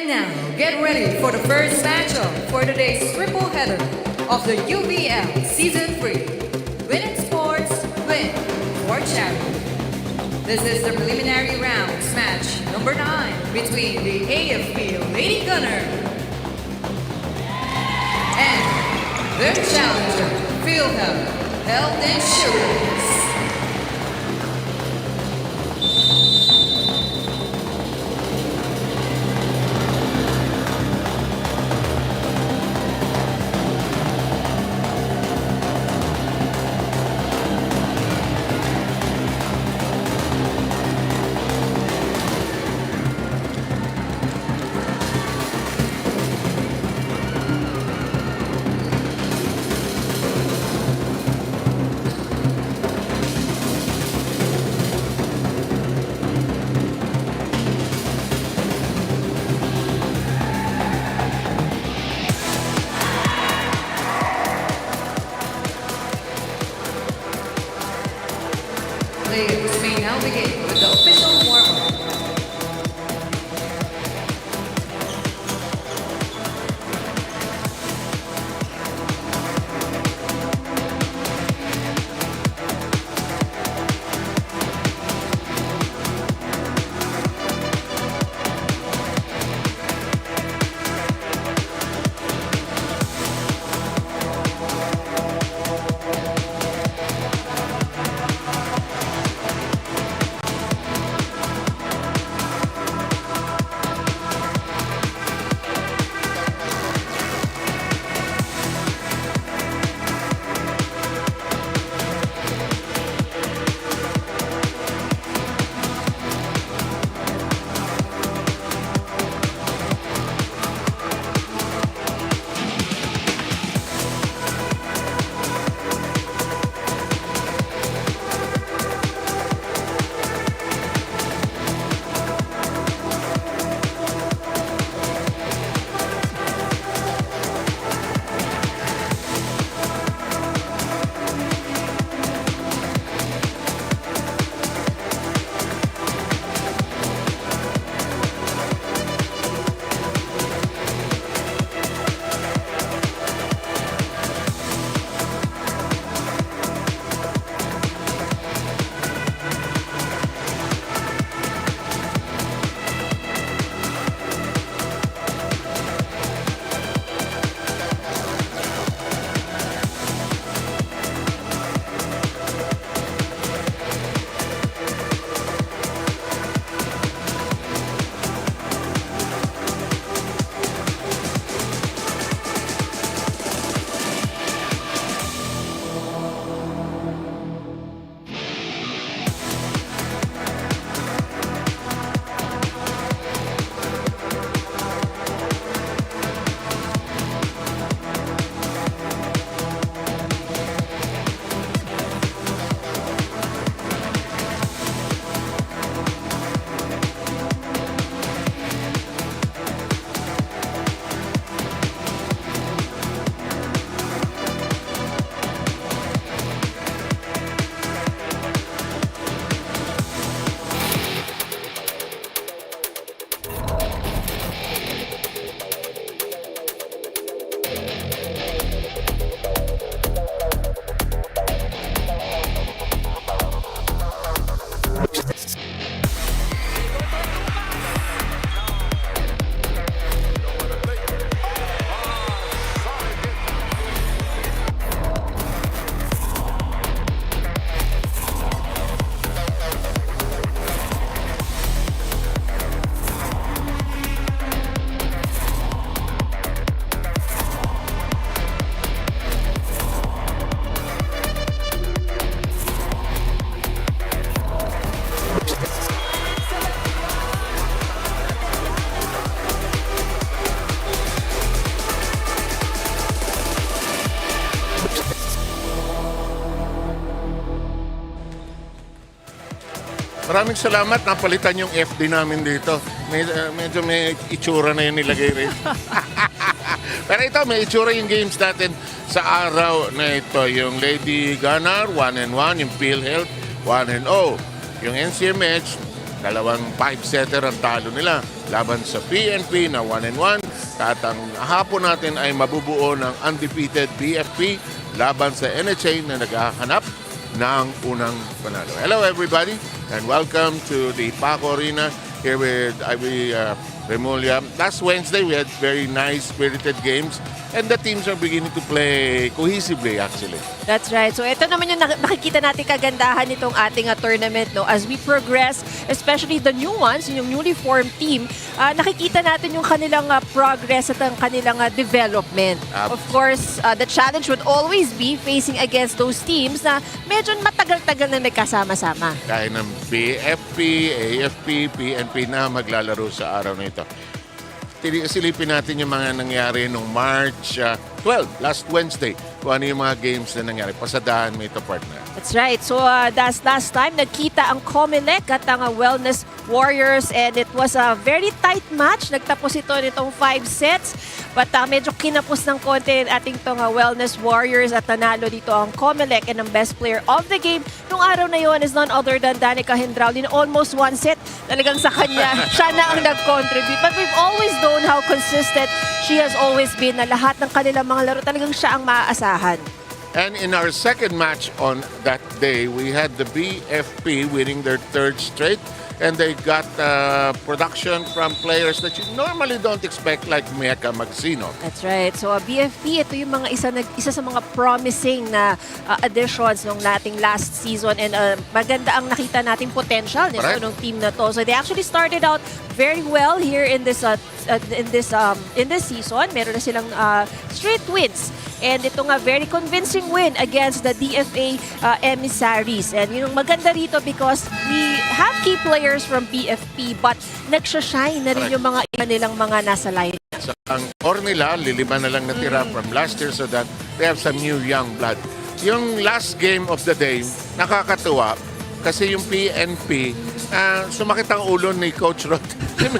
And now, get ready for the first matchup for today's triple header of the UVL Season 3. Win in sports, win for charity. This is the preliminary rounds match number 9 between the AFP Lady Gunnar and their challenger, Field Health Insurers. Players may now begin with the official warm-up. Maraming salamat. Napalitan yung FD namin dito. Medyo may itsura na yun nilagay rin. Pero ito, may itsura yung games natin sa araw na ito. Yung Lady Gunnar, 1-1. Yung PhilHealth, 1-0. Yung NCMH, Dalawang 5-setter ang talo nila laban sa PNP na 1-1. At ang hapon natin ay mabubuo ng undefeated BFP laban sa NHA na naghahanap ng unang panalo. Hello everybody and welcome to the Paco Arena here with Ivy Remulla. Last Wednesday we had very nice spirited games and the teams are beginning to play cohesively actually. That's right. So ito naman yung nakikita natin kagandahan nitong ating tournament, no? As we progress, especially the new ones, yung newly formed team, nakikita natin yung kanilang progress at ang kanilang development. Of course, the challenge would always be facing against those teams na medyo matagal-tagal na nagkasama-sama. Kaya ng BFP, AFP, PNP na maglalaro sa araw na ito. Silipin natin yung mga nangyari noong March 12, last Wednesday, kung ano yung mga games na nangyari. Pasadahan mo ito, partner. That's right. So that's last time, nagkita ang Comelec at ang Wellness Warriors and it was a very tight match. Nagtapos ito nitong 5 sets. But medyo kinapos ng konti ating tong Wellness Warriors at nanalo dito ang Comelec and ang best player of the game nung araw na yun is none other than Danica Hendraul in almost 1 set. Talagang sa kanya, siya na ang nag-contribute. But we've always known how consistent she has always been na lahat ng kanilang mga laro talagang siya ang maaasahan. And in our second match on that day, we had the BFP winning their 3rd straight. And they got production from players that you normally don't expect like Mecca Magsino. That's right. So BFP, ito yung mga isa sa mga promising na additions ng nating last season and maganda ang nakita nating potential nito ng team na to. So they actually started out very well here in this season. Meron na silang straight wins. And ito nga, very convincing win against the DFA emissaries. And yung maganda rito because we have key players from BFP but nagsashine na rin yung mga nilang mga nasa line. So, ang core nila, lilima na lang natira from last year so that they have some new young blood. Yung last game of the day, nakakatuwa kasi yung PNP, sumakit ang ulo ni Coach Rod. Yung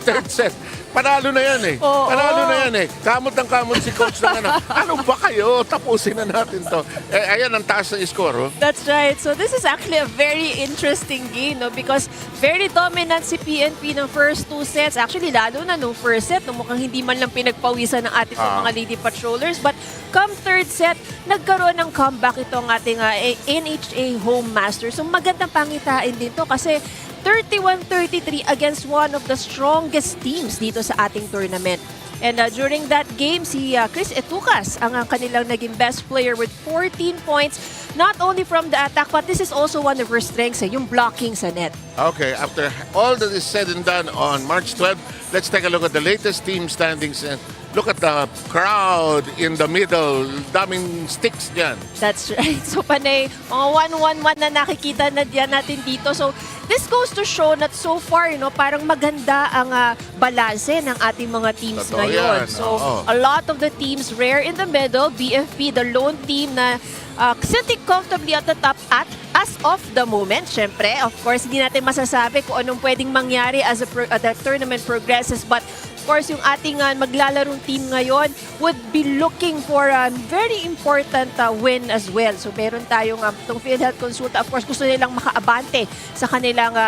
3rd set. Panalo na yan eh. Panalo na yan eh. Kamot ang kamot si Coach ng ano. Ano ba kayo? Tapusin na natin to. Ayan ang taas ng score. Oh. That's right. So this is actually a very interesting game, no? Because very dominant si PNP ng first 2 sets. Actually, lalo na nung first set, no, mukhang hindi man lang pinagpawisan ng ating mga Lady Patrollers. But come 3rd set, nagkaroon ng comeback itong ating NHA Home Master. So magandang pangitain din to kasi 31-33 against one of the strongest teams dito sa ating tournament. And during that game, si Chris Etucas ang kanilang naging best player with 14 points. Not only from the attack, but this is also one of her strengths, yung blocking sa net. Okay, after all that is said and done on March 12, let's take a look at the latest team standings and look at the crowd in the middle. Daming sticks dyan. That's right. So panay, mga 1-1-1 na nakikita na diyan natin dito. So this goes to show that so far, parang maganda ang balanse ng ating mga teams Totoo ngayon. yan. So a lot of the teams rare in the middle. BFP, the lone team na sitting comfortably at the top at as of the moment. Syempre, of course, hindi natin masasabi kung anong pwedeng mangyari as the tournament progresses. But of course, yung ating maglalarong team ngayon would be looking for a very important win as well. So meron tayong itong PhilHealth Konsulta. Of course, gusto nilang makaabante sa kanilang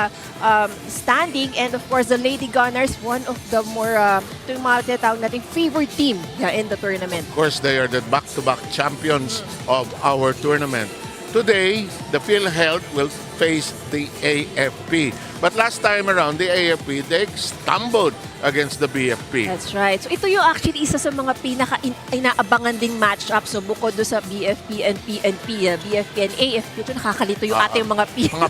standing. And of course, the Lady Gunnars, one of the more ito yung mga tinatawag nating favorite team in the tournament. Of course, they are the back-to-back champions of our tournament. Today, the PhilHealth will face the AFP. But last time around, the AFP, they stumbled against the BFP. That's right. So ito yung actually isa sa mga pinaka-inaabangan ding matchup. So bukod doon sa BFP and PNP, BFP and AFP, ito nakakalito yung ating mga P. Mga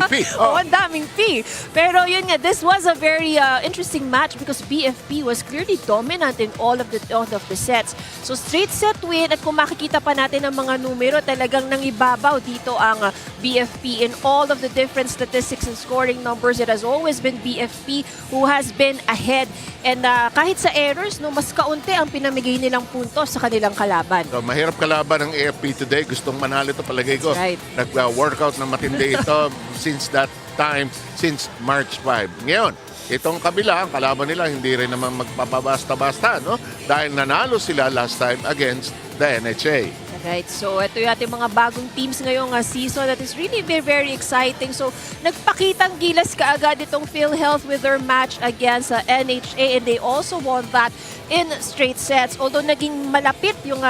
P. Oh, ang daming P. Pero yun nga, this was a very interesting match because BFP was clearly dominant in all of the sets. So straight set win at kung makikita pa natin ang mga numero, talagang nangibabaw dito ang BFP in all of the different statistics and scoring numbers. It has always been BFP who has been ahead. And kahit sa errors, mas kaunti ang pinamigay nilang puntos sa kanilang kalaban. So, mahirap kalaban ng AFP today. Gustong manalo ito palagay ko. Right. Nag-workout na matindi ito since that time, since March 5. Ngayon, itong kabila, ang kalaban nila, hindi rin naman magpapabasta-basta, no? Dahil nanalo sila last time against the NHA. Right, so ito yung ating mga bagong teams ngayong season that is really very, very exciting. So nagpakitang gilas kaagad itong PhilHealth with their match against NHA and they also won that in straight sets. Although naging malapit yung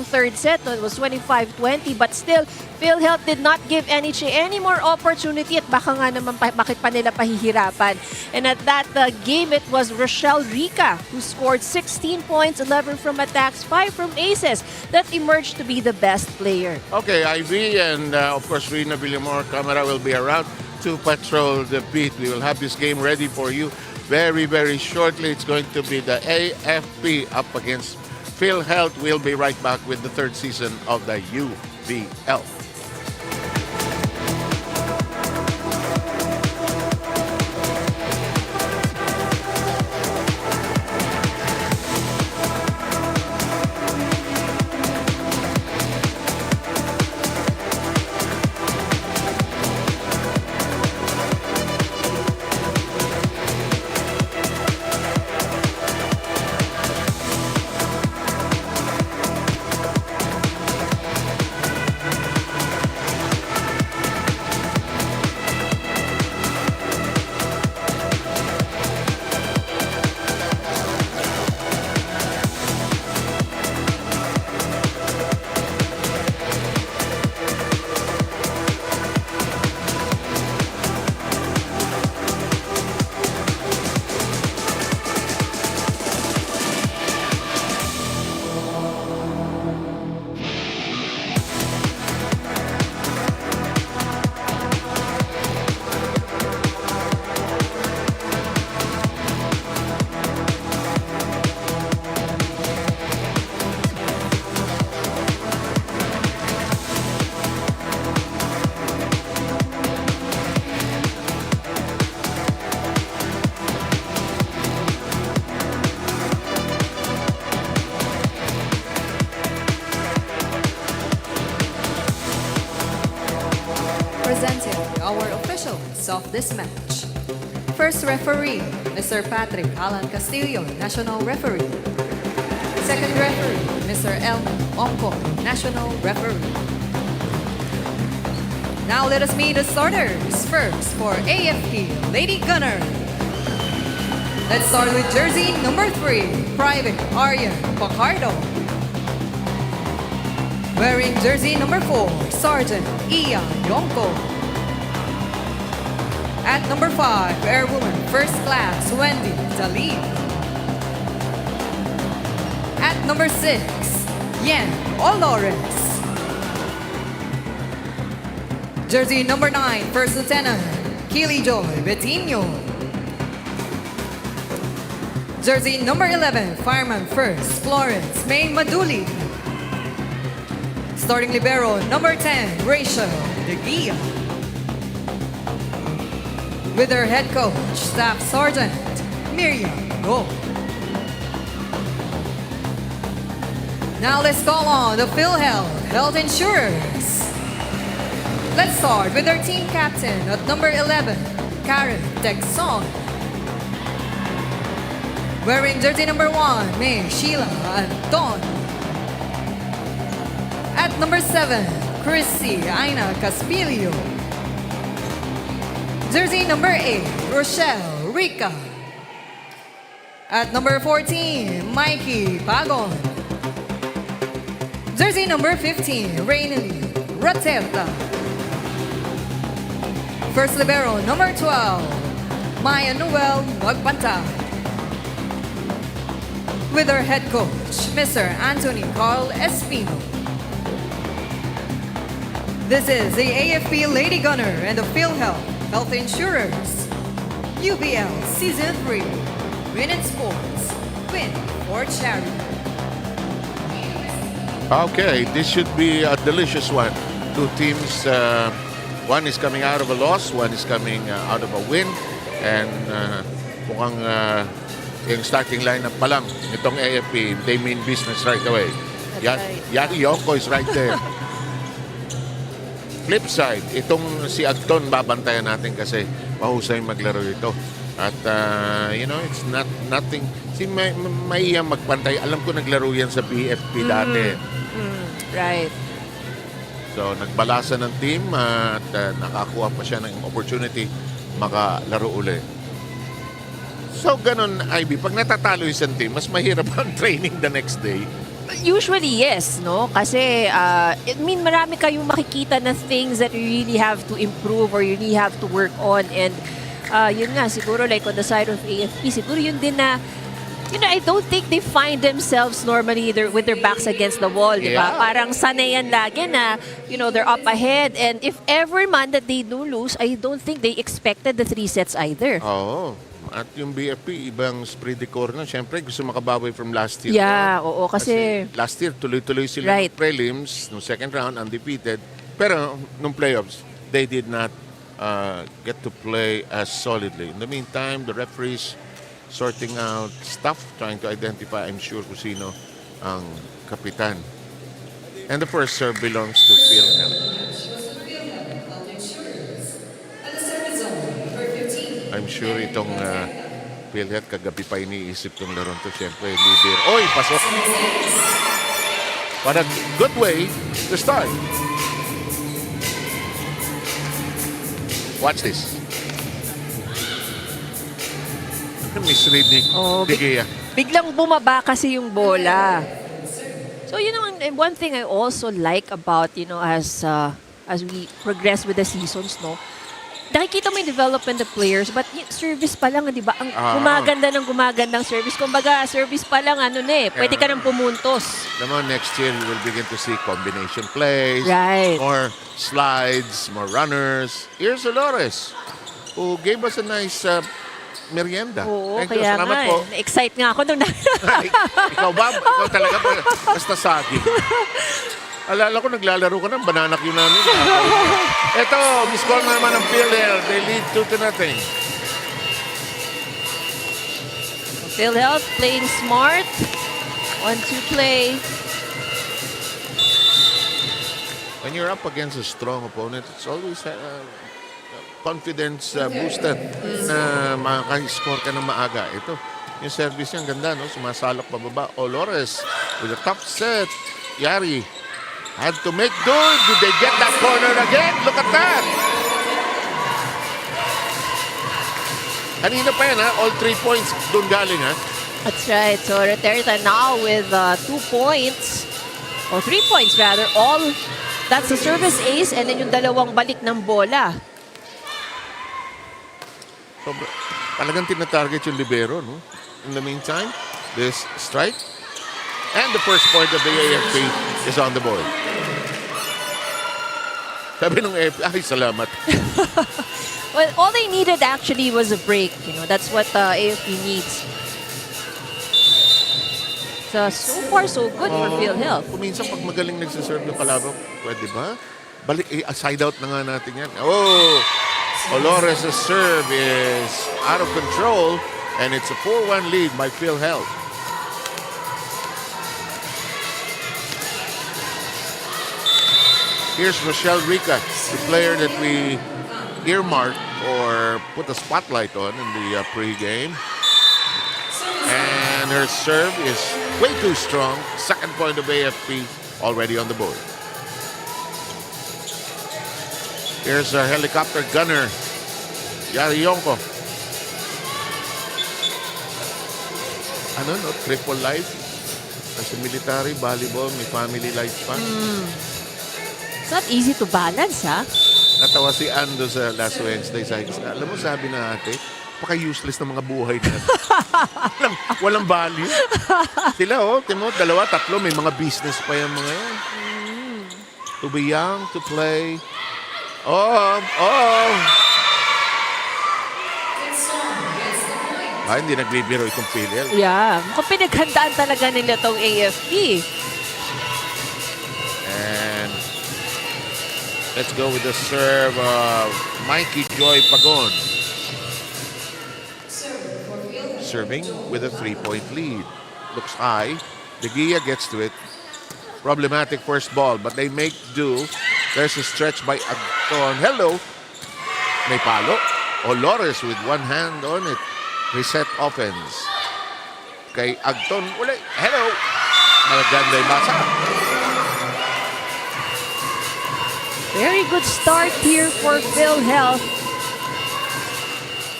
third set, it was 25-20, but still PhilHealth did not give NHA any more opportunity at baka nga naman bakit pa nila pahihirapan. And at that game, it was Rochelle Rica who scored 16 points, 11 from attacks, 5 from aces, that emerged to be the best player. Okay, Ivy and of course Rina Villamor Camera will be around to patrol the beat. We will have this game ready for you very, very shortly. It's going to be the AFP up against PhilHealth. We'll be right back with the third season of the UVL. Presenting our officials of this match. First referee, Mr. Patrick Alan Castillo, National Referee. Second referee, Mr. Elmo Onco, National Referee. Now let us meet the starters. First for AFP, Lady Gunnar. Let's start with jersey number 3, Private Aryan Pacardo. Wearing jersey number 4, Sergeant Ian Yonko. At number 5, Airwoman First Class Wendy Talib. At number 6, Yen Olores. Jersey number 9, First Lieutenant Kili Joy Betino. Jersey number 11, Fireman First Florence May Maduli. Starting libero number 10, Rachel De Guia. With her head coach, Staff Sergeant Miriam Go. Now let's call on the PhilHealth Health Insurers. Let's start with our team captain at number 11, Karen Texon. Wearing jersey number 1, May Sheila Anton. At number 7, Chrissy Aina Caspilio. Jersey number 8, Rochelle Rica. At number 14, Mikey Pagon. Jersey number 15, Rainely Rotella. First libero number 12, Maya Noel Magpanta. With our head coach, Mr. Anthony Carl Espino. This is the AFP Lady Gunnar and the PhilHealth Health Insurers. UVL Season 3. Win in sports. Win for charity. Okay, this should be a delicious one. Two teams, one is coming out of a loss, one is coming out of a win. And mukhang yung starting lineup pa lang nitong AFP, they mean business right away. Yaki Yonko is right there. Flip side, itong si Agton babantayan natin kasi mahusay maglaro ito. At, it's nothing. Si Maiyang magpantay. Alam ko naglaro yan sa BFP dati. Right. So, nagbalasa ng team at nakakuha pa siya ng opportunity makalaro uli. So, ganun, Ivy. Pag natatalo isang team, mas mahirap ang training the next day. Usually, yes, no? Kasi, marami kayong makikita na things that you really have to improve or you really have to work on. And, yun nga, siguro like on the side of AFP, siguro yun din na, I don't think they find themselves normally with their backs against the wall, di ba? Yeah. Parang sanayan lagi na, they're up ahead. And if ever man that they do lose, I don't think they expected the 3 sets either. Oo. At yung BFP, ibang spread decor na. Siyempre, gusto makabawi from last year. Yeah, oo. Kasi last year, tuloy-tuloy sila right. ng prelims, no second round, undefeated. Pero, nung playoffs, they did not get to play as solidly. In the meantime, the referees sorting out stuff, trying to identify, I'm sure, kung sino ang kapitan. And the first serve belongs to Philhem. I'm sure itong Philhem, kagabi pa iniisip tong laron to. Siyempre, leader. Oy, pasok! But a good way to start. Watch this. Misread ni Tigea. biglang bumaba kasi yung bola. So, one thing I also like about, as we progress with the seasons, no? Nakikita mo yung development of players, but yung service pa lang, di ba? Ang gumagandang service. Kumbaga, service pa lang, pwede ka nang pumuntos. Naman, next year, we will begin to see combination plays, Right. more slides, more runners. Here's Dolores, who gave us a nice merienda. Oo, Thank you. kaya Salamat nga. po. Excite nga ako nung Ikaw ba? Ikaw talaga ba? Basta saging. Alala ko, naglalaro ka ng banana cue namin. Ito, miss-call na naman ng PhilHealth. They lead 2-0. PhilHealth playing smart. 1-2 play. When you're up against a strong opponent, it's always confidence boosted na makaka-score ka ng maaga. Ito, yung service niya, ang ganda, no? Sumasalok pababa. Olores with a top set. Yari had to make do. Did they get that corner again? Look at that! Kanina pa yan, ha? All 3 points doon galing, ha? That's right. So, Reterta now with 2 points. Or 3 points, rather. That's the service ace and then yung dalawang balik ng bola. So, talagang tinatarget yung libero, no? In the meantime, this strike. And the first point of the AFP is on the board. Sabi nung AFP, ay, salamat. Well, all they needed actually was a break. That's what AFP needs. So far, so good for PhilHealth. Kung minsan, pag magaling nagsaserve ng kalaban, pwede ba? Balik, side out na nga natin yan. Oh! Olores' serve is out of control, and it's a 4-1 lead by PhilHealth. Here's Rochelle Rica, the player that we earmarked or put a spotlight on in the pregame. And her serve is way too strong. Second point of AFP already on the board. Here's our helicopter gunner, Yari Yonko. Triple life. As a military, volleyball, may family life pa. It's not easy to balance, ha? Natawa si Ando sa last Wednesday. Alam mo, sabi na ate, paka-useless na mga buhay natin. Walang value. Sila, Timo, 2, 3, may mga business pa yung mga yan. To be young, to play. Hindi nagbibiro itong PhilHealth. Yeah. Mukhang pinaghandaan talaga nila tong AFP. And let's go with the serve of Mikey Joy Pagon. Serving with a 3-point lead. Looks high. De Gia gets to it. Problematic first ball, but they make do. There's a stretch by Agton. Hello. May palo. Olores with one hand on it. Reset offense. Kay Agton uli. Hello. Maganda yung basa. Very good start here for PhilHealth.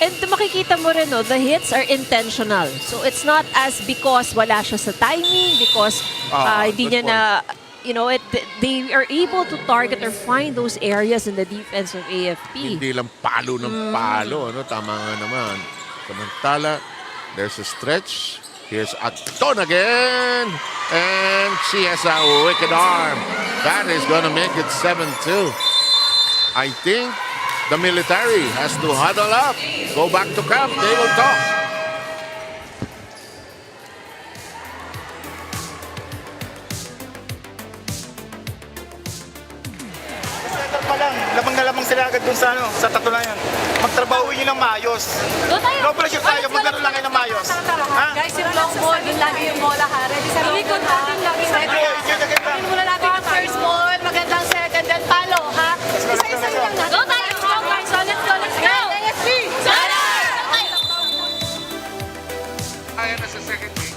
And makikita mo rin, no, the hits are intentional. So it's not as because wala siya sa timing, because hindi good niya na, you know, they are able to target or find those areas in the defense of AFP. Hindi lang palo ng palo. Ano? Tama nga naman. Samantala, there's a stretch. Here's Agton again. And she has a wicked arm. That is going to make it 7-2. I think the military has to huddle up. Go back to camp. They will talk. Center pa lang, lamang na lamang sila agad dun sa, sa tatlo na yan. Magtrabaho nyo ng maayos. No pressure tayo, maglaro lang kayo ng maayos. Ha? Guys, yung long ball, yung lagi yung bola ha. Ready sa long ball ha. Sabihin muna natin ang first ball, magandang second, then follow ha. Isa-isa lang natin. Go tayo, guys. So let's go, let's go. AFP! Kaya na sa second game.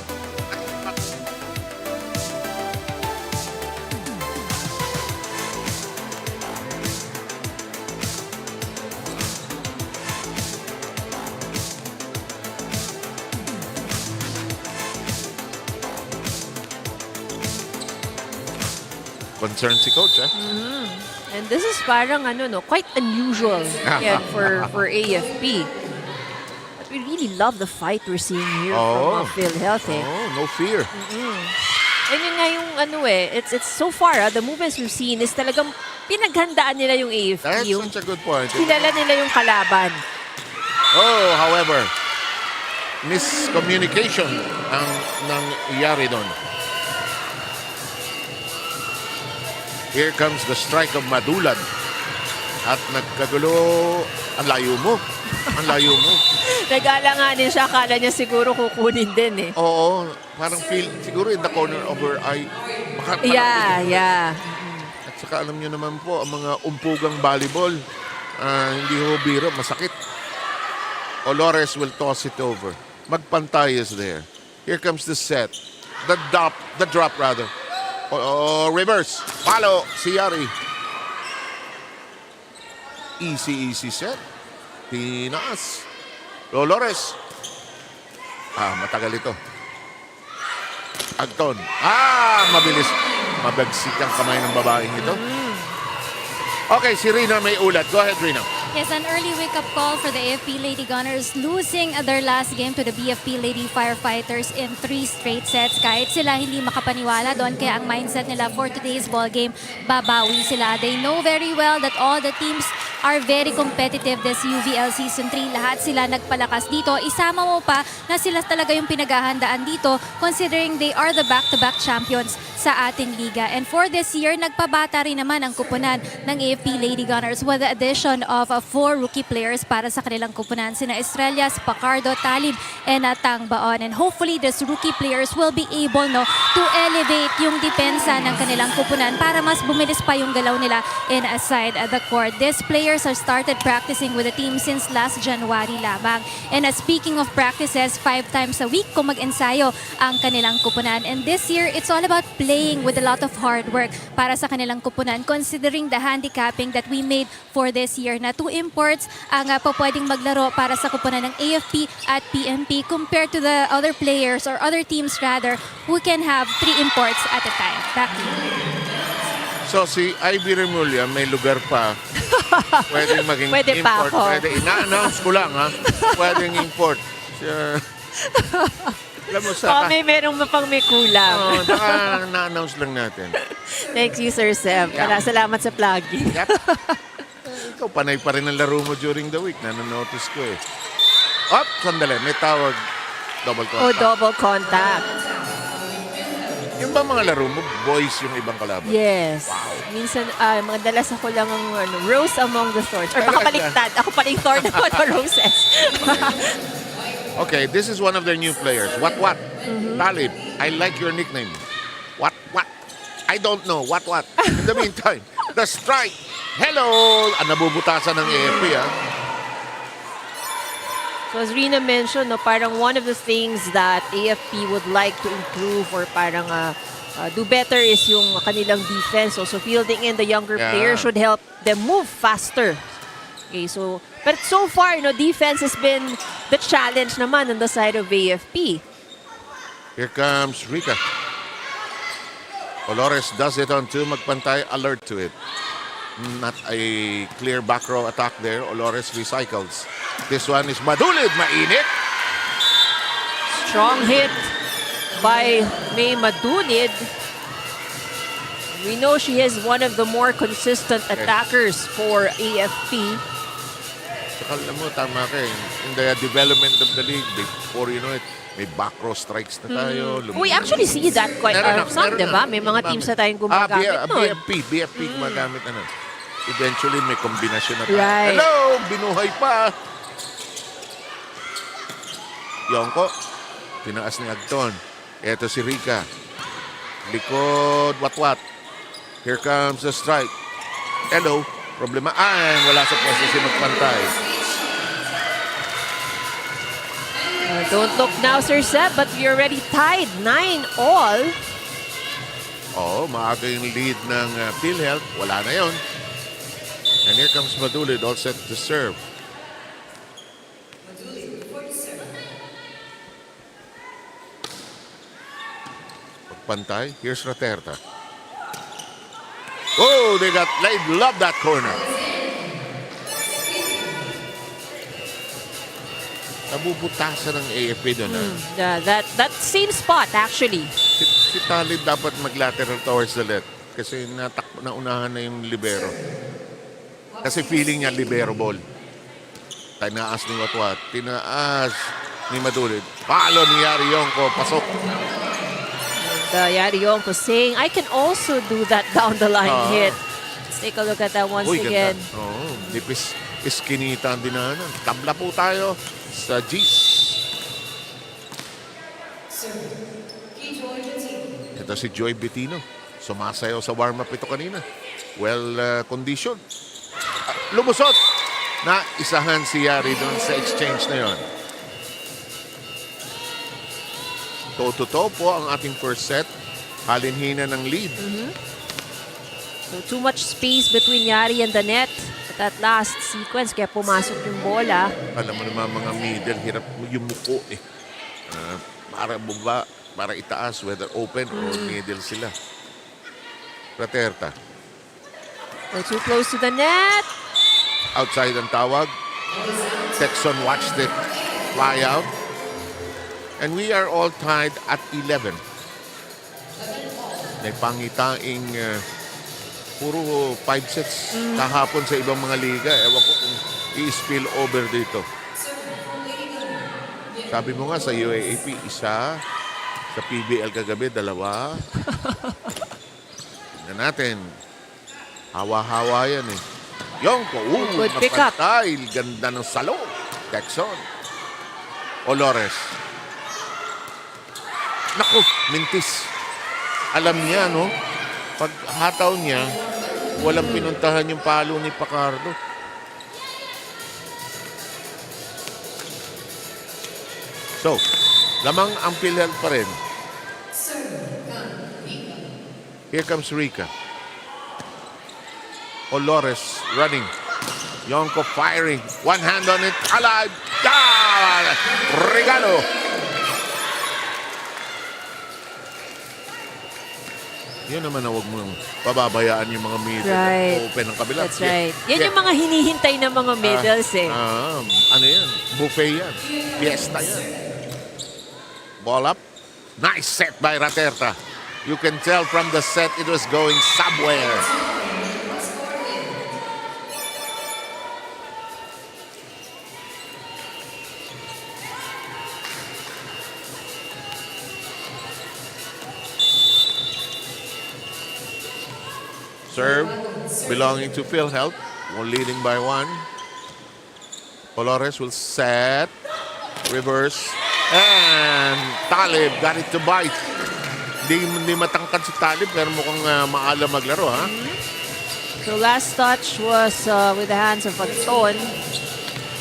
Concerned si coach, eh? And this is parang ano, no, quite unusual again for AFP. But we really love the fight we're seeing here from PhilHealth. Eh. Oh, no fear. And yun nga yung ano eh, it's so far, the movements we've seen is talagang pinaghandaan nila yung AFP. That's Yung such a good point. kilala nila yung kalaban. Oh, however, miscommunication ang nangyari doon. Here comes the strike of Madulad. At nagkagulo, ang layo mo. Ang layo mo. Nag-alanganin siya, akala niya siguro kukunin din eh. Oo, parang feel, siguro in the corner of her eye. Baka, Yeah. At saka alam niyo naman po, ang mga umpugang volleyball, hindi ho biro, masakit. Olores will toss it over. Magpantay is there. Here comes the set. The drop rather. Reverse. Follow si Yari. Easy set. Tinaas. Olores. Matagal ito. Agton. Mabilis. Mabagsik ang kamay ng babaeng ito. Okay, si Rina may ulat. Go ahead, Rina. Yes, an early wake-up call for the AFP Lady Gunners losing their last game to the BFP Lady Firefighters in 3 straight sets. Kahit sila hindi makapaniwala doon, kaya ang mindset nila for today's ball game, babawi sila. They know very well that all the teams are very competitive this UVL Season 3. Lahat sila nagpalakas dito. Isama mo pa na sila talaga yung pinaghahandaan dito considering they are the back-to-back champions sa ating liga. And for this year, nagpabata rin naman ang kupunan ng AFP Lady Gunners with the addition of 4 rookie players para sa kanilang kupunan. Sina Estrellas, Pacardo, Talib, and Tangbaon. And hopefully, these rookie players will be able to elevate yung depensa ng kanilang kupunan para mas bumilis pa yung galaw nila inside the court. These players have started practicing with the team since last January lamang. And speaking of practices, 5 times a week kung mag-ensayo ang kanilang kupunan. And this year, it's all about playing with a lot of hard work para sa kanilang kupunan considering the handicapping that we made for this year na 2 imports ang pwedeng maglaro para sa kupunan ng AFP at PNP compared to the other players or other teams rather who can have 3 imports at a time. Back to you. So si Ivy Remulla may lugar pa. Pwedeng maging Pwede pa import. ako. Pwede. Ina-announce ko lang ha. Pwedeng import. Alam mo sa... merong mapang may kulang. na-announce lang natin. Thank you, Sir Seb. Salamat sa plugging. Yep. Ikaw, panay pa rin ang laro mo during the week. Nanonotice ko eh. Sandali. May tawag. Double contact. Double contact. Yung ba mga laro mo, boys yung ibang kalaban? Yes. Wow. Minsan, mga dalas ako lang ang rose among the thorns. Or baka baliktad. Ako pala yung thorn naman o roses. Okay, this is one of their new players. What? Talib, I like your nickname. What? I don't know. What? In the meantime, the strike. Hello! Nabubutasan ng AFP, ha? So as Rina mentioned, no, parang one of the things that AFP would like to improve or parang do better is yung kanilang defense. So fielding in the younger players should help them move faster. Okay, so but so far, defense has been the challenge naman on the side of AFP. Here comes Rika. Olores does it on 2. Magpantay, alert to it. Not a clear back row attack there. Olores recycles. This one is madulid, mainit. Strong hit by May Madunid. We know she is one of the more consistent attackers for AFP. Saka alam mo, tama ka eh. In the development of the league, before you know it, may back row strikes na tayo. We actually see that quite often, di ba? May mga teams na tayong gumagamit nun. BFP gumagamit na nun. Eventually, may kombinasyon na tayo. Right. Hello! Binuhay pa! Yongko, tinaas ni Agton. Eto si Rika. Likod, what? Here comes the strike. Hello. Problema. Wala sa pwesto si Magpantay. Don't look now, Sir Seb, but we already tied 9-all. Oo, maaga yung lead ng PhilHealth. Wala na yon. And here comes Madulid, all set to serve. Pagpantay, here's Raterta. Oh, they love that corner. Nabubutasan ng AFP doon. That same spot, actually. Si Talib dapat mag-lateral towards the left kasi naunahan na yung libero. Kasi feeling niya libero ball. Tinaas ni Watwat. Tinaas ni Madulid. Palo ni Yari Yongko. Pasok. Yari Yongko saying, I can also do that down the line hit. Let's take a look at that once again. Nipis iskinita ang dinanan. Tabla po tayo sa G's. Ito si Joy Bettino. Sumasayaw sa warm-up ito kanina. Well conditioned. Lumusot na isahan si Yari doon sa exchange na yon. Toe-to-toe po ang ating first set. Halinhina ng lead. So too much space between Yari and the net at that last sequence kaya pumasok yung bola. Alam mo naman mga middle, hirap yumuko eh. Para baba, para itaas, whether open or middle sila. Raterta. They're too close to the net. Outside ang tawag. Texon watched it fly out. And we are all tied at 11. May pangitaing puro 5 sets kahapon sa ibang mga liga. Ewan ko kung i-spill over dito. Sabi mo nga sa UAAP, isa. Sa PBL kagabi, 2. Tingnan natin. Hawa-hawa yan eh. Yongko, good pick up. napantay. Ganda ng salo. Texon. Olores. Naku, mintis. Alam niya, no? Pag hataw niya, walang pinuntahan yung palo ni Pacardo. So, lamang ang PhilHealth pa rin. Here comes Rika. Olores running. Yongko firing. One hand on it. Alive. Regalo. Yan naman na huwag mong pababayaan yung mga middle. Right. Open ang kabila. That's right. Yan yung mga hinihintay ng mga middles eh. Ano yan? Buffet yan. Fiesta yan. Ball up. Nice set by Raterta. You can tell from the set it was going somewhere. Serve belonging to PhilHealth. One leading by 1. Olores will set. Reverse. And Talib got it to bite. Hindi matangkad si Talib pero mukhang maalam maglaro, ha? So last touch was with the hands of Anton.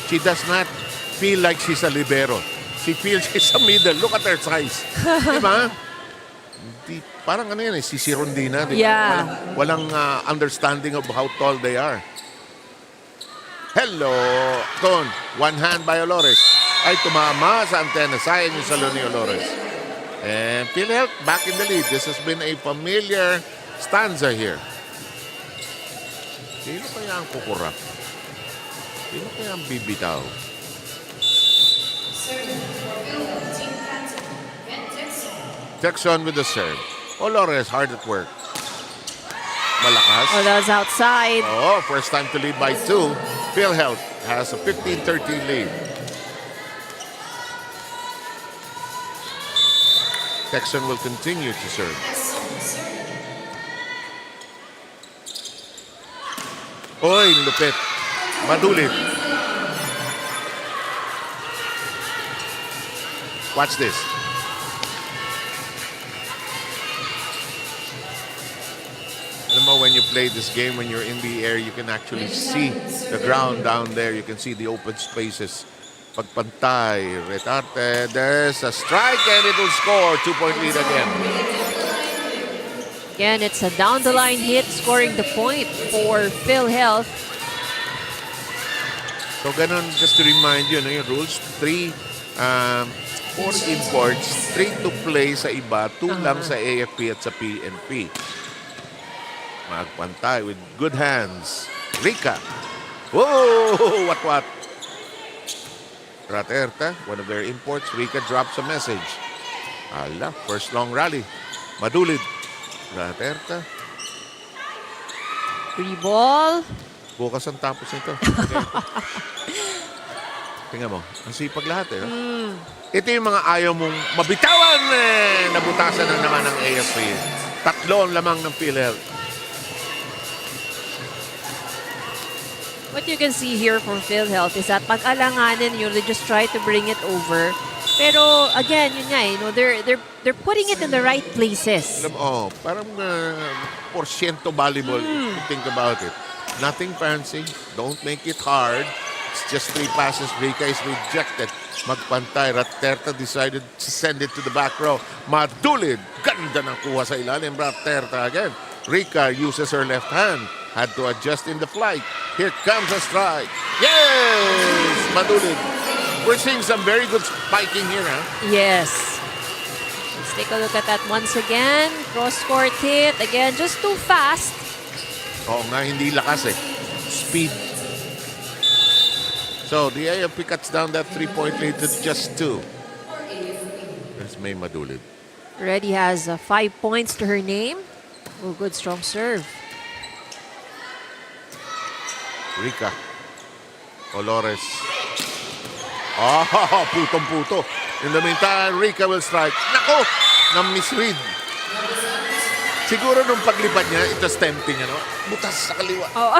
She does not feel like she's a libero. She feels she's a middle. Look at her size. Diba? Parang ano yan eh, si Rondina. Diba? Yeah. Walang understanding of how tall they are. Hello, Ton. One hand by Olores. Ay, tumama sa antena. Sayang yung salo ni Olores. And PhilHealth back in the lead. This has been a familiar stanza here. Sino kaya ang kukurap? Sino kaya ang bibitaw? Texon with the serve. Olores hard at work. Malakas. Oh, that was outside. Oh, first time to lead by 2. PhilHealth has a 15-13 lead. Texon will continue to serve. Oy, lupit. Madulit. Watch this. Alam mo, when you play this game, when you're in the air, you can actually see the ground down there. You can see the open spaces. Pagpantay, retarte, there's a strike and it will score. 2-point lead again. Again, it's a down-the-line hit, scoring the point for PhilHealth. So ganun, just to remind you, yung rules, 4 imports, 3 to play sa iba, 2 lang sa AFP at sa PNP. Magpantay with good hands. Rica. Whoa! What? Raterta, one of their imports. Rica drops a message. Ala, first long rally. Madulid. Raterta. Free ball. Bukas ang tapos nito. Okay. Tingnan mo, ang sipag lahat eh. Ito yung mga ayaw mong mabitawan eh. Nabutasan na naman ng AFP. 3 ang lamang ng PhilHealth. What you can see here from PhilHealth is that pag-alanganin yun, they just try to bring it over. Pero again, yun nga they're putting it in the right places. Parang porsyento volleyball, if you think about it. Nothing fancy. Don't make it hard. It's just 3 passes. Rica is rejected. Magpantay. Raterta decided to send it to the back row. Madulid. Ganda ng kuha sa ilalim. Raterta again. Rica uses her left hand. Had to adjust in the flight. Here comes a strike. Yes! Madulid. We're seeing some very good spiking here, huh? Yes. Let's take a look at that once again. Cross-court hit. Again, just too fast. Oo nga, hindi lakas eh. Speed. So, the AFP cuts down that 3-point lead to just 2. That's May Madulid. Already has 5 points to her name. Oh, good strong serve. Rica. Olores. Oh, putong-puto. In the meantime, Rica will strike. Nako! Na-misread. Siguro nung paglipad niya, ito tempting, ano? Butas sa kaliwa. Oh.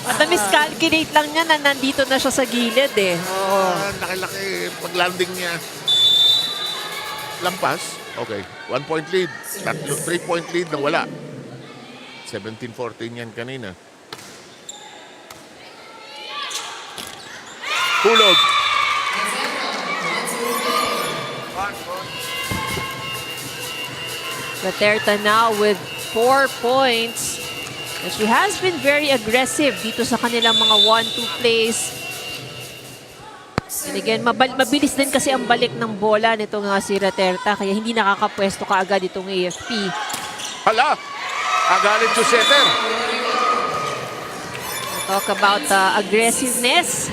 At na-miscalculate lang niya na nandito na siya sa gilid eh. Laki-laki. Pag-landing niya. Lampas. Okay. 1-point lead. 3-point lead na wala. 17-14 yan kanina. Hulog. Raterta now with 4 points. And she has been very aggressive dito sa kanilang mga 1-2 plays. And again, mabilis din kasi ang balik ng bola nitong si Raterta. Kaya hindi nakakapwesto kaagad itong AFP. Hala! Agalit to setter. Talk about aggressiveness.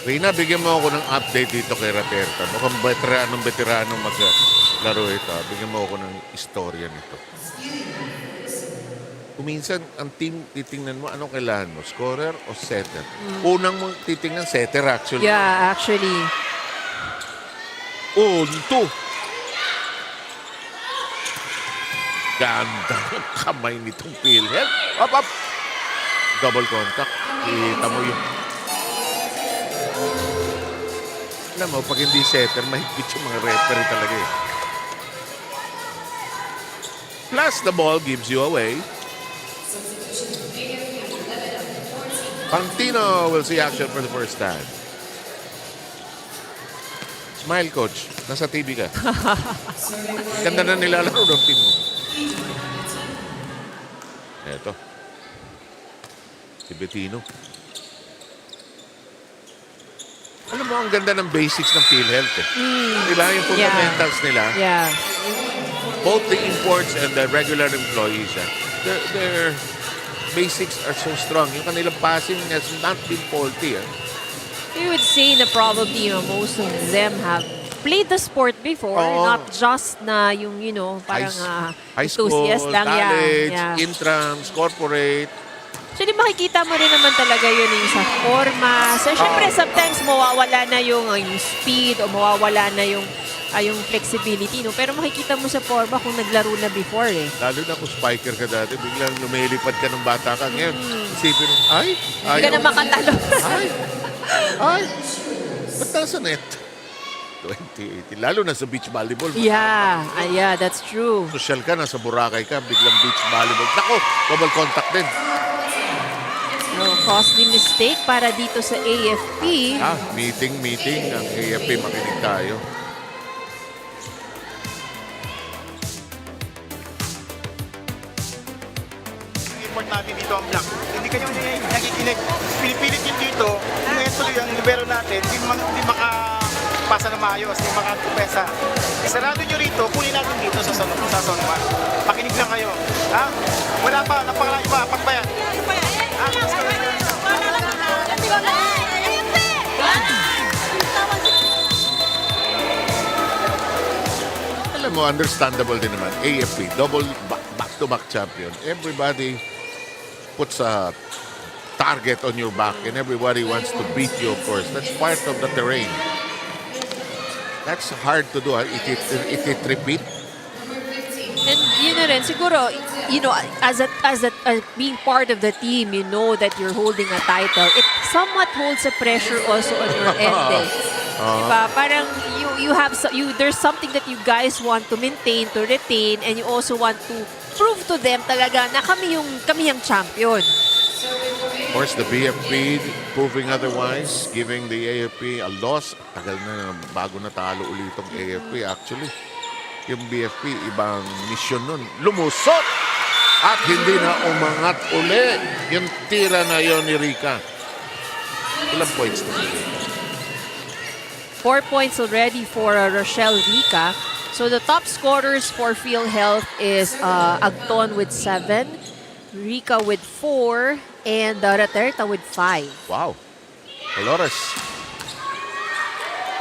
Rina, bigyan mo ako ng update dito kay Raterta. Mukhang veteranong maglaro ito. Bigyan mo ako ng istorya nito. Kuminsan, ang team, titingnan mo, anong kailangan mo? Scorer o setter? Unang mo titingnan, setter actually. Yeah, actually. Oh, ito. Ganda ng kamay nitong PhilHealth. Up. Double contact. Kita mo yung... Alam mo, pag hindi setter, mahigpit yung mga referee talaga eh. Plus, the ball gives you away. Pantino will see action for the first time. Smile, coach. Nasa TV ka. Ganda na nilalaro ng team mo. Eto. Si Bettino. Alam mo, ang ganda ng basics ng PhilHealth. Diba? Yung fundamentals nila. Yeah. Both the imports and the regular employees. Their basics are so strong. Yung kanilang passing has not been faulty. You would say na probably most of them have played the sport before, not just na yung, parang high school, enthusiast lang. college, Yeah. intrams, corporate. Actually, makikita mo rin naman talaga yun yung sa forma. So, syempre, sometimes mawawala na yung speed o mawawala na yung flexibility. No? Pero makikita mo sa forma kung naglaro na before eh. Lalo na kung spiker ka dati, biglang lumilipad ka ng bata ka. Ngayon, isipin mo, Hindi ka na makatalo. Ba't nasa net? 2018. Lalo na sa beach volleyball. Yeah, that's true. Social ka, nasa Boracay ka, biglang beach volleyball. Nako, double contact din. No, costly mistake para dito sa AFP. Meeting. Ang AFP, makinig tayo. Import natin dito ang black. Hindi kayo nakikinig. Pinipilit yun dito. Kung tuloy ang libero natin, hindi makapasa na maayos, hindi makakumpesa. Isarado nyo rito, kunin natin dito sa zone 1. Pakinig lang kayo. Ha? Wala pa, napakalayo pa. Pagbayan. Alam mo, understandable din naman. AFP, double back-to-back champion. Everybody puts a target on your back and everybody wants to beat you, of course. That's part of the terrain. That's hard to do. It repeat. And rin, siguro, as being part of the team, you know that you're holding a title. It somewhat holds a pressure also on your end. Diba? Parang there's something that you guys want to maintain, to retain, and you also want to prove to them talaga na kami yung champion. Of course, the BFP proving otherwise, giving the AFP a loss. Tagal na bago natalo ulit itong AFP actually. Yung BFP, ibang misyon nun. Lumusot! At hindi na umangat uli. Yung tira na yon ni Rica. Ilang points na? 4 points already for Rochelle Rica. So the top scorers for PhilHealth is Agton with 7, Rica with 4, and Raterta with 5. Wow. Dolores.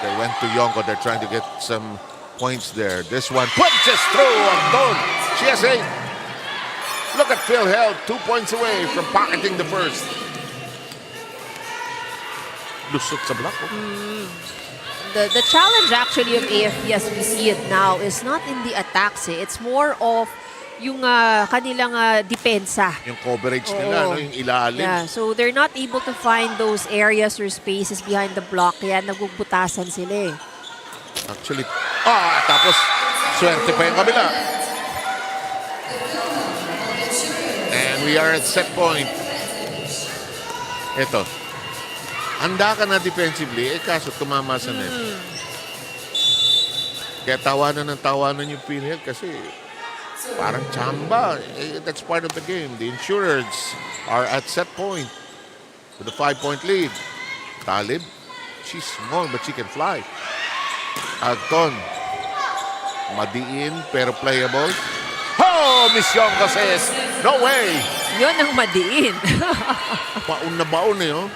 They went to Yonko. They're trying to get some points there. This one punches through Agton. She has 8. Look at PhilHealth, 2 points away from pocketing the first. Lusot sa block. The challenge actually of AFP as we see it now is not in the attacks. It's more of yung kanilang depensa. Yung coverage nila, yung ilalim. Yeah, so they're not able to find those areas or spaces behind the block. Kaya nagbubutasan sila eh. Actually, tapos swerte pa yung kabila. And we are at set point. Ito. Handa ka na defensively, kaso tumama sa net. Kaya tawanan yung PhilHealth kasi parang chamba. That's part of the game. The Insurers are at set point with a 5-point lead. Talib, she's small but she can fly. Agton, madiin pero playable. Miss Yonko says, no way! Yun ang madiin. Baon na baon eh, oh.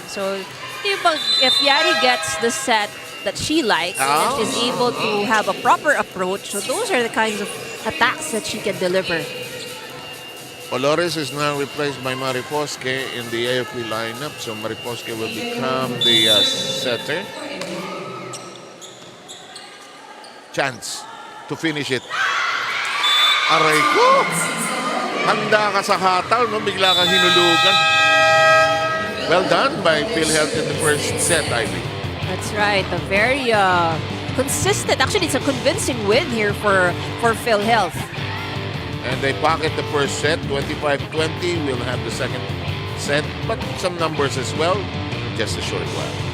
So, if Yari gets the set that she likes and she's able to have a proper approach, so those are the kinds of attacks that she can deliver. Dolores is now replaced by Marifosque in the AFP lineup, so Marifosque will become the setter. Chance to finish it. Aray ko! Handa ka sa hataw, no? Bigla kang hinulugan. Well done by PhilHealth in the first set, Ivy. That's right. A very consistent, actually it's a convincing win here for PhilHealth. And they pocket the first set, 25-20. We'll have the second set, but some numbers as well. Just a short while.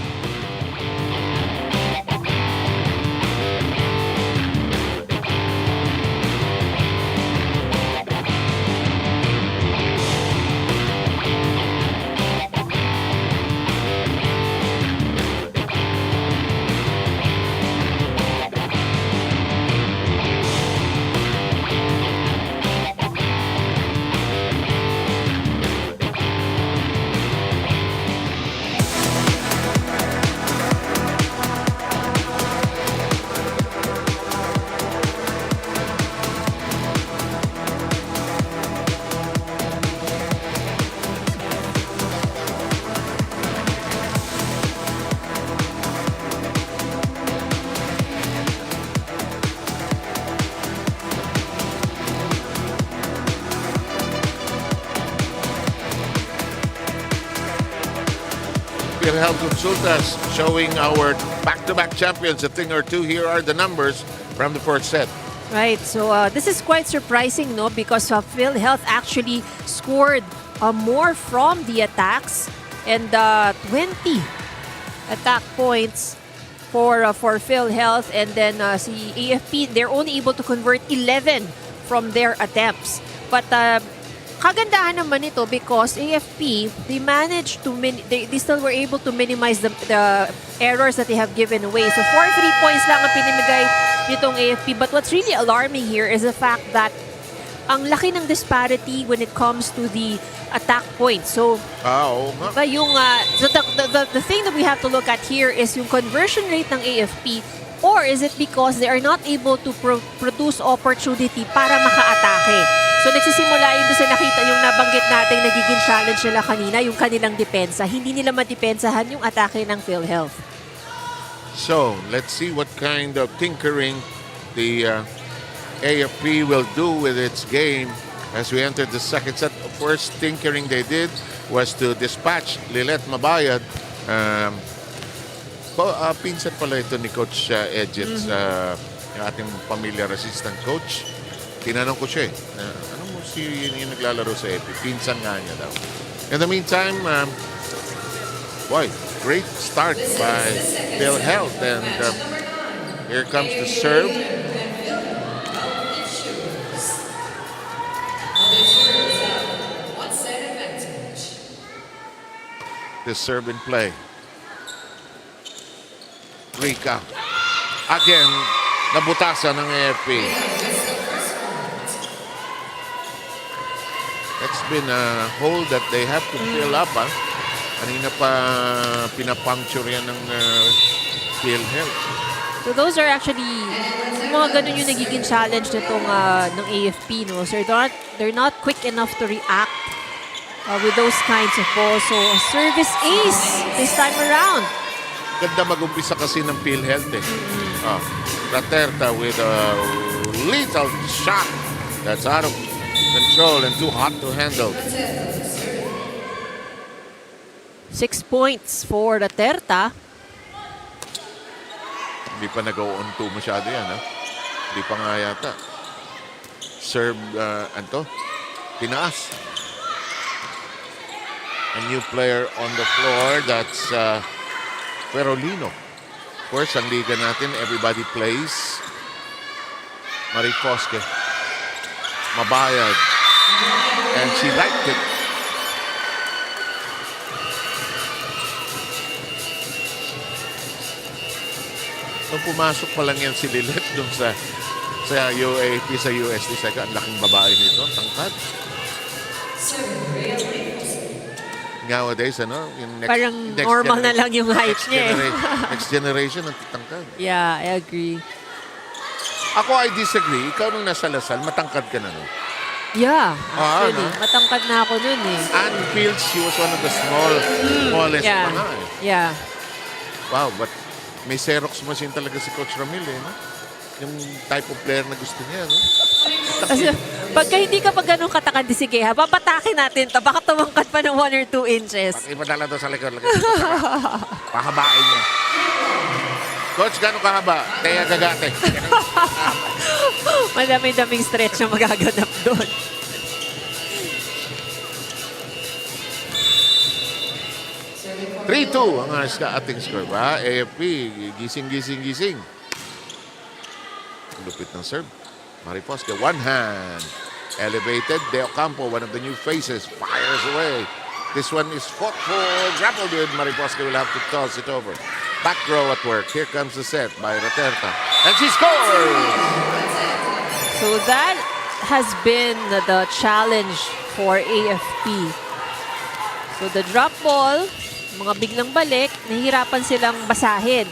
PhilHealth Konsultas showing our back-to-back champions a thing or two. Here are the numbers from the first set. Right, so this is quite surprising, no? Because PhilHealth actually scored more from the attacks and 20 attack points for PhilHealth, and then si AFP, they're only able to convert 11 from their attempts. But kagandahan naman ito because AFP, they managed to they still were able to minimize the errors that they have given away. So 4 free points lang ang pinimigay nitong AFP. But what's really alarming here is the fact that ang laki ng disparity when it comes to the attack points. So, yung, so the thing that we have to look at here is yung conversion rate ng AFP, or is it because they are not able to produce opportunity para maka-atake? So nagsisimula yun doon sa nakita yung nabanggit natin nagiging challenge nila kanina, yung kanilang depensa. Hindi nila madipensahan yung atake ng PhilHealth. So, let's see what kind of tinkering the AFP will do with its game as we enter the second set. The first tinkering they did was to dispatch Lilet Mabayad. Pinsan pala ito ni Coach Edgets, yung ating familiar assistant coach. Tinanong ko siya ano mo yung naglalaro sa EPI? Pinsan nga niya daw. In the meantime, boy, great start by PhilHealth, and here comes the serve. The serve in play. Rika. Again, nabutasan ng AFP. It's been a hole that they have to fill up. Kanina pa pinapuncture yan ng PhilHealth. So those are actually, yung mga ganun yung nagiging challenge nitong ng AFP, no? So they're not quick enough to react with those kinds of balls. So a service ace this time around. Ganda mag-umpisa kasi ng PhilHealth eh. Raterta with a lethal shot that's out of control and too hot to handle. 6 points for Raterta. Hindi pa nag-o-on-2 masyado yan, ha? Hindi pa nga yata. Serve, tinaas. A new player on the floor, that's Perolino. Of course, ang liga natin, everybody plays. Marie Fosque. Mabayad. And she liked it. Nung pumasok pa lang yan si Lilet dun sa UAP, sa UST, ang laking babae nito, tangkad. Nowadays, yung parang normal na lang yung height niya. Next generation, ang tangkad. Yeah, I agree. Ako, I disagree. Ikaw nung nasa Lasal, matangkad ka na nun. Yeah, actually. Matangkad na ako nun eh. Ann Fields, she was one of the smallest pa nga eh. Yeah. Wow, but may Xerox machine talaga si Coach Ramil eh, no? Yung type of player na gusto niya, no? Kasi pagka hindi ka pa ganun katakad, sige ha, papatakin natin to. Baka tumangkad pa ng 1 or 2 inches. Ipadala to sa likod. Pahabain niya. Coach, gano'ng kahaba? Teya Gagate. Madami-daming stretch na magaganap doon. 3-2 ang ating score ba? AFP, gising. Lupit ng serve. Mariposque, one hand. Elevated. De Ocampo, one of the new faces, fires away. This one is fought for, grappled with. Mariposque will have to toss it over. Back row at work. Here comes the set by Raterta. And she scores! So that has been the challenge for AFP. So the drop ball, mga biglang balik, nahihirapan silang basahin.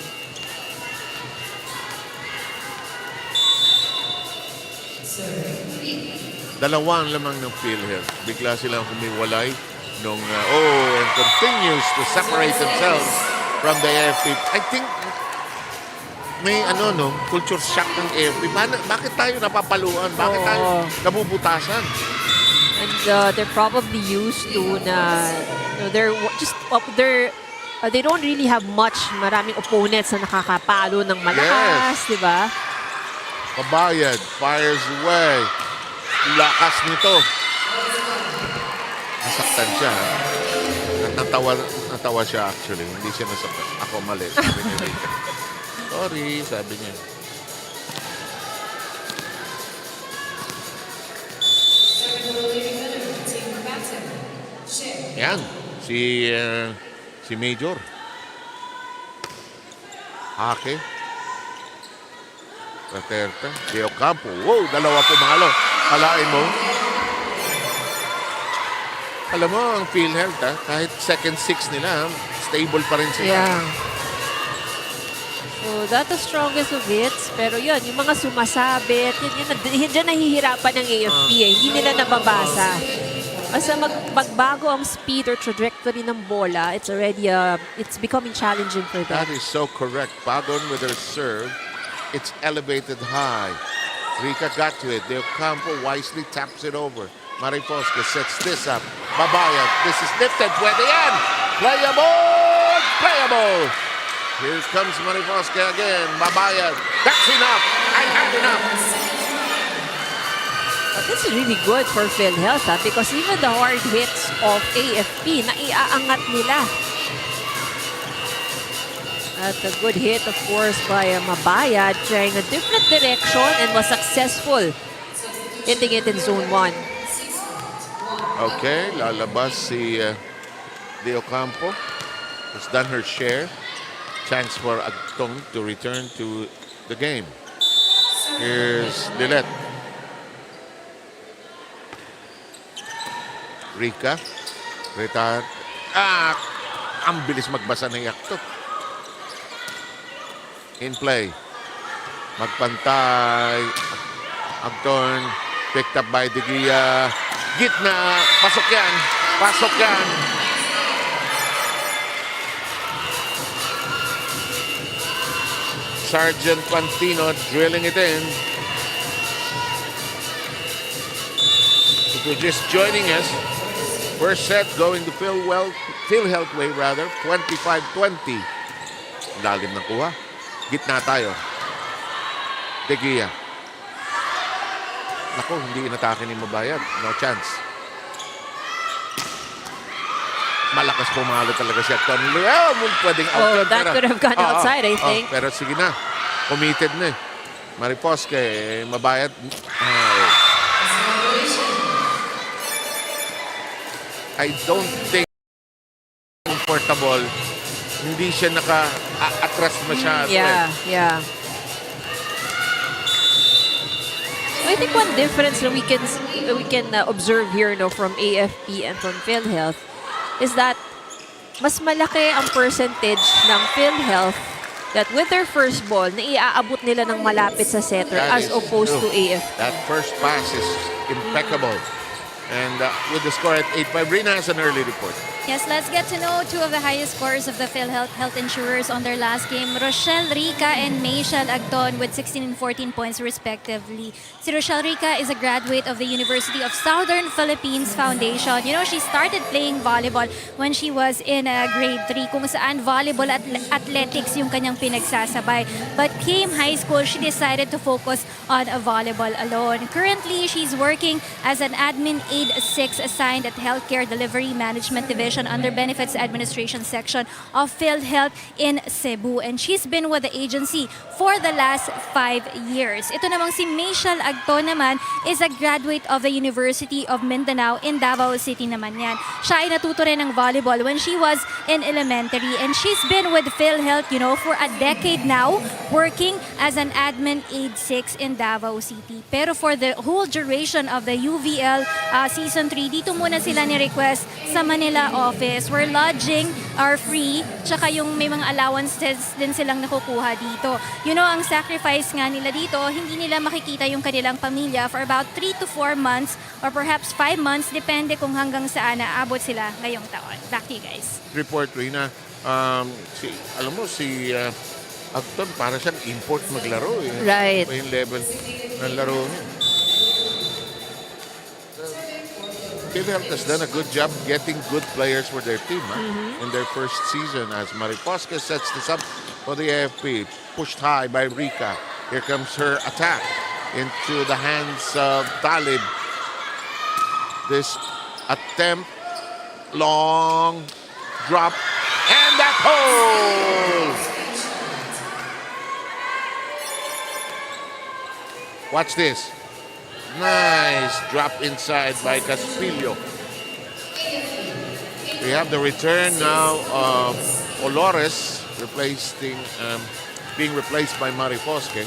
Dalawang lamang ng PhilHealth. Bigla silang humiwalay and continues to separate themselves from the AFP. I think may culture shock ng AFP. Bakit tayo napapaluan? Bakit tayo nabubutasan? And they're probably used to they don't really have maraming opponents na nakakapalo ng malakas, di ba? Kabayad, fires away. Lakas nito. Nasaktan siya. Natawa siya actually. Hindi siya nasaktan. Ako mali. Sabi ni Rika. Sorry, sabi niya. Yan. Si Major. Ake. Raterta. De Ocampo. Wow, dalawa po mga Kalain mo. Alam mo, ang PhilHealth, kahit second six nila, stable pa rin sila. Yeah. So, that's the strongest of hits. Pero yun, yung mga sumasabit, dyan nahihirapan ng AFP Hindi nila nababasa. Basta magbago ang speed or trajectory ng bola, it's already, it's becoming challenging for them. That is so correct. Pagon with her serve. It's elevated high. Rika got to it. De Ocampo wisely taps it over. Mariposque sets this up. Babayat. This is lifted. Pwede yan. Playable. Here comes Mariposque again. Babayat. That's enough. I had enough. But this is really good for PhilHealth because even the hard hits of AFP, naiaangat nila. At a good hit, of course, by Mabayad, trying a different direction and was successful hitting it in zone 1. Okay, lalabas si De Ocampo. Has done her share. Chance for Agtong to return to the game. Here's Lilet. Rika. Retard. Ang bilis magbasa ng Agtong. In play. Magpantay. Agton. Picked up by De Gia. Gitna. Pasok yan. Sergeant Pantino drilling it in. If you're just joining us, first set going to PhilHealth way rather. 25-20. Lalim ng kuha. Gitna tayo. De Gia. Naku, hindi inatake ni Mabayad. No chance. Malakas pumalo talaga siya. Pwedeng out. That could have gone outside, I think. Pero sige na. Committed na eh. Mariposque, Mabayad. I don't think comfortable. Hindi siya naka-atras masyado. Yeah. I think one difference that we can observe here from AFP and from PhilHealth is that mas malaki ang percentage ng PhilHealth that with their first ball, naiaabot nila ng malapit sa setter as opposed to AFP. That first pass is impeccable. And with the score at 8-5, Rina has an early report. Yes, let's get to know two of the highest scorers of the PhilHealth Health Insurers on their last game. Rochelle Rica and Mayshal Agton with 16 and 14 points respectively. Si Rochelle Rica is a graduate of the University of Southern Philippines Foundation. You know, she started playing volleyball when she was in grade 3, kung saan volleyball at athletics yung kanyang pinagsasabay. But came high school, she decided to focus on volleyball alone. Currently, she's working as an Admin Aide 6 assigned at Healthcare Delivery Management Division Nutrition under Benefits Administration section of PhilHealth in Cebu. And she's been with the agency for the last 5 years. Ito namang si Michelle Agto naman is a graduate of the University of Mindanao in Davao City naman yan. Siya ay natuto rin ng volleyball when she was in elementary, and she's been with PhilHealth, for a decade now, working as an admin aide 6 in Davao City. Pero for the whole duration of the UVL Season 3, dito muna sila ni-request sa Manila office where lodging are free, tsaka yung may mga allowances din silang nakukuha dito. Ang sacrifice nga nila dito, hindi nila makikita yung kanilang pamilya for about 3 to 4 months or perhaps 5 months, depende kung hanggang saan naabot sila ngayong taon. Back to you guys. Report, Rina. Si Agton, para siyang import maglaro. Right. Iba yung level ng laro niya. PhilHealth has done a good job getting good players for their team in their first season as Mariposca sets this up for the AFP. Pushed high by Rika. Here comes her attack into the hands of Talib. This attempt, long drop, and that hole! Watch this. Nice drop inside by Caspillo. We have the return now of Olores being replaced by Marifosque.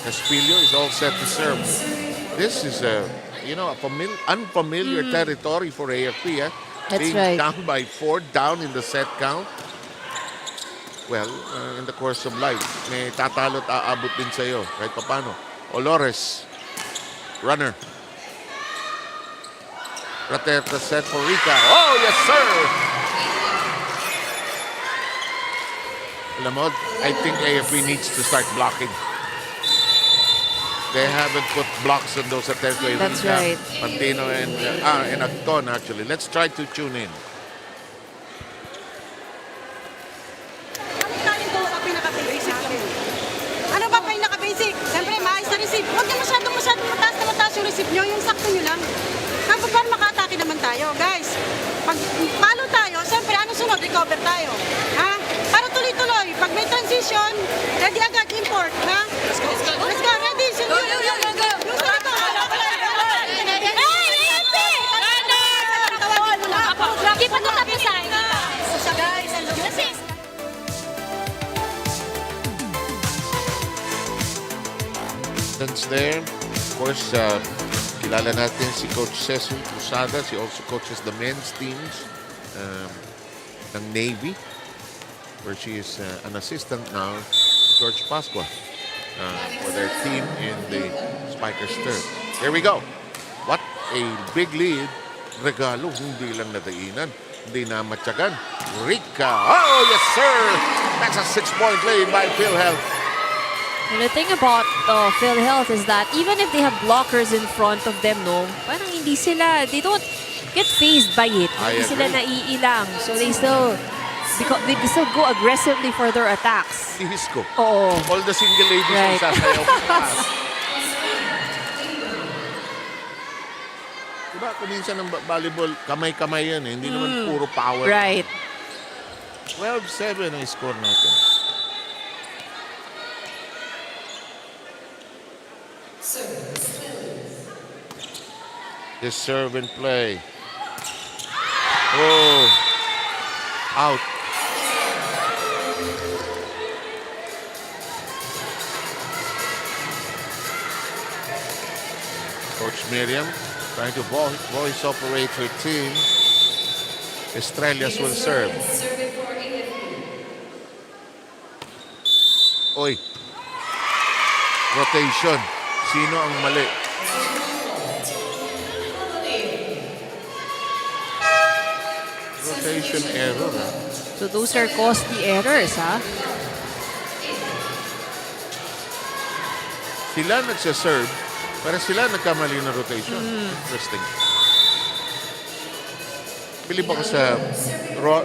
Caspillo is all set to serve. This is a unfamiliar territory for AFP. That's being right. down by 4, down in the set count. Well, in the course of life, may tatalo at aabot din sa'yo kahit papano. Olores, runner. Raterta set for Rica. Oh, yes, sir! Alam mo, I think AFP needs to start blocking. They haven't put blocks on those attempts. That's right. Pantino and Acton, actually. Let's try to tune in. Ano ba pinaka-basic? Siyempre, maayos na receive. Huwag na masyadong mataas yung receive nyo, yung sakto nyo lang. Kapag para maka-atake naman tayo, guys. Pag palo tayo, siyempre, ano sunod? Recover tayo. Ha? Para tuloy-tuloy. Pag may transition, ready agad, import. Ha? Let's go. Ready. Go. Keep on the top side. Guys, There. Of course, kilala natin si Coach Cecil Cruzada. He also coaches the men's teams ng Navy, where she is an assistant now to George Pascua for their team in the Spikers Third. Here we go. What a big lead. Regalo, hindi lang nadainan, hindi na matyagan. Rica. Oh, yes, sir! That's a 6-point lead by PhilHealth. And the thing about PhilHealth is that even if they have blockers in front of them, parang they don't get phased by it. Hindi sila naiilang. So they still go aggressively for their attacks. Ihisco. Oo. All the single ladies Right. ang sasayaw pa pass. Diba, kung minsan ng volleyball, kamay-kamay yan eh. Hindi naman puro power. Right. 12-7 ang score natin. This serve and play. Oh. Out. Coach Miriam trying to voice operate her team. Estrellas will serve. Oy. Rotation. Sino ang mali? Rotation error. So those are costly errors, ha? Sila nagsaserve, pero sila nagkamali na rotation. Interesting. Bilib ako sa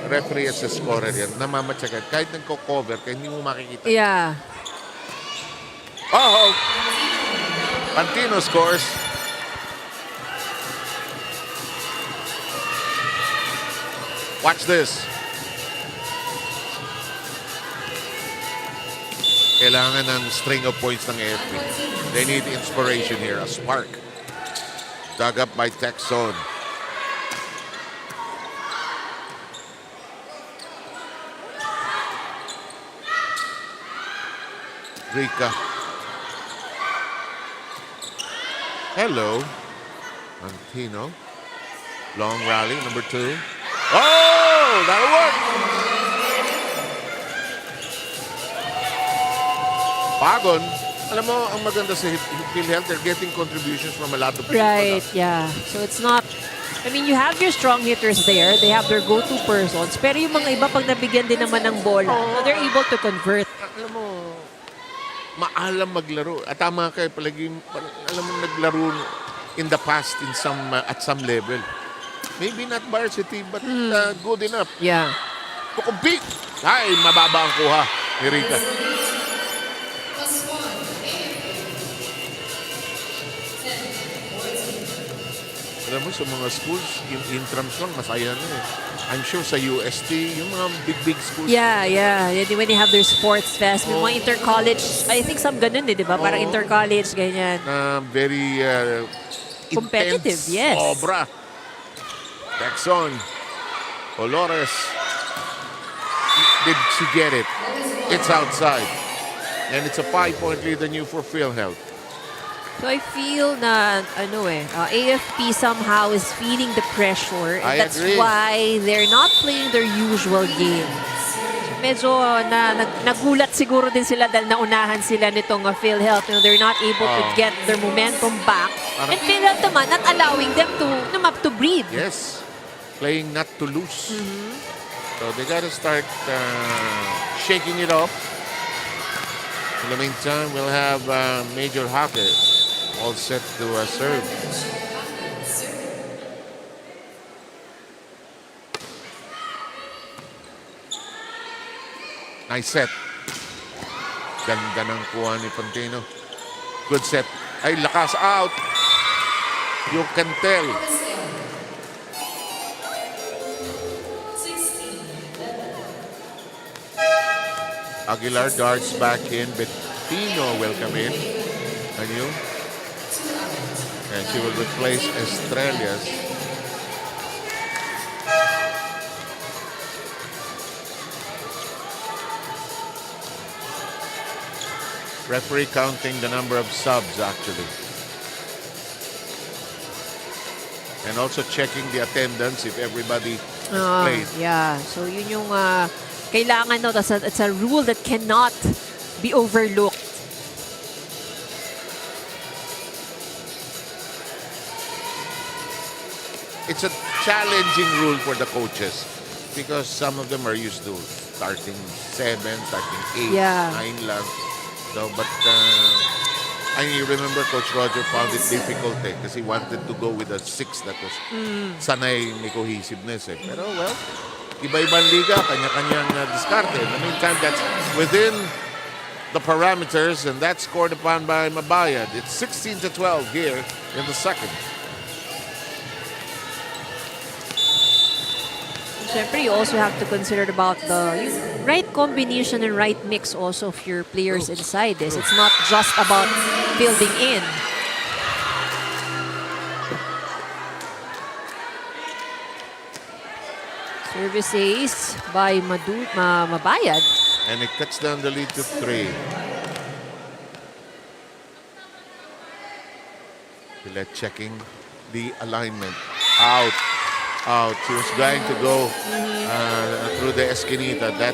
referee at sa scorer yan. Namamatsagan. Kahit nagko-cover, kahit hindi mo makikita. Yeah. Oh! Pantino scores. Watch this. Kailangan ng string of points ng AFP. They need inspiration here, a spark. Dug up by Texon. Rika. Hello. Antino. Long rally, number 2. Oh, that'll work. Pagon, alam mo, ang maganda sa PhilHealth, they're getting contributions from a lot of people. Right, yeah. So it's not, I mean, you have your strong hitters there. They have their go-to persons. Pero yung mga iba, pag nabigyan din naman ng bola, so they're able to convert. Alam mo, maalam maglaro. At tama kayo, palagi, alam mo, naglaro in the past in some at some level. Maybe not varsity, but good enough. Yeah. To compete. Ay, mababa ang kuha ni Rika. Alam mo, sa mga schools, yung intrams lang, masaya na eh. I'm sure sa UST, yung mga big schools. Yeah. When they have their sports fest, may mga inter-college, I think some ganun eh, di ba? Parang inter-college, ganyan. Very Competitive, intense. yes. Obra. Texon. Olores. Did she get it? It's outside. And it's a 5-point lead than you for PhilHealth. So I feel na AFP somehow is feeling the pressure, and I that's agree. why they're not playing their usual game. Medyo nagulat siguro din sila dahil naunahan sila nitong PhilHealth. They're not able to get their momentum back. And PhilHealth naman not allowing them to breathe. Yes. Playing not to lose. So they got to start shaking it off. In the meantime, we'll have Major Hockey all set to serve. Nice set. Ganda ng kuha ni Pantino. Good set. Ay, lakas out. You can tell. Aguilar darts back in. Bettino will come in. Anew. And she will replace Estrellas. Referee counting the number of subs actually. And also checking the attendance if everybody is played. Yeah, so yun yung kailangan, no, it's a rule that cannot be overlooked. It's a challenging rule for the coaches because some of them are used to starting 7, starting 8, Yeah. 9 lang. So, but I remember Coach Roger found it difficult because he wanted to go with a 6 that was sanay may cohesiveness eh. Pero well, iba-ibang liga, kanya-kanyang diskarte. In the meantime, that's within the parameters and that's scored upon by Mabayad. It's 16-12 here in the second. Siyempre, you also have to consider about the right combination and right mix also of your players inside this. It's not just about building in. Service ace by Mabayad. And it cuts down the lead to 3. Gillette checking the alignment. Out. She was going to go through the esquinita. That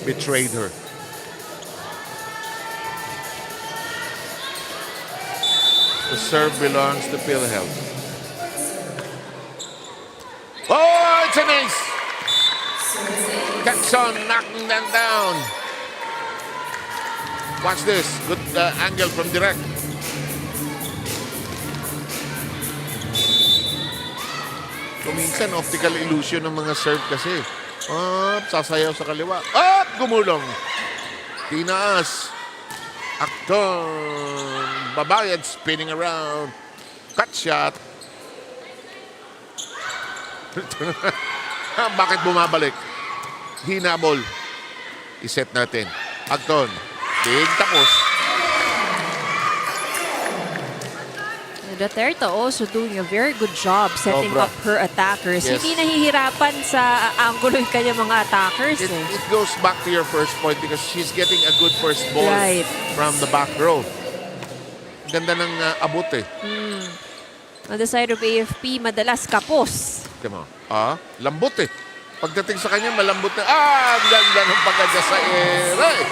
betrayed her. The serve belongs to PhilHealth. Oh, it's an ace! Texon knocking them down. Watch this. Good angle from direct. Minsan, optical illusion ng mga serve kasi. Sasayaw sa kaliwa. Gumulong. Tinaas. Acton. Babayad spinning around. Cut shot. Bakit bumabalik? Hinabol. Iset natin. Agton. Big tapos. Duterte also doing a very good job setting Sobra. up her attackers. Yes. Hindi nahihirapan sa angulo yung kanyang mga attackers. It goes back to your first point because she's getting a good first ball Right. from the back row. Ganda ng abot eh. On the side of AFP, madalas kapos. Diba? Lambot eh. Pagdating sa kanya, malambot na. Ang ganda ng pagkadya sa era eh.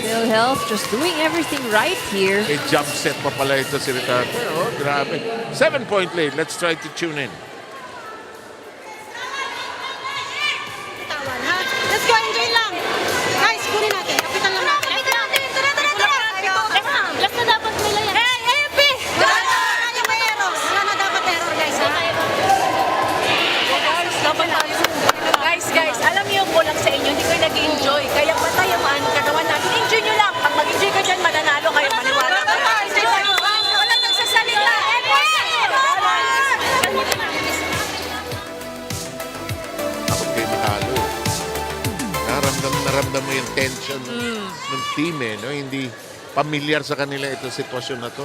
PhilHealth just doing everything right here. May jump set pa pala ito si Ricardo. Oh, grabe. 7-point lead. Let's try to tune in. Tawan, ha? Let's go, enjoy lang. Guys, kunin natin. Kapitan lang natin. Last na dapat nila yan. Hey, AFP! Wala na yung may errors. Wala na dapat error, guys, ha? Guys, alam niyo po lang sa inyo, hindi kayo nag-enjoy. Kaya patay ang kagawan natin. Enjoy nyo lang. Pag mag-enjoy ka dyan, mananalo kayo. Maniwala kayo. Enjoy kayo. Wala nagsasalita. Takot kayo matalo. Naramdam mo yung tension ng team eh. No? Hindi familiar sa kanila itong sitwasyon na to.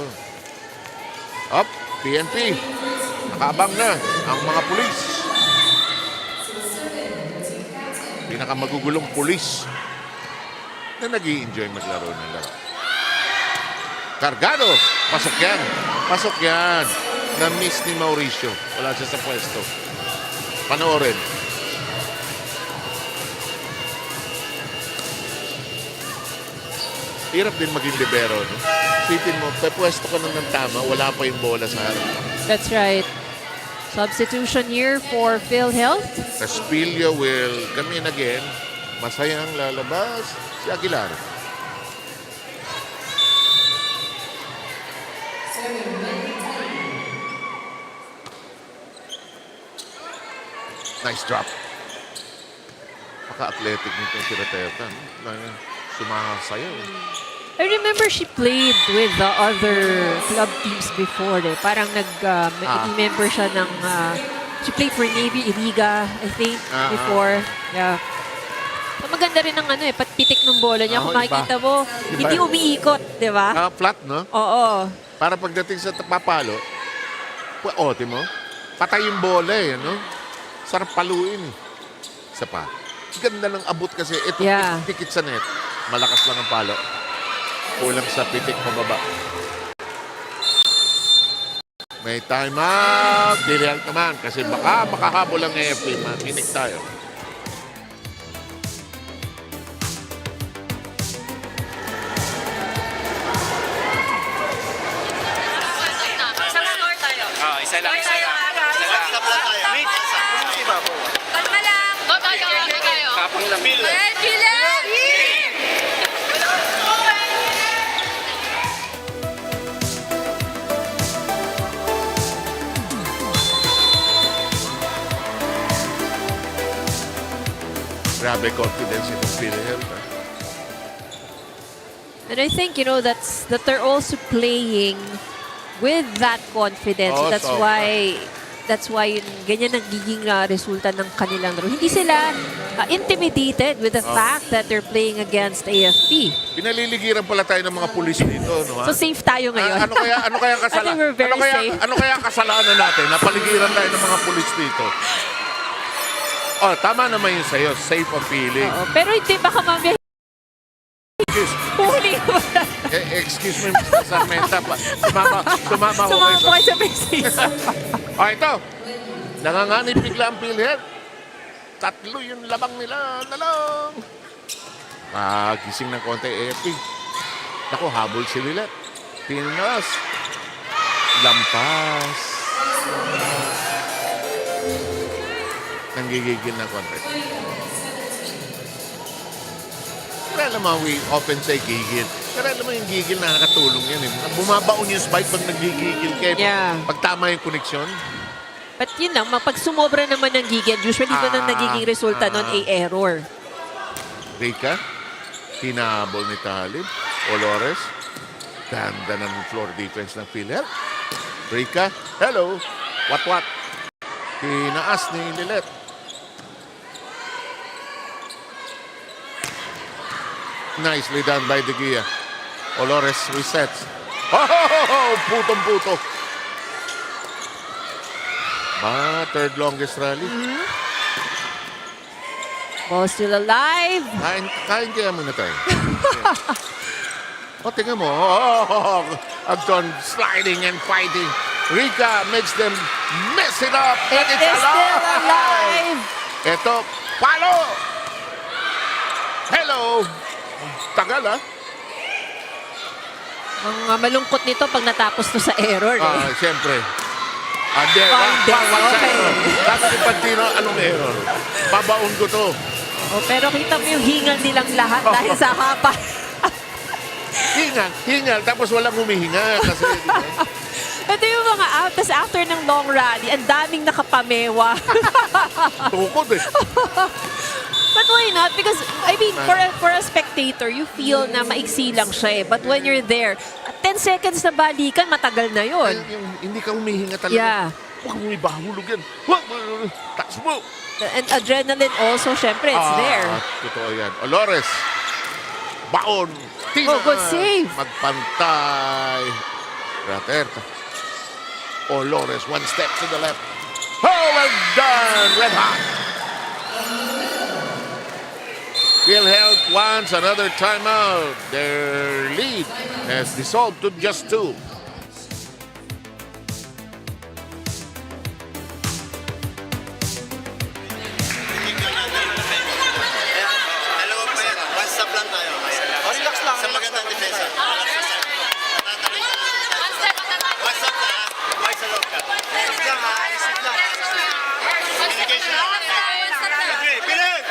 Up, PNP. Nakaabang na ang mga pulis. Pinakamagugulong pulis na nag-i-enjoy maglaro nila. Cargado. Pasok yan. Pasok yan. Na-miss ni Mauricio. Wala siya sa pwesto. Panoorin. Hirap din maging libero. No? Sipin mo, pwesto ka ng tama, wala pa yung bola sa harap. That's right. Substitution here for PhilHealth. Caspillo will come in again. Masayang lalabas si Aguilar. Nice drop. Paka-athletic nito si Rateta. Sumasayaw. I remember she played with the other club teams before. Parang nag-member siya ng... she played for Navy Iriga, I think, before. Yeah. So, maganda rin ang patitik ng bola niya. Kung makikita mo, hindi umiikot, di ba? Flat, no? Oo. Para pagdating sa papalo, mo, patay yung bola eh, no? Sarap paluin eh. Isa pa. Ganda ng abot kasi. Ito, tikit sa net. Malakas lang ang palo. Kulang sa pitik pababa. May time out. Direct naman. Kasi baka makahabol ang AFP. Maninig tayo. Isa lang. Kalma lang. Go tayo. Kapang lang. Grabe confidence in the PhilHealth. And I think, that they're also playing with that confidence. Oh, That's why ganyan nagiging resulta ng kanilang laro. Hindi sila intimidated with the fact that they're playing against AFP. Pinaliligiran pala tayo ng mga pulis dito, no? So safe tayo ngayon. Ano kaya I think we're very safe. Ano kaya kasalanan natin? Napaligiran tayo ng mga pulis dito. Oh, tama naman yun sa'yo. Safe ang feeling. Oo, pero hindi baka mamaya huli ko na. Excuse me, Mr. Sarmenta. Sumama ko Sumama po kayo kayo sa basis. ito. Nanganganib bigla ang PhilHealth. 3 yung labang nila. Nalang. Gising ng konti AFP. Naku, habol si Lilet. Pinas. Lampas. Nanggigigil ng konti. Pero alam mo, we often say gigil. Pero alam mo yung gigil, nakakatulong yan. Bumabaon yung spike pag nagigigil kayo. Yeah. Pag tama yung koneksyon. But yun lang, pag sumobra naman ng gigil, usually doon ang nagiging resulta nun ay error. Rika, hinabol ni Talib. Olores, ganda ng floor defense ng PhilHealth. Rika, hello. What? Tinaas ni Lilet. Nicely done by De Gia. Olores resets. Oh, putong-puto. Third longest rally. Ball still alive. Kain kaya muna tayo. O, tingnan mo. Oh, Agton sliding and fighting. Rika makes them mess it up. But It it's is still alive. Ito, palo. Hello. Tagal, ha? Ang malungkot nito pag natapos to sa error. Siyempre. Okay. Sabi ni Pantino, anong error? Babaon ko to. Pero kita mo yung hingal nilang lahat dahil sa hapa. Hingal. Tapos walang humihinga. Kasi, Ito yung mga tapos after ng long rally, ang daming nakapamewa. tukod eh. But why not? Because, I mean, for a spectator, you feel na maiksi lang siya eh. But when you're there, 10 seconds na balikan, matagal na yon. Hindi ka humihinga talaga. Yeah. Huwag mo ibahulog yan. Taas mo. And adrenaline also, syempre, it's there. Totoo yan. Olores. Baon. Oh, good save. Magpantay. Raterta. Olores, one step to the left. Oh, well done. Red hot. PhilHealth wants another timeout. Their lead has dissolved to just 2. Dalawa pa yan. One stop lang tayo. Relax lang. Sa magandang depensa. One stop na. Buhay sa loob ka. Isip lang ha. Isip lang. Communication lang. Okay, Pilit!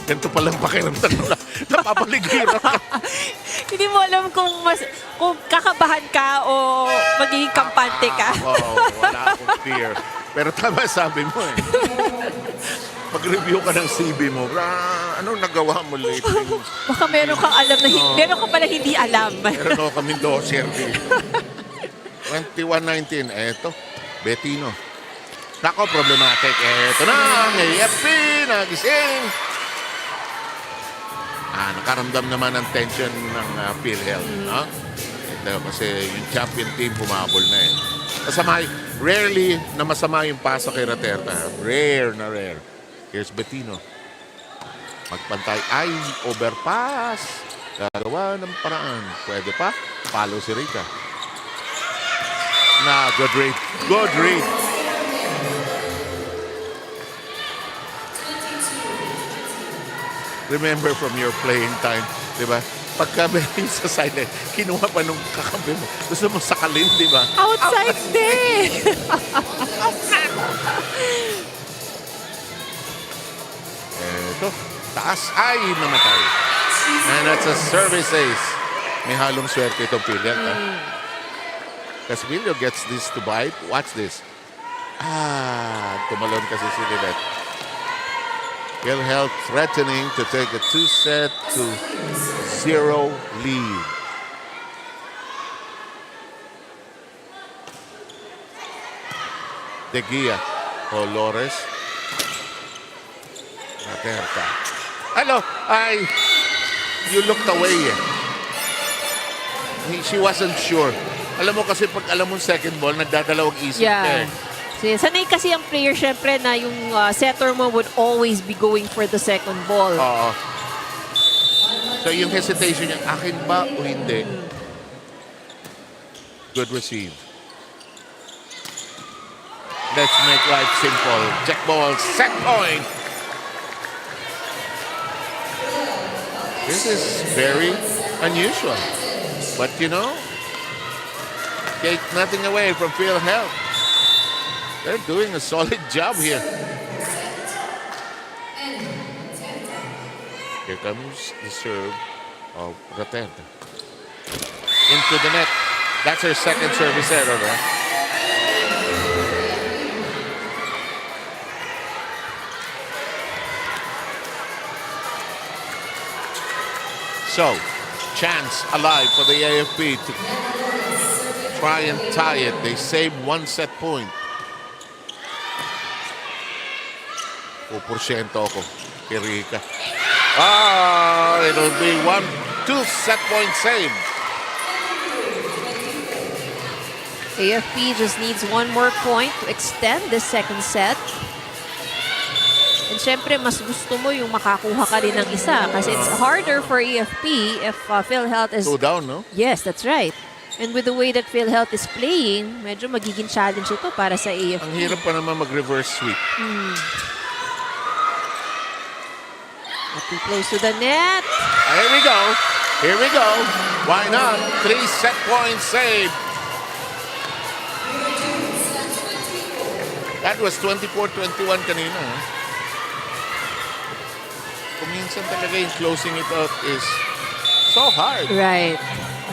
Ganito palang pakiramdam na napapaligiran ka. Hindi mo alam kung kakabahan ka o magiging kampante ka. Wala akong fear. Pero tama sabi mo eh. Pag-review ka ng CV mo, anong nagawa mo lately? Baka meron kang alam na meron ka pala hindi alam. Meron ako kaming dossier dito. 21-19. Eto, Betino. Nako, problematic. Eto na, ang AFP, nagising. Nakaramdam naman ng tension ng PhilHealth. No? Ito, kasi yung champion team pumabol na eh. Rarely na masama yung pasa kay Raterta. Rare na rare. Here's Betino. Magpantay. Ay, overpass. Gagawa ng paraan. Pwede pa. Follow si Rika. Good read. Good read. Remember from your playing time, di ba? Pagka meron sa side, kinuha pa nung kakampi mo. Gusto mo sakalin, di ba? Outside din! Eto, taas. Ay, namatay. And that's a service ace. May halong swerte itong PhilHealth. Casvillo gets this to bite. Watch this. Tumalon kasi si Lilet. PhilHealth threatening to take a 2-set to 0 lead. De Gia. Olores. Raterta. Hello. You looked away eh. She wasn't sure. Alam mo kasi pag alam mo second ball, nagdadalawang isip ka eh. So, sanay kasi ang player syempre na yung setter mo would always be going for the second ball. Oo. So yung hesitation niya, akin ba o hindi? Good receive. Let's make life simple. Check ball, set point. This is very unusual. But you know, take nothing away from PhilHealth. They're doing a solid job here. Here comes the serve of Ratenda. Into the net. That's her second service error. So, chance alive for the AFP to try and tie it. They save one set point. 2% ako. Kirika. It'll be 2 set point save. AFP just needs one more point to extend the second set. And syempre, mas gusto mo yung makakuha ka rin ng isa kasi it's harder for AFP if PhilHealth is... 2 down, no? Yes, that's right. And with the way that PhilHealth is playing, medyo magiging challenge ito para sa AFP. Ang hirap pa naman mag-reverse sweep. Not too close to the net. Here we go. Here we go. Why not? 3 set point save. That was 24-21 kanina. Kuminsan talaga yung closing it out is so hard. Right.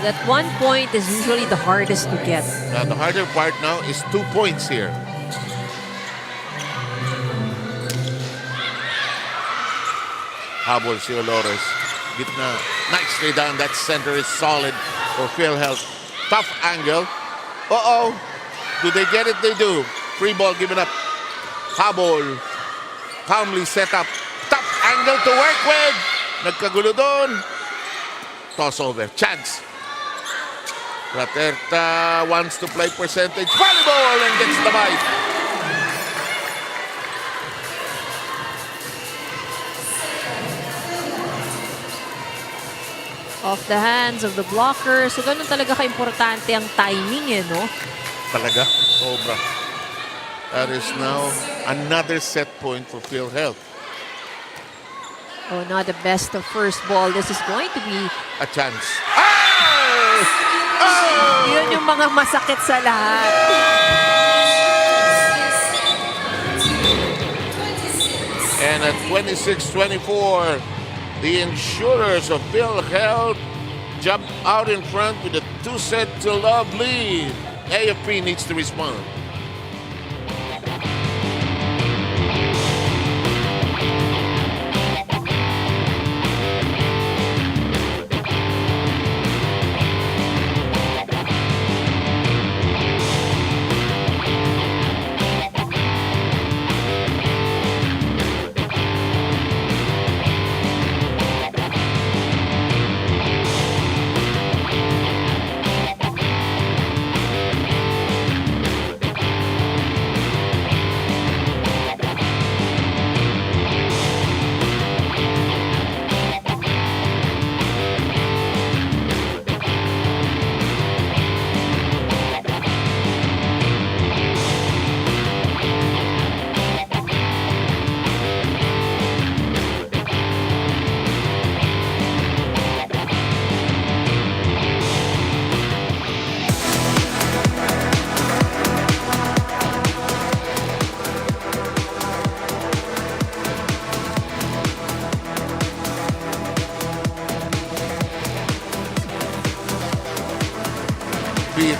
That 1 point is usually the hardest to get. Now, the harder part now is 2 points here. Habol si Olores. Gitna. Nicely done. That center is solid for PhilHealth. Tough angle. Uh-oh. Do they get it? They do. Free ball given up. Habol. Calmly set up. Tough angle to work with. Nagkagulo doon. Toss over. Chance. Raterta wants to play percentage volleyball and gets the bite. Off the hands of the blocker. So, ganun talaga ka-importante ang timing, no? Talaga? Sobra. That is now another set point for PhilHealth. Oh, not the best of first ball. This is going to be... A chance. Oh! Oh! Yun yung mga masakit sa lahat. And at 26-24, the Insurers of PhilHealth jump out in front with a 2-set-to-love lead. AFP needs to respond.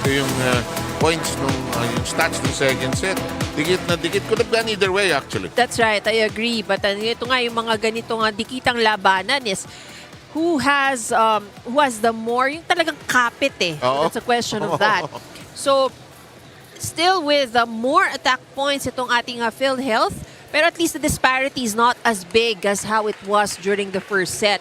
Ito yung points nung yung stats ng second set. Dikit na dikit. Could have gone either way actually. That's right, I agree. But ito nga yung mga ganitong dikitang labanan is who has the more, yung talagang kapit eh. Oo. That's a question of that. So, still with more attack points itong ating PhilHealth, pero at least the disparity is not as big as how it was during the first set.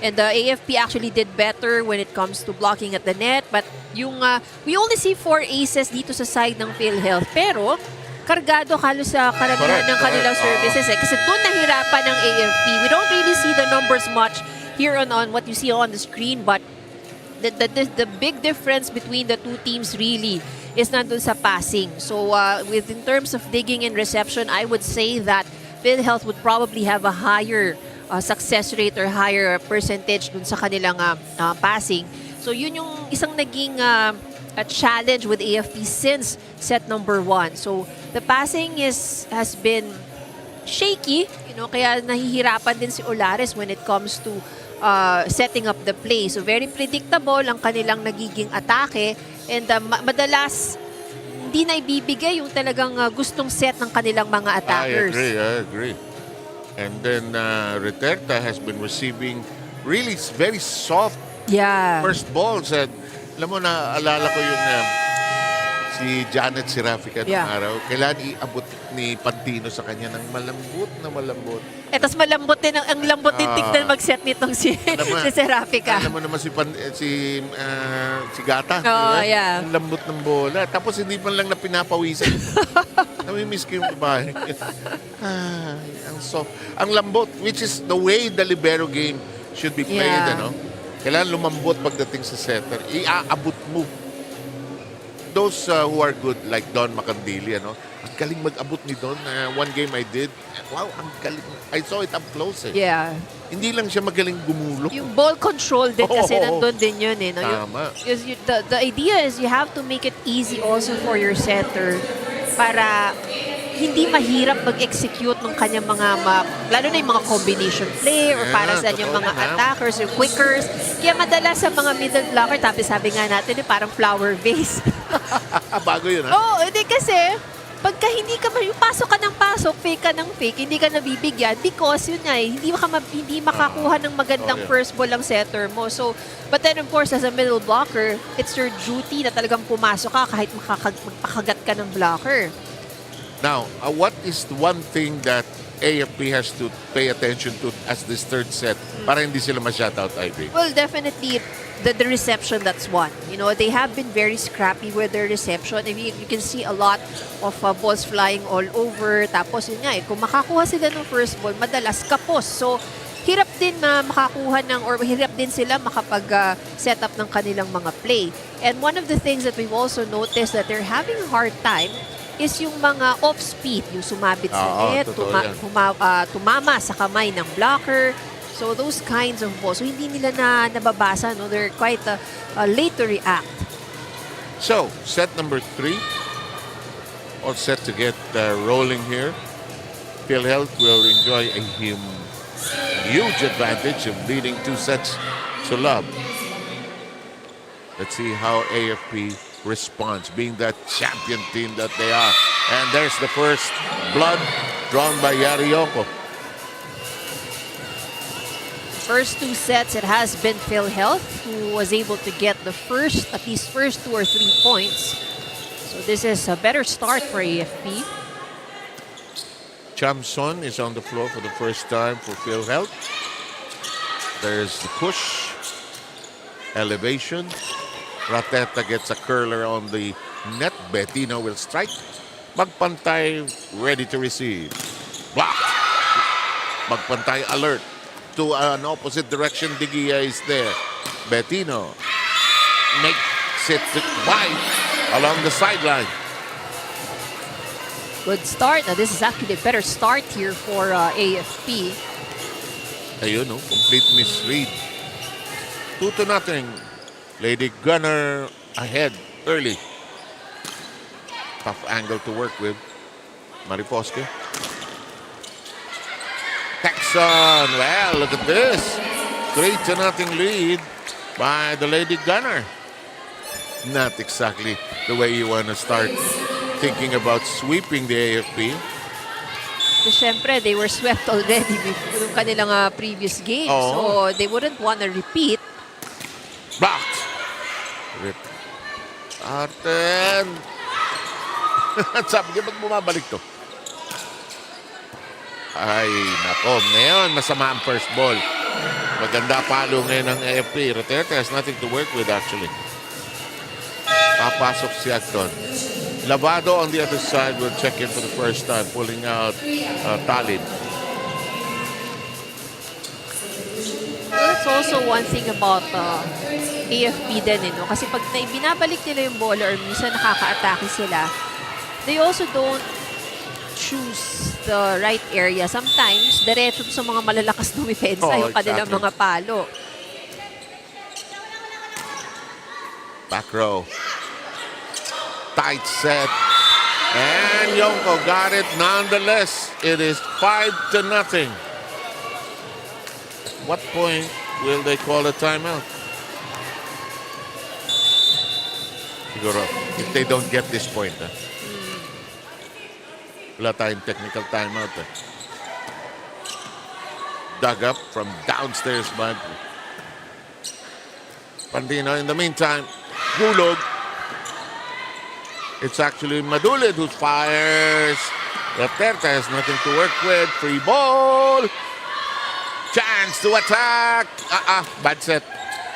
And the AFP actually did better when it comes to blocking at the net. But yung we only see 4 aces dito sa side ng PhilHealth. Pero kargado halos sa karamihan ng kanilang services eh. Kasi doon nahirapan ng AFP. We don't really see the numbers much here on what you see on the screen. But the big difference between the two teams really is nandun sa passing. So in terms of digging and reception, I would say that PhilHealth would probably have a higher success rate or higher percentage dun sa kanilang passing. So yun yung isang naging a challenge with AFP since set number 1. So the passing has been shaky, kaya nahihirapan din si Olares when it comes to setting up the play. So very predictable ang kanilang nagiging atake and madalas hindi na ibibigay yung talagang gustong set ng kanilang mga attackers. I agree. And then Reterta has been receiving really very soft first balls. And alam mo, naalala ko yung si Janet Serafica ng araw. Kailangan iabot ni Pantino sa kanya ng malambot na malambot. Tapos malambot din, ang lambot din tignan mag-set nitong si Serafica. Alam mo naman si Gata. Oh, diba? yeah. Ang lambot ng bola. Tapos hindi man lang na pinapawisan. Namimiss ko yung babae. Ang soft. Ang lambot, which is the way the libero game should be played. Ano? Kailangan lumambot pagdating sa setter. Iaabot mo. Those who are good, like Don Macandili, ano? Ang galing mag-abot ni Don. One game I did. Wow, ang galing. I saw it up close. Yeah. Hindi lang siya magaling gumulo. Yung ball control din kasi nandun din yun. No? Tama. The idea is you have to make it easy also for your setter para hindi mahirap mag-execute ng kanyang lalo na yung mga combination play or para sa yung mga attackers or quickers. Kaya madalas sa mga middle blocker, sabi nga natin, parang flower vase. Bago yun, ha? Oo, hindi kasi pagka hindi ka, yung pasok ka ng pasok, fake ka ng fake, hindi ka nabibigyan because yun nga hindi makakuha ng magandang first ball ang setter mo. So, but then of course, as a middle blocker, it's your duty na talagang pumasok ka kahit magpakagat ka ng blocker. Now, what is the one thing that AFP has to pay attention to as this third set para hindi sila ma-shutout, Ivy? Well, definitely the reception, that's one. You know, they have been very scrappy with their reception. I mean, you can see a lot of balls flying all over. Tapos yun nga, kung makakuha sila ng first ball, madalas kapos. So, hirap din makakuha or hirap din sila makapag-set up ng kanilang mga play. And one of the things that we've also noticed that they're having a hard time is yung mga off-speed, yung sumabit sa net, tumama sa kamay ng blocker. So those kinds of balls, so hindi nila nababasa, no? They're quite late to react. So, set number 3, all set to get rolling here. PhilHealth will enjoy a huge advantage of leading 2 sets to love. Let's see how AFP response, being that champion team that they are. And there's the first blood drawn by Yariyoko. First 2 sets, it has been PhilHealth who was able to get at least first 2 or 3 points. So this is a better start for AFP. Chamson is on the floor for the first time for PhilHealth. There's the push, elevation. Rateta gets a curler on the net. Bettino will strike. Magpantay ready to receive. Block. Magpantay alert to an opposite direction. Digia is there. Bettino makes it wide along the sideline. Good start. Now this is actually a better start here for AFP. Ayun, no? Complete misread. 2-0. Lady Gunnar ahead early. Tough angle to work with. Mariposke. Texan. Well, look at this. 3-0 lead by the Lady Gunnar. Not exactly the way you want to start thinking about sweeping the AFP. So, syempre, they were swept already before kanilang previous game. So they wouldn't want to repeat. Blocked. Rip. Arten. Sabi niya, ba't bumabalik to? Ay, nako. Ngayon, masama ang first ball. Maganda palo ngayon ng AFP. Reterte has nothing to work with actually. Papasok si Acton. Lavado on the other side will check in for the first time, pulling out Talib. That's also one thing about AFP din, no? Kasi pag binabalik nila yung bola or minsan nakaka-atake sila, they also don't choose the right area. Sometimes, diretso sa mga malalakas na defensa yung kanilang mga palo. Back row. Tight set. And Yonko got it nonetheless. It is 5-0. What point Will they call a timeout? Siguro, if they don't get this point, wala tayong technical timeout. Dug up from downstairs by Pandino. In the meantime, Gulog. It's actually Madulid who fires. Duterte has nothing to work with. Free ball. Chance to attack. Bad set.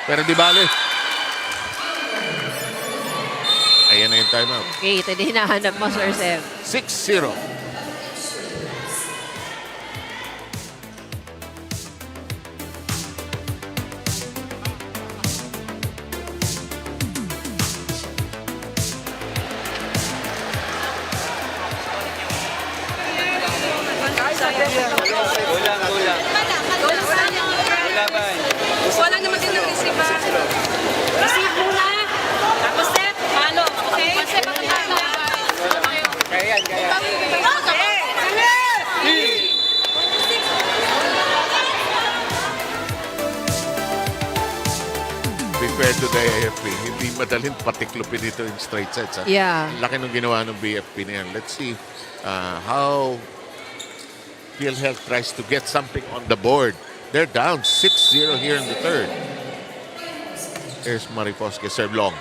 Pero di bali. Ayan na yung timeout. Okay, ito din hinahanap mo, Sir Sev. 6-0. Wala naman din ng-receive ba? Receive muna. Tapos step, follow. Okay? Step ang kaya yan. Be fair to the AFP, hindi madaling patiklopin ito in straight sets. Yeah. Ang laki nung ginawa ng BFP na yan. Let's see how PhilHealth tries to get something on the board. They're down 6-0 here in the third. Here's Marifosque, serve long.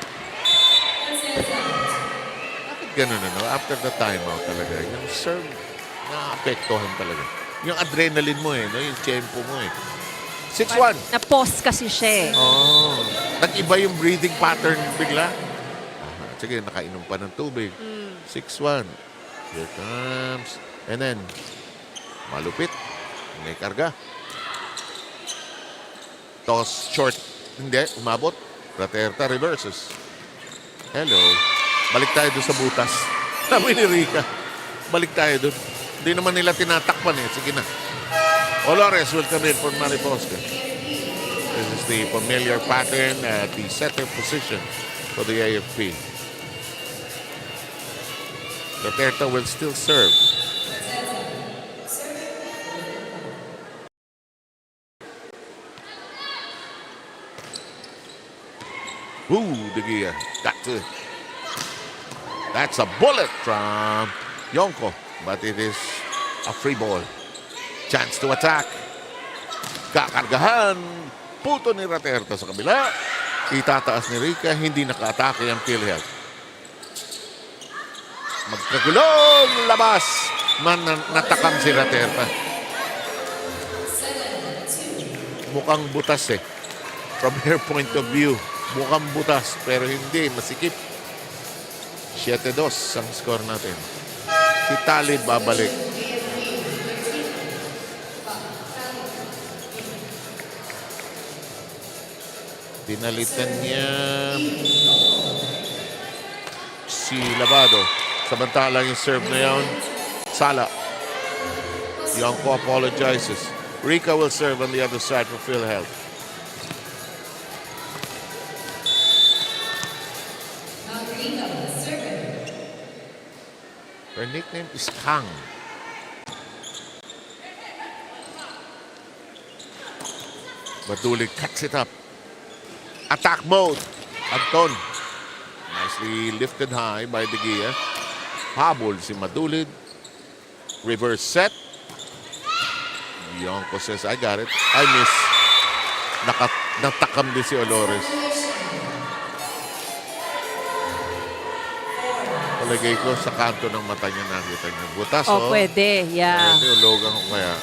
Bakit ganun After the timeout talaga, yung serve, na-apektohan talaga. Yung adrenaline mo yung tempo mo 6-1. Na-pause kasi siya Nag-iba yung breathing pattern bigla. Sige, nakainom pa ng tubig. 6-1. Here comes. And then, malupit. May karga. Toss short. Hindi, umabot. Raterta reverses. Hello. Balik tayo doon sa butas. Sabi ni Rica. Balik tayo doon. Hindi naman nila tinatakpan Sige na. Olores will come in for Marifosque. This is the familiar pattern at the center position for the AFP. Raterta will still serve. De Gia got to. That's a bullet from Yonko, but it is a free ball. Chance to attack. Kakargahan. Puto ni Raterta sa kabila. Itataas ni Rica. Hindi naka-atake ang PhilHealth. Magkagulong labas. Natakam si Raterta. Mukhang butas From her point of view. Mukhang butas, pero hindi. Masikip. 7-2 ang score natin. Si Talib babalik. Dinalitan niya si Lavado. Samantalang yung serve na yun, Sala. Yonko apologizes. Rica will serve on the other side for PhilHealth. Her nickname is Kang. Madulid cuts it up. Attack mode. Anton. Nicely lifted high by De Gia. Habol si Madulid. Reverse set. Yonko says, I got it. I miss. Natakam din si Olores. Palagay ko sa kanto ng mata niya nakita niya. Butas, pwede. Yeah. Pwede, ulogan ko kaya.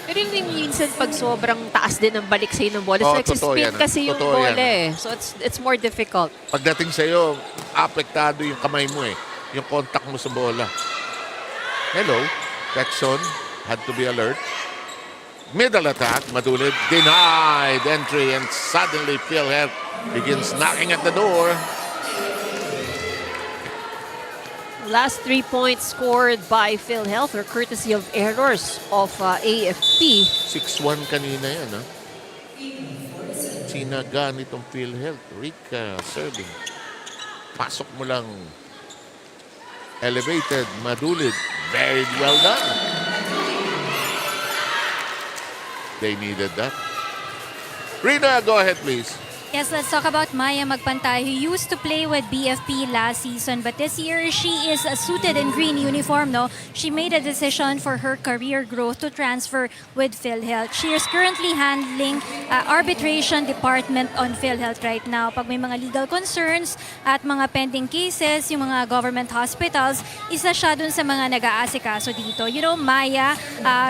Pero yung minsan pag sobrang taas din ng balik sa'yo ng bola, yan. nagsispin kasi yung Totoo bola yan. So it's more difficult. Pagdating sa'yo, apektado yung kamay mo yung contact mo sa bola. Hello, Texon had to be alert. Middle attack, Madulid denied entry, and suddenly PhilHealth begins knocking at the door. Last 3 points scored by PhilHealth are courtesy of errors of AFP. 6-1 kanina yan, Sinaga nitong PhilHealth. Rica serving. Pasok mo lang. Elevated, Madulid. Very well done. They needed that. Rina, go ahead, please. Yes, let's talk about Maya Magpantay, who used to play with BFP last season, but this year she is suited in green uniform. No, she made a decision for her career growth to transfer with PhilHealth. She is currently handling arbitration department on PhilHealth right now. Pag may mga legal concerns at mga pending cases, yung mga government hospitals, isa siya dun sa mga nag-aasikaso dito. You know, Maya,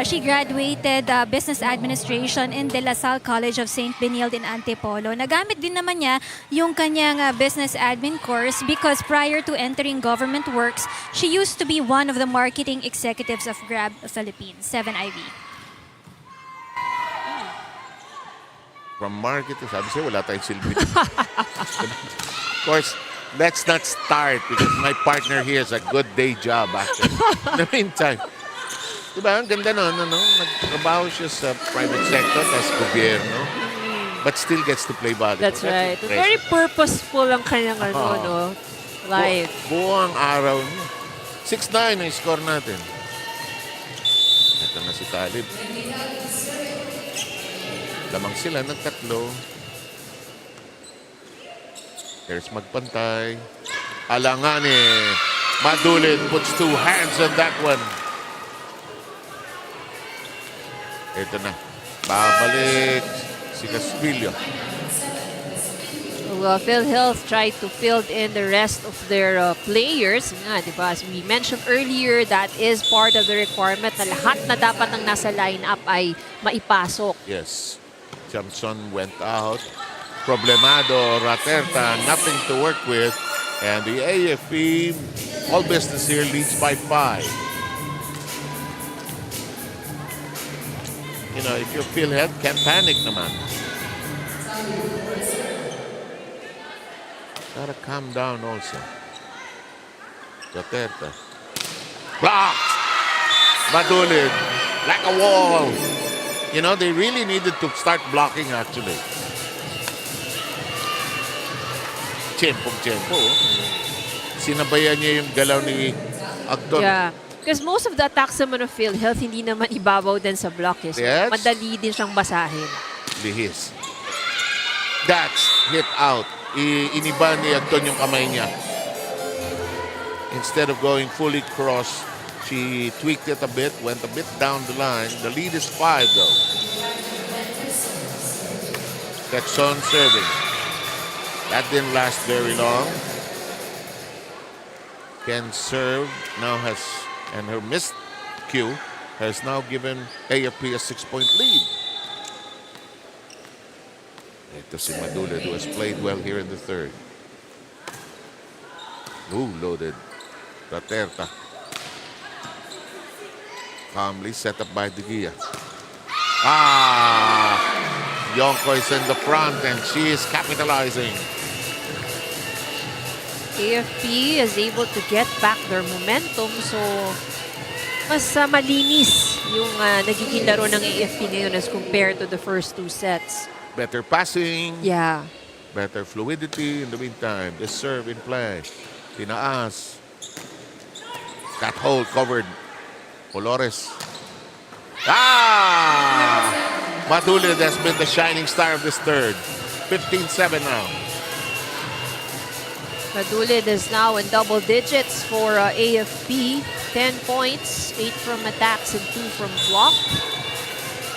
she graduated business administration in De La Salle College of St. Benilde in Antipolo. Nagamit din naman niya yung kanyang business admin course because prior to entering government works, she used to be one of the marketing executives of Grab Philippines, 7IV. From marketing, sabi siya, wala tayong silbi. Of course, let's not start because my partner here has a good day job actually. In the meantime, diba, ang ganda nun, ano? Nagtrabaho siya sa private sector, tas gobyerno. But still gets to play volleyball. That's right. Very purposeful ang kanyang no, life. Buo ang araw niya. 6-9 ang score natin. Ito na si Talib. Lamang sila ng tatlo. There's Magpantay. Alangani. Madulin puts two hands on that one. Ito na. Babalik si Caspillo. Well, PhilHealth tried to fill in the rest of their players. Nga, diba? As we mentioned earlier, that is part of the requirement na lahat na dapat ng nasa lineup ay maipasok. Yes. Samson went out. Problemado, Raterta, nothing to work with. And the AFP, all business here, leads by 5. You know, if you feel head, can't panic naman. Gotta calm down also. Raterta. Blocked! Madulid. Like a wall. You know, they really needed to start blocking actually. Tiyempo. Sinabayan niya yung galaw ni Agton. Yeah. Because most of the attacks naman of PhilHealth, hindi naman ibabaw din sa block. So Yes. madali din siyang basahin. Lihis. That's hit out. Iniba ni Agton yung kamay niya. Instead of going fully cross, she tweaked it a bit, went a bit down the line. The lead is 5 though. Texon serving. That didn't last very long. Ken serve now has, and her missed cue has now given AFP a 6-point lead. Ito si Madulid, who has played well here in the third. Ooh, loaded. Raterta. Calmly set up by De Gia. Yonko is in the front and she is capitalizing. AFP is able to get back their momentum, so mas malinis yung nagiging laro ng AFP ngayon as compared to the first two sets. Better passing. Yeah. Better fluidity in the meantime. This serve in play. Tinaas. That hole covered. Colores. Madulid has been the shining star of this third. 15-7 now. Madulid is now in double digits for AFP. 10 points, 8 from attacks and 2 from block.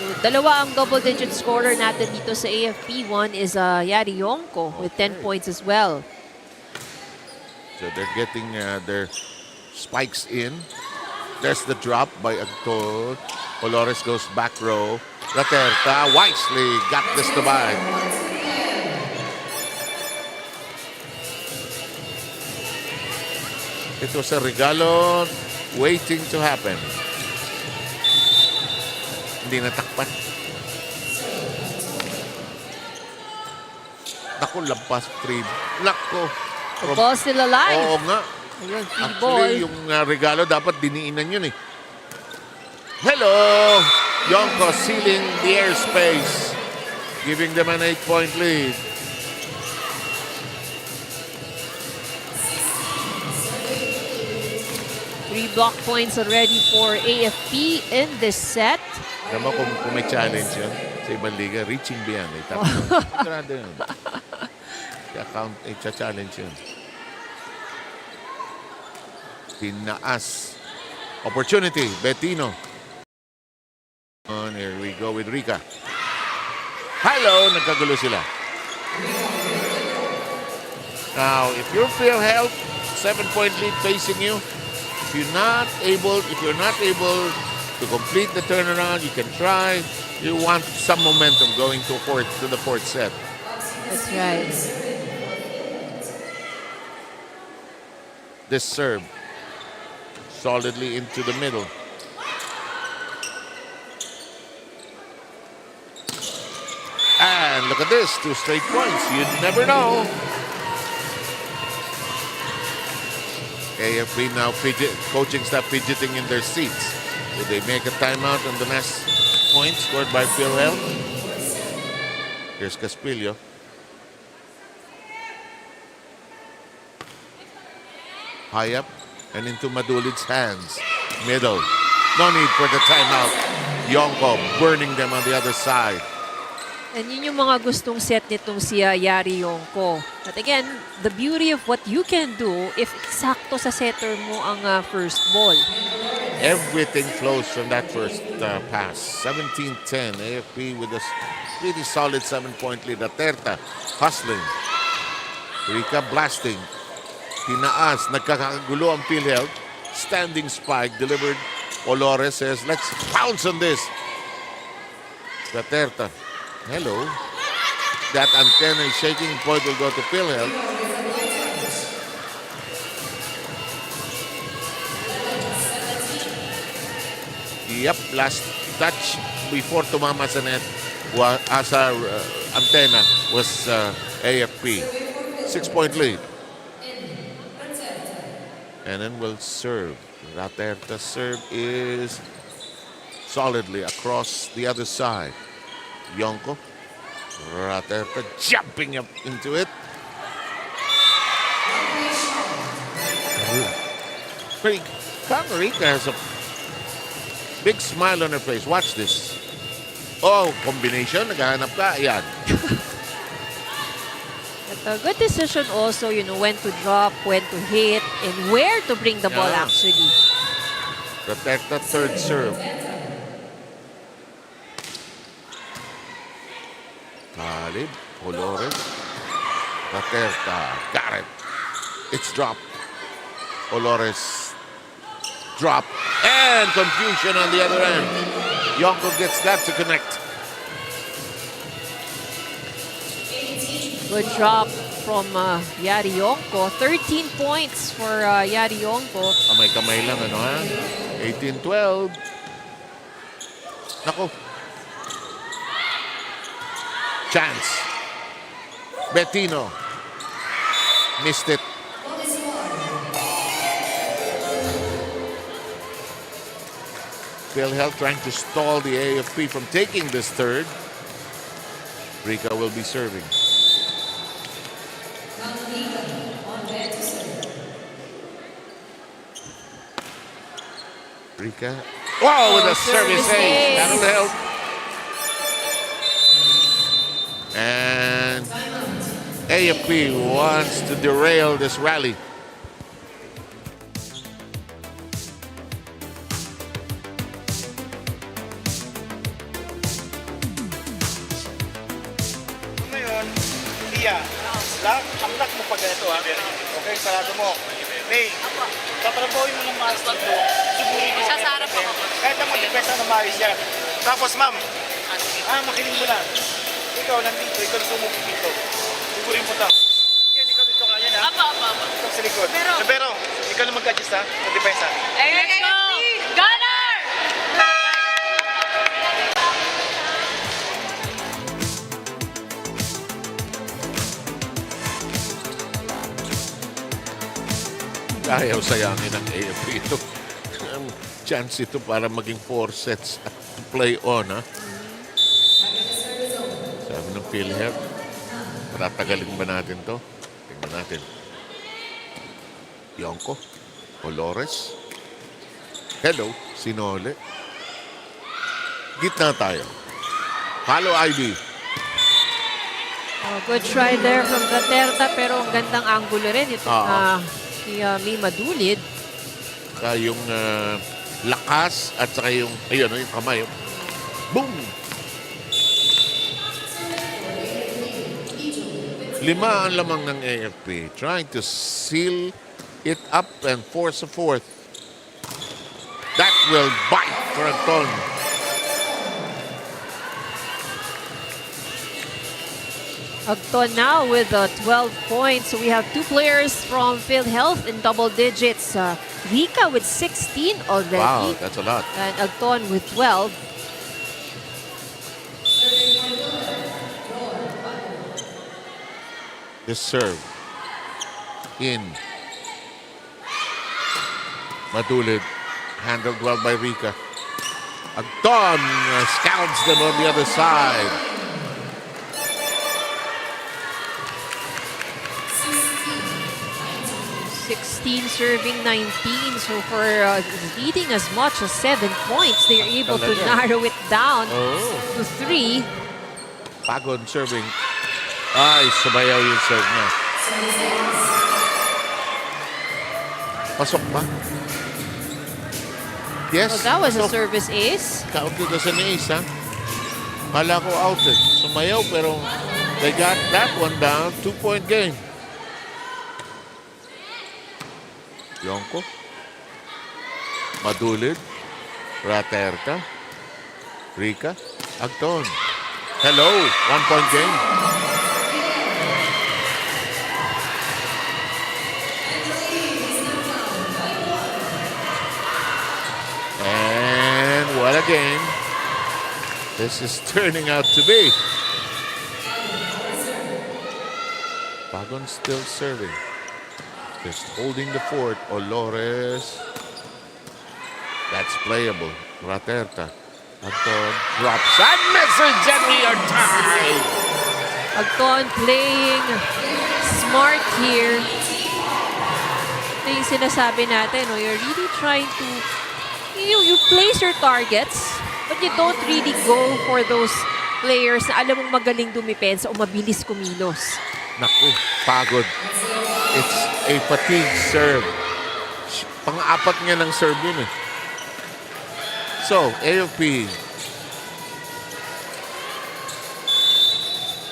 So, dalawa ang double-digit scorer natin dito sa AFP. One is Yari Yonko with 10 points as well. So they're getting their spikes in. There's the drop by Agton. Colores goes back row. Raterta wisely got this to buy. It was a regalo waiting to happen. Hindi natakpan. Naku, lampas 3. Naku. The ball's still alive. Oo nga. Ayun, free ball. Actually, yung regalo dapat diniinan yun eh. Hello! Yonko sealing the airspace. Giving them an 8-point lead. Three block points already for AFP in this set. Alam mo kung may challenge yun sa ibang liga, reaching beyond. Sigurado yun. Kaya challenge yun. Tinaas. Opportunity, Bettino. Here we go with Rica. Hello, nagkagulo sila. Now, if you're PhilHealth, 7-point lead facing you, if you're not able to complete the turnaround, you can try. You want some momentum going to the fourth set. That's right. This serve solidly into the middle. And look at this, 2 straight points. You never know. AFP now coaching staff fidgeting in their seats. Did they make a timeout on the last point scored by PhilHealth? Here's Caspillo. High up and into Madulid's hands. Middle. No need for the timeout. Yonko burning them on the other side. And yun yung mga gustong set nitong si Yari Yonko. But again, the beauty of what you can do if eksakto sa setter mo ang first ball. Everything flows from that first pass. 17-10. AFP with a pretty solid 7-point lead. Aterta hustling. Rica blasting. Tinaas. Nagkakagulo ang PhilHealth. Standing spike delivered. Olores says, let's pounce on this. Aterta. Hello. That antenna is shaking. Point will go to PhilHealth. Yep, last touch before tumama sa net as our antenna was AFP. 6-point lead. And then we'll serve. Raterta's serve is solidly across the other side. Yonko. Raterta jumping up into it. Rica has a big smile on her face. Watch this. Oh, combination. Naghahanap ka. Ayan. But a good decision also, you know, when to drop, when to hit, and where to bring the ball actually. Raterta third serve. Talib, Olores, Raterta, got it. It's dropped. Olores, drop, and confusion on the other end. Yonko gets that to connect. Good drop from Yari Yonko. 13 points for Yari Yonko. Kamay-kamay lang, ano ha? 18-12. Nako. Chance. Bettino. Missed it. PhilHealth trying to stall the AFP from taking this third. Rica will be serving. Rica. Wow, with a service ace. That'll help. And AFP wants to derail this rally. Ngayon, Tia, ang lock mo pa ganito ha. Okay, sarado mo. May, tatrabuhin mo ng maayos dito. Suburin mo. Sasarap ako. Kahit na mag-depesa ng maayos yan. Tapos ma'am, makinig mo lang. Ikaw nandito, ikaw sumuko dito. Suburin mo ito. Yan, ikaw dito kaya na. Apa. Ikaw sa likod. Pero, ikaw na mag-adjust ha, sa depensa. Let's go! Gunnar! Ayaw sayangin ng AFP ito. Chance ito para maging 4 sets at play on, ha? Sabi ng PhilHealth, patatagalin ba natin to? Tingnan natin. Yonko, Olores. Hello, Sinole. Gitna tayo. Palo Ivy. Oh, good try there from Gaterta, pero ang gandang angulo rin ito si May Madulid. Yung lakas at saka yung, ayun, yung kamay. Boom! 5 ang lamang ng AFP. Trying to seal it up and force a fourth. That will bite for Anton. Agton now with 12 points. So we have 2 players from PhilHealth in double digits. Rika with 16 already. Wow, that's a lot. And Agton with 12. This serve. In. Madulid. Handled well by Rika. Agton scouts them on the other side. 16 serving 19. So for leading as much as 7 points, they're able to narrow it down to 3. Pagod serving. Ay, sumayaw yung serve niya. Pasok ba? Yes. So that was a pasok. service ace. Counted as an ace, ha? Hala ko outed. Sumayaw, pero they got that one down. 2-point game. Yonko. Madulid. Raterka. Rika. Agton. Hello. 1-point game. And what a game this is turning out to be. Pagon still serving. Just holding the fort. Olores. That's playable. Raterta. Agton drops and message, and we are tied. Agton playing smart here. Ito yung sinasabi natin, no? You're really trying to, you place your targets, but you don't really go for those players na alam mong magaling dumipensa o mabilis kumilos. Naku, pagod. It's a fatigue serve. Pang-apat niya ng serve yun eh. So, AFP.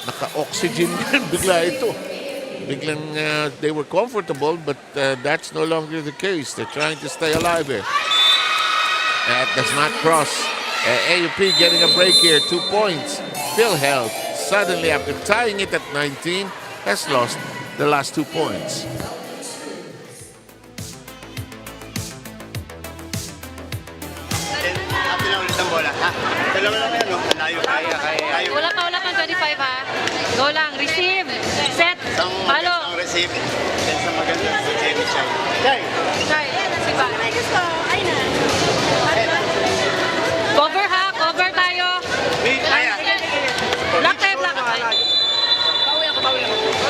Naka-oxygen din bigla ito. Biglang they were comfortable, but that's no longer the case. They're trying to stay alive here. That does not cross. AFP getting a break here. 2 points. PhilHealth suddenly, after tying it at 19, has lost the last 2 points. Atin na ulit ang bola. Ha? Dalawa lang yan, no? Layo. Layo. Wala pa, 25 ha. Go lang, receive, set, Isang palo. receive. Isang magandang si Jenny Chay. Chay! Try, sipa. Cover ha, cover tayo. Kaya. Black tayo, black.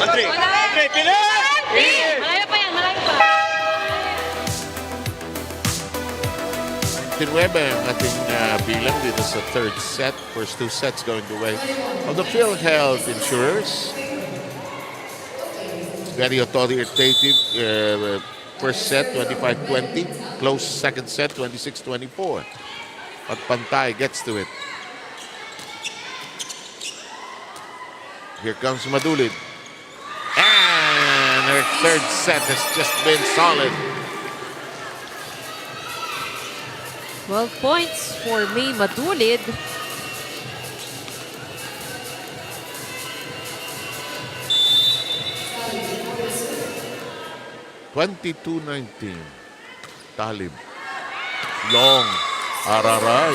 Andre! Andre, pilis! Malayo pa yan, malayo pa. 19 ang ating bilang dito sa third set. First 2 sets going the way of the PhilHealth Insurers. Very authoritative. First set, 25-20. Close second set, 26-24. But Pantay gets to it. Here comes Madulid. And her third set has just been solid. 12 points for May Madulid. $22-19. Talib. Long. Araray.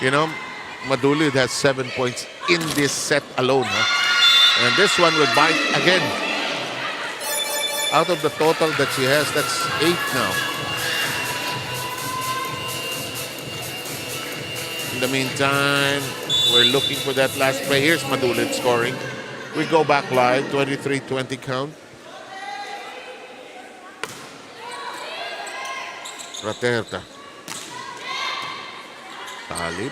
You know, Madulid has 7 points in this set alone. Huh? And this one will bite again. Out of the total that she has, that's 8 now. the meantime, we're looking for that last play. Here's Madulid scoring. We go back live, 23-20 count. Raterta. Talib.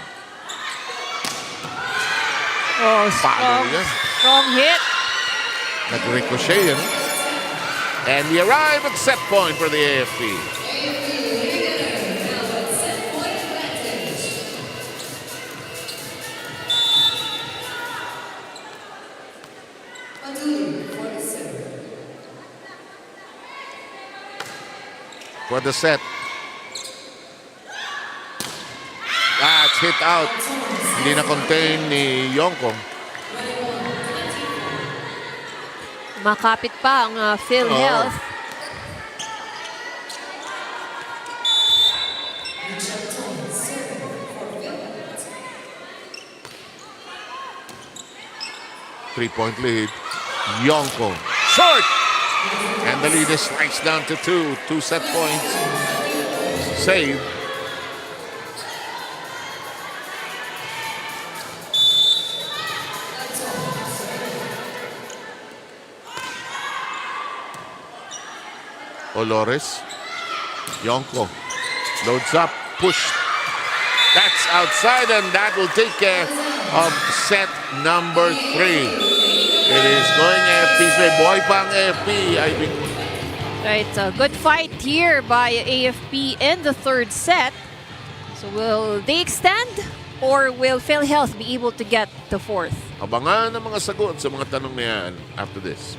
Oh, Palo yan. strong hit. Nag-ricochet yan. And we arrive at set point for the AFP. For the set. That's hit out. Hindi na-contain ni Yonko. Makapit pa ang PhilHealth. Three-point lead. Yonko. Short! And the lead is sliced down to 2. 2 set points. Save. Olores. Yonko. Loads up. Push. That's outside, and that will take care of set number 3. It is going AFP. Boy pang AFP. I think. Right, a good fight here by AFP in the third set. So will they extend or will PhilHealth be able to get the fourth? Abangan ang mga sagot sa mga tanong na yan after this.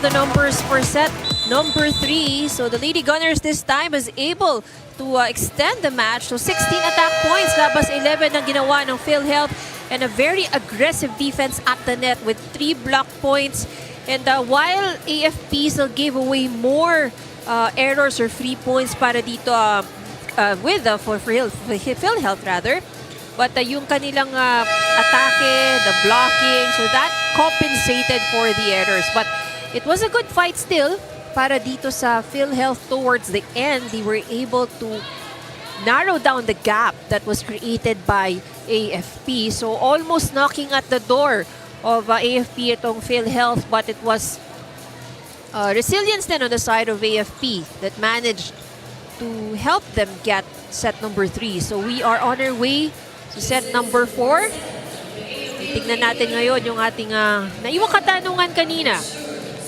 The numbers for set number 3. So the Lady Gunners this time is able to extend the match. So 16 attack points, labas 11 ang ginawa ng PhilHealth, and a very aggressive defense at the net with 3 block points. And while AFP still gave away more errors or free points para dito for PhilHealth rather. But yung kanilang atake, the blocking, so that compensated for the errors. But it was a good fight still para dito sa PhilHealth. Towards the end, they were able to narrow down the gap that was created by AFP. So almost knocking at the door of AFP itong PhilHealth, but it was resilience then on the side of AFP that managed to help them get set number 3. So we are on our way to set number 4. Tignan natin ngayon yung ating naiwang katanungan kanina.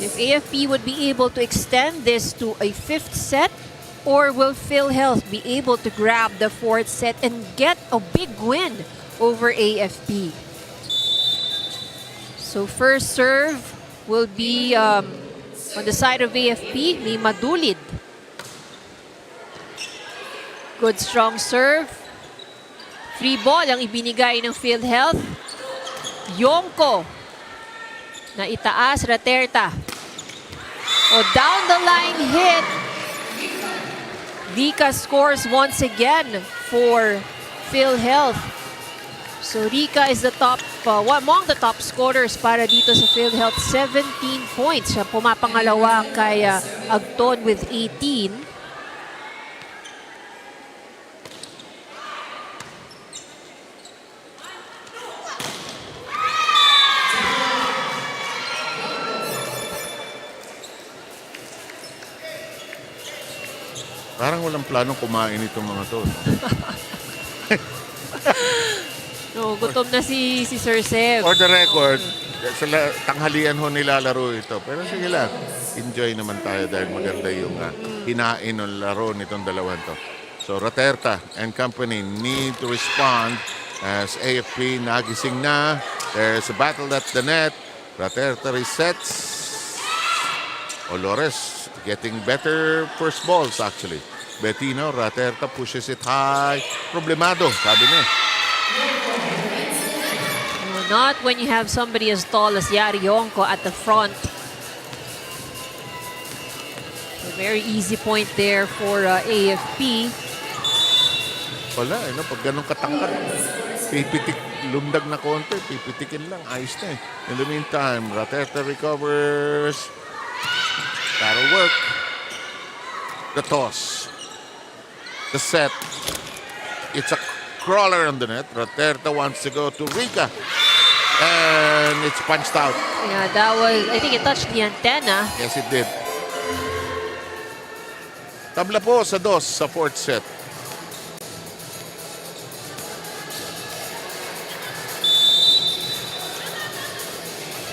If AFP would be able to extend this to a 5th set, or will PhilHealth be able to grab the 4th set and get a big win over AFP? So first serve will be on the side of AFP, may Madulid. Good strong serve. Free ball ang ibinigay ng PhilHealth. Yonko na itaas, Raterta. Down the line hit. Rika scores once again for PhilHealth. So Rika is the top, among the top scorers para dito sa PhilHealth. 17 points. Siya pumapangalawa kay Agton with 18. Parang walang planong kumain itong mga to. No, gutom na si Sir Seb. For the record, tanghalian ho nilalaro ito. Pero sige lang, enjoy naman tayo dahil maganda yung hinain ng laro nitong dalawan to. So Raterta and company need to respond as AFP nagising na. There's a battle at the net. Raterta resets. Olores getting better first balls actually. Bettino, Raterta pushes it high. Problemado, sabi niya. Not when you have somebody as tall as Yari Yonko at the front. A very easy point there for AFP. Wala, pag ganun katangkat, pipitik, lumdag na konti, pipitikin lang, ayos na eh. In the meantime, Raterta recovers. That'll work. The toss. The set. It's a crawler on the net. Raterta wants to go to Rica. And it's punched out. Yeah, that was, I think it touched the antenna. Yes, it did. Tabla po sa 2 sa 4th set.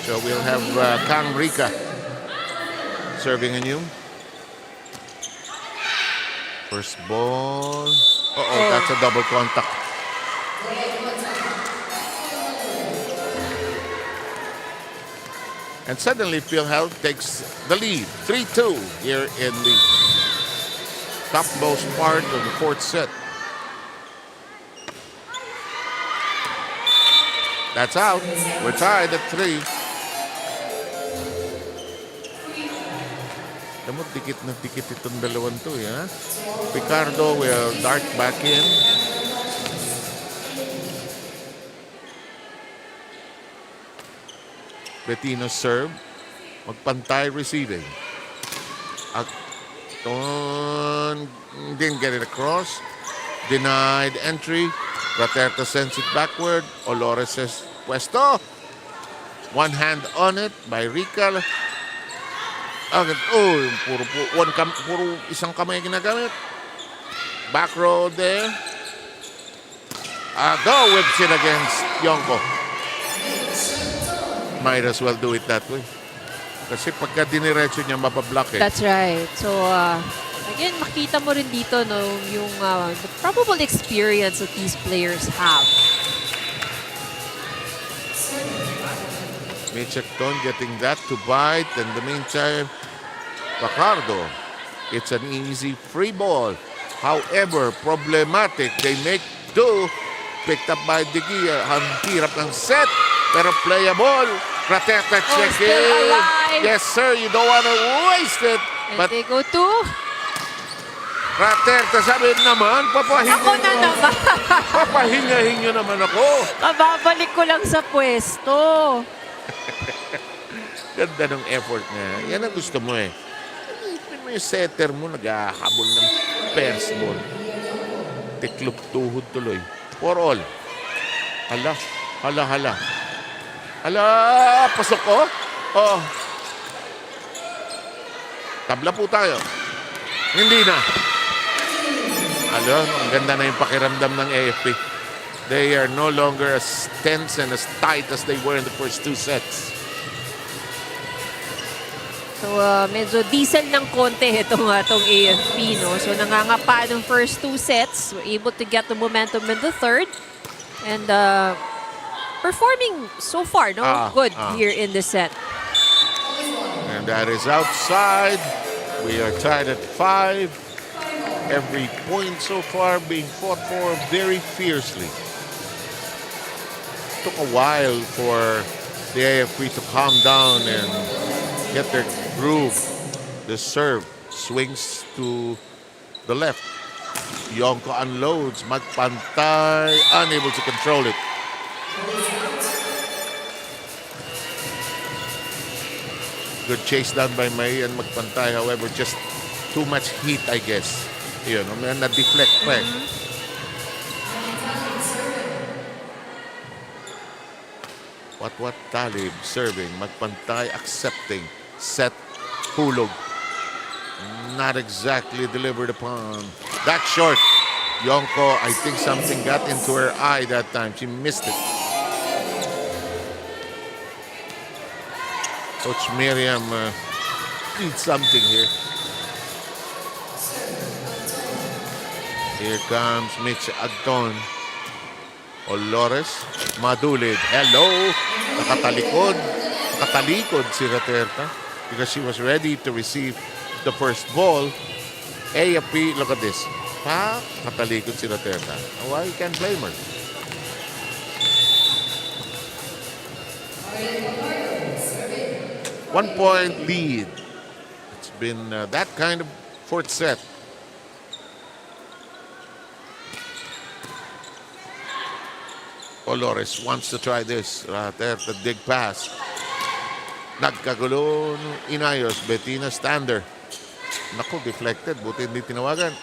So we'll have Kang Rica serving anew. First ball. Uh-oh, that's a double contact. And suddenly, PhilHealth takes the lead. 3-2 here in the topmost part of the 4th set. That's out. We're tied at 3. Alam mo, dikit na dikit itong dalawan to, ha? Picardo will dart back in. Bettino serve. Magpantay receiving. Acton didn't get it across. Denied entry. Raterta sends it backward. Olores says, Puesto. One hand on it by Rica. Puro isang kamay ginagamit. Back row there. Go whips it against Yonko. Might as well do it that way. Kasi pagka diniretso niya, mapablock eh. That's right. So, again, makita mo rin dito no, yung the probable experience that these players have. Mitchell getting that to bite. In the meantime, Ricardo, it's an easy free ball. However, problematic. They make do. Picked up by De Gia. Ang hirap ng set. Pero playable. Raterta check still in. alive. Yes, sir. You don't want to waste it. And But they go to... Raterta, sabi naman, papahinga Ako na nyo. naman. Papahingahin nyo naman ako. Kababalik ko lang sa pwesto. Ganda ng effort niya. Yan ang gusto mo eh. Ipin mo yung setter mo, naghahabol ng first ball. Tiklop tuhod tuloy. For all. Hala, hala, hala. Hala, pasok ko. Oh. Tabla po tayo. Hindi na. Alo, ang ganda na yung pakiramdam ng AFP. They are no longer as tense and as tight as they were in the first 2 sets. So, medyo diesel ng konti itong AFP, no? So, nangangapa ng first 2 sets. We're able to get the momentum in the third. And performing so far, no? Good here in the set. And that is outside. We are tied at 5. Every point so far being fought for very fiercely. Took a while for the AFP to calm down and get their groove. The serve swings to the left. Yonko unloads. Magpantay, unable to control it. Good chase done by May and Magpantay. However, just too much heat, I guess. Yun, na-deflect pa eh. What Talib serving. Magpantay accepting. Set. Hulog. Not exactly delivered upon. That's short. Yonko, I think something got into her eye that time. She missed it. Coach Miriam needs something here. Here comes Mitch Agton. Olores, madulid. Hello! Nakatalikod si Raterta because she was ready to receive the first ball. AFP, look at this. Nakatalikod si Raterta. Why you can't blame her? One-point lead. It's been that kind of fourth set. Olores wants to try this. Raterta dig pass. Nagkagulo inayos. Bettina Stander. Naku, deflected. Buti hindi tinawagan.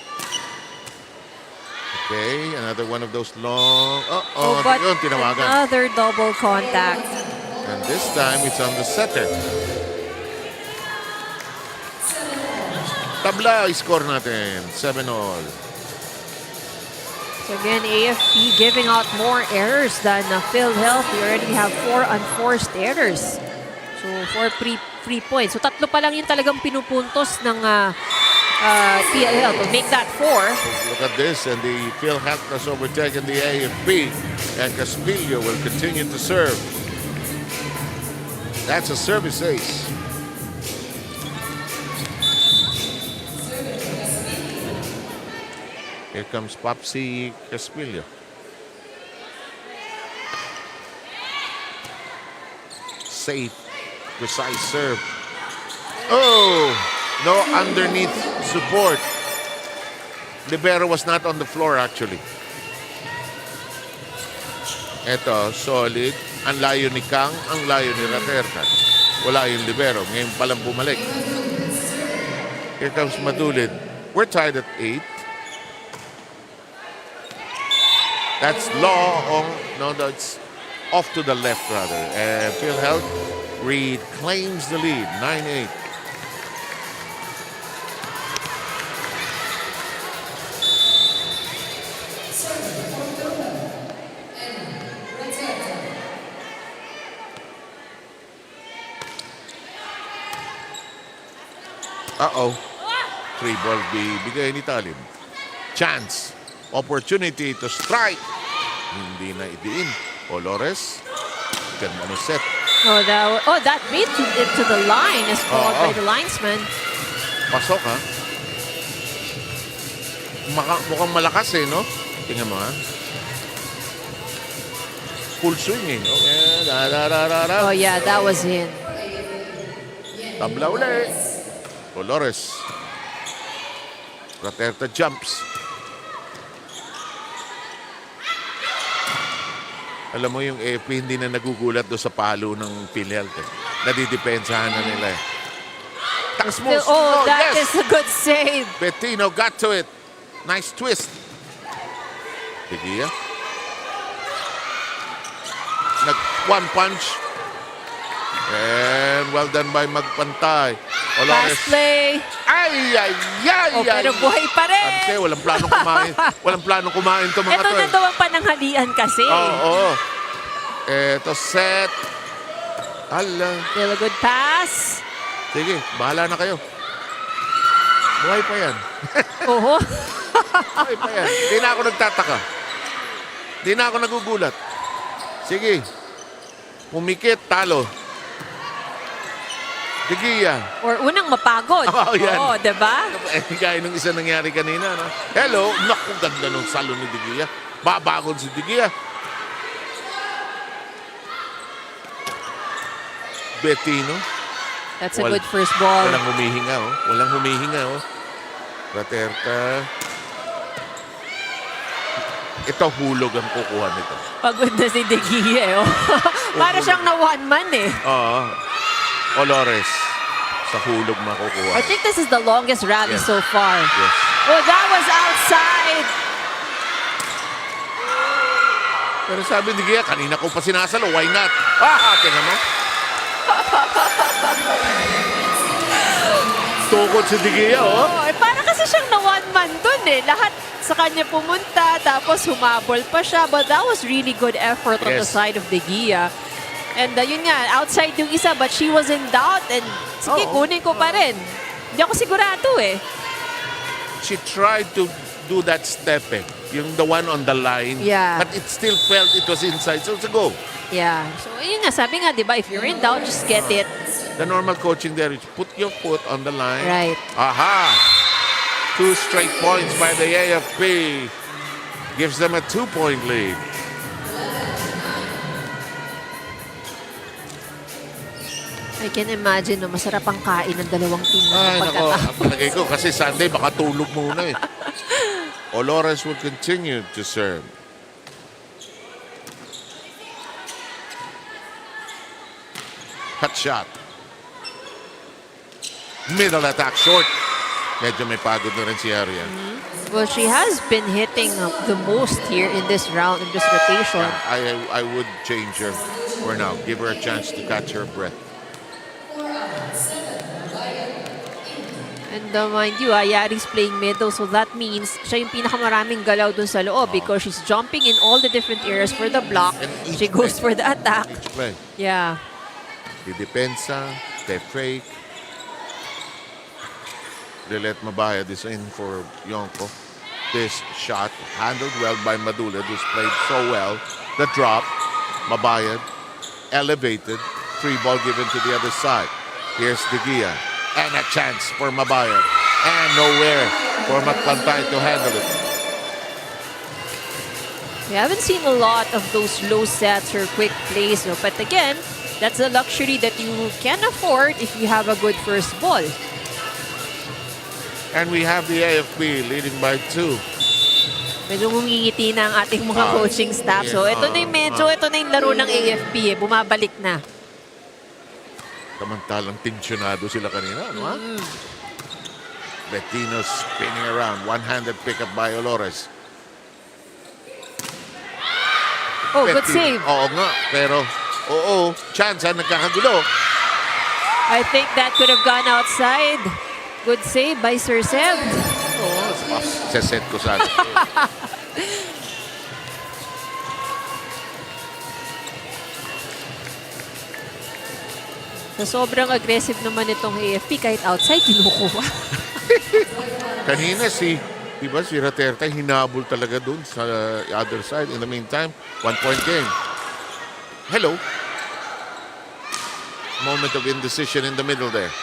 Okay, another one of those long... But yun, tinawagan. another double contact. And this time, it's on the setter. Tabla, score natin. 7-all. So again, AFP giving out more errors than PhilHealth. We already have 4 unforced errors. So 4 free points. So tatlo pa lang yung talagang pinupuntos ng PhilHealth to make that 4. Look at this, and the PhilHealth has overtaken the AFP, and Castillo will continue to serve. That's a service ace. Here comes Popsy Castillo. Safe, precise serve. Oh, no underneath support. Libero was not on the floor actually. Eto, solid. Ang layo ni Kang, ang layo ni Raterta. Wala yung libero. Ngayon palang bumalik. Here comes Madulid. We're tied at 8. That's long. No, that's off to the left rather. And PhilHealth reclaims the lead, 9-8. Uh-oh. 3 ball bigay ni Talim. Chance. Opportunity to strike. Hindi na idiin. Olores. Ganda ng set. That beat it to the line is called by the linesman. Pasok ha. Mukhang malakas eh, no? Tingnan mo ha. Full swing eh. Oh yeah, that was in. Tabla ulit. Olores. Raterta jumps. Alam mo yung AFP hindi na nagugulat doon sa palo ng PhilHealth. Nadidepensahan na nila eh. Takas mo. That is a good save. Bettino got to it. Nice twist. Bigia. One punch. And well done by Magpantay. Fast play. Pero buhay pa rin. Kasi walang planong kumain. Walang planong kumain to mga Ito na daw ang pananghalian kasi. Oo. Ito set. Still a good pass. Sige, bahala na kayo. Buhay pa yan. Buhay pa yan. Hindi na ako nagtataka. Hindi na ako nagugulat. Sige. Pumikit, talo. Digia. Or unang mapagod. Yan. Diba? Gaya nung isa nangyari kanina. No? Hello. Naku, ganda nung salon ni Digia. Babagod si Digia. Bettino. That's a good first ball. Walang humihinga, oh. Walang humihinga, oh. Raterta. Ito, hulog ang kukuha nito. Pagod na si Digia, oh. Para siyang na one man, eh. Oo. Olores. Sa hulog makukuha. I think this is the longest rally so far. Yes. Oh, that was outside. Pero sabi ni Gia, kanina ko pa sinasalo. Why not? Tingnan mo. tukod si Digia, oh. Oh, para kasi siyang na one man dun eh. Lahat sa kanya pumunta, tapos humabol pa siya. But that was really good effort on the Yes. side of De Gia. And yun nga, outside yung isa, but she was in doubt. And sige, Oo. kunin ko pa rin. Hindi ako sigurado eh. She tried to do that step, eh. Yung the one on the line. Yeah. But it still felt it was inside. So it's a go. Yeah. So yun nga, sabi nga, di ba, if you're in doubt, just get it. The normal coaching there is put your foot on the line. Right. Aha! 2 straight points by the AFP. Gives them a 2-point lead. I can imagine na masarap ang kain ng dalawang team Ay, na nako. pagkatapos. Ang palagay ko, kasi Sunday, baka tulog muna eh. Olores will continue to serve. Hot shot. Middle attack short. Medyo may pagod na rin si Arian. Well, she has been hitting the most here in this round, in this rotation. I would change her for now. Give her a chance to catch her breath. And mind you, Yari's playing middle, so that means siya yung pinakamaraming galaw dun sa loob because she's jumping in all the different areas for the block. And each She goes play. for the attack. Each play. Yeah. The depensa, the fake. They let Mabaya this in for Yonko. This shot handled well by Madula, who's played so well. The drop, Mabaya elevated. 3 ball given to the other side. Here's De Gia. And a chance for Mabaya. And nowhere for Magpantay to handle it. We haven't seen a lot of those low sets or quick plays, no? But again, that's a luxury that you can afford if you have a good first ball. And we have the AFP leading by 2. Medyo ngumingiti na ang ating mga coaching staff. So ito na yung ito na yung laro ng AFP eh. Bumabalik na. Samantalang tensyonado sila kanina, no? Bettino spinning around. One-handed pickup by Olores. Oh, good save. Oo nga, pero chance nagkakagulo. I think that could have gone outside. Good save by Sir Seb. Set ko sana. So sobrang aggressive naman itong AFP kahit outside kinukuha. Kanina si Raterta hinabol talaga dun sa other side. In the meantime, 1-point game. Hello. Moment of indecision in the middle there.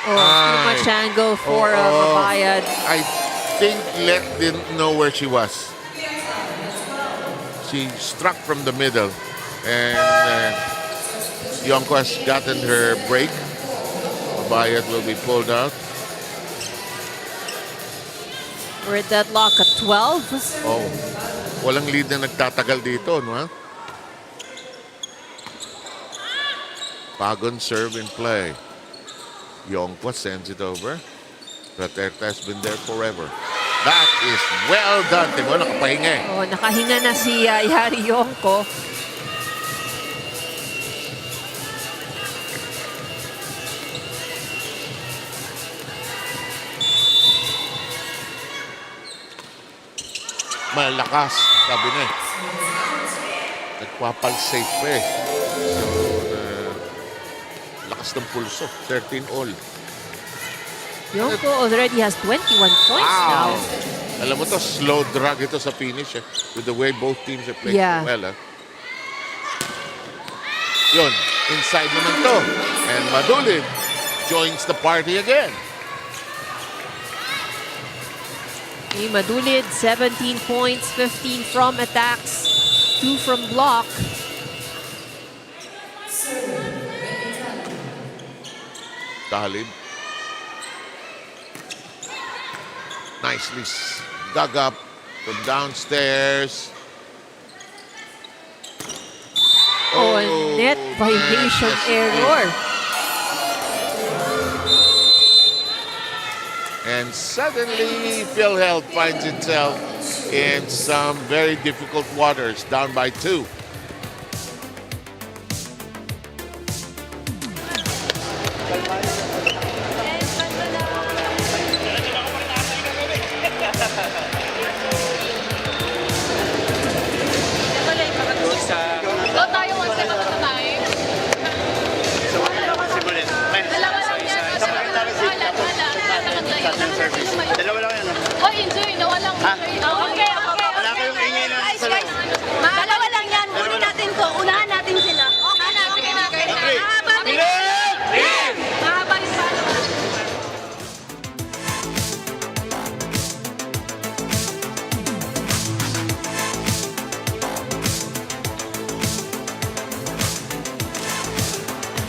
Oh, too much angle for Mabayad. I think Let didn't know where she was. She struck from the middle. And Yonko has gotten her break. Mabayad will be pulled out. We're at deadlock at 12. Oh, walang lead na nagtatagal dito, no? Ha? Pagon serve in play. Yonko sends it over. Raterta has been there forever. That is well done. Timo, nakapahinga eh. Oh, nakahinga na si Yari Yonko. Malakas, sabi na eh. Nagpapalsate pa eh. So, lakas ng pulso. 13 all. Yonko already has 21 points now. Alam mo to, slow drag ito sa finish eh. With the way both teams are playing Yeah. well. Yun, inside naman to. And Madulid joins the party again. Madulid, 17 points, 15 from attacks, 2 from block. Talib. Nicely dug up from downstairs. Oh, and net violation error. And suddenly, PhilHealth finds itself in some very difficult waters, down by 2.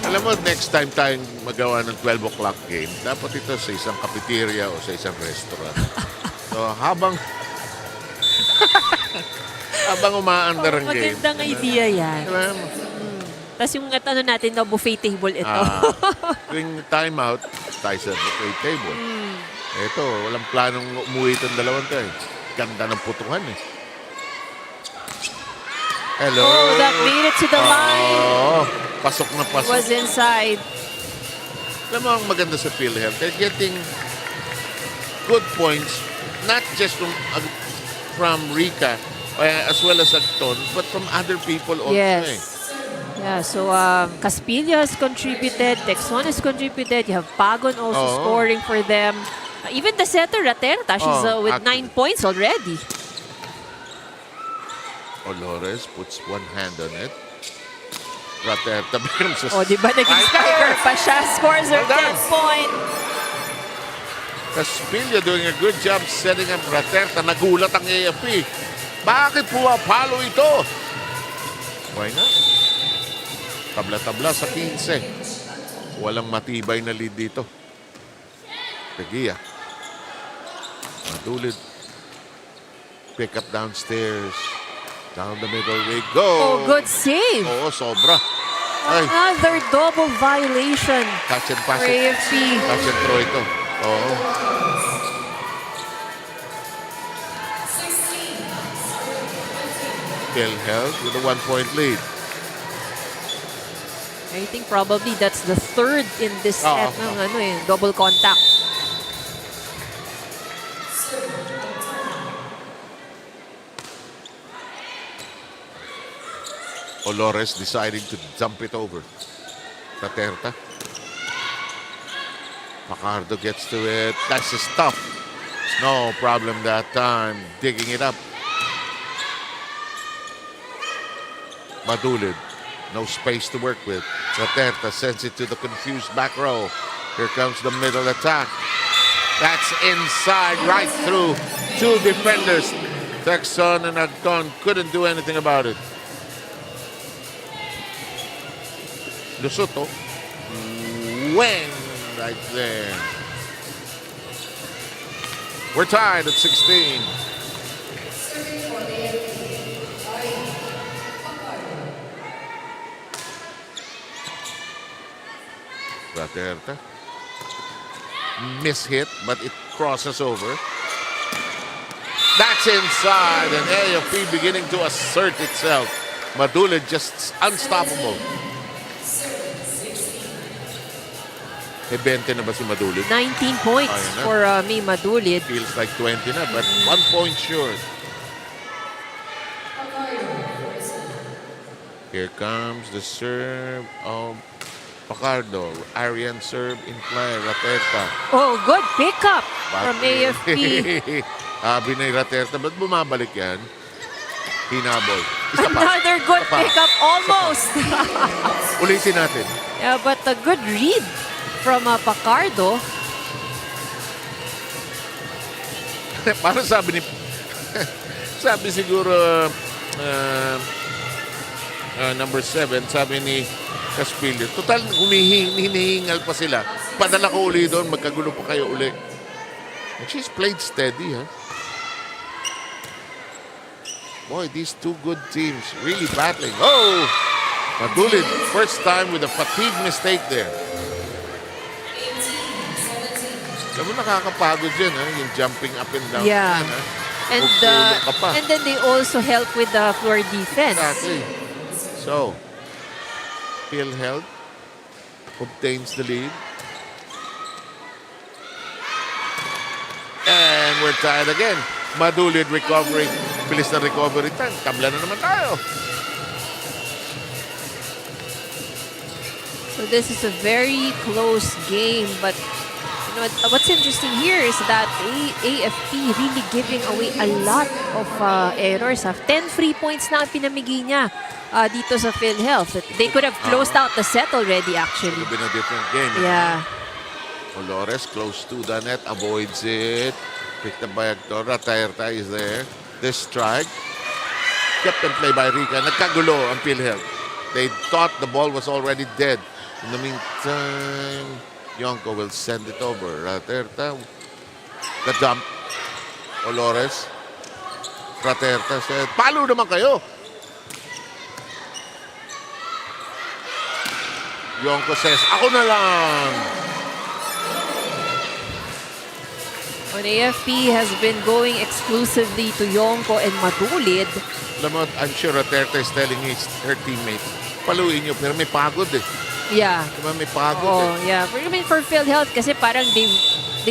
Alam mo, next time tayong magawa ng 12 o'clock game, dapat ito sa isang cafeteria o sa isang restaurant. So, habang umaandar ang game. Magandang idea yan. Diba? Tapos yung ano natin, no, buffet table ito. Tuwing time out, tayo sa buffet table. Ito, walang planong umuwi itong dalawang to eh. Ganda ng putuhan eh. Hello. Oh, that made it to the line. Pasok na pasok. Was inside. Alam mo, ang maganda sa PhilHealth, they're getting good points, not just from Rika, as well as Acton, but from other people also. Yes. Yeah, so Caspillo has contributed, Texon has contributed, you have Pagon also scoring for them. Even the setter, Raterta, she's with 9 points already. Olores puts one hand on it. Raterta becomes a... Di ba naging striker pa siya? Scores her 10th point. Caspillo doing a good job setting up Raterta. Nagulat ang AFP. Bakit pumapalo ito? Why not? Tabla-tabla sa 15. Walang matibay na lead dito. Tegia. Madulid. Pick up downstairs. Down the middle we go. Oh, good save. Oo, sobra. Ay, Another double violation catch and pass for it. AFP. Catch and throw ito. Oo. PhilHealth with a 1-point lead. I think probably that's the third in this set ng double contact. Olores deciding to dump it over. Raterta. Fajardo gets to it. That's his stuff. No problem that time. Digging it up. Madulid. No space to work with. Raterta sends it to the confused back row. Here comes the middle attack. That's inside, right through two defenders. Texon and Agton couldn't do anything about it. Lusuto. Wing right there. We're tied at 16. Raterta. Mishit, but it crosses over. That's inside, and AFP beginning to assert itself. Madulid just unstoppable. May 20 na ba si Madulid? 19 points for May Madulid. Feels like 20 na, but 1 point short. Here comes the serve of Fajardo. Arian serve in play. Raterta. Oh, good pickup from AFP. Sabi ni Raterta, ba't bumabalik yan? Hinabol. Isa pa. Another good pickup, almost. Ulitin natin. Yeah, but a good read from Fajardo. Parang sabi ni... sabi siguro... number 7, sabi ni Caspillo, total, hinihingal pa sila. Padala ko uli doon, magkagulo pa kayo uli. And she's played steady, huh? Boy, these two good teams really battling. Oh! Madulid, first time with a fatigue mistake there. Alam mo, nakakapagod yun, ha? Yung jumping up and down. Yeah. Yan, ha? And then they also help with the floor defense. Exactly. So, PhilHealth obtains the lead. And we're tied again. Madulid recovery. Bilis na recovery time. Tabla na naman tayo. So this is a very close game, but you know what's interesting here is that AFP really giving away a lot of errors. 10 free points na ang pinamigay niya dito sa PhilHealth. They could have closed out the set already, actually. Could have been a different game. Yeah. Olores close to the net, avoids it. Picked up by Hector. Raterta is there. This strike. Kept in play by Rica. Nagkagulo ang PhilHealth. They thought the ball was already dead. In the meantime, Yonko will send it over. Raterta, the jump. Olores. Raterta said, palo naman kayo. Yonko says, ako na lang. When AFP has been going exclusively to Yonko and Madulid, Alam mo, I'm sure Raterta is telling her teammates, paluin nyo, pero may pagod eh. yeah. Diba may pagod Oh, eh. yeah. I mean, for PhilHealth, kasi parang they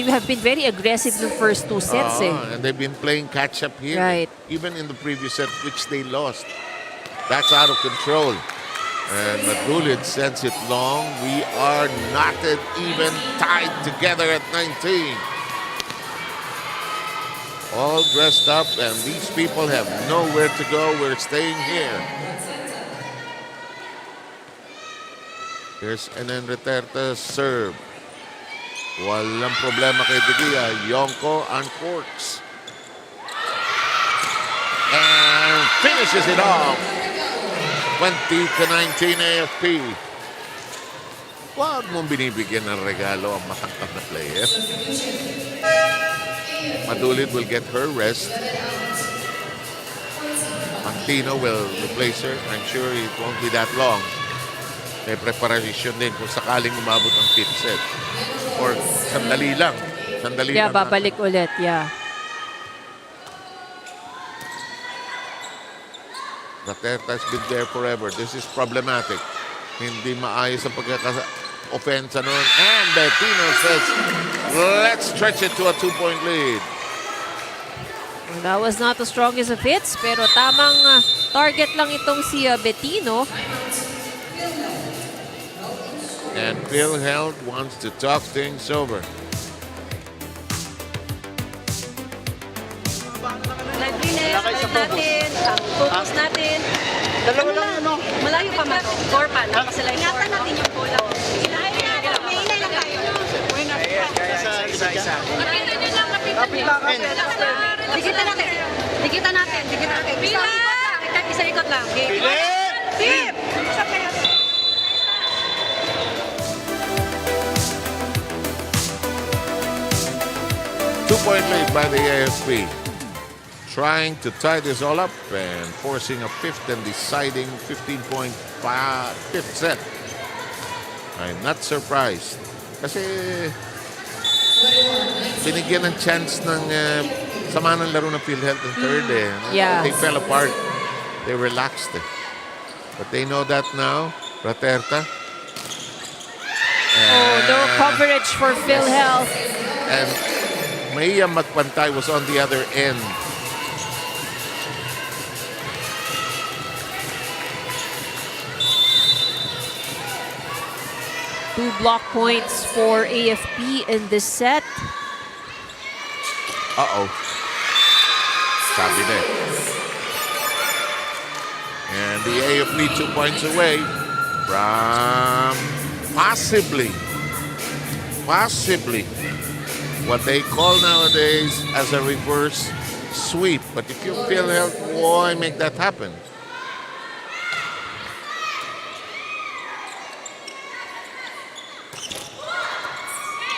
have been very aggressive the first 2 sets eh. And they've been playing catch-up here. Right. Even in the previous set, which they lost. That's out of control. And Madulid sends it long. We are knotted, even tied together at 19. All dressed up, and these people have nowhere to go. We're staying here. Here's an Enreterta serve. Walang problema kay Digia. Yonko uncorks. And finishes it off. 20-19 AFP. Huwag mong binibigyan ng regalo ang matangkad na player. Madulid will get her rest. Mantino will replace her. I'm sure it won't be that long. May preparation din kung sakaling umabot ang 5th set. Or sandali lang. Sandali Yeah, lang. babalik ulit. Yeah. Raterta has been there forever. This is problematic. Hindi maayos ang pagkaka-offensa noon. And Bettino says, let's stretch it to a 2-point lead. Well, that was not the strongest of hits, pero tamang target lang itong si Bettino. And PhilHealth wants to talk things over. Natin, ang focus natin. Dalawa lang ano. Malayo pa man. Score pa. Ingatan natin yung bola. Maingay lang tayo. Isa. Kapitan nyo lang, kapitan. Dikitan natin. Dikitan natin. Isa ikot lang. Pip! Isa kayo. 2-point lead by the AFP. Trying to tie this all up and forcing a 5th and deciding 15-point 5th set. I'm not surprised. Kasi binigyan ng chance ng sama ng laro ng PhilHealth in third eh. Yeah. They fell apart. They relaxed eh. But they know that now. Raterta. Oh, no coverage for PhilHealth. And Maia Magpantay was on the other end. Two block points for AFP in this set. Uh-oh. Sabi na eh. And the AFP 2 points away from possibly what they call nowadays as a reverse sweep. But if you feel health, why make that happen?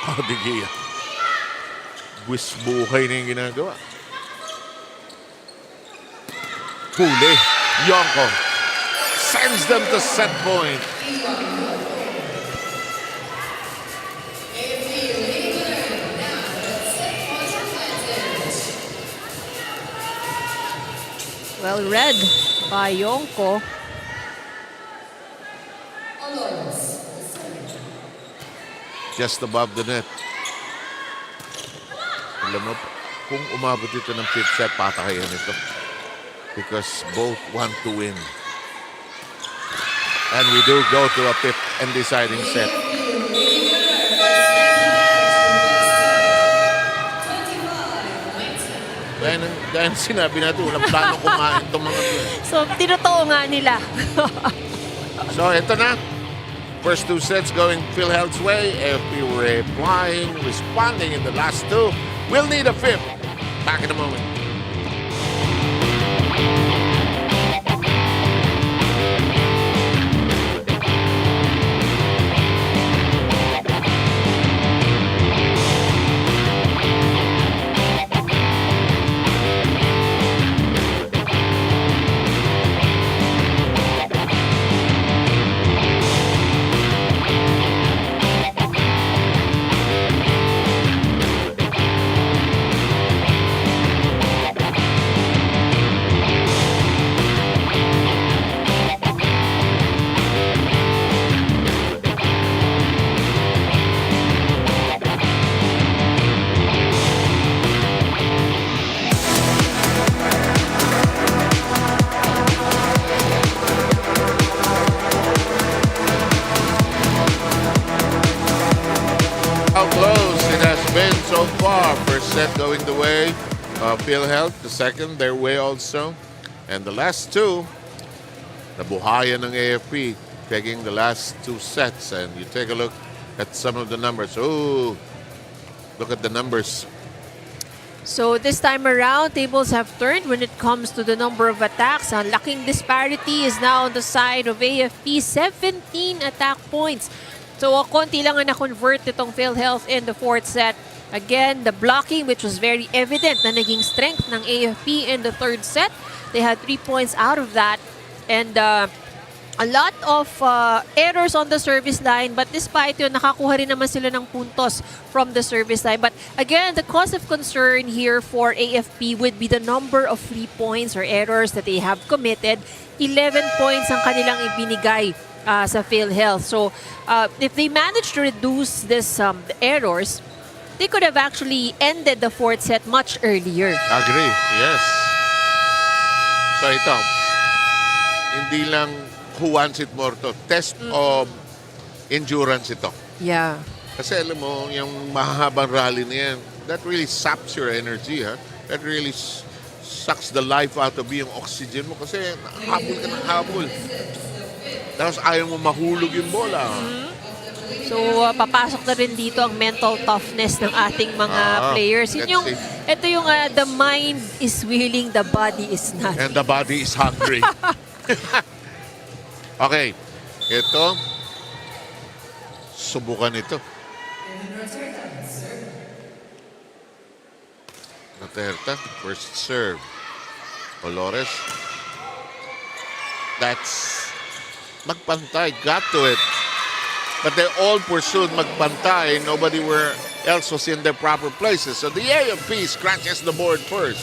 Oh, Digia. Buhay na yung ginagawa. Huli. Yonko sends them to set point. Well read by Yonko. Just above the net. Alam mo, kung umabot ito ng 5th set, patakayan ito. Because both want to win. And we do go to a 5th and deciding set. Dahil sinabi natin, walang plano kumain itong mga ito. So, tinotoo nga nila. So, ito na. First 2 sets going PhilHealth's way. AFP responding in the last 2. We'll need a 5th. Back in a moment. set going the way of PhilHealth. The second, their way also. And the last two, nabuhayan ng AFP, taking the last two sets. And you take a look at some of the numbers. Oh, look at the numbers. So this time around, tables have turned when it comes to the number of attacks. Ang laking disparity is now on the side of AFP, 17 attack points. So konti lang ang na-convert itong PhilHealth in the fourth set. Again, the blocking, which was very evident na naging strength ng AFP in the third set. They had 3 points out of that. And a lot of errors on the service line, but despite yun, nakakuha rin naman sila ng puntos from the service line. But again, the cause of concern here for AFP would be the number of free points or errors that they have committed. 11 points ang kanilang ibinigay sa PhilHealth. So if they manage to reduce this errors, they could have actually ended the fourth set much earlier. Agree, yes. So ito, hindi lang who wants it more to. Test of endurance ito. Yeah. Kasi alam mo, yung mahahabang rally na yan, that really saps your energy, ha? That really sucks the life out of yung oxygen mo kasi habol ka ng habol. Tapos ayaw mo mahulog yung bola. So, papasok na rin dito ang mental toughness ng ating mga players. Yun yung, ito yung the mind is willing, the body is not. And the body is hungry. Okay, ito, subukan ito. Naterta, first serve. Olores. That's magpantay, got to it. But they all pursued magpantay. Nobody else was in their proper places. So the AFP scratches the board first.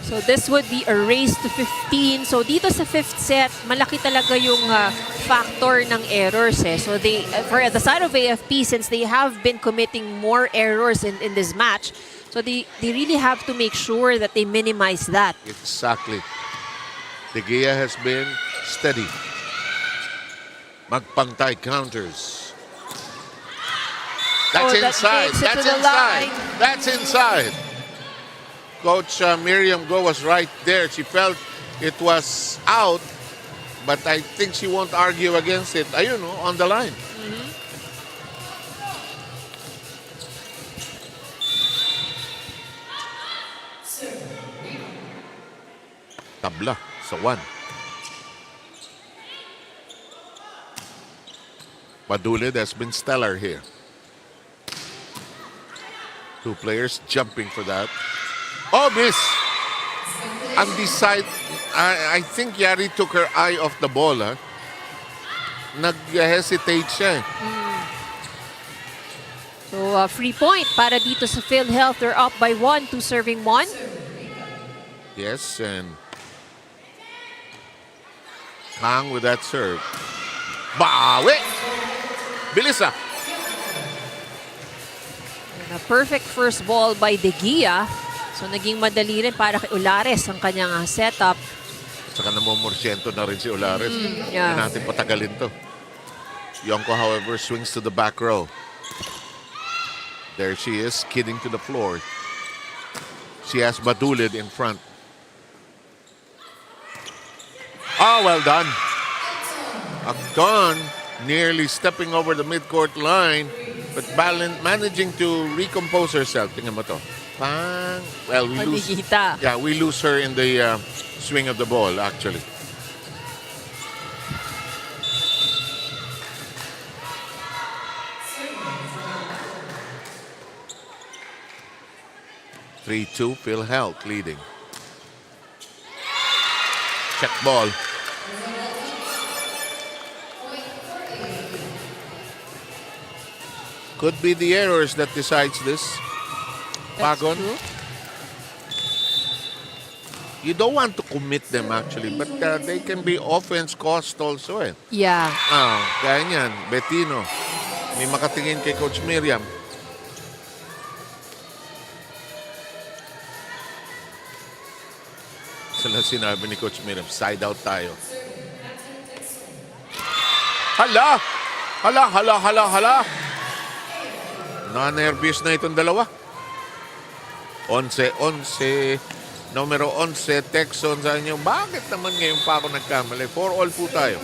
So this would be a race to 15. So dito sa fifth set, malaki talaga yung factor ng errors. So they, for the side of AFP, since they have been committing more errors in this match, so they really have to make sure that they minimize that. Exactly. De Gea has been steady. Magpantay counters. That's inside. That's inside. That's inside. Coach Miriam Go was right there. She felt it was out, but I think she won't argue against it. Ayun, on the line. Tabla sa 1. Madulid has been stellar here. 2 players jumping for that. Oh, miss! Undecided. I think Yari took her eye off the ball. Ha? Nag-hesitate siya. So, free point para dito sa PhilHealth. They're up by 1, 2 serving 1. Yes, and Hang with that serve. Bawi! Bilis ah! And a perfect first ball by De Gea. So, naging madali rin para kay Olares ang kanyang setup. Saka namomorsyento na rin si Olares. Yeah. Hindi natin patagalin to. Yonko, however, swings to the back row. There she is, skidding to the floor. She has Badulid in front. Oh, well done. Akton nearly stepping over the midcourt line, but managing to recompose herself. Tingnan mo to. Bang. Well, we lose. Yeah, we lose her in the swing of the ball, actually. (3-2) PhilHealth leading. Check ball. Could be the errors that decides this. Pagon. You don't want to commit them actually, but they can be offense cost also eh. Yeah. Kaya niyan, Bettino. May makatingin kay Coach Miriam. Sila sinabi ni Coach Miriam, side out tayo. Hala! Hala, hala, hala, hala! Na-nervous na itong dalawa. 11, numero 11, Texon sa inyo. Bakit naman ngayon pa ako nagkamali? 4-all po tayo.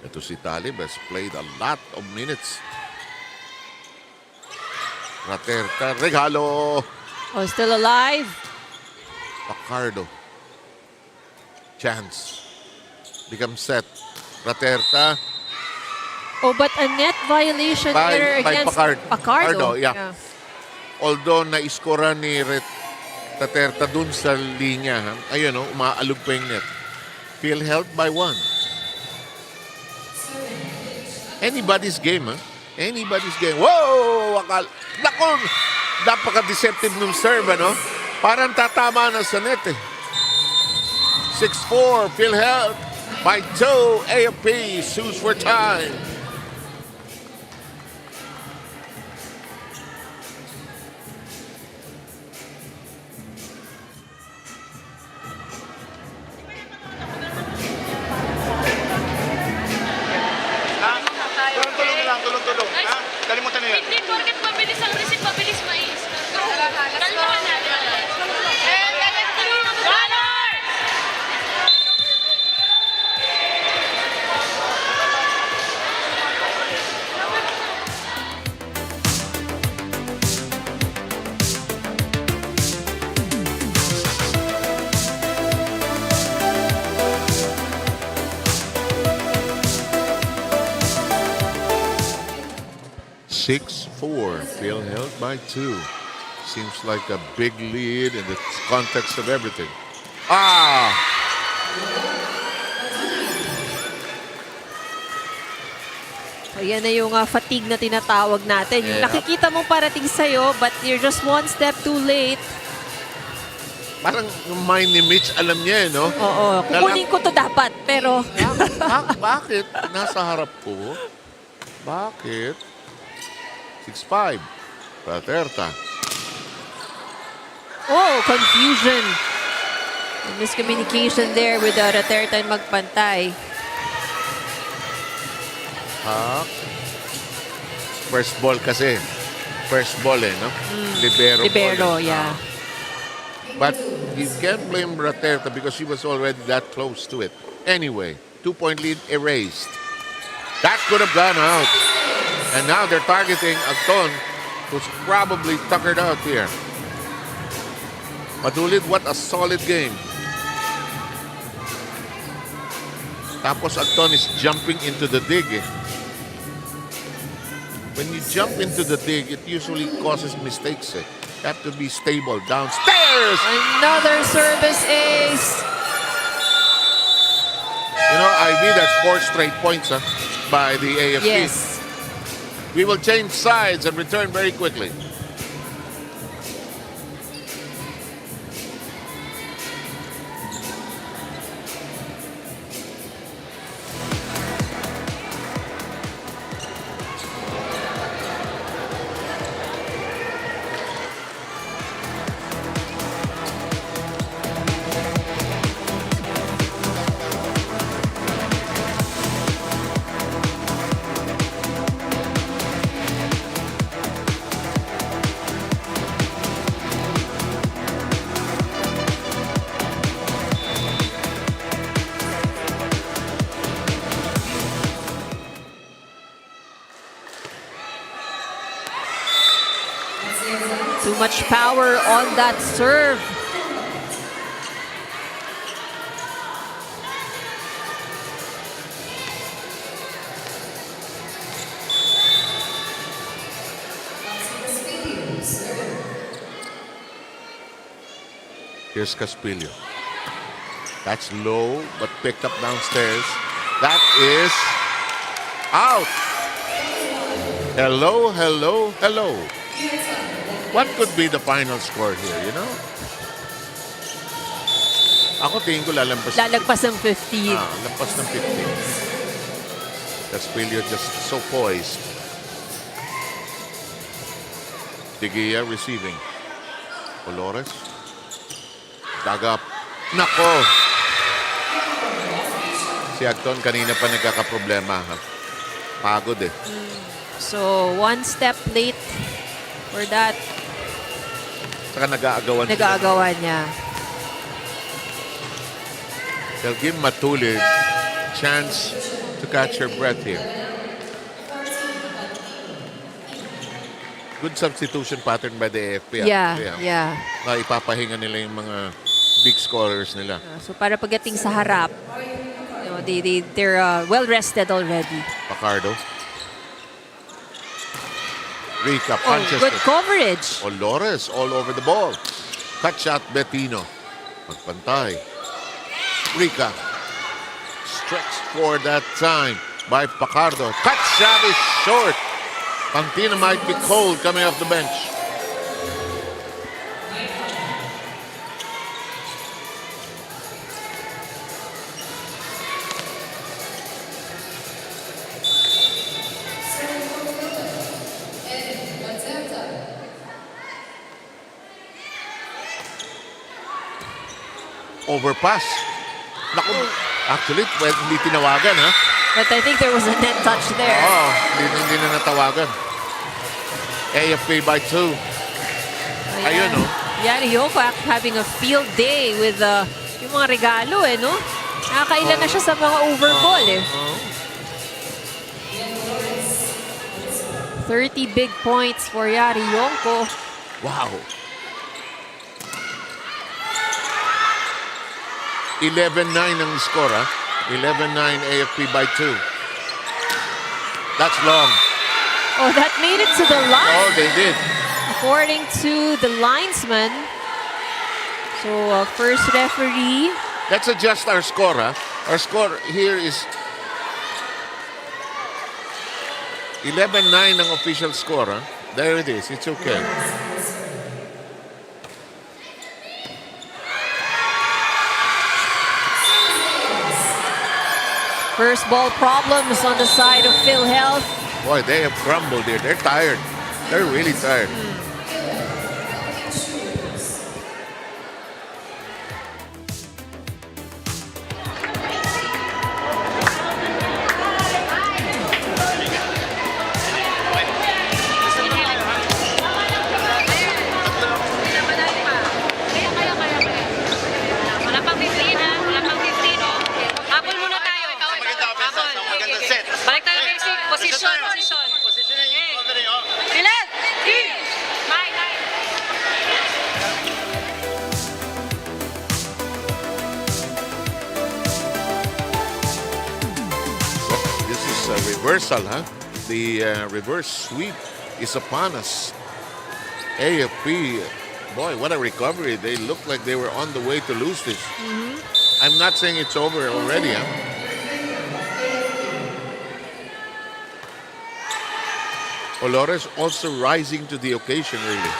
Ito si Talib has played a lot of minutes. Raterta, regalo. Oh, still alive. Pacardo. Chance. Become set. Raterta. Oh, but a net violation here By against Pacardo. Yeah. Although na-iskora ni Raterta dun sa linya. Ayun, umaalog pa yung net. Feel held by 1. Anybody's game, ha? Anybody's game. Whoa! Nakon! Napaka-deceptive nung serve, ano? Parang tatama na sa net, eh. 6-4, Phil held by 2. AFP, sues for time. Tulong-tulong lang, tulong-tulong. Ha? Kalimutan na yan. Hindi, porket mabilis ang receipt, mabilis mais. Kalmahan natin. Gunnar! 6-4, Phil held by 2. Seems like a big lead in the context of everything. Ah! So, yan na yung fatigue na tinatawag natin. Yung Yeah. nakikita mong parating sa'yo, but you're just one step too late. Parang yung mind ni Mitch, alam niya, no? Oo, kukunin ko to dapat, pero... Bakit? Nasa harap ko. Bakit? 6-5. Raterta. Oh, confusion. Miscommunication there with Raterta and magpantay. First ball kasi. First ball, no? Libero. Libero, ball. yeah. But you can't blame Raterta because she was already that close to it. Anyway, 2-point lead erased. That could have gone out. And now they're targeting Agton, who's probably tuckered out here. Madulid, what a solid game. Tapos Agton is jumping into the dig. When you jump into the dig, it usually causes mistakes. You have to be stable downstairs. Another service ace. You know, IB, that's 4 straight points by the AFC. Yes. We will change sides and return very quickly. Too much power on that serve. Here's Caspilio. That's low, but picked up downstairs. That is out. Hello, hello, hello. What could be the final score here, you know? Ako tingin ko lalampas. Lalagpas ng 15. Lampas ng 15. Caspilio just so poised. Tigilla receiving. Colores. Dug up. Nako! Si Agton kanina pa nagkakaproblema. Pagod eh. So, one step late for that. Saka nag-aagawan sila. Nag-aagawan niya. They'll give Matulid chance to catch her breath here. Good substitution pattern by the AFP. Yeah. Na ipapahinga nila yung mga big scorers nila. So para pagdating sa harap, they're well rested already. Pacardo. Rica punches Good it. coverage. Olores all over the ball. Cut shot Bettino. Magpantay. Rica. Stretched for that time by Pacardo. Cut shot is short. Pantina might be cold coming off the bench. Overpass. Naku, actually, well, hindi tinawagan, ha? But I think there was a net touch there. Oo, hindi na natawagan. AFP by 2. Ayun, no? Yan, Yoko having a field day with yung mga regalo, no? Nakakailan na siya sa mga overball, 30 big points for Yari Yonko. Wow. 11-9 ang score, ha? 11-9 AFP by 2. That's long. Oh, that made it to the line. Oh, they did. According to the linesman. So, first referee. Let's adjust our score, ha? Our score here is 11-9 ang official score, ha? There it is. It's okay. First ball problems on the side of PhilHealth. Boy, they have crumbled here. They're tired. They're really tired. Wala pang 15 ha? Wala pang 15 oh. Habol muna tayo. Magandang set. Balik tayo basic. Position. Positioning yung ordering. Bilet! Bye. This is a reversal, huh? The reverse sweep is upon us. AFP, boy, what a recovery. They looked like they were on the way to lose this. I'm not saying it's over already, huh? Olores also rising to the occasion, really.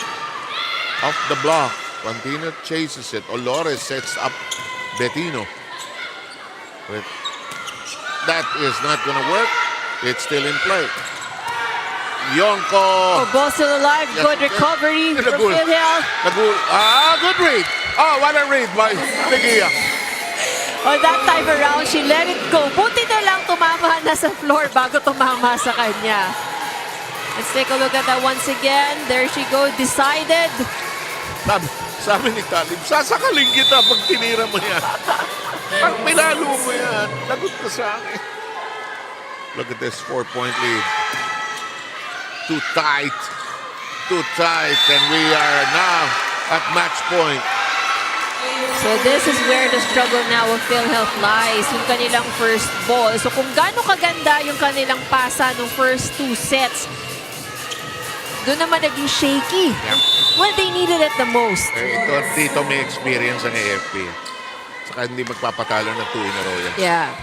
Off the block, Pantino chases it. Olores sets up Bettino. But that is not going to work. It's still in play. Yonko. Ball still alive. Yes, Good yes. recovery from Nagul. PhilHealth. Good read. Oh, what a read by Pigia. Oh, that time around, she let it go. Buti na lang tumama na sa floor bago tumama sa kanya. Let's take a look at that once again. There she goes, decided. Sabi ni Talib, sasakaling kita pag tinira mo yan. Pag pinalo mo yan, lagot ka sa akin. Look at this 4-point lead. Too tight, and we are now at match point. So this is where the struggle now of PhilHealth lies, yung kanilang first ball. So kung gaano kaganda yung kanilang pasa ng first 2 sets, doon naman naging shaky. Yeah. When they needed it the most. Dito may experience ang AFP. Saka hindi magpapatalo na 2 in a row yan. Yeah.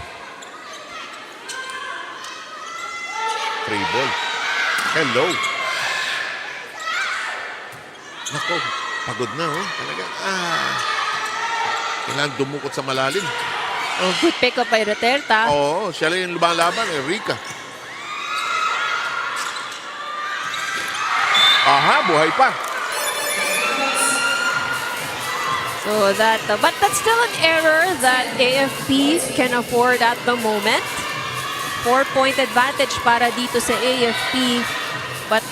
3 ball. Hello. Nako, pagod na, oh. Talaga. Kailangan dumukot sa malalim. Oh, good pick up by Roterta. Oo, siya lang yung lumalaban, Rica. Aha, buhay pa. So that, but that's still an error that AFP can afford at the moment. 4-point advantage para dito sa AFP. But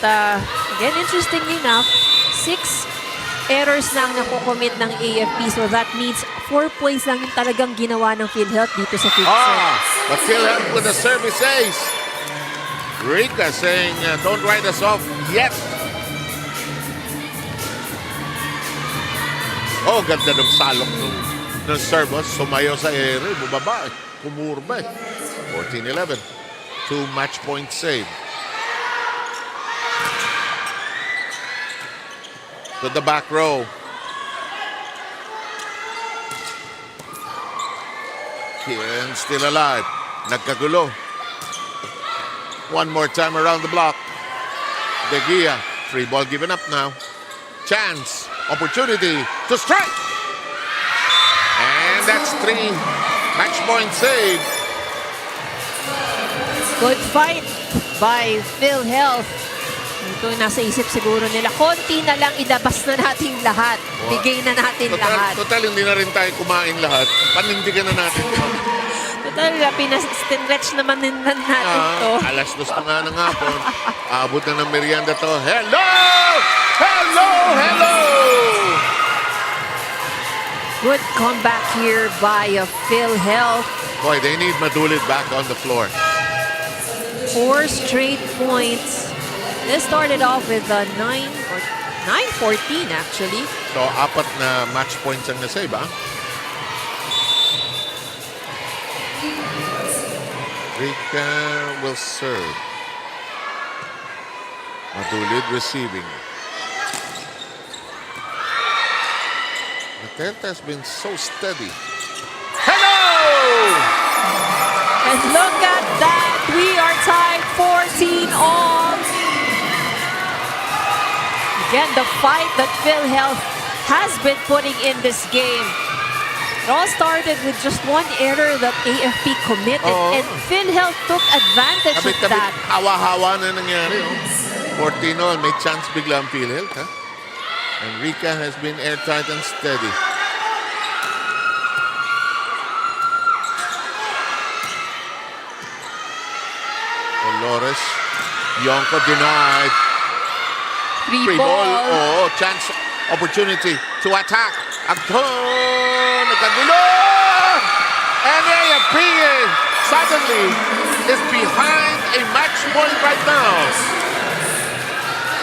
again, interestingly enough, 6 errors na ang nakukommit ng AFP. So that means 4 points lang yung talagang ginawa ng PhilHealth dito sa 5th set. But PhilHealth with a service ace. Rika saying, don't write us off yet. Oh, ganda ng salok ng serve. Sumayo sa ere, bumaba. Kumurba. 14-11. 2 match point save. To the back row. Kian still alive. Nagkagulo. One more time around the block. De Gia. Free ball given up now. Chance. Opportunity to strike. And that's 3 match point save. Good fight by PhilHealth. Ito nasa isip siguro nila. Konti na lang ilabas na natin lahat. Bigay na natin lahat. Total, hindi na rin tayo kumain lahat. Panindigan na natin. Total, pinastretch naman din natin to. Alas 2 na nga ng hapon. Abot na ng merienda to. Hello! Hello! Hello! Good comeback here by PhilHealth. Boy, they need Madulid back on the floor. 4 straight points. This started off with 9-14 actually. So, 4 na match points ang nasave, Rika will serve. Madulid receiving. Materta has been so steady. Hello! And look at that. We are tied 14 all. Again, the fight that PhilHealth has been putting in this game. It all started with just one error that AFP committed, and PhilHealth took advantage of that. Hawa-hawa na nangyari. 14 all, may chance bigla ang PhilHealth. And Rika has been airtight and steady. Dolores, Yonko denied. Free ball. Oh, chance, opportunity to attack. Agton, nagkagulo! And AFP suddenly is behind a match point right now.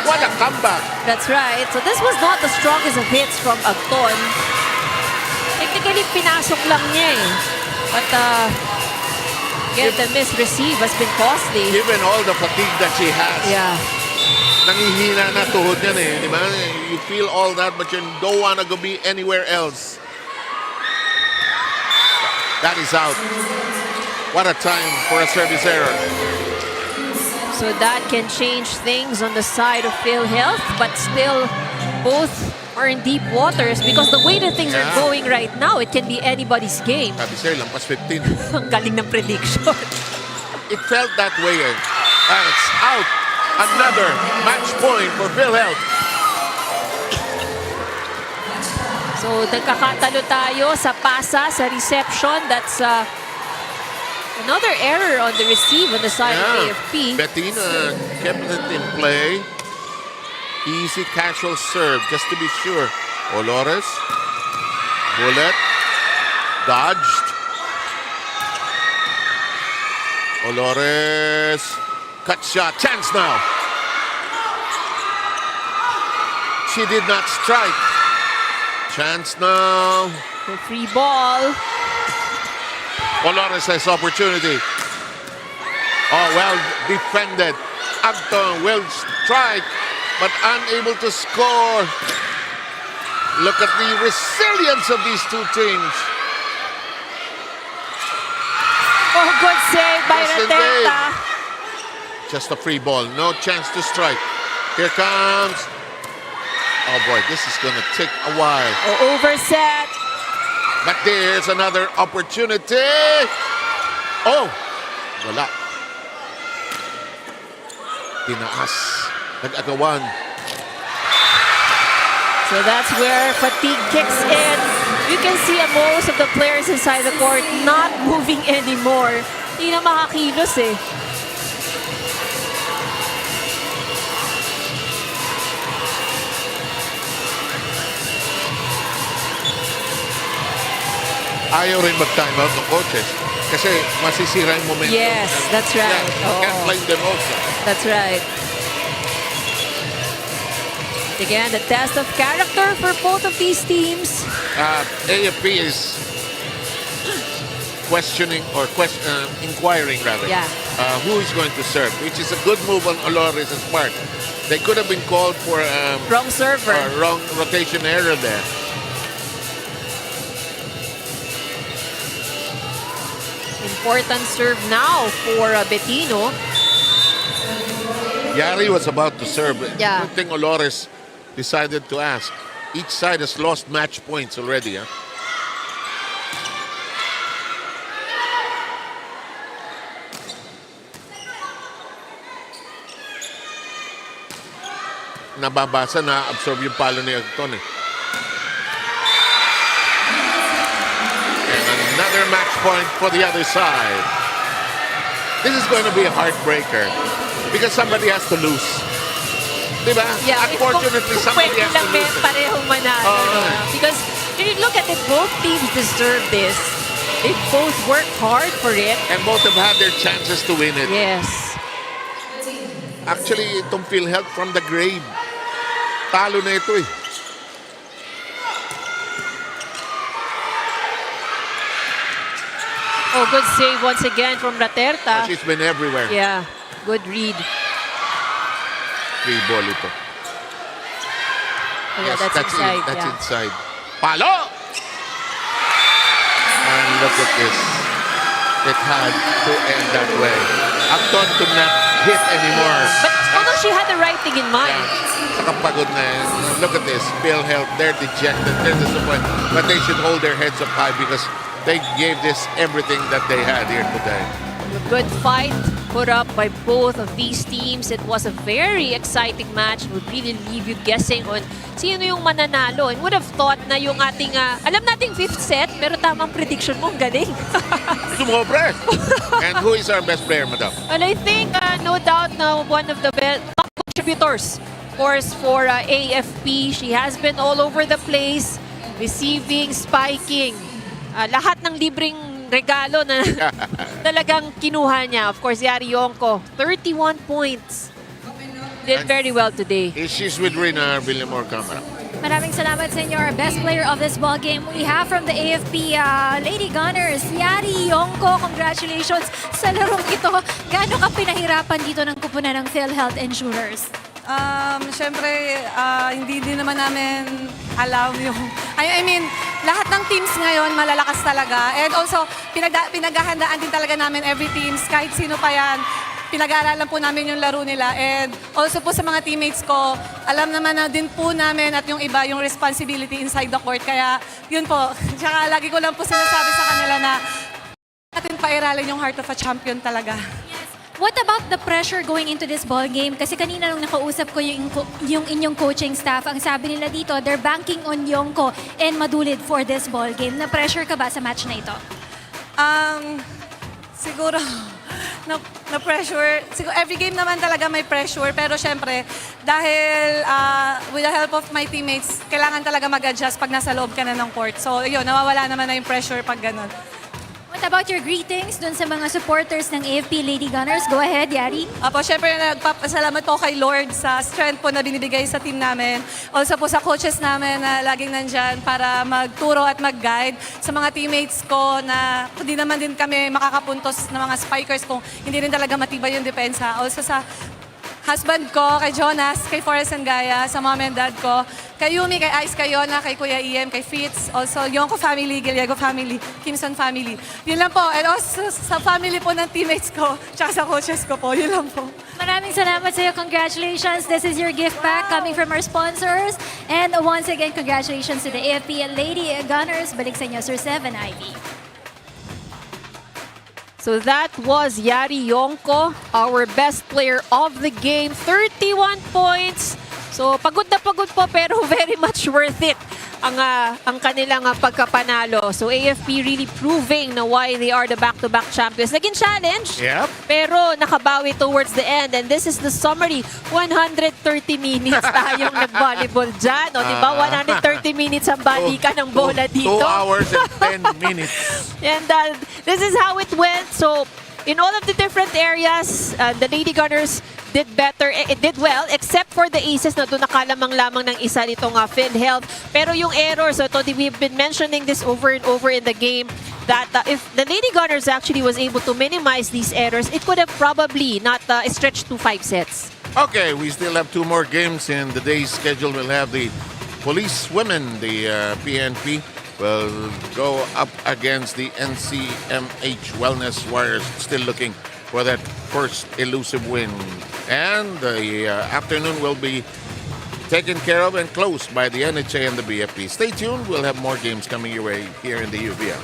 What a comeback. That's right. So this was not the strongest of hits from Agton. Technically, pinasok lang niya eh. But again, the misreceive has been costly. Given all the fatigue that she has. Yeah. Nangihina na tuhod yan eh. Di ba? You feel all that but you don't want to go be anywhere else. That is out. What a time for a service error. So that can change things on the side of PhilHealth, but still both are in deep waters because the way that things are going right now, it can be anybody's game. Sabi sa'yo, lampas 15. Ang galing ng prediction. It felt that way eh. And it's out. Another match point for PhilHealth. So nagkakatalo tayo sa pasa, sa reception. That's another error on the receive on the side of AFP. Bettina kept it in play. Easy casual serve, just to be sure. Olores. Bullet. Dodged. Olores. Cut shot. Chance now. She did not strike. Chance now. The free ball. Olores has opportunity. Oh, well defended. Agton will strike, but unable to score. Look at the resilience of these two teams. Oh, good save by Yes, Rateta. Just a free ball. No chance to strike. Here comes. Oh boy, this is going to take a while. Oh, overset. But there's another opportunity. Oh, wala. Tinaas. Nag-agawan. So that's where fatigue kicks in. You can see most of the players inside the court not moving anymore. Hindi na makakilos eh. ayaw rin mag-timeout ng coaches kasi masisira yung momentum. Yes, that's right. Yeah, you can't Oo. blame them also. That's right. Again, the test of character for both of these teams. AFP is questioning or inquiring rather Yeah. who is going to serve, which is a good move on Olores' part. They could have been called for Wrong server. wrong rotation error there. Important serve now for Bettino. Yari was about to serve. Yeah. I think Olores decided to ask. Each side has lost match points already. Huh? Nababasa na absorb yung palo ni Agton eh. And another match point for the other side. This is going to be a heartbreaker because somebody has to lose. Diba? Yeah, Unfortunately, somebody has to lose. Parehong manalo. Oo. Because when you look at it, both teams deserve this. They both worked hard for it. And both have had their chances to win it. Yes. Actually, itong PhilHealth from the grave. Talo na ito eh. Oh, good save once again from Raterta. She's been everywhere. Yeah, good read. Free ball ito. Oh, yeah, that's inside. It. That's yeah. inside. Palo! And look at this. It had to end that way. Upton could not hit anymore. But although she had the right thing in mind. Saka pagod na yan. Look at this. PhilHealth, they're dejected. They're disappointed. But they should hold their heads up high because they gave this everything that they had here today. A good fight put up by both of these teams. It was a very exciting match. Would really leave you guessing on sino yung mananalo. And would have thought na yung ating, alam nating fifth set, pero tamang prediction mo, ang galing. Sumobra. And who is our best player, madam? And I think, no doubt, na one of the best top contributors, of course, for AFP. She has been all over the place, receiving, spiking. Lahat ng libreng regalo na talagang kinuha niya. Of course, Yari Yonko, 31 points. Did very well today. She's with Rina Villamor Camara. Maraming salamat sa inyo. Our best player of this ball game we have from the AFP Lady Gunners, Yari Yonko. Congratulations sa larong ito. Gaano ka pinahirapan dito ng kupunan ng PhilHealth Insurers? Siyempre, hindi din naman namin alam yung... I mean, lahat ng teams ngayon malalakas talaga. And also, pinaghahandaan din talaga namin every teams, kahit sino pa yan. Pinag-aaralan po namin yung laro nila. And also po sa mga teammates ko, alam naman na din po namin at yung iba, yung responsibility inside the court. Kaya yun po. Tsaka lagi ko lang po sinasabi sa kanila na natin pairalin yung heart of a champion talaga. What about the pressure going into this ball game? Kasi kanina nung nakausap ko yung inyong coaching staff, ang sabi nila dito, they're banking on Yonko and Madulid for this ball game. Na-pressure ka ba sa match na ito? Siguro, na pressure. Siguro, every game naman talaga may pressure. Pero syempre, dahil with the help of my teammates, kailangan talaga mag-adjust pag nasa loob ka na ng court. So, yun, nawawala naman na yung pressure pag ganun. What about your greetings dun sa mga supporters ng AFP Lady Gunners? Go ahead, Yari. Apo, syempre nagpapasalamat po kay Lord sa strength po na binibigay sa team namin. Also po sa coaches namin na laging nandyan para magturo at mag-guide sa mga teammates ko na hindi naman din kami makakapuntos ng mga spikers kung hindi rin talaga matibay yung depensa. Also sa husband ko, kay Jonas, kay Forrest and Gaya, sa mom and dad ko, kay Yumi, kay Ice, kay Yona, kay Kuya Iem, kay Fitz, also Yonko family, Gallego family, Kimson family. Yun lang po. And also sa family po ng teammates ko, tsaka sa coaches ko po. Yun lang po. Maraming salamat sa iyo. Congratulations. This is your gift back coming from our sponsors. And once again, congratulations to the AFP Lady Gunners. Balik sa inyo, Sir 7 Ivy. So that was Yari Yonko, our best player of the game. 31 points. So pagod na pagod po pero very much worth it ang kanilang pagkapanalo. So AFP really proving na why they are the back-to-back champions. Naging challenge, Yep. pero nakabawi towards the end. And this is the summary. 130 minutes tayong nag-volleyball dyan. O, diba? 130 minutes ang balikan ng bola dito. 2 hours and 10 minutes. And this is how it went. So, in all of the different areas, the Lady Gunners did better. It did well, except for the aces na doon nakalamang-lamang ng isa nitong PhilHealth. Pero yung errors, so we've been mentioning this over and over in the game, that if the Lady Gunners actually was able to minimize these errors, it could have probably not stretched to 5 sets. Okay, we still have 2 more games in the day's schedule. We'll have the police women, the PNP, will go up against the NCMH Wellness Warriors, still looking for that first elusive win. And the afternoon will be taken care of and closed by the NHA and the BFP. Stay tuned. We'll have more games coming your way here in the UVL.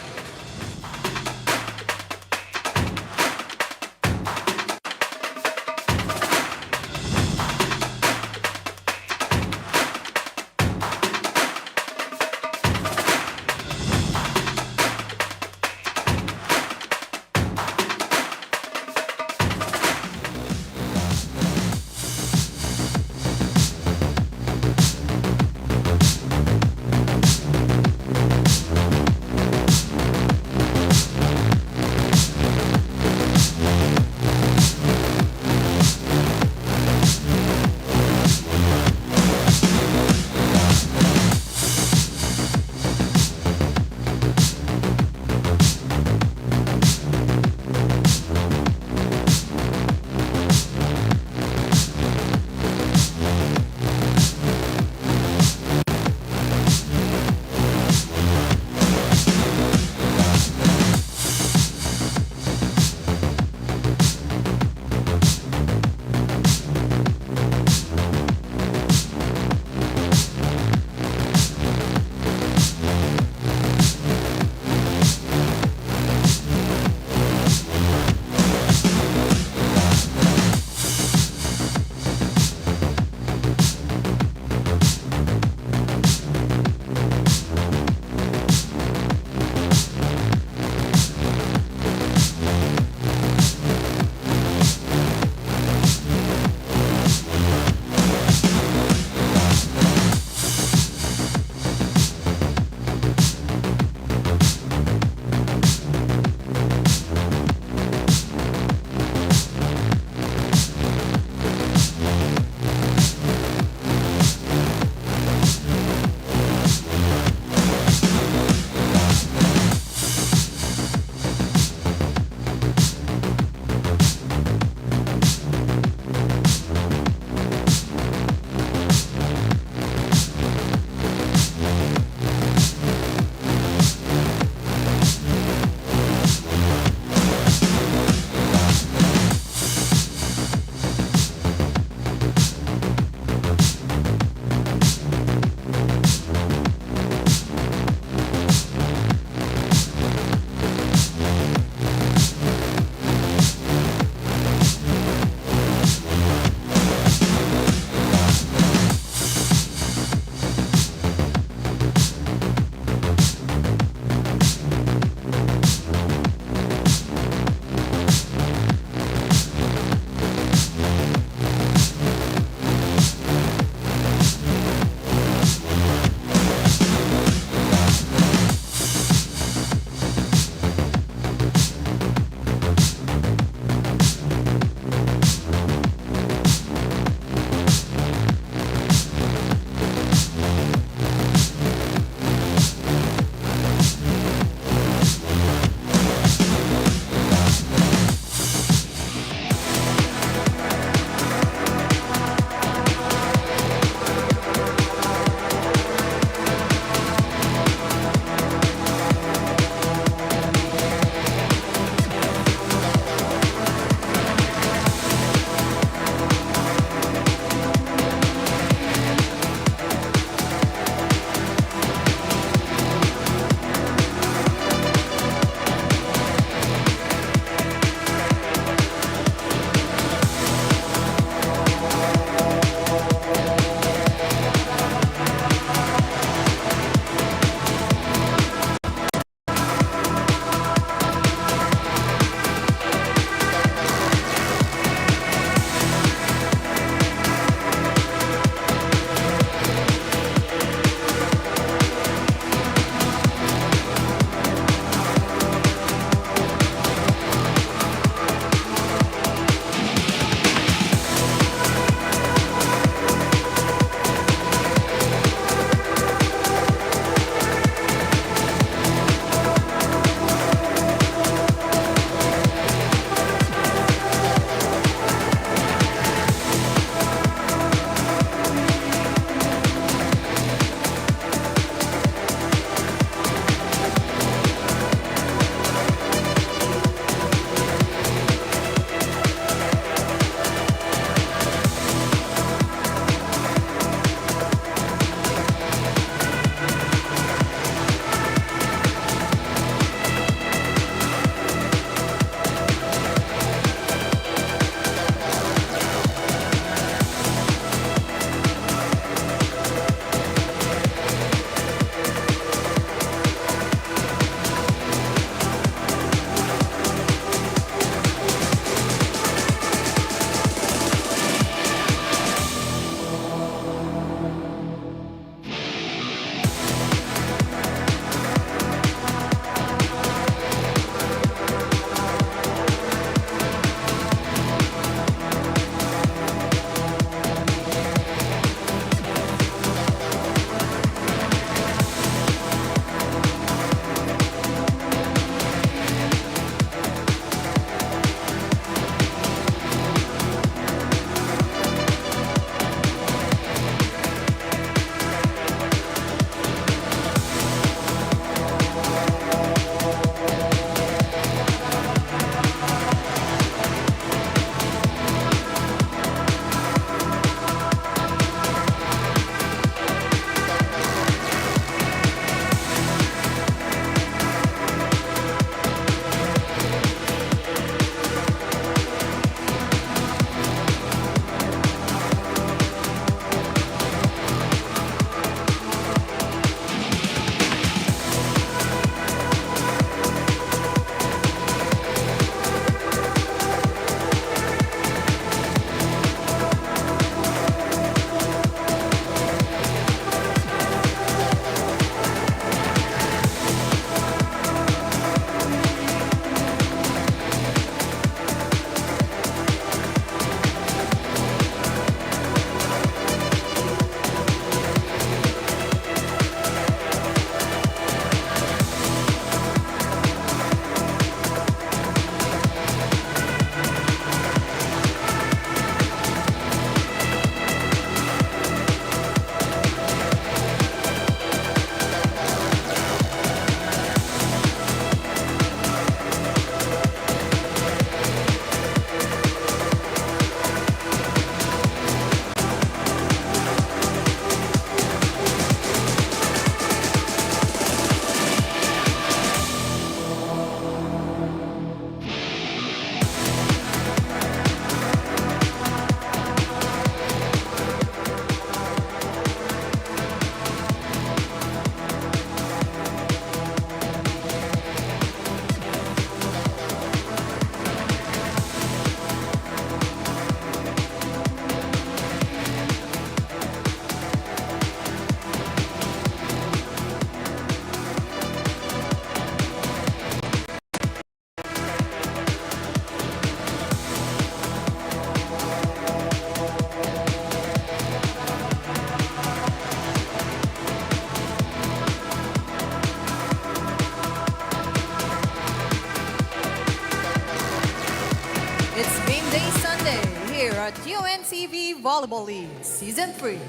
at UNTV Volleyball League Season 3.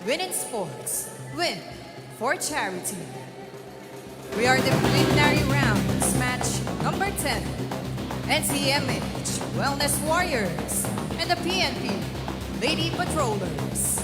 Win in sports, win for charity. We are the preliminary rounds, match number 10. NCMH Wellness Warriors and the PNP Lady Patrollers.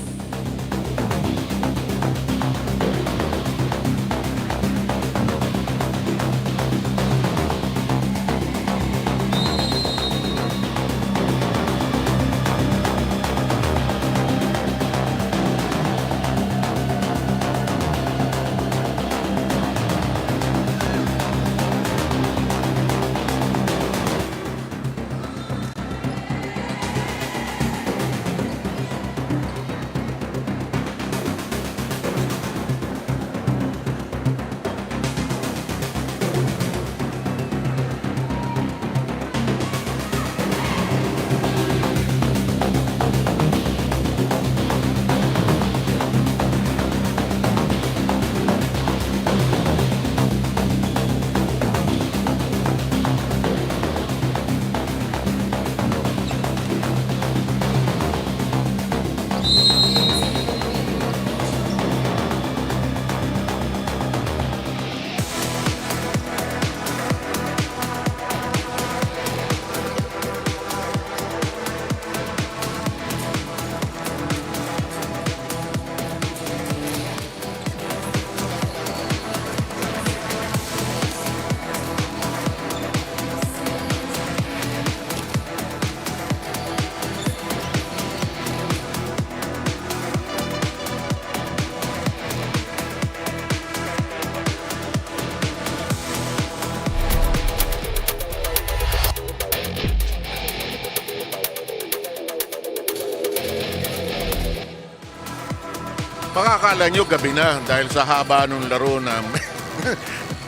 Makakala nyo gabi na dahil sa haba ng laro na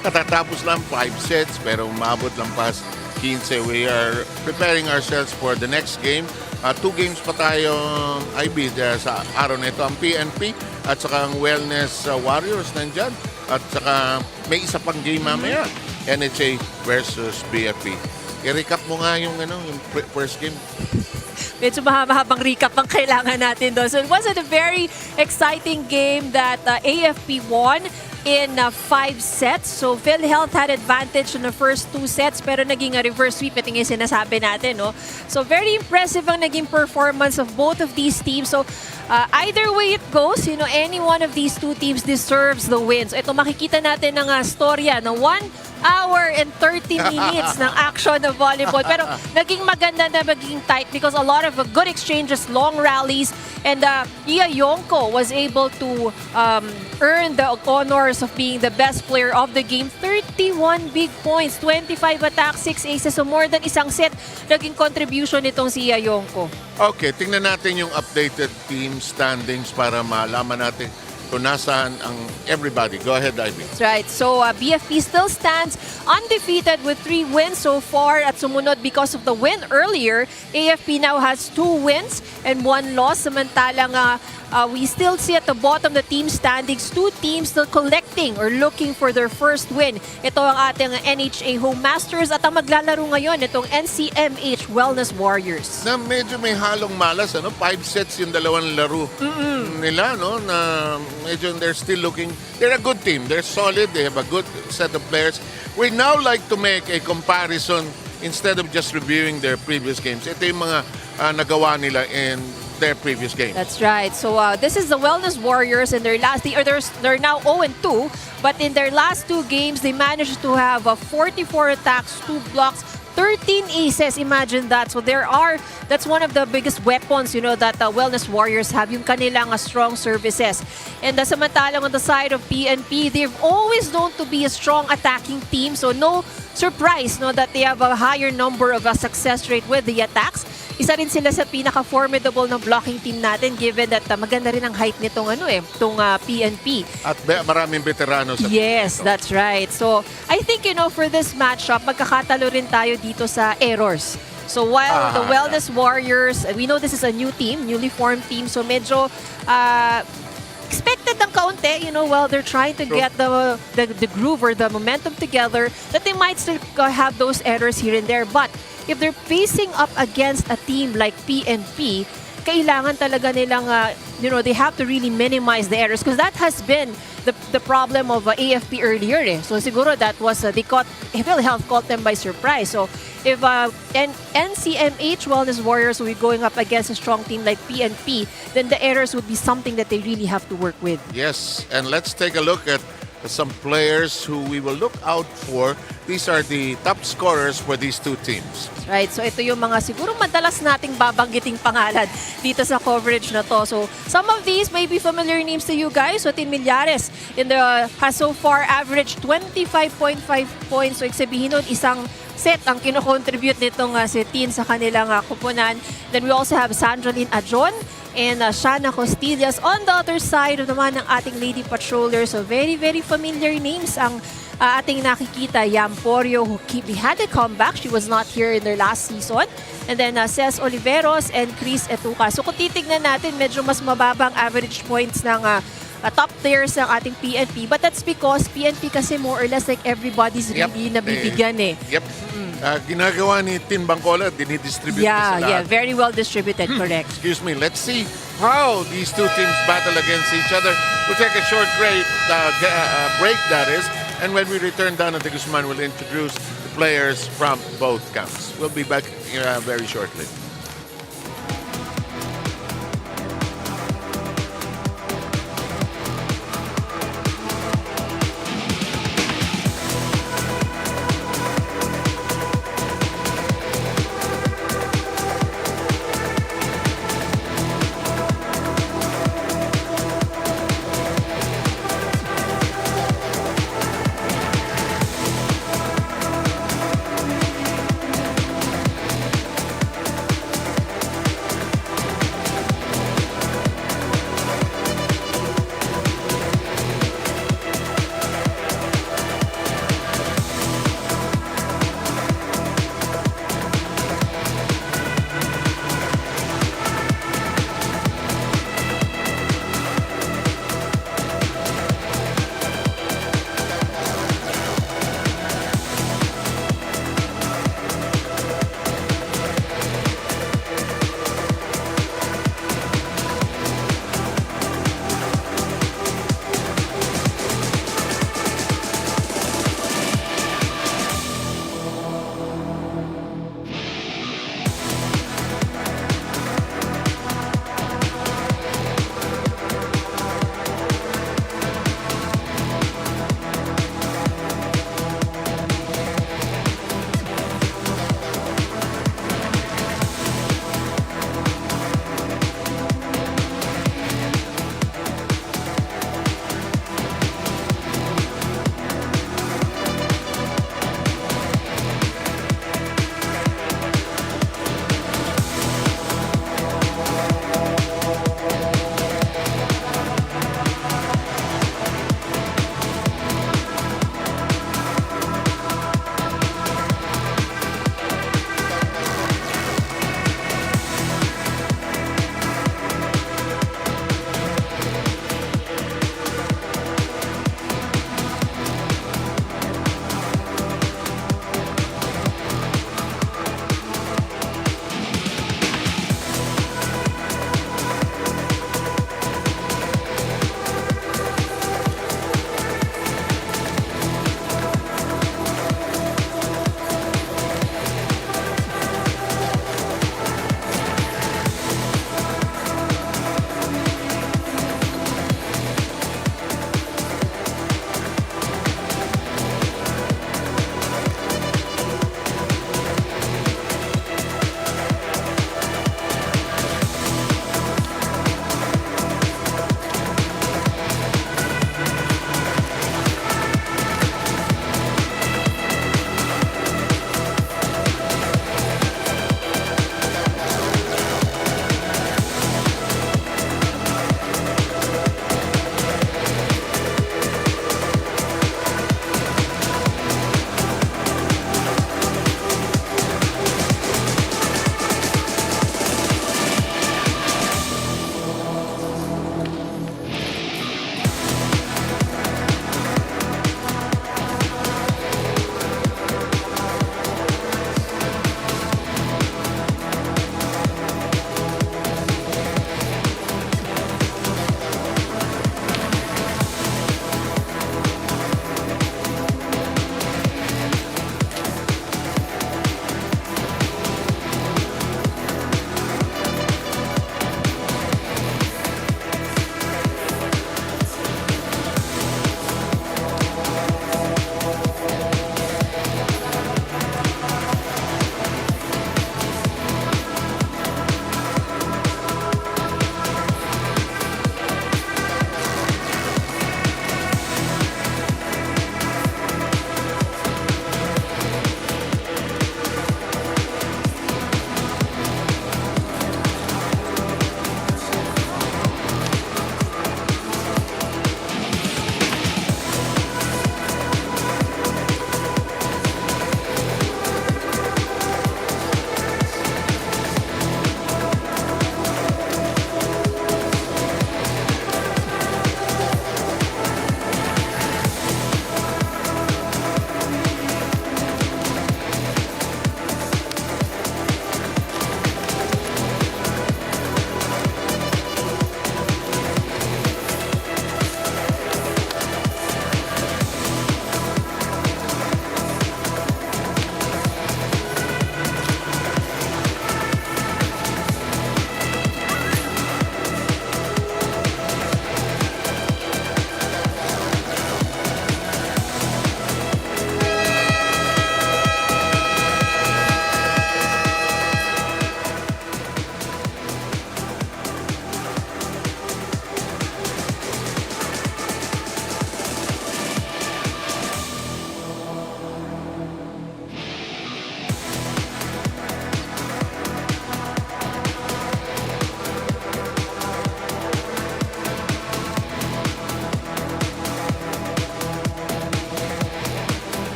natatapos lang 5 sets pero umabot lang pas 15. We are preparing ourselves for the next game. 2 games pa tayo, IB, sa araw na ito. Ang PNP at saka ang Wellness Warriors nandyan. At saka may isa pang game mamaya, NHA versus BFP. I-recap mo nga yung first game. Medyo mahaba-habang recap ang kailangan natin doon. So it was a very exciting game that AFP won in 5 sets. So PhilHealth had advantage in the first 2 sets pero naging a reverse sweep. Ito yung sinasabi natin. No? So very impressive ang naging performance of both of these teams. So either way it goes, any one of these 2 teams deserves the win. So ito makikita natin ng storya na 1 hour and 30 minutes ng action of volleyball. Pero naging maganda na maging tight because a lot of good exchanges, long rallies, and Iya Yonko was able to earn the honors of being the best player of the game. 31 big points, 25 attacks, 6 aces. So more than isang set naging contribution nitong si Iya Yonko. Okay, tingnan natin yung updated team standings para malaman natin kung nasaan ang everybody. Go ahead, Ivy. That's right. So BFP still stands undefeated with 3 wins so far at sumunod because of the win earlier. AFP now has 2 wins and 1 loss. Samantalang we still see at the bottom the team standings, 2 teams still collecting or looking for their first win. Ito ang ating NHA Home Masters at ang maglalaro ngayon itong NCMH Wellness Warriors. Na medyo may halong malas, 5 sets yung dalawang laro nila, no? Na medyo they're still looking, they're a good team, they're solid, they have a good set of players. We now like to make a comparison instead of just reviewing their previous games. Ito yung mga nagawa nila in their previous game. That's right. So this is the Wellness Warriors in their last, they're now 0-2, but in their last 2 games, they managed to have 44 attacks, 2 blocks, 13 aces. Imagine that. So that's one of the biggest weapons, that Wellness Warriors have, yung kanilang strong services. And samantalang on the side of PNP, they've always known to be a strong attacking team. So no surprise, that they have a higher number of success rate with the attacks. Isa rin sila sa pinaka-formidable na blocking team natin given that maganda rin ang height nitong itong PNP. At maraming veterano sa Yes, that's right. So, I think, for this matchup, magkakatalo rin tayo dito sa errors. So, while the Wellness Warriors, we know this is a new team, newly formed team, so medyo expected ng kaunti, while they're trying to get the groove or the momentum together, that they might still have those errors here and there. But if they're facing up against a team like PNP, kailangan talaga nilang, they have to really minimize the errors because that has been the problem of AFP earlier. So siguro that was, PhilHealth caught them by surprise. So if NCMH Wellness Warriors will be going up against a strong team like PNP, then the errors would be something that they really have to work with. Yes, and let's take a look at some players who we will look out for. These are the top scorers for these two teams. Right, so ito yung mga siguro madalas nating babanggiting pangalan dito sa coverage na to. So some of these may be familiar names to you guys. So Tin Millares has so far averaged 25.5 points. So sabihin nun, isang set ang kino-contribute nitong si Tin sa kanilang kupunan. Then we also have Sandralyn Ajon and Shana Costillas. On the other side naman ng ating Lady Patrollers, so very, very familiar names ang ating nakikita. Yamporio, who had a comeback. She was not here in their last season. And then Ces Oliveros and Chris Etuca. So kung titignan natin, medyo mas mababang average points ng top players ng ating PNP. But that's because PNP kasi more or less like everybody's really nabibigyan Yep. Ginagawa ni Tin Bangkola, dinidistribute sa lahat. Yeah, very well distributed, correct. Excuse me, let's see how these two teams battle against each other. We'll take a short break, that is, and when we return, Dana de Guzman will introduce the players from both camps. We'll be back very shortly.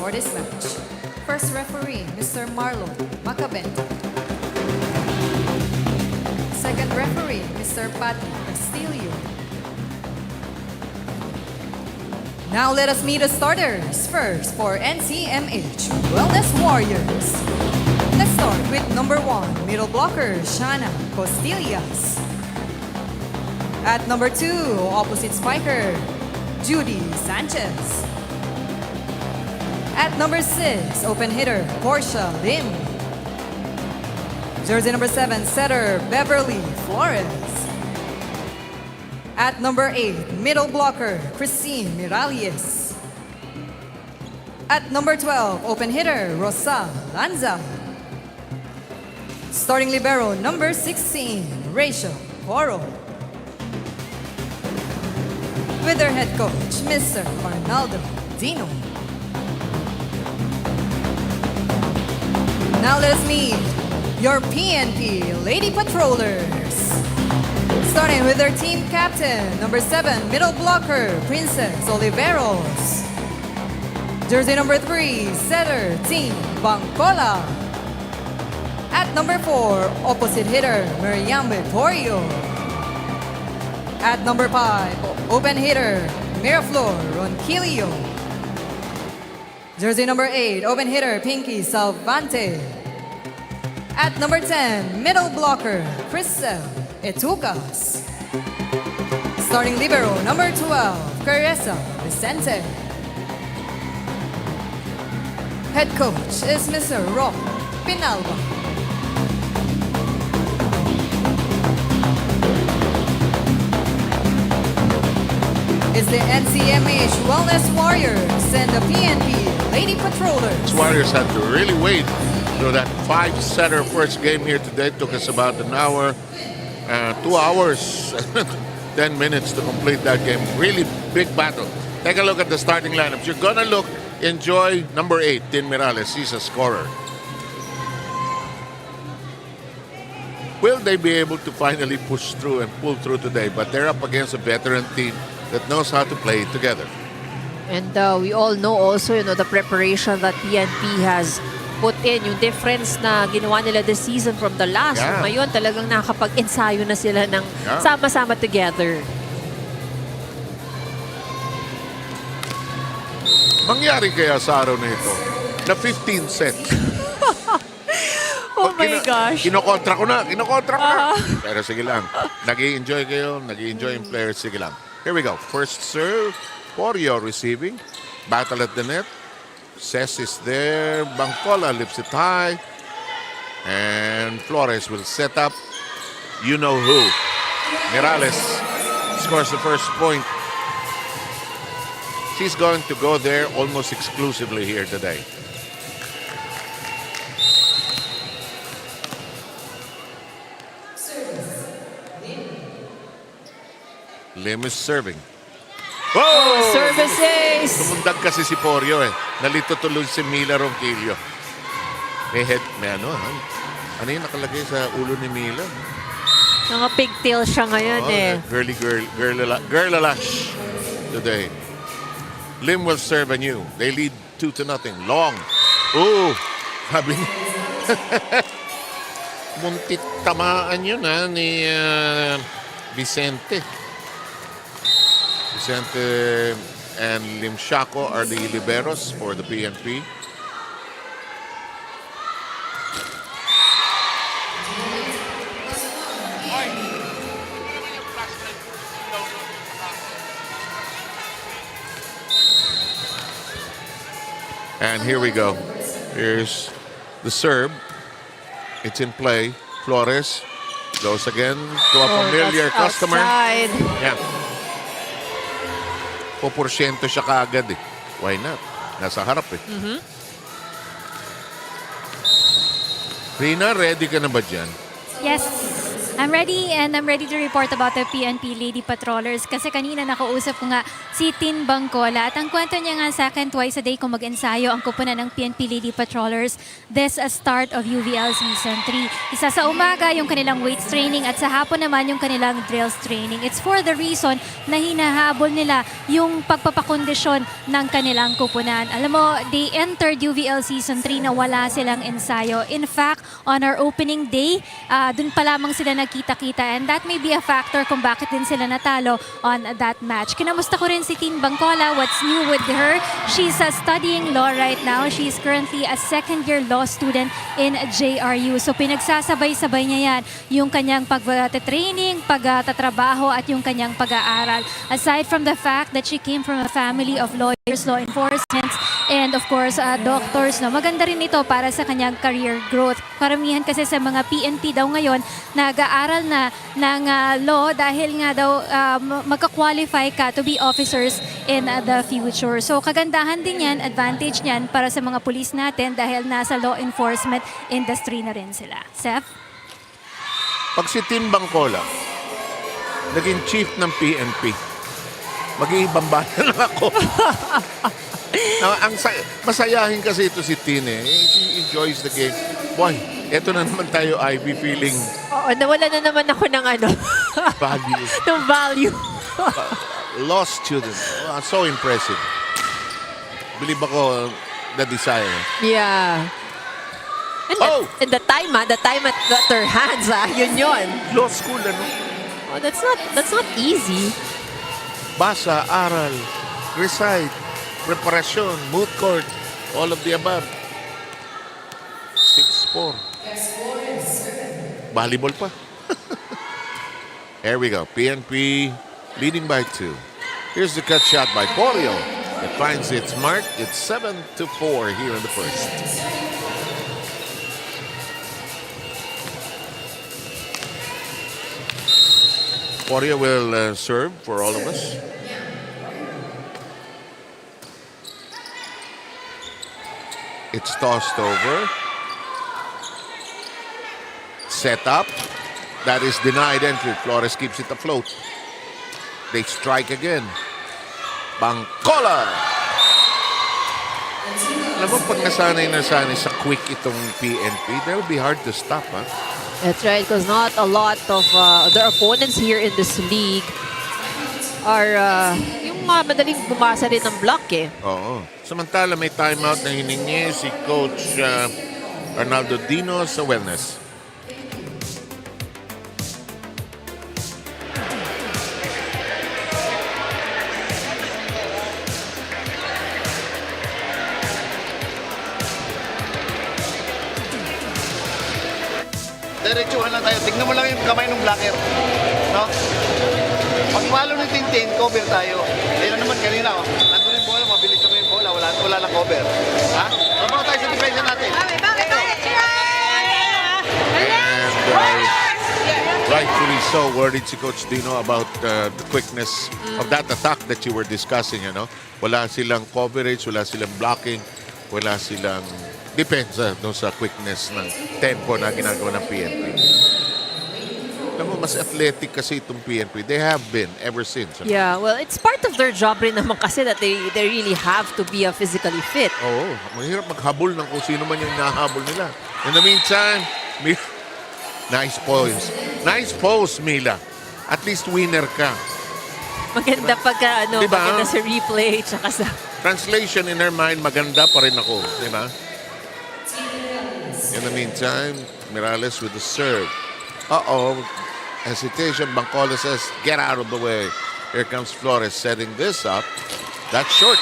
for this match. First referee, Mr. Marlon Macabento. Second referee, Mr. Paco Castillo. Now let us meet the starters. First, for NCMH Wellness Warriors. Let's start with number 1, middle blocker, Shana Costillas. At number 2, opposite spiker, Judy Sanchez. At number 6, open hitter, Portia Lim. Jersey number 7, setter, Beverly Flores. At number 8, middle blocker, Christine Miralles. At number 12, open hitter, Rosa Lanza. Starting libero, number 16, Rachel Coro. With their head coach, Mr. Arnaldo Dino. Now let's meet your PNP Lady Patrollers. Starting with their team captain, number 7, middle blocker, Princess Oliveros. Jersey number 3, setter, Team Bangkola. At number 4, opposite hitter, Miriam Vittorio. At number 5, open hitter, Miraflor Ronquillo. Jersey number 8, open hitter, Pinky Salvante. At number 10, middle blocker, Crisel Etucas. Starting libero, number 12, Caressa Vicente. Head coach is Mr. Rock Pinalba. It's the NCMH Wellness Warriors and the PNP Lady Patrollers. These Warriors had to really wait. So that 5-setter first game here today took us about an hour, 2 hours, 10 minutes to complete that game. Really big battle. Take a look at the starting lineups. You're gonna enjoy number 8, Tin Miralles. He's a scorer. Will they be able to finally push through and pull through today? But they're up against a veteran team that knows how to play together. And we all know also, the preparation that PNP has put in, yung difference na ginawa nila this season from the last. Yeah. So ngayon talagang nakakapag-ensayo na sila ng sama-sama together. Mangyari kaya sa araw na ito na 15 sets. Oh my gosh. Kinokontra ko na. Pero sige lang. Nag-i-enjoy kayo. Nag-i-enjoy yung players. Sige lang. Here we go. First serve. Porio receiving. Battle at the net. Cess is there. Bangkola lifts it high. And Flores will set up. You know who. Miralles scores the first point. She's going to go there almost exclusively here today. Lim is serving. Oh, services! Tumundag kasi si Porio eh. Nalito tuloy si Mila Ronquillo. May ano yung nakalagay sa ulo ni Mila? Mga pigtail siya ngayon Girl-alash today. Lim will serve anew. They lead 2-0. Long. Oh, sabi niya. Muntik tamaan yun ni Vicente. Vicente and Lim Shaco are the liberos for the PNP. And here we go. Here's the serve. It's in play. Flores goes again to a familiar customer. Outside. Yeah. Poporsyento siya kaagad eh. Why not? Nasa harap eh. Rina, ready ka na ba dyan? Yes. I'm ready and I'm ready to report about the PNP Lady Patrollers kasi kanina nakausap ko nga si Tin Bangcola at ang kwento niya nga sa akin twice a day kung mag-ensayo ang kupunan ng PNP Lady Patrollers this start of UVL Season 3. Isa sa umaga yung kanilang weights training at sa hapon naman yung kanilang drills training. It's for the reason na hinahabol nila yung pagpapakondisyon ng kanilang kupunan. Alam mo, they entered UVL Season 3 na wala silang ensayo. In fact, on our opening day, dun pa lamang sila nagkita-kita and that may be a factor kung bakit din sila natalo on that match. Kinamusta ko rin si Tin Bangcola. What's new with her? She's studying law right now. She's currently a second-year law student in JRU. So pinagsasabay-sabay niya yan yung kanyang pag-training, pagtatrabaho at yung kanyang pag-aaral. Aside from the fact that she came from a family of lawyers, law enforcement, and of course, doctors, no? Maganda rin ito para sa kanyang career growth. Karamihan kasi sa mga PNP daw ngayon, nag-aaral na ng law dahil nga daw magka-qualify ka to be officers in the future. So kagandahan din yan, advantage niyan para sa mga pulis natin dahil nasa law enforcement industry na rin sila. Seth? Pag si Tin Bangcola, naging chief ng PNP, mag-iibang bayan lang ako. Masayahin kasi ito si Tin eh. She enjoys the game. Boy, eto na naman tayo, Ivy, feeling Oo, nawala na naman ako ng value. ng value. Law student. Oh, so impressive. Believe ako, the desire. Yeah. And the time at her hands, yun. Law school, ano? Oh, that's not easy. Basa, aral, recite, preparasyon, moot court, all of the above. 6-4. Volleyball pa. Here we go. PNP leading by 2. Here's the cut shot by Polio. It finds its mark. It's 7-4 here in the first. Polio will serve for all of us. It's tossed over. Set up. That is denied entry. Flores keeps it afloat. They strike again. Bangcola! Alam mo, pag nasanay sa quick itong PNP, they'll be hard to stop, ha? That's right, because not a lot of their opponents here in this league are yung madaling bumasa rin ng block eh. Oo. Samantala, may timeout na hiningi si Coach Arnaldo Dino sa wellness. Diretsuhan lang tayo. Tignan mo lang yung kamay ng blocker. No? Pag malo ng Tintin, cover tayo. Ayun naman kanina. Oh. Nandun yung bola, mabilis naman yung bola. Wala lang cover. Ha? Trabaho tayo sa defensa natin. And rightfully so, worried si Coach Dino about the quickness of that attack that you were discussing. Ano? Wala silang coverage, wala silang blocking, wala silang depensa no, sa quickness ng tempo na ginagawa ng PNP. Alam mo, mas athletic kasi itong PNP. They have been ever since. Yeah, well, it's part of their job rin naman kasi that they really have to be physically fit. Oo, mahirap maghabol ng kung sino man yung nahabol nila. In the meantime, nice points. Nice post, Mila. At least winner ka. Maganda pagka Diba? maganda sa replay tsaka sa Translation in her mind, maganda pa rin ako. Diba? In the meantime, Mirales with the serve. Uh-oh. Hesitation. Bangcola says, get out of the way. Here comes Flores setting this up. That's short.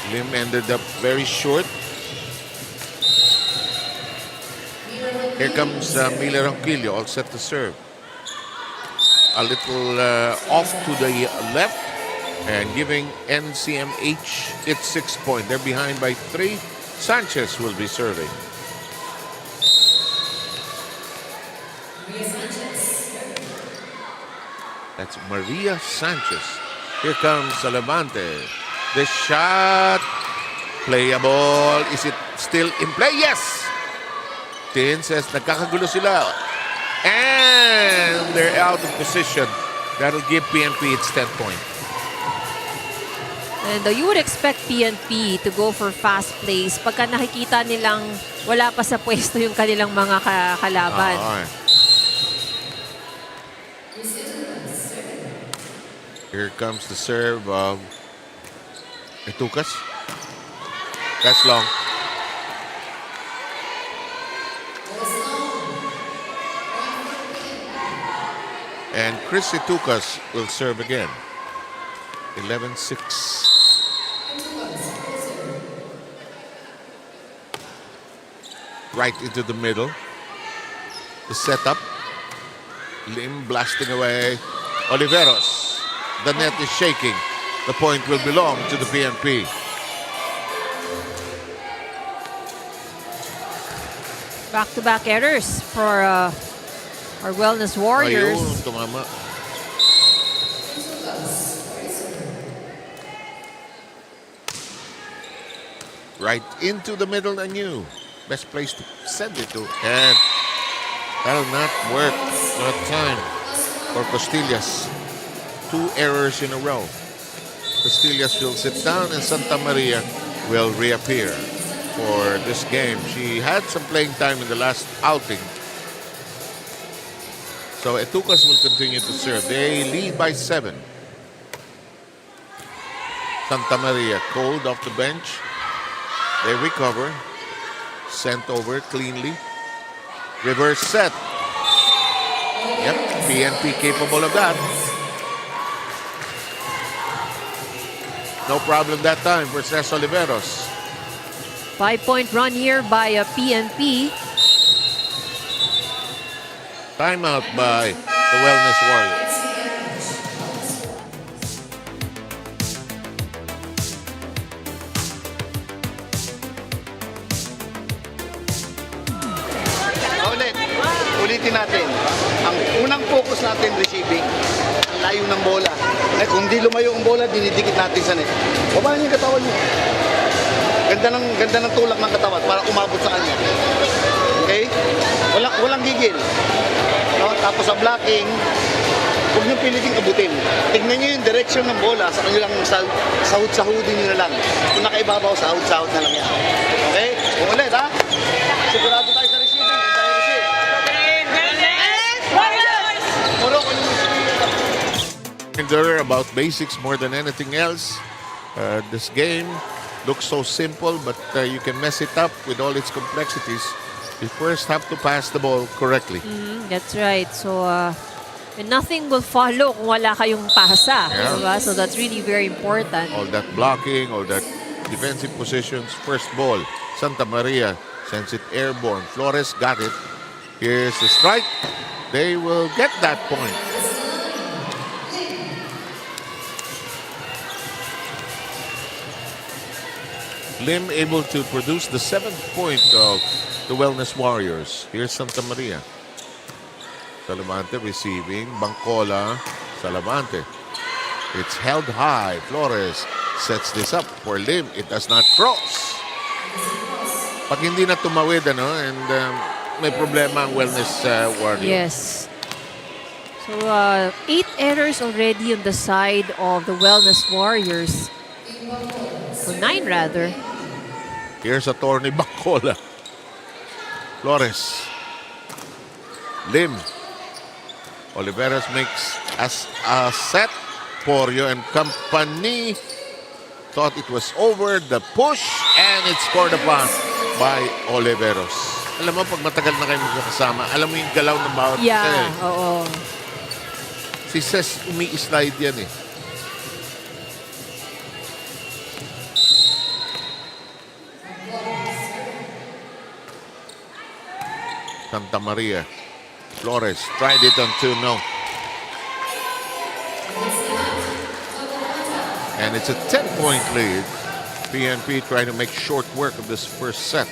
Lim ended up very short. Here comes Mila Ronquillo, all set to serve. A little off to the left. And giving NCMH its 6 point. They're behind by 3. Sanchez will be serving. That's Maria Sanchez. Here comes Salamante. The shot Playable. Is it still in play? Yes! Tin says nagkakagulo sila. And they're out of position. That'll give PNP its 10th point. And you would expect PNP to go for fast plays pagka nakikita nilang wala pa sa pwesto yung kanilang mga kalaban. Here comes the serve of Etukas. That's long. And Chris Etukas will serve again. 11-6. Right into the middle. The setup. Lim blasting away. Oliveros. The net is shaking. The point will belong to the PNP. Back-to-back errors for our Wellness Warriors. Ayun, tumama. Right into the middle and you. Best place to send it to. And that'll not work. Not time for Costillas. 2 errors in a row. Costillas will sit down and Santa Maria will reappear for this game. She had some playing time in the last outing. So Etukas will continue to serve. They lead by 7. Santa Maria cold off the bench. They recover. Sent over cleanly. Reverse set. Yep, PNP capable of that. No problem that time for Cés Oliveros. 5-point run here by PNP. Timeout by the Wellness Warriors. Ulitin natin. Ang unang focus natin, receiving. Ang layo ng bola. Kung di lumayo ang bola, dinidikit natin sa net. Babahan niyo yung katawan niyo. Ganda ng tulak ng katawan para umabot sa kanya. Okay? Walang gigil. No? Tapos sa blocking, huwag niyo piliting abutin. Tignan niyo yung direction ng bola sa kanilang sahud-sahudin niyo na lang. Kung nakaibabaw, sahud-sahud na lang yan. Okay? Kung ulit, ha? Sigurado tayo sa receiving. About basics more than anything else. This game looks so simple, but you can mess it up with all its complexities. You first have to pass the ball correctly. That's right. So, nothing will follow kung wala kayong pasa. Yeah. Diba? So, that's really very important. All that blocking, all that defensive positions. First ball, Santa Maria sends it airborne. Flores got it. Here's the strike. They will get that point. Lim able to produce the 7th point of the Wellness Warriors. Here's Santa Maria. Salamante receiving. Bangcola. Salamante. It's held high. Flores sets this up for Lim. It does not cross. Pag hindi na tumawid, and may problema ang Wellness Warriors. Yes. So, 8 errors already on the side of the Wellness Warriors. So, 9 rather. Here's attorney Bangcola. Flores. Lim. Oliveros makes as a set. Porio and company thought it was over. The push and it's scored upon by Oliveros. Alam mo, pag matagal na kayo magkakasama, alam mo yung galaw ng bawat Yeah, oo. Si Cés umi-slide yan eh. Santa Maria. Flores tried it on 2-0. And it's a 10-point lead. PNP trying to make short work of this first set.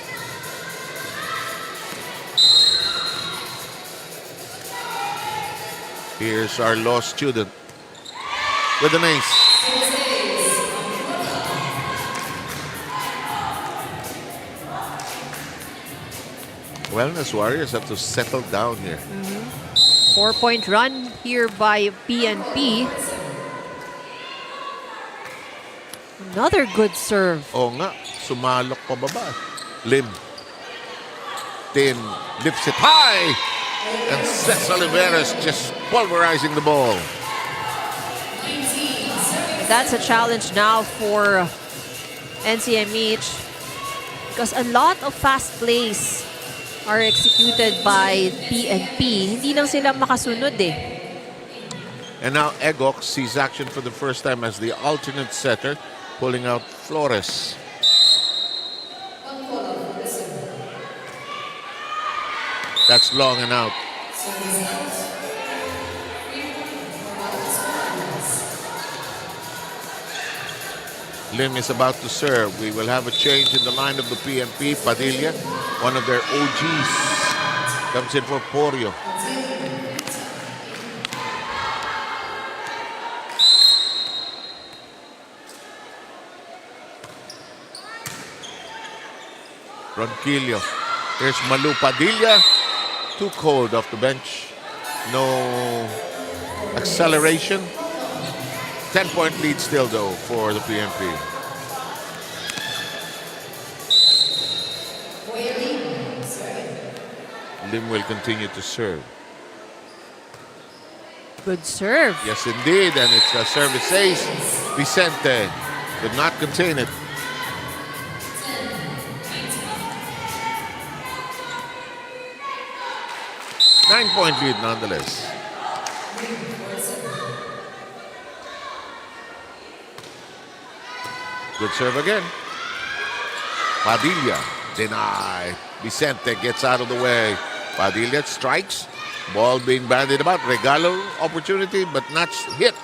Here's our law student with an ace. Wellness Warriors have to settle down here. 4-point run here by PNP. Another good serve. Oo nga, sumalok pababa. Lim. Tin lifts it high. And Cesar Oliveras just pulverizing the ball. That's a challenge now for NCMH because a lot of fast plays are executed by PNP. Hindi lang sila makasunod eh. And now Egok sees action for the first time as the alternate setter, pulling out Flores. That's long and out. Lim is about to serve. We will have a change in the line of the PNP. Padilla, one of their OGs, comes in for Porio. Ronquillo. Here's Malu Padilla. Too cold off the bench. No acceleration. 10-point lead still, though, for the PNP. Lim will continue to serve. Good serve. Yes, indeed. And it's a service ace. Vicente could not contain it. Nine-point lead nonetheless. Good serve again. Padilla denied. Vicente gets out of the way. Padilla strikes. Ball being bandied about. Regalo opportunity, but not hit.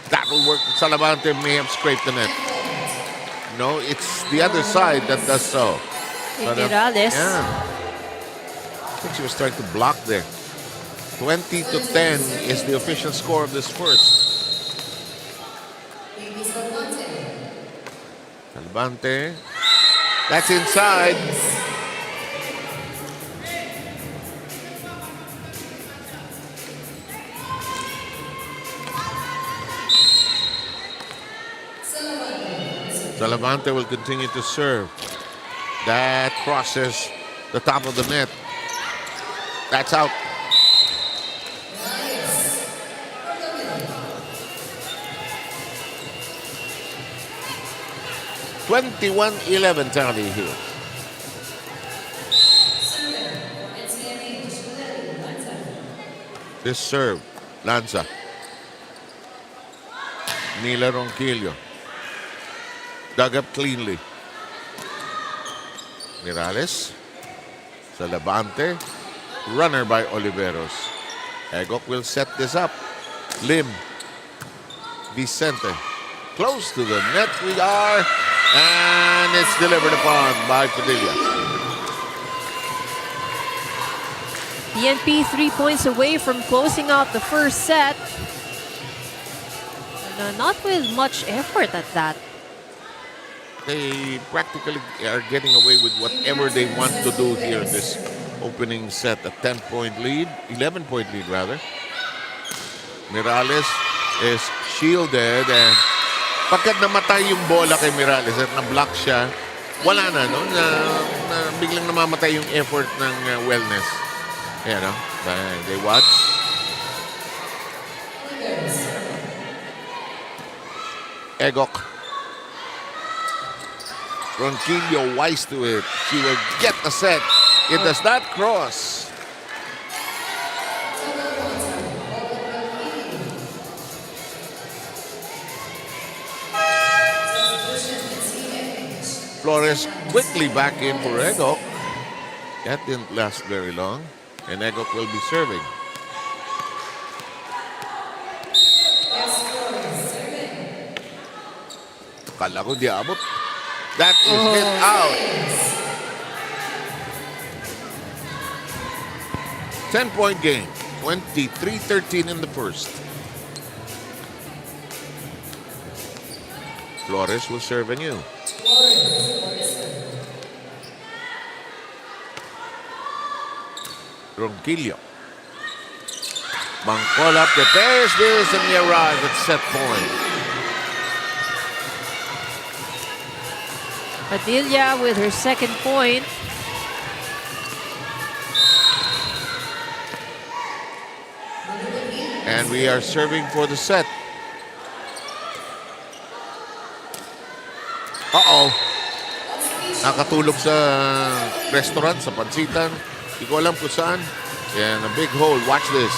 That will work. Salavante may have scraped the net. No, it's the other side that does so. Morales. Yeah. I think she was trying to block there. 20-10 is the official score of this first. Salvante. That's inside. Salavante will continue to serve. That crosses the top of the net. That's out. (21-11) tally here. This serve, Lanza. Nila Ronquillo. Dug up cleanly. Mirales. Salavante. Runner by Oliveros. Egok will set this up. Lim. Vicente. Close to the net we are. And it's delivered upon by Padilla. PNP 3 points away from closing out the first set. Not with much effort at that. They practically are getting away with whatever they want to do here in this opening set. A 10-point lead, 11-point lead rather. Mirales is shielded and pagkat namatay yung bola kay Mirales at na-block siya, wala na, no? Na biglang namamatay yung effort ng wellness. Ayan, no? They watch. Egok. Ronquillo wise to it. She will get the set. It does not cross. Flores quickly back in for Egok. That didn't last very long. And Egok will be serving. Kala ko di abot. That is hit out. 10-point game. 23-13 in the first. Flores will serve anew. Ronquillo. Mancola prepares this and he arrives at set point. Padilla with her second point. And we are serving for the set. Uh-oh. Nakatulog sa restaurant, sa pansitan. Hindi ko alam kung saan. And a big hole. Watch this.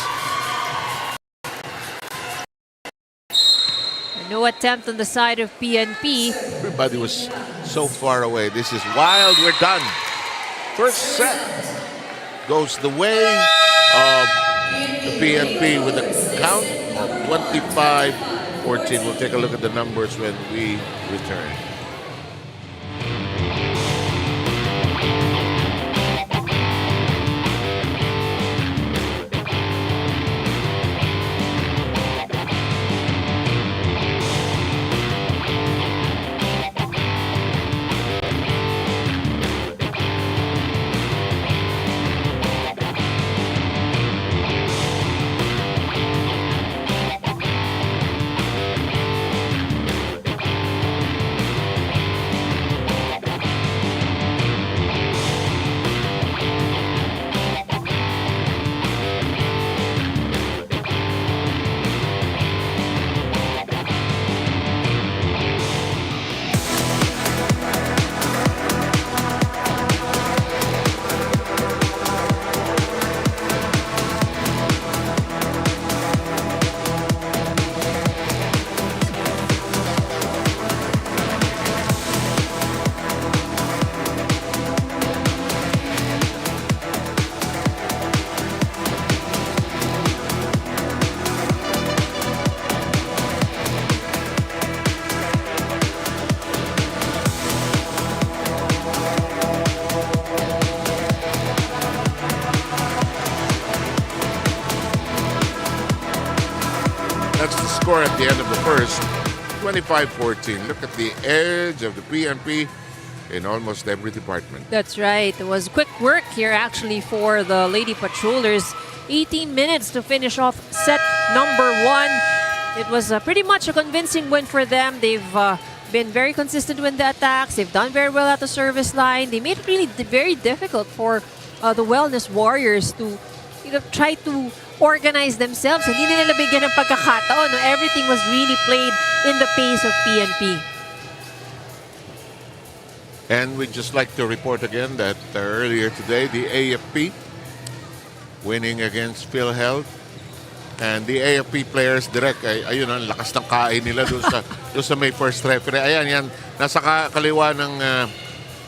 No attempt on the side of PNP. Everybody was so far away. This is wild. We're done. First set goes the way of the PNP with a count of 25-14. We'll take a look at the numbers when we return. That's the score at the end of the first. 25-14. Look at the edge of the PNP in almost every department. That's right. It was quick work here actually for the Lady Patrollers. 18 minutes to finish off set number 1. It was pretty much a convincing win for them. They've been very consistent with the attacks. They've done very well at the service line. They made it really very difficult for the Wellness Warriors to try to organize themselves. Hindi nila bigyan ng pagkakataon. No? Everything was really played in the pace of PNP. And we'd just like to report again that earlier today, the AFP winning against PhilHealth. And the AFP players direct, ayun ang lakas ng kain nila doon sa may first referee. Ayan, yan. Nasa kaliwa ng,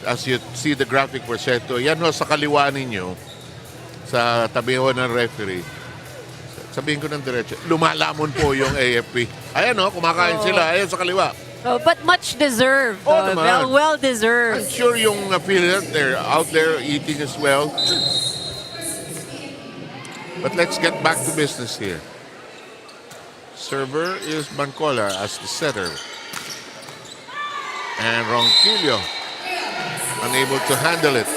as you see the graphic for Seto, yan ho sa kaliwa ninyo, sa tabi ho ng referee. Sabihin ko ng diretso, lumalamon po yung AFP. Ayan ho, kumakain sila. Ayan sa kaliwa. But much deserved. Well deserved. I'm sure yung PhilHealth, they're out there eating as well. But let's get back to business here. Server is Mancola as the setter. And Ronquillo unable to handle it.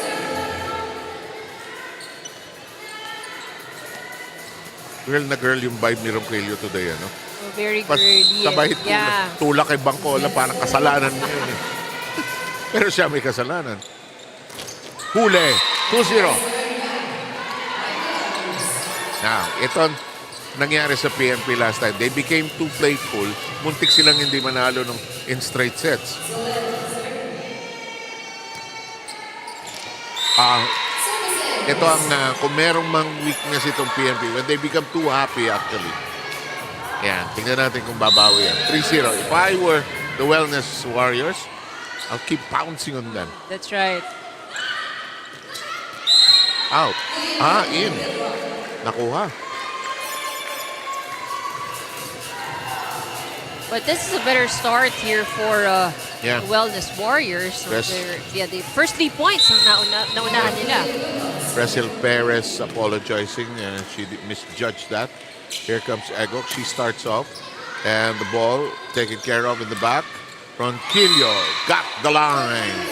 Girl na girl yung vibe ni Ronquillo today, ano? Oh, very girly. Sabay Yeah. tulak kay Mancola, parang kasalanan mo yun eh. Pero siya may kasalanan. Huli, 2-0. Now, ito nangyari sa PNP last time. They became too playful. Muntik silang hindi manalo in straight sets. Ito ang, kung merong mang weakness itong PNP, when they become too happy actually. Yan, tingnan natin kung babawi yan. 3-0. If I were the Wellness Warriors, I'll keep pouncing on them. That's right. Out. In. Nakuha. But this is a better start here for Yeah. the Wellness Warriors. So Yes. the first 3 points ang naunahan nila. Brazil Perez apologizing. She misjudged that. Here comes Egok. She starts off. And the ball taken care of in the back. Ronquillo got the line.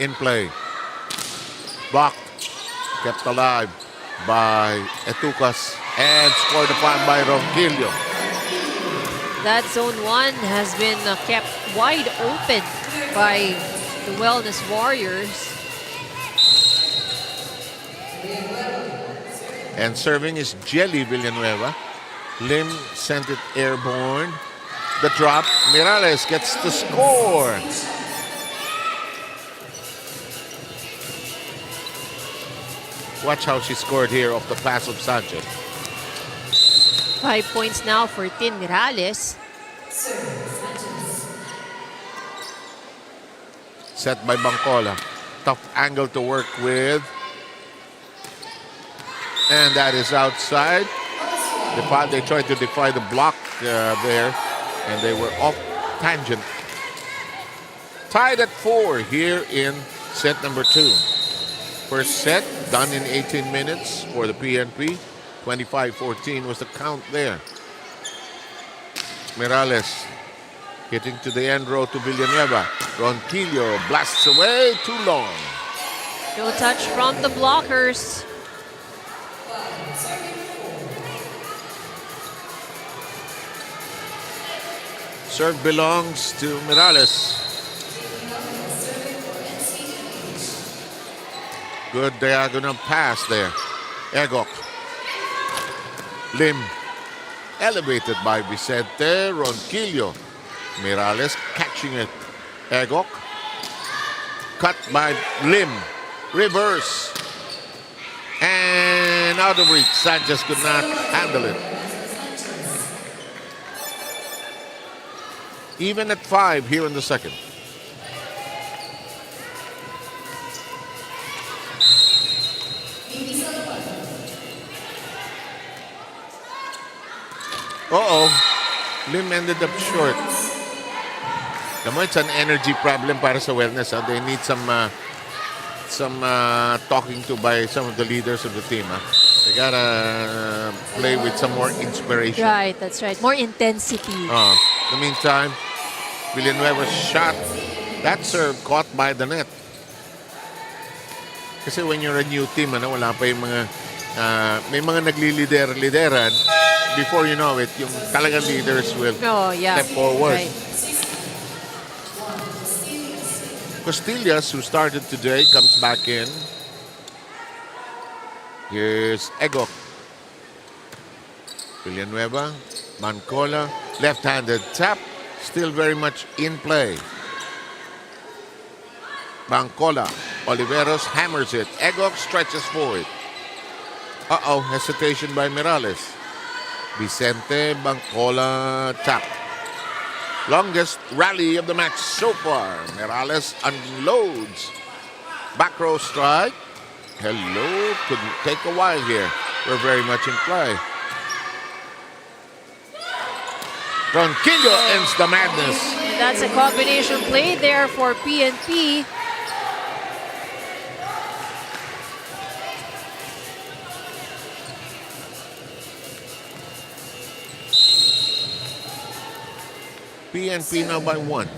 in play. Blocked, kept alive by Etucas, and scored upon by Ronquillo. That zone 1 has been kept wide open by the Wellness Warriors. And serving is Jelly Villanueva. Lim sent it airborne. The drop, Mirales gets the score. Watch how she scored here off the pass of Sanchez. 5 points now for Tin Mirales. Set by Bangcola. Tough angle to work with. And that is outside. They tried to defy the block there, and they were off tangent. Tied at 4 here in set number 2. First set done in 18 minutes for the PNP. 25-14 was the count there. Mirales hitting to the end row to Villanueva. Ronquillo blasts away, too long. No touch from the blockers. Serve belongs to Mirales. Good diagonal pass there. Egok. Lim. Elevated by Vicente. Ronquillo. Mirales catching it. Egok. Cut by Lim. Reverse. And out of reach. Sanchez could not handle it. Even at 5 here in the second. Lim ended up short. It's an energy problem para sa Wellness. They need some talking to by some of the leaders of the team. They gotta play with some more inspiration. Right, that's right. More intensity. In the meantime, Villanueva's shot, that serve caught by the net. Kasi when you're a new team, wala pa yung mga, may mga naglilider-lideran. Before you know it, yung talagang leaders will step forward. Right. Costillas, who started today, comes back in. Here's Egok. Villanueva, Mancola, left-handed tap, still very much in play. Mancola, Oliveros hammers it. Egok stretches forward. Hesitation by Mirales. Vicente, Mancola, tap. Longest rally of the match so far. Mirales unloads. Back row strike. Hello, could take a while here. We're very much in play. Ronquillo ends the madness. That's a combination play there for PNP. PNP now by 1.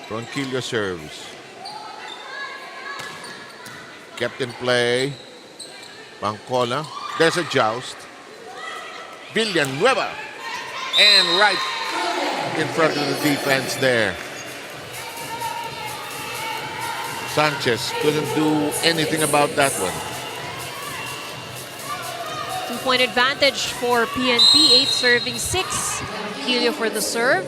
Ronquillo serves. Kept in play. Mancola. There's a joust. Villanueva. And right in front of the defense there. Sanchez couldn't do anything about that one. 2-point advantage for PNP. 8 serving 6. Helio for the serve.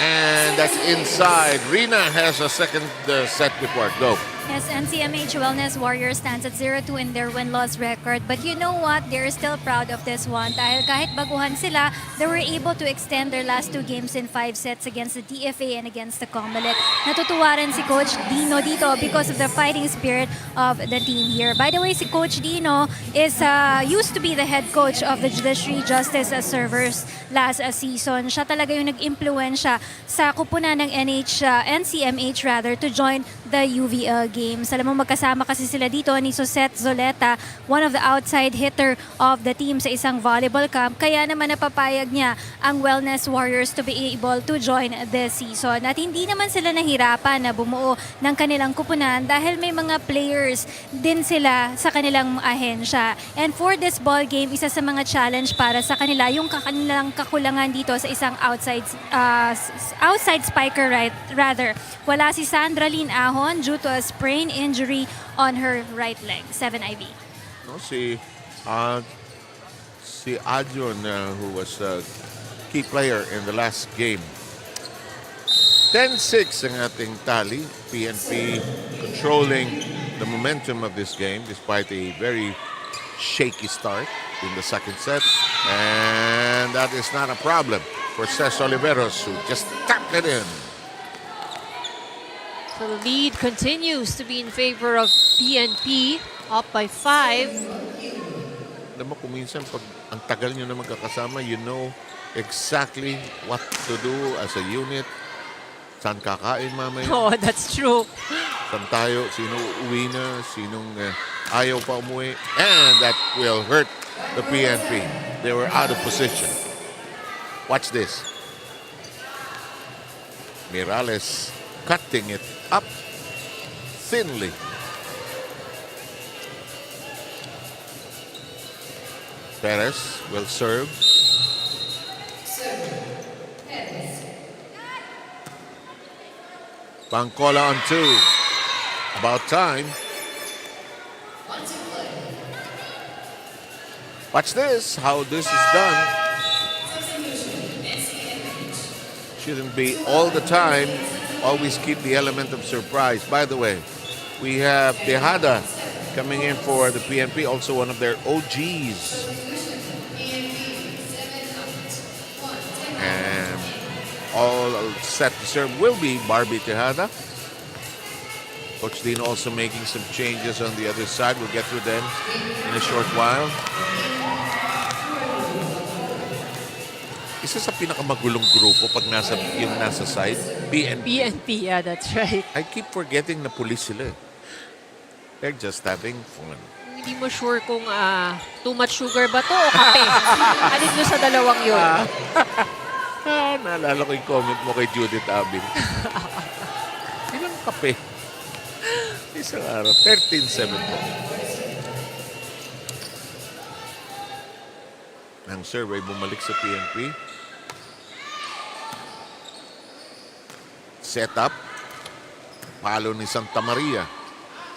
And that's inside. Rina has a second set report. Go. Yes, NCMH Wellness Warriors stands at 0-2 in their win-loss record. But you know what? They're still proud of this one. Dahil kahit baguhan sila, they were able to extend their last 2 games in 5 sets against the DFA and against the Comelec. Natutuwa rin si Coach Dino dito because of the fighting spirit of the team here. By the way, si Coach Dino is used to be the head coach of the Judiciary Justice Servers last season. Siya talaga yung nag-impluensya sa kupunan ng NCMH to join the UVL games. Alam mo, magkasama kasi sila dito ni Sosette Zoleta, one of the outside hitter of the team sa isang volleyball camp. Kaya naman napapayag niya ang Wellness Warriors to be able to join this season. At hindi naman sila nahirapan na bumuo ng kanilang kupunan dahil may mga players din sila sa kanilang ahensya. And for this ball game, isa sa mga challenge para sa kanila yung kanilang kakulangan dito sa isang outside spiker, rather. Wala si Sandra Lynn Ahon due to a sprain injury on her right leg. 7IB. No, si Adjon, who was a key player in the last game. 10-6 ang ating tally. PNP controlling the momentum of this game despite a very shaky start in the second set. And that is not a problem for Ces Oliveros, who just tapped it in. So the lead continues to be in favor of PNP, up by 5. Alam mo, kung minsan pag ang tagal nyo na magkakasama, you know exactly what to do as a unit. Saan kakain mamaya? Oh, that's true. Saan tayo? Sino uwi na? Sinong ayaw pa umuwi? And that will hurt the PNP. They were out of position. Watch this. Mirales cutting it up thinly. Perez will serve. Bangkola on 2. About time. Watch this, how this is done. Shouldn't be all the time. Always keep the element of surprise. By the way, we have Tejada coming in for the PNP, also one of their OGs. And all set to serve will be Barbie Tejada. Coach Dean also making some changes on the other side. We'll get to them in a short while. Isa sa pinakamagulong grupo pag nasa side, PNP. PNP, yeah, that's right. I keep forgetting na police sila eh. They're just having fun. Hindi mo sure kung too much sugar ba to o kape. Alin doon sa dalawang yun? Naalala ko yung comment mo kay Judith Abin. Ilang kape? Isang araw. 13-7 po. Ang survey bumalik sa PNP. Set up. Palo ni Santa Maria.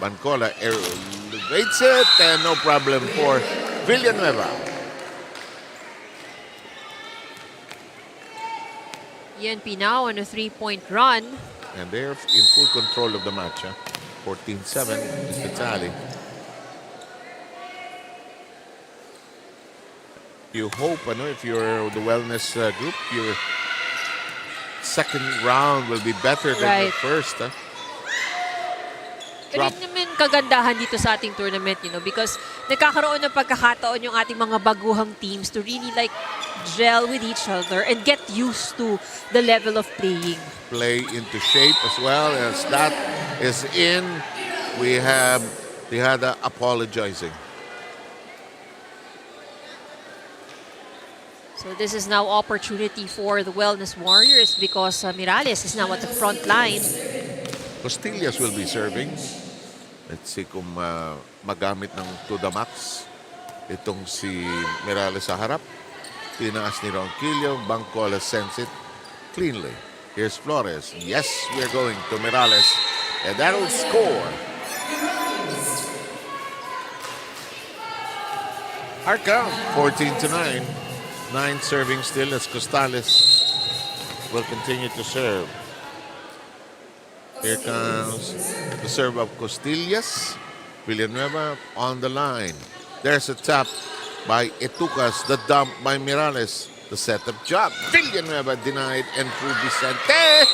Bancola elevates it and no problem for Villanueva. PNP now on a 3-point run. And they're in full control of the match. 14-7 is the tally. You hope, if you're the wellness group, your second round will be better than the first. Pero yun naman kagandahan dito sa ating tournament, because nagkakaroon ng pagkakataon yung ating mga baguhang teams to really gel with each other and get used to the level of playing. Play into shape as well. As that is in, we have Tejada apologizing. So this is now opportunity for the Wellness Warriors because Mirales is now at the front line. Costillas will be serving. Let's see kung magamit ng to the max. Itong si Mirales sa harap. Tinaas ni Ronquillo. Bancola sends it cleanly. Here's Flores. Yes, we're going to Mirales. And that'll score. Our count, 14-9. 9 serving still as Costales will continue to serve. Here comes the serve of Costillas. Villanueva on the line. There's a tap by Etucas. The dump by Mirales. The setup job. Villanueva denied and Vicente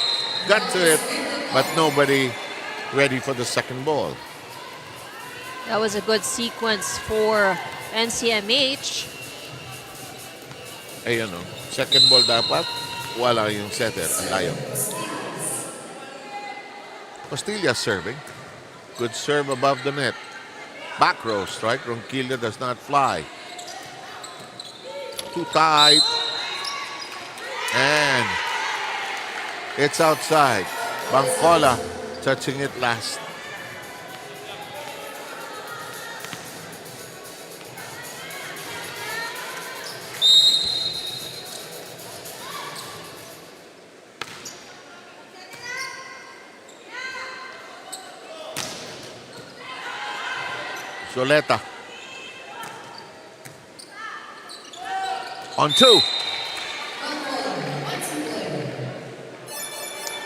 got to it, but nobody ready for the second ball. That was a good sequence for NCMH. Ayun second ball dapat, wala yung setter, ang layo. Costillas serving. Good serve above the net. Back row strike. Ronquillo does not fly. Too tight. And it's outside. Bangkola touching it last. Soleta. On 2.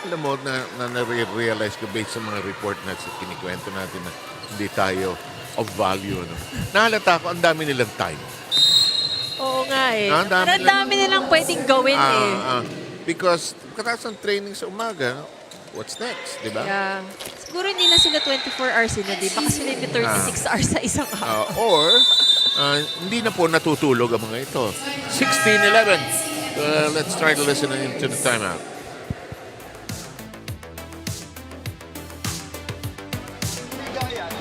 Alam mo, na-realize ko based sa mga report na kinikwento natin na hindi tayo of value. No? Nahalata ko, ang dami nilang time. Oo nga eh. Ang Ang dami nilang pwedeng gawin eh. Because katapos ng training sa umaga, what's next, di ba? Yeah. Siguro hindi na sila 24 hours sila, di ba? Kasi may 36 hours sa isang araw. Or, hindi na po natutulog ang mga ito. 16-11. Let's try to listen into the timeout.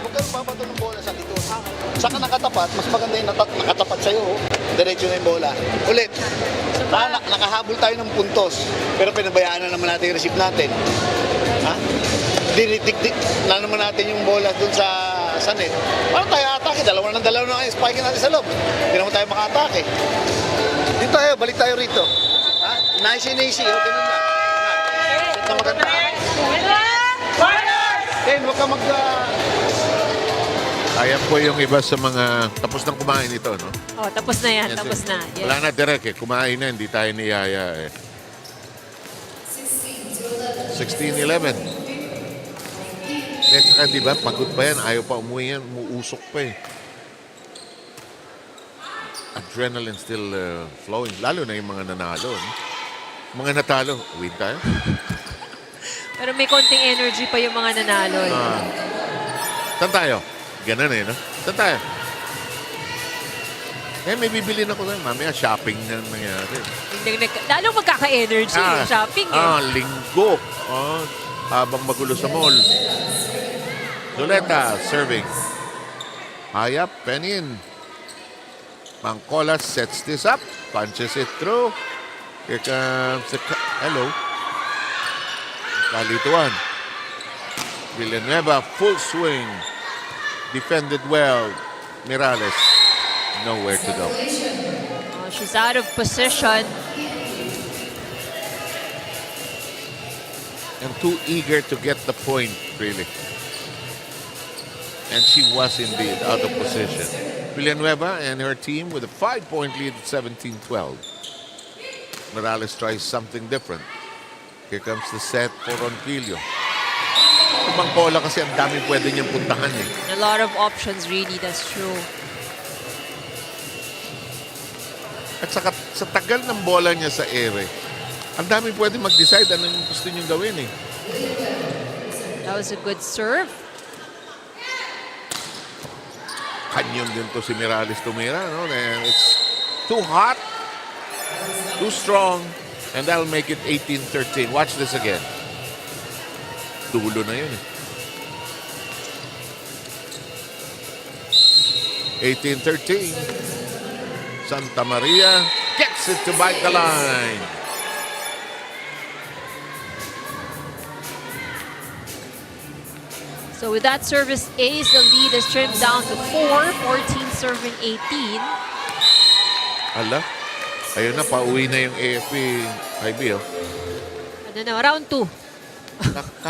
Huwag kang babato ng bola sa dito. Saka nakatapat, mas maganda yung nakatapat sa'yo. Diretso na yung bola. Ulit. Nakahabol tayo ng puntos. Pero pinabayaan na naman natin yung receive natin. Ha? Na naman natin yung bola dun sa net. Paano tayo atake? Dalawa na ang spike natin sa loob. Hindi naman tayo maka-atake. Dito tayo, balik tayo rito. Ha? Nice. Ganun na. Set na maganda. Then, huwag ka Ayan po yung iba sa mga tapos nang kumain ito, no? Oh, tapos na yan. Tapos na. Yes. Wala na direct eh. Kumain na, hindi tayo niyaya eh. 16-11. At saka diba, pagod pa yan. Ayaw pa umuwi yan. Umuusok pa eh. Adrenaline still flowing. Lalo na yung mga nanalo. No? Mga natalo, win tayo. Pero may konting energy pa yung mga nanalo. Saan tayo? Ganun eh, no? Saan tayo? May bibili na ko na. Mamaya shopping na nangyari. Lalo magkaka-energy yung shopping eh. Linggo. Habang magulo sa mall. Zuleta serving. Hayap, Penin. Mangkola sets this up. Punches it through. Here comes the... Hello. Kalituan. Villanueva, full swing. Defended well. Mirales, nowhere to go. Oh, she's out of position. And too eager to get the point, really. And she was indeed out of position. Villanueva and her team with a 5-point lead at 17-12. Morales tries something different. Here comes the set for Ronquillo. Bangkola kasi ang dami pwede niyang puntahan eh. A lot of options really, that's true. At sa tagal ng bola niya sa ere, ang dami pwede mag-decide anong gusto niyong gawin eh. That was a good serve. Kanyom din to si Mirales tumira, no? And it's too hot, too strong, and that'll make it 18-13. Watch this again. Dulo na yun eh. 18-13. Santa Maria gets it to bite the line. So with that service ace, the lead is trimmed down to 4. 14 serving 18. Hala. Ayun na, pauwi na yung AFP IB, oh. Ano na, round 2.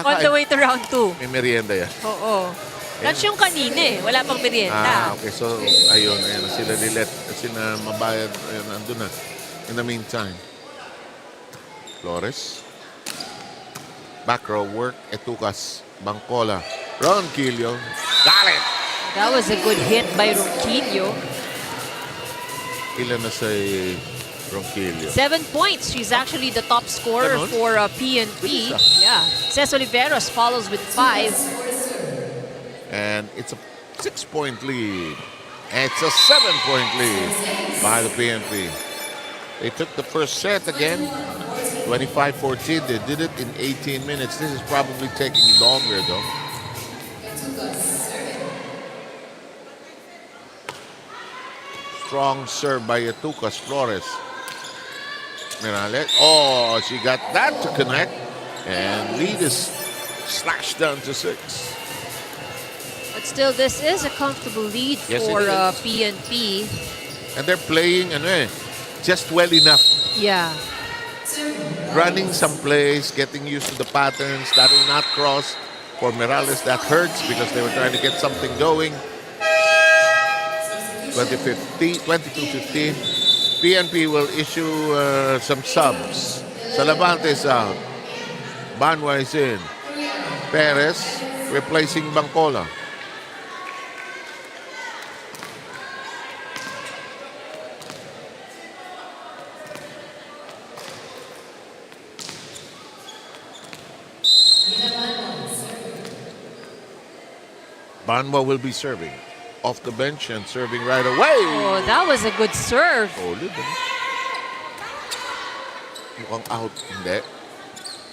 On the way to round 2. May merienda yan. Oo. That's yung kanina eh. Wala pang merienda. Okay. So, ayun. Sila nilet. Sila mabayad. Ayun, andun na. In the meantime. Flores. Back row work. Etucas. Bangkola. Ronquillo. Got it! That was a good hit by Ronquillo. Ilan na sa Ronquillo? 7 points. She's actually the top scorer Ganon? for PNP. Bilis, Yeah. Cés Oliveros follows with 5. And it's a 6-point lead. And it's a 7-point lead by the PNP. They took the first set again. 25-14. They did it in 18 minutes. This is probably taking longer, though. Strong serve by Etucas Flores. Mirales. Oh, she got that to connect. And lead is slashed down to 6. But still, this is a comfortable lead Yes, for it is. PNP. And they're playing just well enough. Yeah. Running some plays, getting used to the patterns. That will not cross for Mirales. That hurts because they were trying to get something going. 22-15. PNP will issue some subs. Salavante is out. Banwa is in. Perez replacing Bangcola. Banwa will be serving off the bench and serving right away. Oh, that was a good serve. Solid. Mukhang out. Hindi.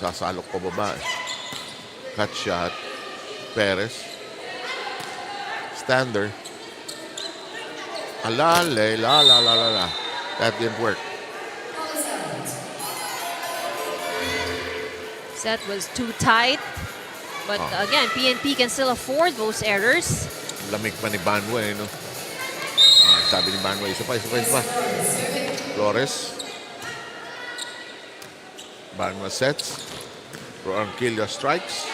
Sasalok pa baba. Cut shot. Perez. Stander. Alale, la. That didn't work. Set was too tight. But again, PNP can still afford those errors. Lamig pa ni Banwa no? Sabi ni Banwa, isa pa. Flores. Banwa sets. Ronquillo strikes.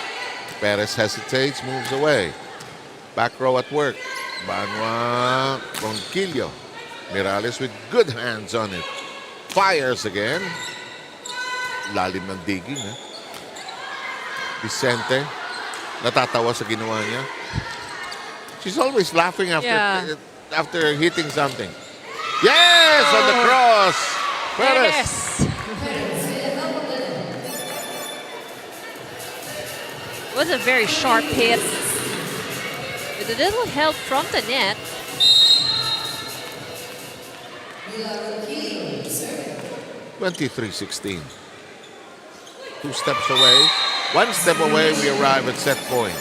Perez hesitates, moves away. Back row at work. Banwa, Ronquillo. Mirales with good hands on it. Fires again. Lalim ng digging. Vicente. Natatawa sa ginawa niya. She's always laughing after hitting something. Yes, on the cross. Perez. Yes. It was a very sharp hit. With a little help from the net. 23-16. 2 steps away. 1 step away, we arrive at set point.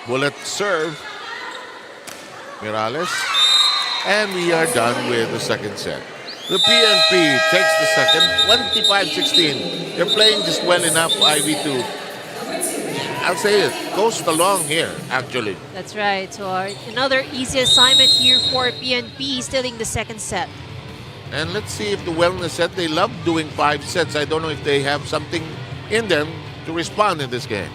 Bullet serve. Mirales. And we are done with the second set. The PNP takes the second, 25-16. They're playing just well enough, Ivy, to, I'll say it, coast along here, actually. That's right. So another easy assignment here for PNP, stealing the second set. And let's see if the wellness set, they love doing 5 sets. I don't know if they have something in them to respond in this game.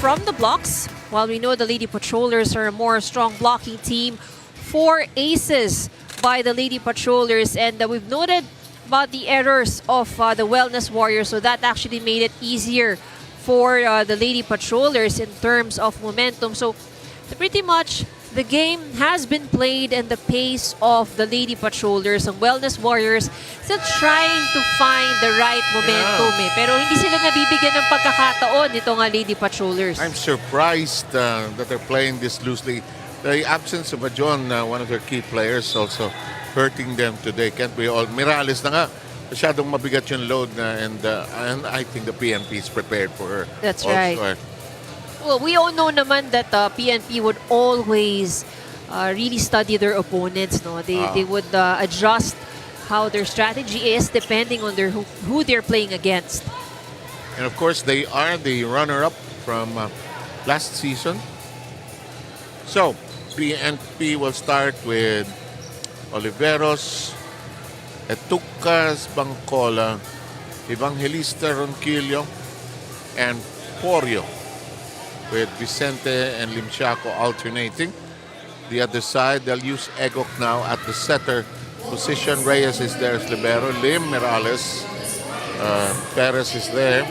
From the blocks, while we know the Lady Patrollers are a more strong blocking team, 4 aces by the Lady Patrollers, and we've noted about the errors of the Wellness Warriors, so that actually made it easier for the Lady Patrollers in terms of momentum. So pretty much The game has been played and the pace of the Lady Patrollers, ang Wellness Warriors, still trying to find the right momentum Pero hindi sila nabibigyan ng pagkakataon nito nga Lady Patrollers. I'm surprised that they're playing this loosely. The absence of a John, one of their key players, also hurting them today. Can't be all. Mirales na nga. Masyadong mabigat yung load and I think the PNP is prepared for her. That's also. right. Well, we all know naman that PNP would always really study their opponents. No, they would adjust how their strategy is depending on who they're playing against. And of course, they are the runner-up from last season. So, PNP will start with Oliveros, Etucas, Bangcola, Evangelista Ronquillo, and Porio, with Vicente and Limchaco alternating. The other side, they'll use Egok now at the setter position. Reyes is there as libero. Lim, Mirales, Perez is there.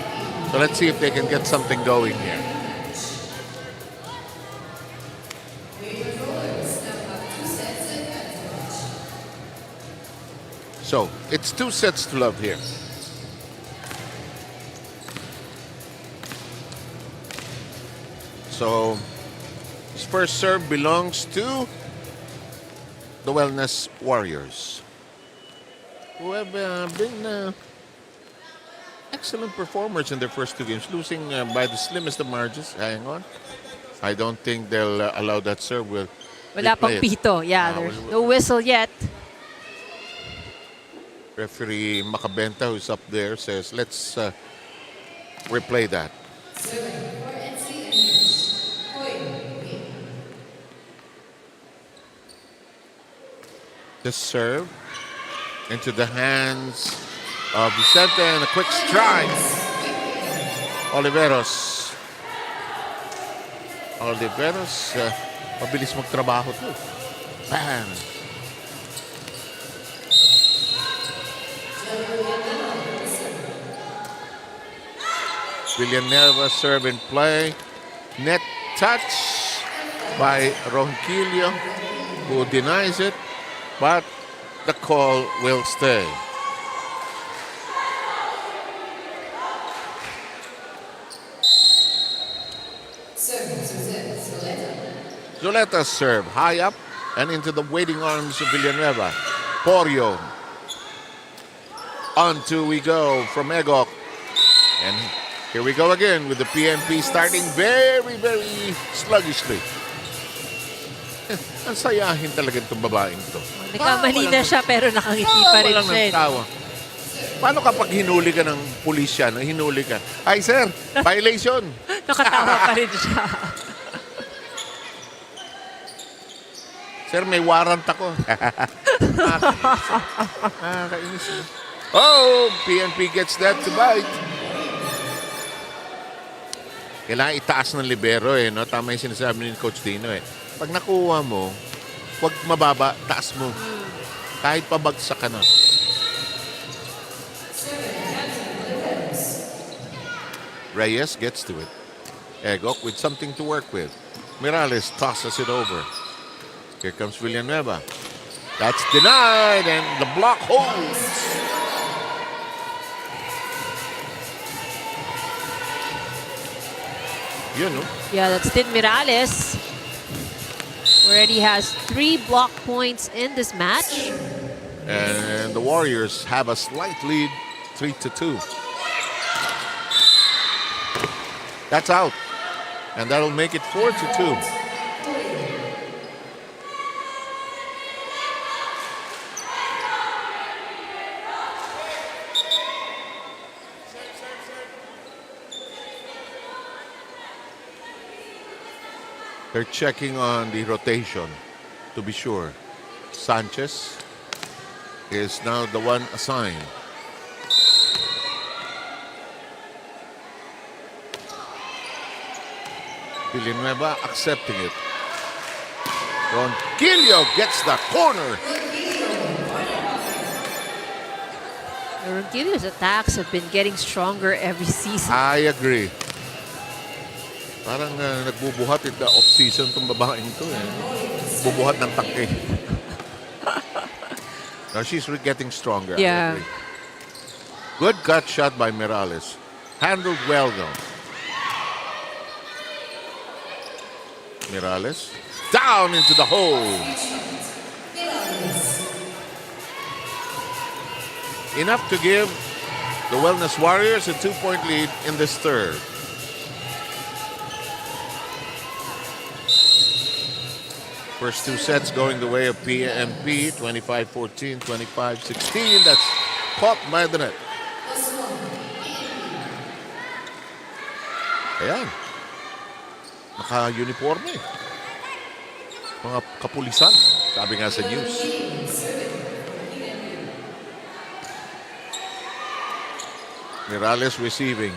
So let's see if they can get something going here. So it's 2 sets to love here. So his first serve belongs to the Wellness Warriors, who have been excellent performers in their first 2 games, losing by the slimmest of margins. Hang on. I don't think they'll allow that serve. Wala pang pito. Yeah, there's no whistle yet. Referee Macabenta, who's up there, says, let's replay that. The serve into the hands of Vicente and a quick strike. Oliveros. Mabilis magtrabaho to. Bam! Villanueva serve in play. Net touch by Ronquillo, who denies it, but the call will stay. Zuleta's serve high up and into the waiting arms of Villanueva. Porio. On 2 we go from Egok. And here we go again with the PNP starting very, very sluggishly. Ang sayahin talaga itong babaeng to. Nagkamali na siya pero nakangiti pa rin siya. Nagtawa. Paano kapag hinuli ka ng pulisya, hinuli ka? Ay sir, violation. Nakatawa pa rin siya. Sir, may warrant ako. Kainis. Oh, PNP gets that to bite. Kailangan itaas ng libero no? Tama yung sinasabi ni Coach Dino Pag nakuha mo, huwag mababa, taas mo. Kahit pabagsak ka na. Reyes gets to it. Egok with something to work with. Mirales tosses it over. Here comes Villanueva. That's denied and the block holds. Yeah, that's Tin Mirales. Already has 3 block points in this match. And the Warriors have a slight lead, 3-2. That's out. And that'll make it 4-2. They're checking on the rotation to be sure. Sanchez is now the one assigned. Villanueva accepting it. Ronquillo gets the corner. Ronquillo's attacks have been getting stronger every season. I agree. Parang nagbubuhat in the off-season itong babaeng ito. Bubuhat ng tangke. Now she's getting stronger. Yeah. I agree. Good cut shot by Morales. Handled well though. Morales down into the hole. Enough to give the Wellness Warriors a 2-point lead in this third. First two sets going the way of PNP, 25-14, 25-16. That's caught by the net. Ayan. Naka-uniforme. Mga kapulisan, sabi nga sa news. Morales receiving.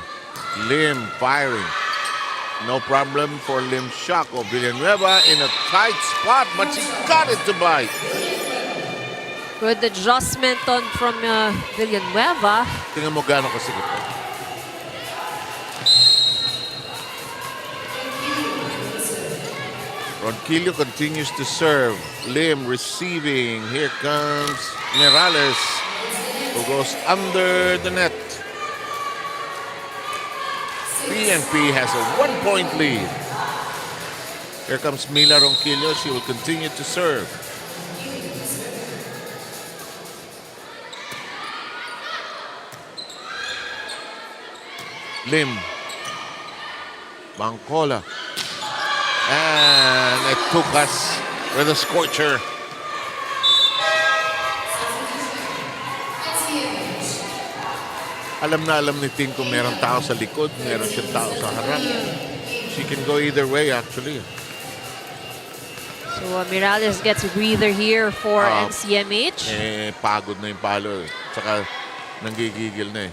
Lim firing. No problem for Lim Shaco. Villanueva in a tight spot, but she got it to bite. Good adjustment from Villanueva. Tingnan mo gano'ng kasigit ito. Ronquillo continues to serve. Lim receiving. Here comes Morales, who goes under the net. PNP has a 1-point lead. Here comes Mila Ronquillo. She will continue to serve. Lim. Bangkola. And it took us with a scorcher. Alam na alam ni Tin kung meron tao sa likod, meron siyang tao sa harap. She can go either way actually. So Morales gets a breather here for NCMH. Pagod na yung palo eh. Tsaka nanggigigil na eh.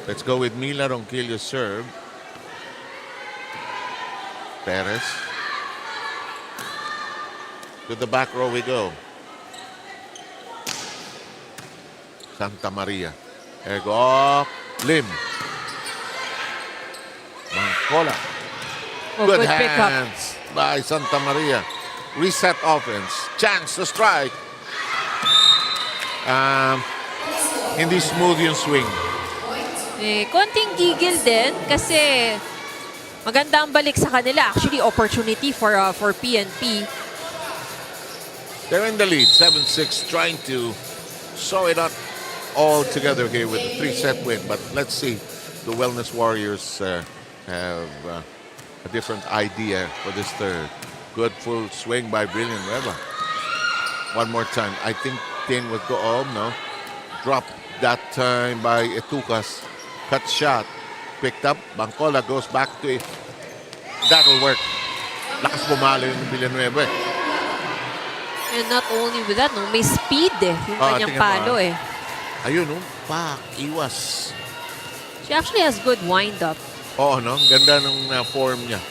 Let's go with Mila Ronquillo's serve. Perez. To the back row we go. Santa Maria. There go. Lim. Bangkola. Good hands by Santa Maria. Reset offense. Chance to strike. Hindi smooth yung swing. Konting gigil din kasi maganda ang balik sa kanila. Actually, opportunity for PNP. They're in the lead. 7-6, trying to sew it up all together here with a 3-set win. But let's see. The Wellness Warriors have a different idea for this third. Good full swing by Villanueva. One more time. I think Tin would go home, no? Drop that time by Etucas. Cut shot. Picked up. Bangkola goes back to it. That'll work. Lakas pumalo yung Villanueva eh. And not only with that, no, may speed yung kanyang palo eh. Ayun, no? Pak, iwas. She actually has good wind-up. Oo, no? Ganda ng form niya.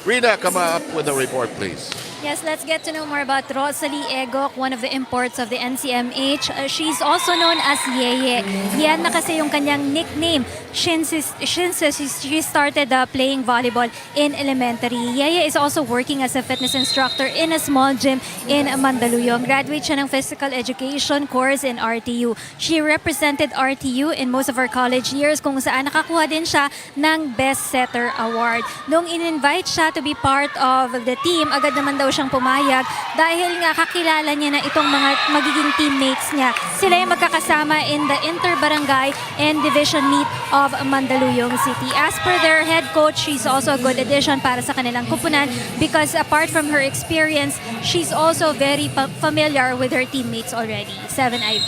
Rina, come up with a report, please. Yes, let's get to know more about Rosalie Egok, one of the imports of the NCMH. She's also known as Yeye. Yan na kasi yung kanyang nickname since she started playing volleyball in elementary. Yeye is also working as a fitness instructor in a small gym in Mandaluyong. Graduate siya ng physical education course in RTU. She represented RTU in most of her college years kung saan nakakuha din siya ng Best Setter Award. Nung in-invite siya to be part of the team, agad naman daw siyang pumayag dahil nga kakilala niya na itong mga magiging teammates niya. Sila yung magkakasama in the inter-barangay and division meet of Mandaluyong City. As per their head coach, she's also a good addition para sa kanilang kupunan because apart from her experience, she's also very familiar with her teammates already. 7IV.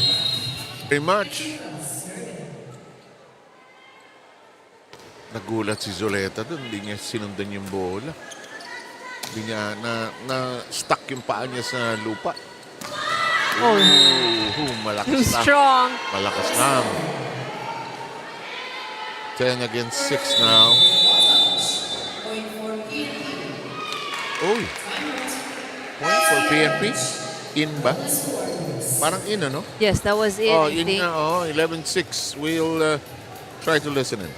Very much. Nagulat si Zoleta doon. Hindi niya sinundan yung bola. Hindi niya na-stuck yung paa niya sa lupa. Malakas na. Strong. Malakas na. 10 against 6 now. Oh. Point for PNP. In ba? Parang in, ano? Yes, that was it. Oh, in nga. Oh, 11-6. We'll try to listen in.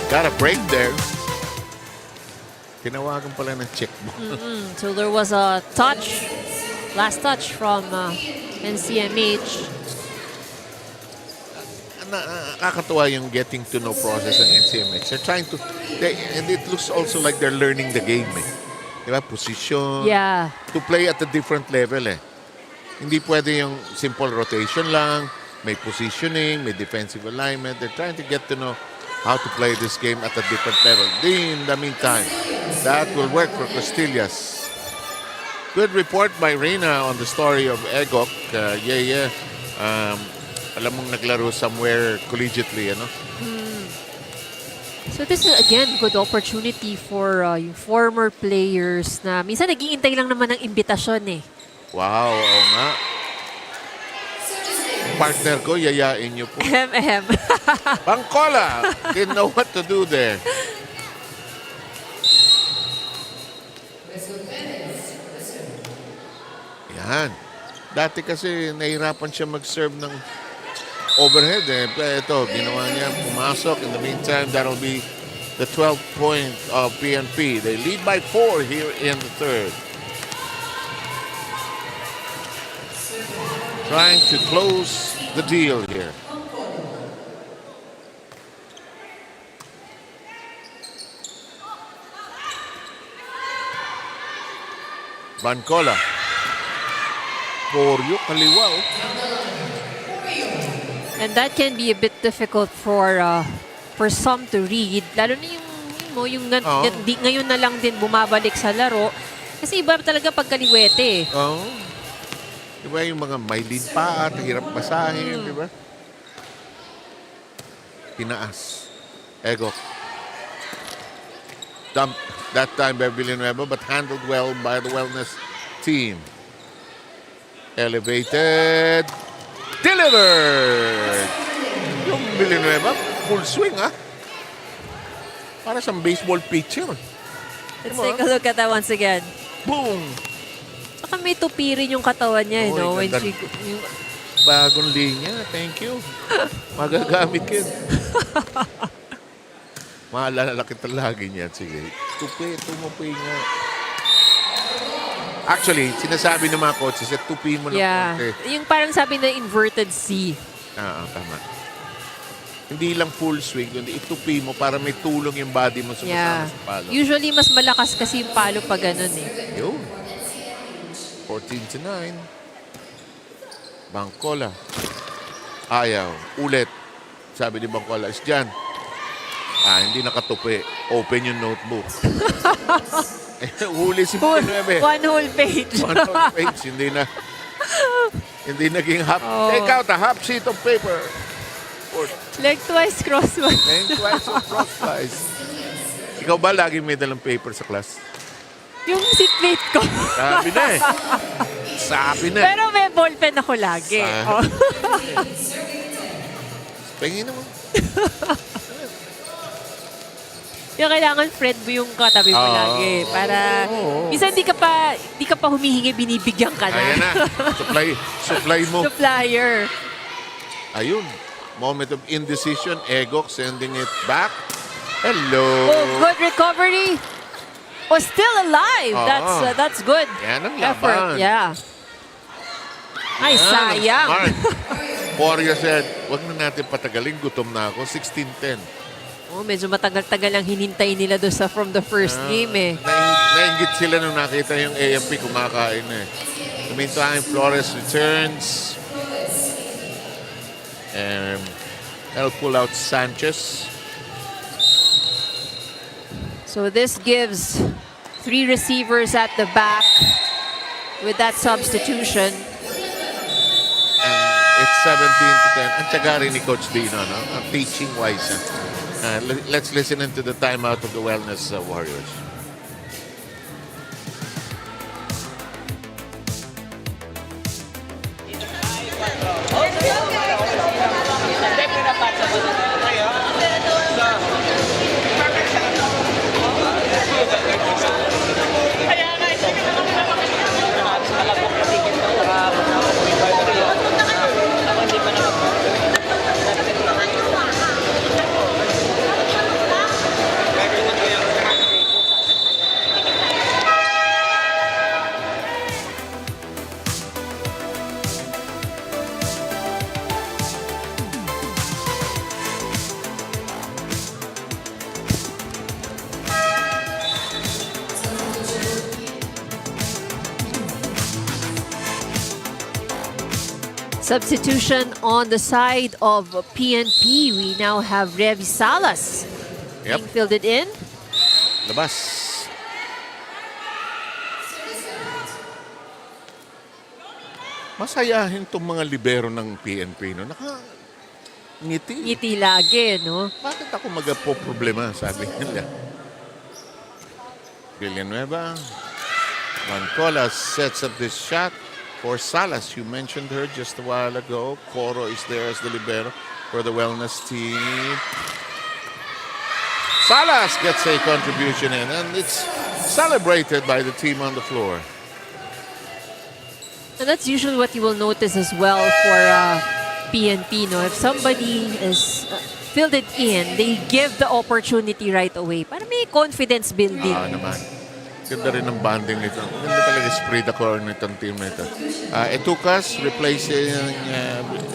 Got a break there. Tinawagan pala ng checkbook. So there was a touch, last touch from NCMH. Nakakatuwa yung getting to know process ng NCMH. They're trying to, and it looks also like they're learning the game. Diba? Position. Yeah. To play at a different level Hindi pwede yung simple rotation lang, may positioning, may defensive alignment. They're trying to get to know how to play this game at a different level. In the meantime, that will work for Castillas. Good report by Reina on the story of Egok. Alam mong naglaro somewhere collegiately, ano? So this is again good opportunity for yung former players na minsan nag-iintay lang naman ng imbitasyon Wow, oo nga. Partner ko, yayain niyo po. Bangkola didn't know what to do there. Yan. Dati kasi nahirapan siya mag-serve ng overhead Ito, ginawa niya, pumasok. In the meantime, that'll be the 12th point of PNP. They lead by 4 here in the third. Trying to close the deal here. Bancola. Poryo, kaliwa. And that can be a bit difficult for some to read. Lalo na ngayon na lang din bumabalik sa laro. Kasi iba talaga pagkaliwete Diba yung mga may lead pa at hirap basahin, diba? Tinaas. Ego. Dump that time by Villanueva, but handled well by the wellness team. Elevated. Delivered! Yung Villanueva, full swing, Para siyang baseball pitcher. Let's take a look at that once again. Boom! Saka may tupi rin yung katawan niya, when she... Bagong linya. Thank you. Magagamit yun. Maalala kita lagi niyan. Sige. Tumupi nga. Actually, sinasabi ng mga coaches, tupi mo ng konti. Yung parang sabi na inverted C. Tama. Hindi lang full swing, kundi itupi mo para may tulong yung body mo sumasama sa palo. Usually, mas malakas kasi yung palo pag ganun Yun. 14-9. Bangkola. Ayaw. Ulit. Sabi ni Bangkola, is dyan. Hindi nakatupi. Open yung notebook. Huli si Villanueva. One whole page. One whole page. Hindi naging half. Take out a half sheet of paper. Leg twice, crosswise. Leg twice or crosswise. Ikaw ba laging may dalang paper sa class? Yung seatmate ko. Sabi na Sabi na. Pero may ballpen ako lagi. Pengin naman. Yung kailangan friend mo yung katabi mo lagi. Para, minsan di ka pa humihingi, binibigyan ka na. Ayan na. Supply mo. Supplier. Ayun. Moment of indecision. Egok sending it back. Hello. Oh, good recovery. Was still alive. That's good. Yan ang effort. laban. Yeah. Ay, sayang. Porya said, wag na natin patagalin. Gutom na ako. 16-10. Medyo matagal-tagal ang hinintay nila doon from the first game Nainggit sila nung nakita yung AMP kumakain In the meantime, Flores returns. And they'll pull out Sanchez. So this gives 3 receivers at the back with that substitution. And it's 17-10. Ang tiyaga rin ni Coach Dino, Ang teaching-wise. Let's listen into the timeout of the Wellness Warriors. Substitution on the side of PNP. We now have Revi Salas Yep. being fielded in. Labas. Masayahin itong mga libero ng PNP. No? Ngiti. Ngiti lagi, no? Bakit ako magpo-problema, sabi nila. Villanueva. Mancola sets up this shot for Salas. You mentioned her just a while ago. Coro is there as the libero for the Wellness team. Salas gets a contribution in, and it's celebrated by the team on the floor. And that's usually what you will notice as well for PNP, no? If somebody is filled it in, they give the opportunity right away. Para may confidence building. Naman. Ganda rin ng banding nito. Ganda talaga spray the core nitong team nito. Etucas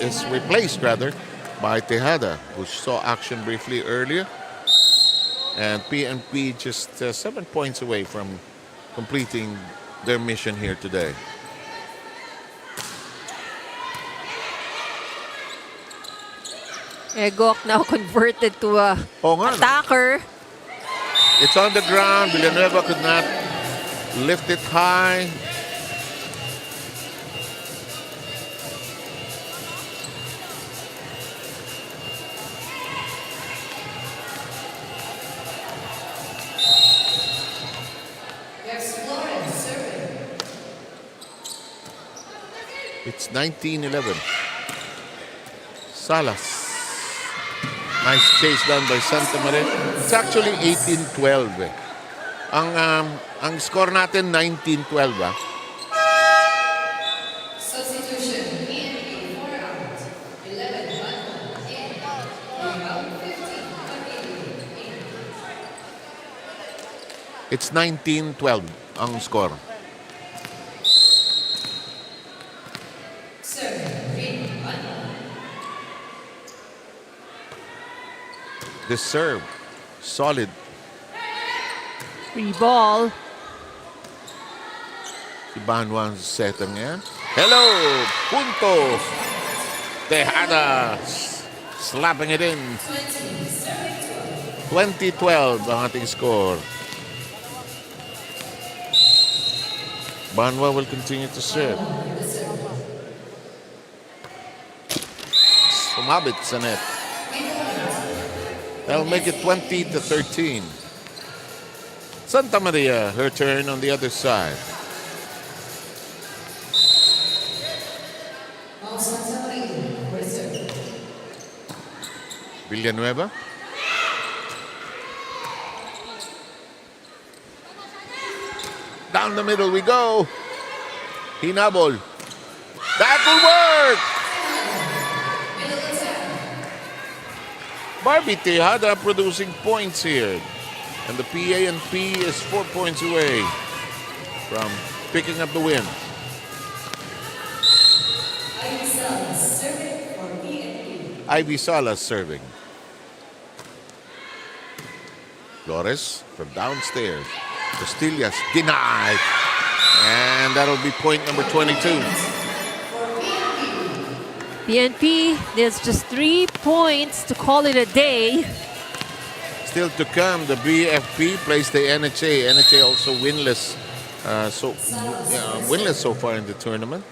is replaced by Tejada, who saw action briefly earlier. And PNP just 7 points away from completing their mission here today. Egok now converted to a attacker. It's on the ground. Villanueva could not lift it high. It's 19-11. Salas. Nice chase done by Santa Maria. It's actually 18-12. Ang score natin 19-12. Substitution. PNP 4 out. 11 in. Rebound 15. It's 19-12 ang score. The serve, solid. Free ball. Si Banwan setting yan. Hello! Punto! Tejada slapping it in. 20-12 ang ating score. Banwa will continue to serve. Sumabit sa net. That'll make it 20-13. Santa Maria, her turn on the other side. Villanueva. Down the middle we go. Hinabol. That will work. Barbie Tejada producing points here. And the PANP is 4 points away from picking up the win. Ivy Salas serving. Flores from downstairs. Castillas denied. And that'll be point number 22. PNP, there's just 3 points to call it a day. Still to come, the BFP plays the NHA. NHA also winless, winless so far in the tournament.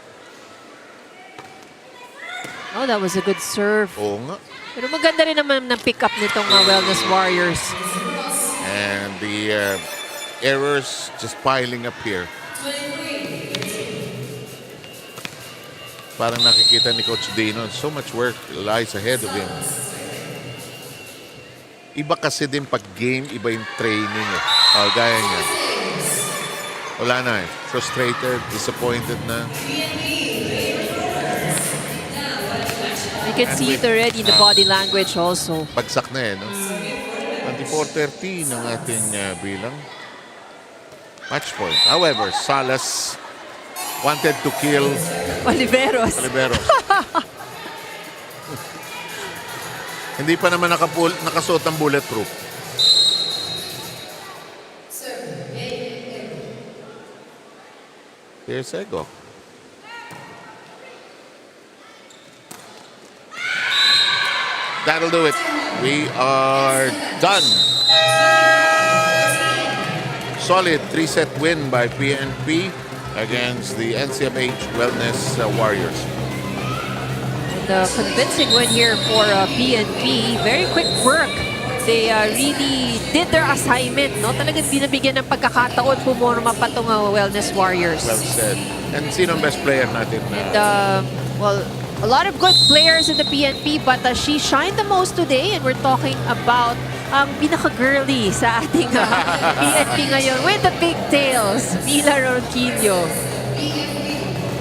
Oh, that was a good serve. Oo nga. Pero maganda rin naman ng pick-up nitong Wellness Warriors. And the errors just piling up here. Parang nakikita ni Coach Dino, so much work lies ahead of him. Iba kasi din pag game, iba yung training eh. Gaya niya. Wala na eh. Frustrated, disappointed na. You can see it already in the body language also. Pagsak na eh, no? 24-13 ang ating bilang. Match point. However, Salas wanted to kill Oliveros. Hindi pa naman nakasuot ang bulletproof. Here's Ego. That'll do it. We are done. Solid 3-set win by PNP against the NCMH Wellness Warriors. The convincing win here for PNP. Very quick work. They really did their assignment. No? Talagang binabigyan ng pagkakataon pumorma pa itong Wellness Warriors. Well said. And sino ang best player natin? And, well, a lot of good players in the PNP, but she shined the most today, and we're talking about ang pinaka-girly sa ating PNP ngayon with the pigtails, Mila Ronquillo.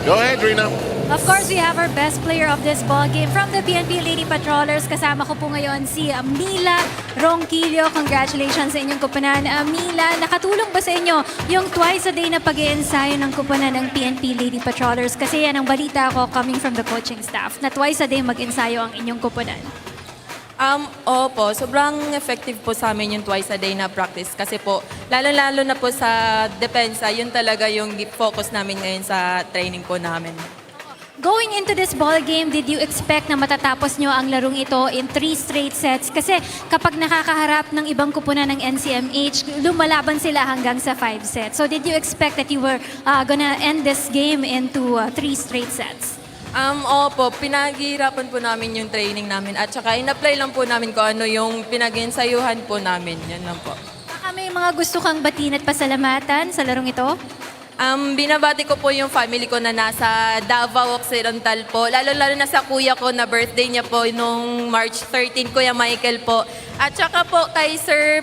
Go ahead, Rina. Of course, we have our best player of this ball game from the PNP Lady Patrollers. Kasama ko po ngayon si Mila Ronquillo. Congratulations sa inyong kupunan. Mila, nakatulong ba sa inyo yung twice a day na pag-iensayo ng kupunan ng PNP Lady Patrollers? Kasi yan ang balita ko coming from the coaching staff, na twice a day mag-ensayo ang inyong kupunan. Opo, sobrang effective po sa amin yung twice a day na practice kasi po, lalo-lalo na po sa depensa, yun talaga yung focus namin ngayon sa training po namin. Going into this ball game, did you expect na matatapos nyo ang larong ito in 3 straight sets? Kasi kapag nakakaharap ng ibang kupunan ng NCMH, lumalaban sila hanggang sa 5 sets. So did you expect that you were gonna end this game into 3 straight sets? Opo, pinaghihirapan po namin yung training namin at saka in-apply lang po namin kung ano yung pinag-ensayuhan po namin. Yan lang po. Baka may mga gusto kang batiin at pasalamatan sa larong ito? Binabati ko po yung family ko na nasa Davao Occidental po. Lalo-lalo na sa kuya ko na birthday niya po nung March 13, Kuya Michael po. At saka po kay Sir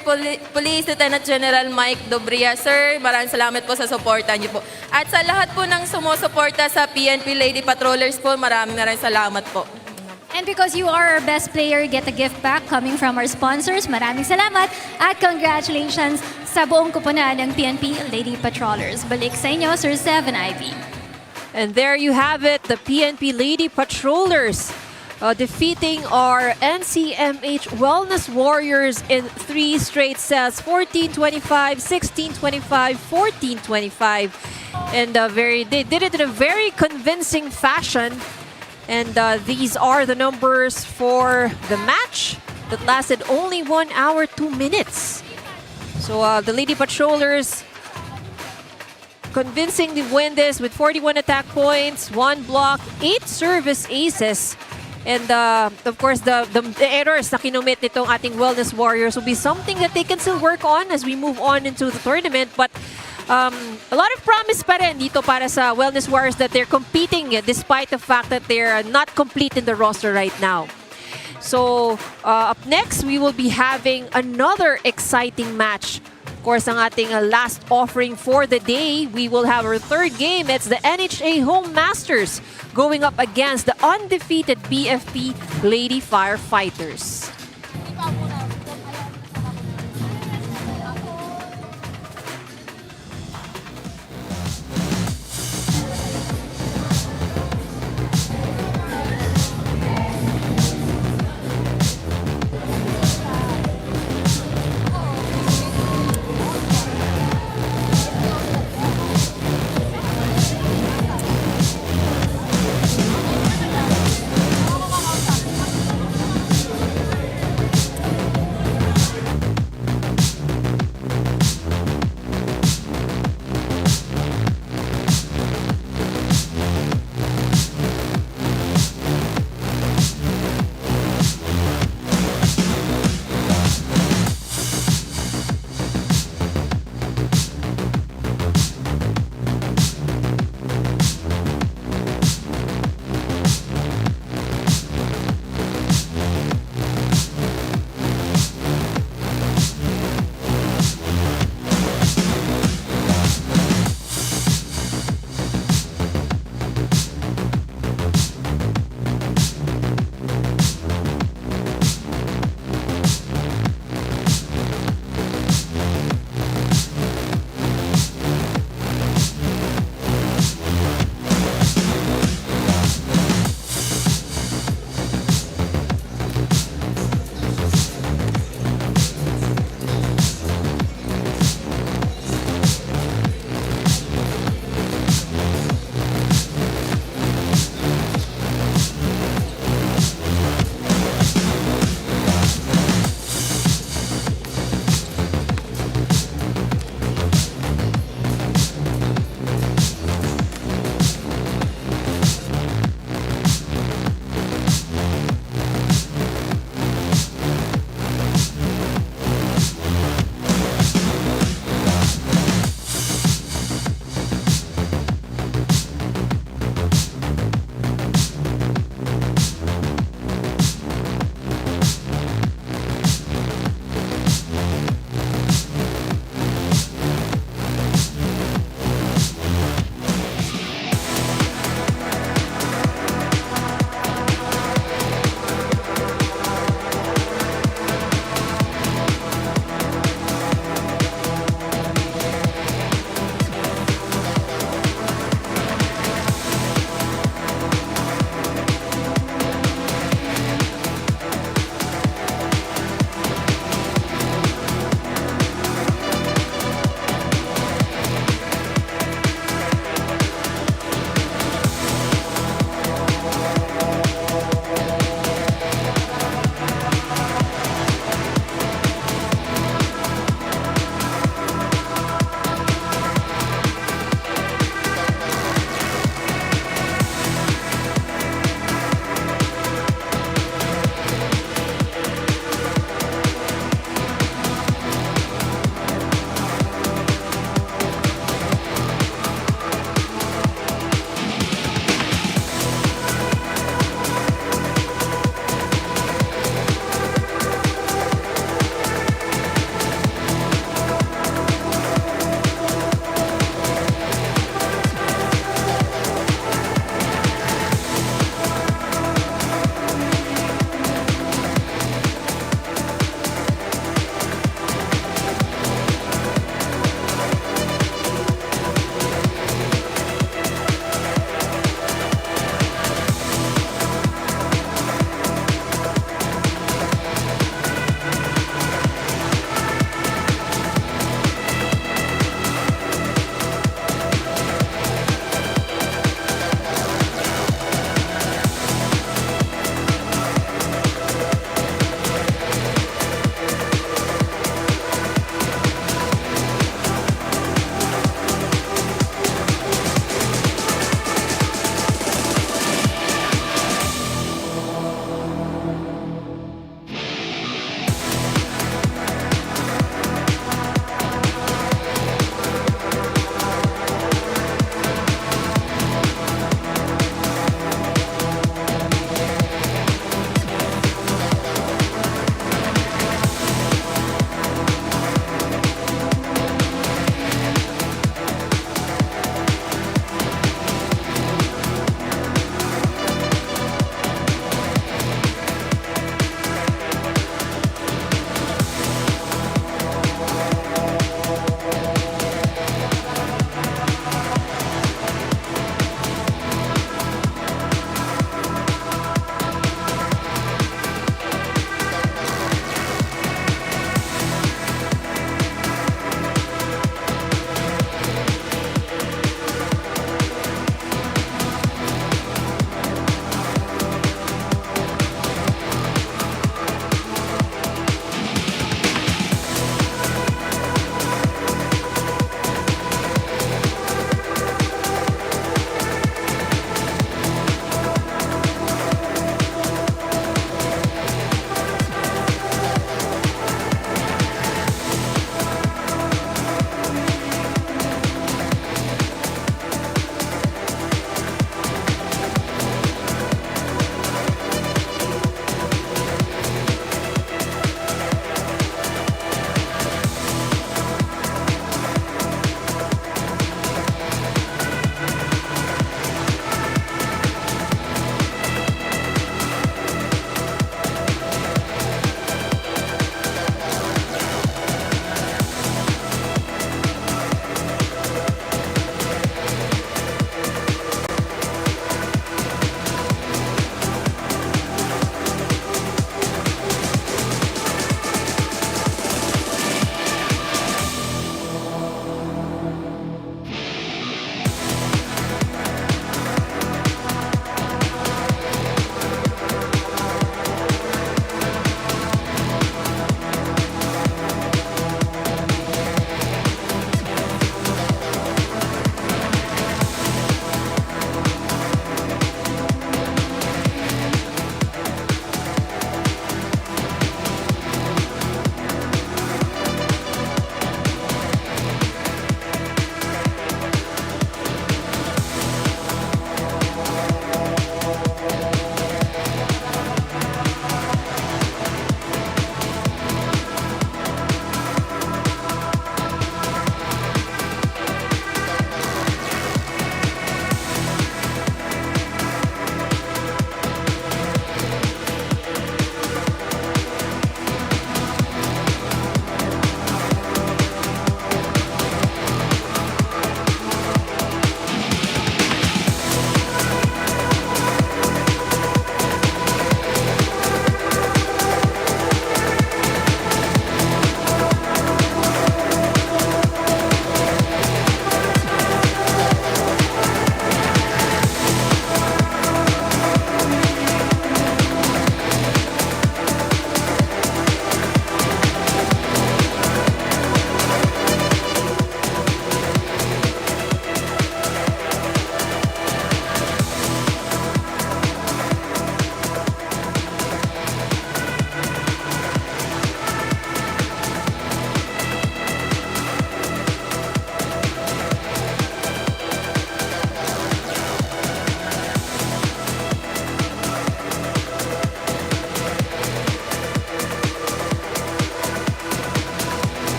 Police Lieutenant General Mike Dobria. Sir, maraming salamat po sa suporta niyo po. At sa lahat po ng sumusuporta sa PNP Lady Patrollers po, maraming salamat po. And because you are our best player, get a gift back coming from our sponsors. Maraming salamat at congratulations sa buong kupunan ng PNP Lady Patrollers. Balik sa inyo, Sir 7IV. And there you have it, the PNP Lady Patrollers defeating our NCMH Wellness Warriors in 3 straight sets, 14-25, 16-25, 14-25. And they did it in a very convincing fashion. And these are the numbers for the match that lasted only 1 hour, 2 minutes. So the Lady Patrollers convincingly win this with 41 attack points, 1 block, 8 service aces. And of course, the errors na kinumit nitong ating Wellness Warriors will be something that they can still work on as we move on into the tournament. But a lot of promise pa rin dito para sa Wellness Warriors that they're competing despite the fact that they're not complete in the roster right now. So, up next, we will be having another exciting match. Of course, ang ating last offering for the day, we will have our 3rd game. It's the NHA Home Masters going up against the undefeated BFP Lady Firefighters.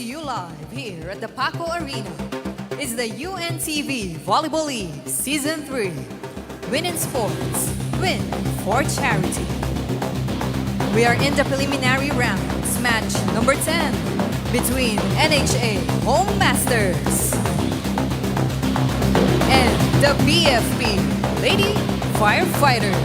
to you live here at the Paco Arena is the UNTV Volleyball League Season 3. Win in sports, win for charity. We are in the preliminary rounds, match number 10 between NHA Home Masters and the BFP Lady Firefighters.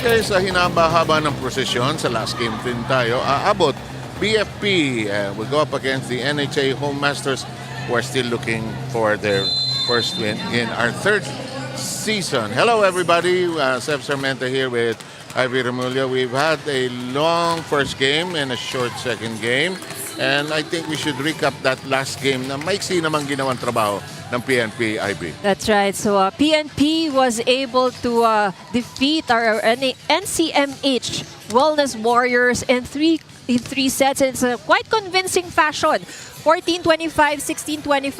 Okay, sa hinaba-haba ng prosesyon, sa last game din tayo, aabot. BFP will go up against the NHA Home Masters, who are still looking for their first win in our third season. Hello everybody, Seb Sarmenta here with Ivy Remulla. We've had a long first game and a short second game. And I think we should recap that last game na maiksi namang ginawang trabaho ng PNP, IB. That's right. So PNP was able to defeat our NCMH Wellness Warriors in three sets. It's a quite convincing fashion. 14-25, 16-25,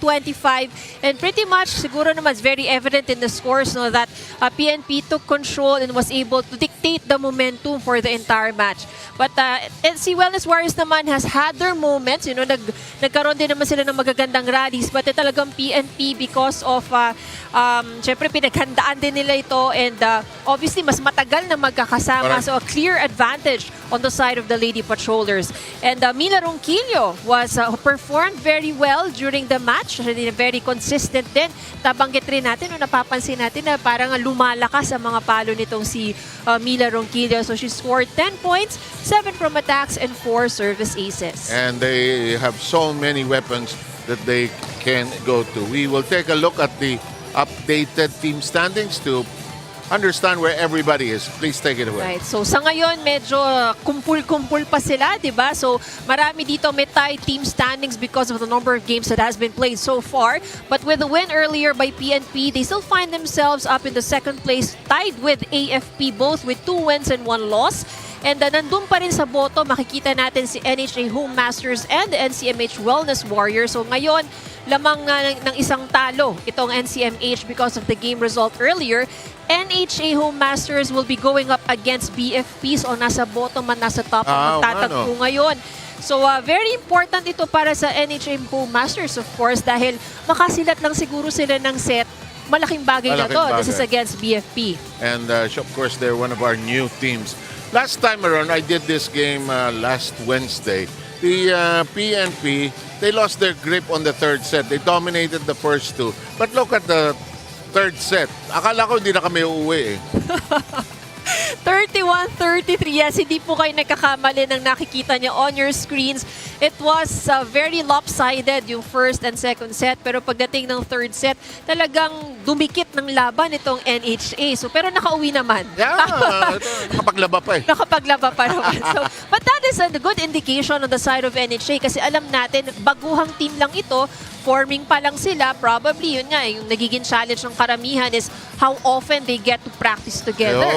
14-25, and pretty much siguro naman it's very evident in the scores no, that PNP took control and was able to dictate the momentum for the entire match. But NC Wellness Warriors naman has had their moments, you know, nagkaroon din naman sila ng magagandang rallies, but talagang PNP because of syempre pinaghandaan din nila ito and obviously mas matagal na magkakasama, so a clear advantage on the side of the Lady Patrollers. And Mila Ronquillo was performed very well during the match. Very consistent din. Nabanggit rin natin, napapansin natin na parang lumalakas ang mga palo nitong si Mila Ronquillo. So she scored 10 points, 7 from attacks, and 4 service aces. And they have so many weapons that they can go to. We will take a look at the updated team standings to understand where everybody is. Please take it away. Right. So sa ngayon, medyo kumpul-kumpul pa sila, di ba? So marami dito may tie team standings because of the number of games that has been played so far. But with the win earlier by PNP, they still find themselves up in the second place, tied with AFP, both with 2 wins and 1 loss. And nandun pa rin sa boto, makikita natin si NHA Home Masters and the NCMH Wellness Warriors. So ngayon, lamang ng isang talo itong NCMH because of the game result earlier. NHA Home Masters will be going up against BFP. So nasa bottom at nasa top ang magtatagpo ngayon. So very important ito para sa NHA Home Masters of course dahil makasilat lang siguro sila ng set. Malaking bagay na to. This is against BFP. And of course, they're one of our new teams. Last time around, I did this game last Wednesday. The PNP, they lost their grip on the third set. They dominated the first 2. But look at the third set. Akala ko hindi na kami uuwi eh. 31-33. Yes, hindi po kayo nagkakamali ng nakikita niyo on your screens. It was very lopsided yung first and second set. Pero pagdating ng third set, talagang dumikit ng laban itong NHA. So, pero nakauwi naman. Yeah, nakapaglaba pa eh. Nakapaglaba pa naman. So, but that is a good indication on the side of NHA kasi alam natin, baguhang team lang ito. Forming pa lang sila, probably yun nga, yung nagiging challenge ng karamihan is how often they get to practice together.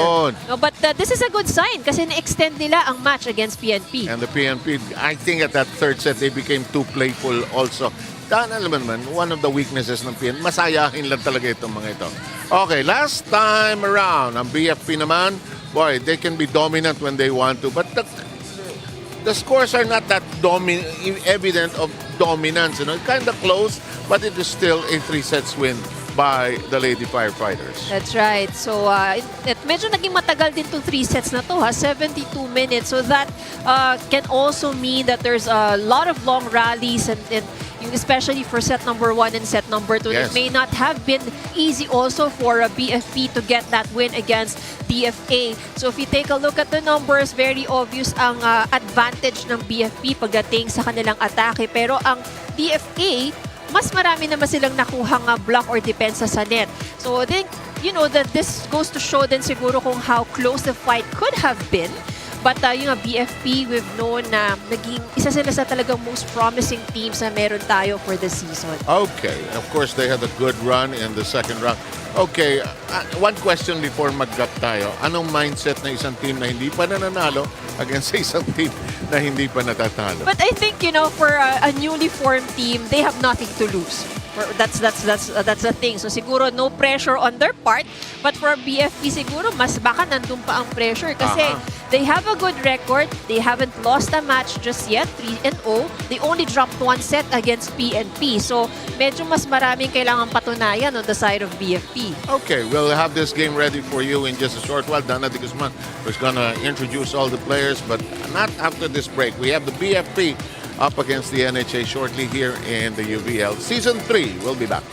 No, but this is a good sign kasi na-extend nila ang match against PNP. And the PNP, I think at that third set, they became too playful also. Alam mo naman, one of the weaknesses ng PNP, masayahin lang talaga itong mga ito. Okay, last time around, ang BFP naman, boy, they can be dominant when they want to, but the scores are not that evident of dominance. You know, kind of close, but it is still a 3 sets win by the Lady Firefighters. That's right. So, medyo naging matagal din itong 3 sets na to, 72 minutes. So that can also mean that there's a lot of long rallies and yung especially for set number 1 and set number 2. Yes. It may not have been easy also for a BFP to get that win against DFA. So if you take a look at the numbers, very obvious ang advantage ng BFP pagdating sa kanilang atake. Pero ang DFA, mas marami naman silang nakuhang block or depensa sa net. So I think, that this goes to show din siguro kung how close the fight could have been. But yung BFP, we've known na naging isa sila sa talagang most promising teams na meron tayo for the season. Okay. Of course, they had a good run in the second round. Okay, one question before mag-drop tayo. Anong mindset ng isang team na hindi pa nananalo against sa isang team na hindi pa natatalo? But I think, for a newly formed team, they have nothing to lose. That's the thing. So siguro no pressure on their part, but for BFP siguro mas baka nandun pa ang pressure kasi they have a good record. They haven't lost a match just yet, 3-0. They only dropped 1 set against PNP. So medyo mas maraming kailangan patunayan on the side of BFP. Okay, we'll have this game ready for you in just a short while. Dana de Guzman is gonna introduce all the players, but not after this break. We have the BFP up against the NHA shortly here in the UVL. Season 3, we'll be back.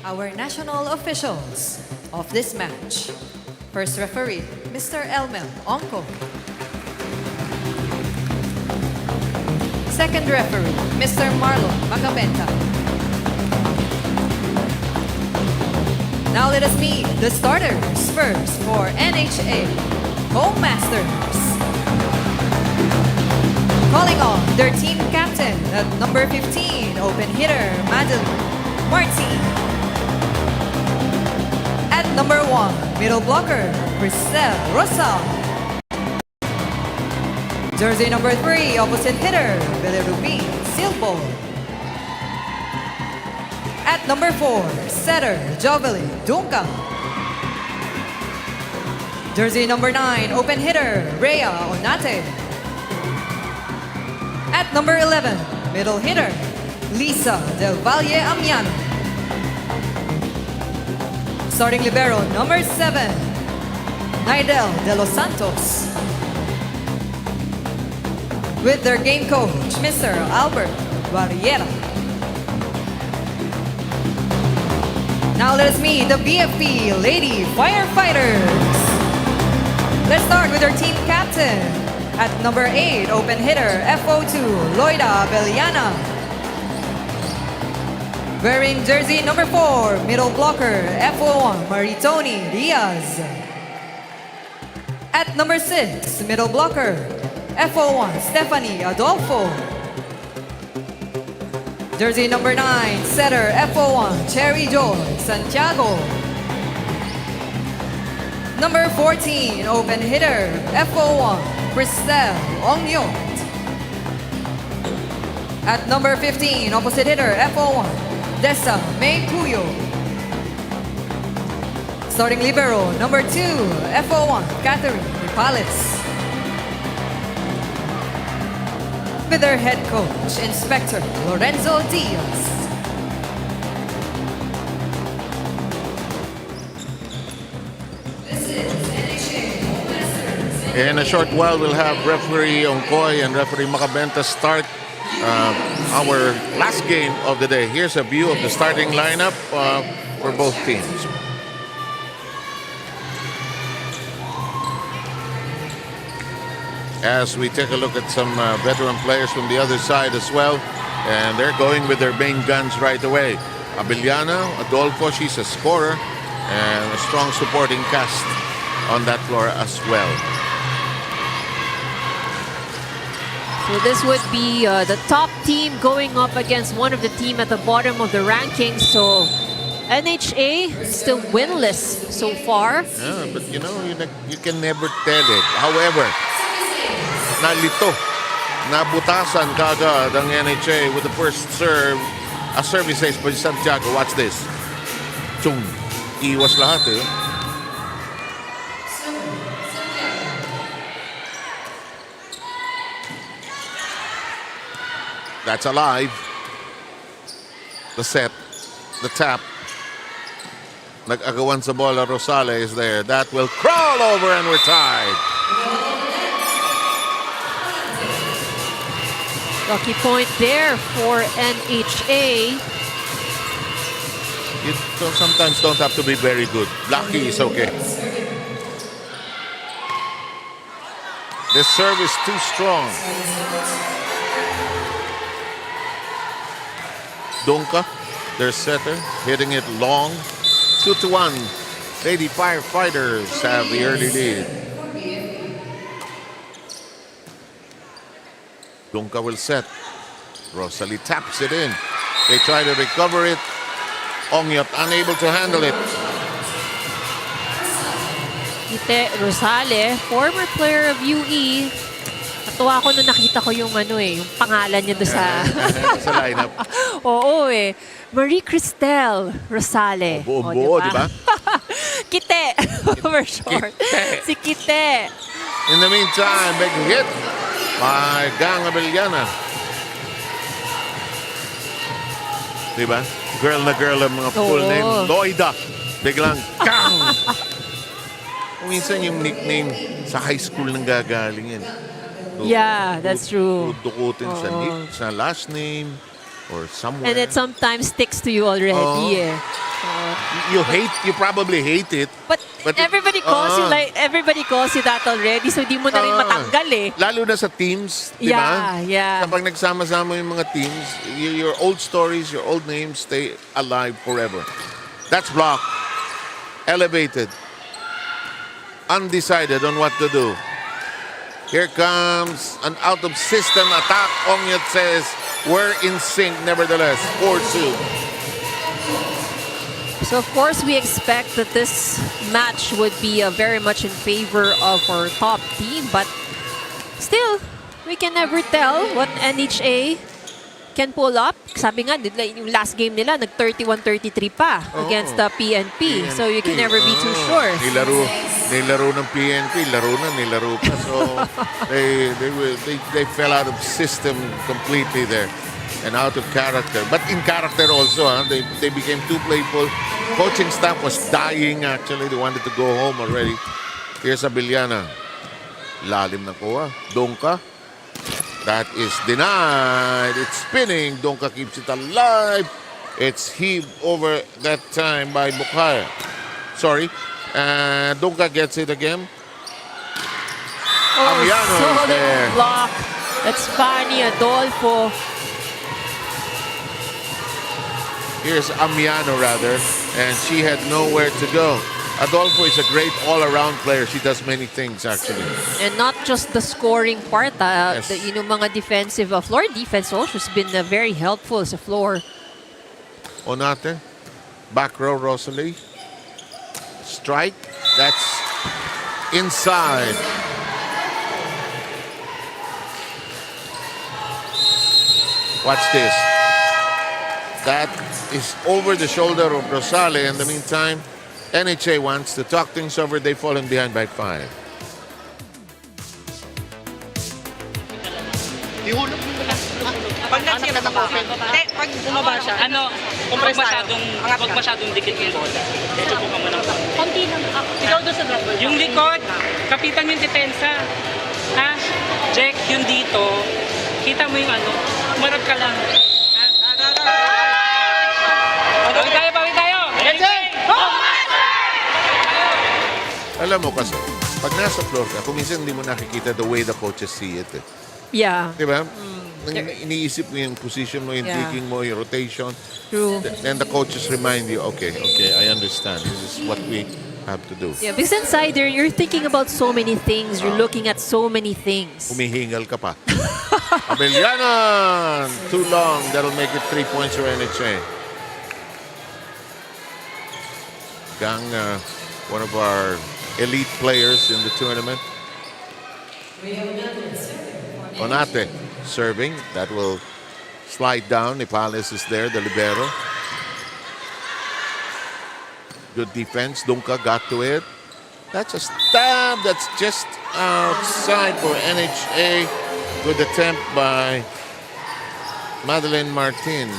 our national officials of this match. First referee, Mr. Elmel Onco. Second referee, Mr. Marlon Macabenta. Now let us meet the starters first for NHA Home Masters. Calling on their team captain at number 15, open hitter Madeline Marti. At number 1, middle blocker Cristel Rosal. Jersey number 3, opposite hitter Belerubin Silbo. At number 4, setter Jovelyn Dunca. Jersey number 9, open hitter Rhea Onate. At number 11, middle hitter Lisa Del Valle Amiano. Starting libero number 7, Naidel De Los Santos. With their game coach, Mr. Albert Barriera. Now let us meet the BFP Lady Firefighters. Let's start with our team captain. At number 8, open hitter FO2 Loida Beliana. Wearing jersey number 4, middle blocker FO1 Maritoni Diaz. At number 6, middle blocker FO1 Stephanie Adolfo. Jersey number 9, setter FO1 Cherry Joy Santiago. Number 14, open hitter FO1 Cristel Ongyot. At number 15, opposite hitter FO1 Dessa May Puyo. Starting libero number 2, FO1 Catherine Nipales. With their head coach, Inspector Lorenzo Diaz. In a short while, we'll have referee Oncoy and referee Macabenta start our last game of the day. Here's a view of the starting lineup for both teams. As we take a look at some veteran players from the other side as well, and they're going with their main guns right away. Abellana, Adolfo, she's a scorer, and a strong supporting cast on that floor as well. So this would be the top team going up against one of the team at the bottom of the rankings. So NHA still winless so far. Yeah, but you know, you can never tell it. However, nalito, nabutasan kagad ang NHA with the first serve. A service ace by Santiago. Watch this. Chung. Iwas lahat eh. That's alive. The set, the tap. Nag-agawan sa bola, Rosales there. That will crawl over and we're tied. Lucky point there for NHA. You sometimes don't have to be very good. Lucky is okay. This serve is too strong. Dunca, their setter, hitting it long. 2-1. Lady Firefighters have the early lead. Dunca will set. Rosalie taps it in. They try to recover it. Ongyot unable to handle it. Ite Rosale, former player of UE. Natuwa ako nung nakita ko yung yung pangalan niya doon sa sa lineup. Oo Marie Cristel Rosale. Buo-buo, di ba? Kite, for short. Kite. Si Kite. In the meantime, big hit by Gang Abellana. Di ba? Girl na girl ang mga full name. Loida. Biglang Gang. Kung minsan yung nickname sa high school nang gagaling yan. Yeah, that's true. Dukutin sa last name or somewhere. And it sometimes sticks to you already. You probably hate it. But everybody calls you that already, so di mo na rin matanggal eh. Lalo na sa teams, di ba? Yeah. Kapag nagsama-sama yung mga teams, your old stories, your old names stay alive forever. That's blocked. Elevated. Undecided on what to do. Here comes an out-of-system attack. Ongyat says, we're in sync nevertheless. 4-2. So of course we expect that this match would be very much in favor of our top team, but still, we can never tell what NHA can pull up. Sabi nga, yung last game nila, nag-31-33 pa against the PNP. So you can never be too sure. Nilaro ng PNP, nilaro pa. So they fell out of system completely there and out of character. But in character also, they became too playful. Coaching staff was dying actually. They wanted to go home already. Here's Abiliana. Lalim na kuha. Donka. That is denied. It's spinning. Donka keeps it alive. It's heaved over that time by Bukhaya. Sorry. Donka gets it again. Amiano is there. Block. That's Fanny Adolfo. Here's Amiano rather. And she had nowhere to go. Adolfo is a great all-around player. She does many things, actually. And not just the scoring part. Yes. Yung mga defensive, floor defense also has been very helpful sa floor. Onate. Back row, Rosalie. Strike. That's inside. Watch this. That is over the shoulder of Rosale. In the meantime, NHA wants to talk things over. They've fallen behind by 5. Pag bumaba siya, huwag masyadong dikit yung bola. Medyo po ka muna. Konti lang. Ikaw doon sa drop ball. Yung likod, kapitan yung depensa. Ha? Jack, yung dito, kita mo yung umarap ka lang. Bawi tayo! Alam mo kasi, pag nasa floor ka, kung minsan hindi mo nakikita the way the coaches see it. Yeah. Diba? Iniisip mo yung position mo, yung digging mo, yung rotation. True. Then the coaches remind you, okay, I understand. This is what we have to do. Yeah, because inside there, you're thinking about so many things. You're looking at so many things. Humihingal ka pa. Abeliana! Too long. That'll make it 3 points for NHA. Gang, one of our elite players in the tournament. Onate serving. That will slide down. Ipales is there, the libero. Good defense. Dunka got to it. That's a stab. That's just outside for NHA. Good attempt by Madeleine Martin.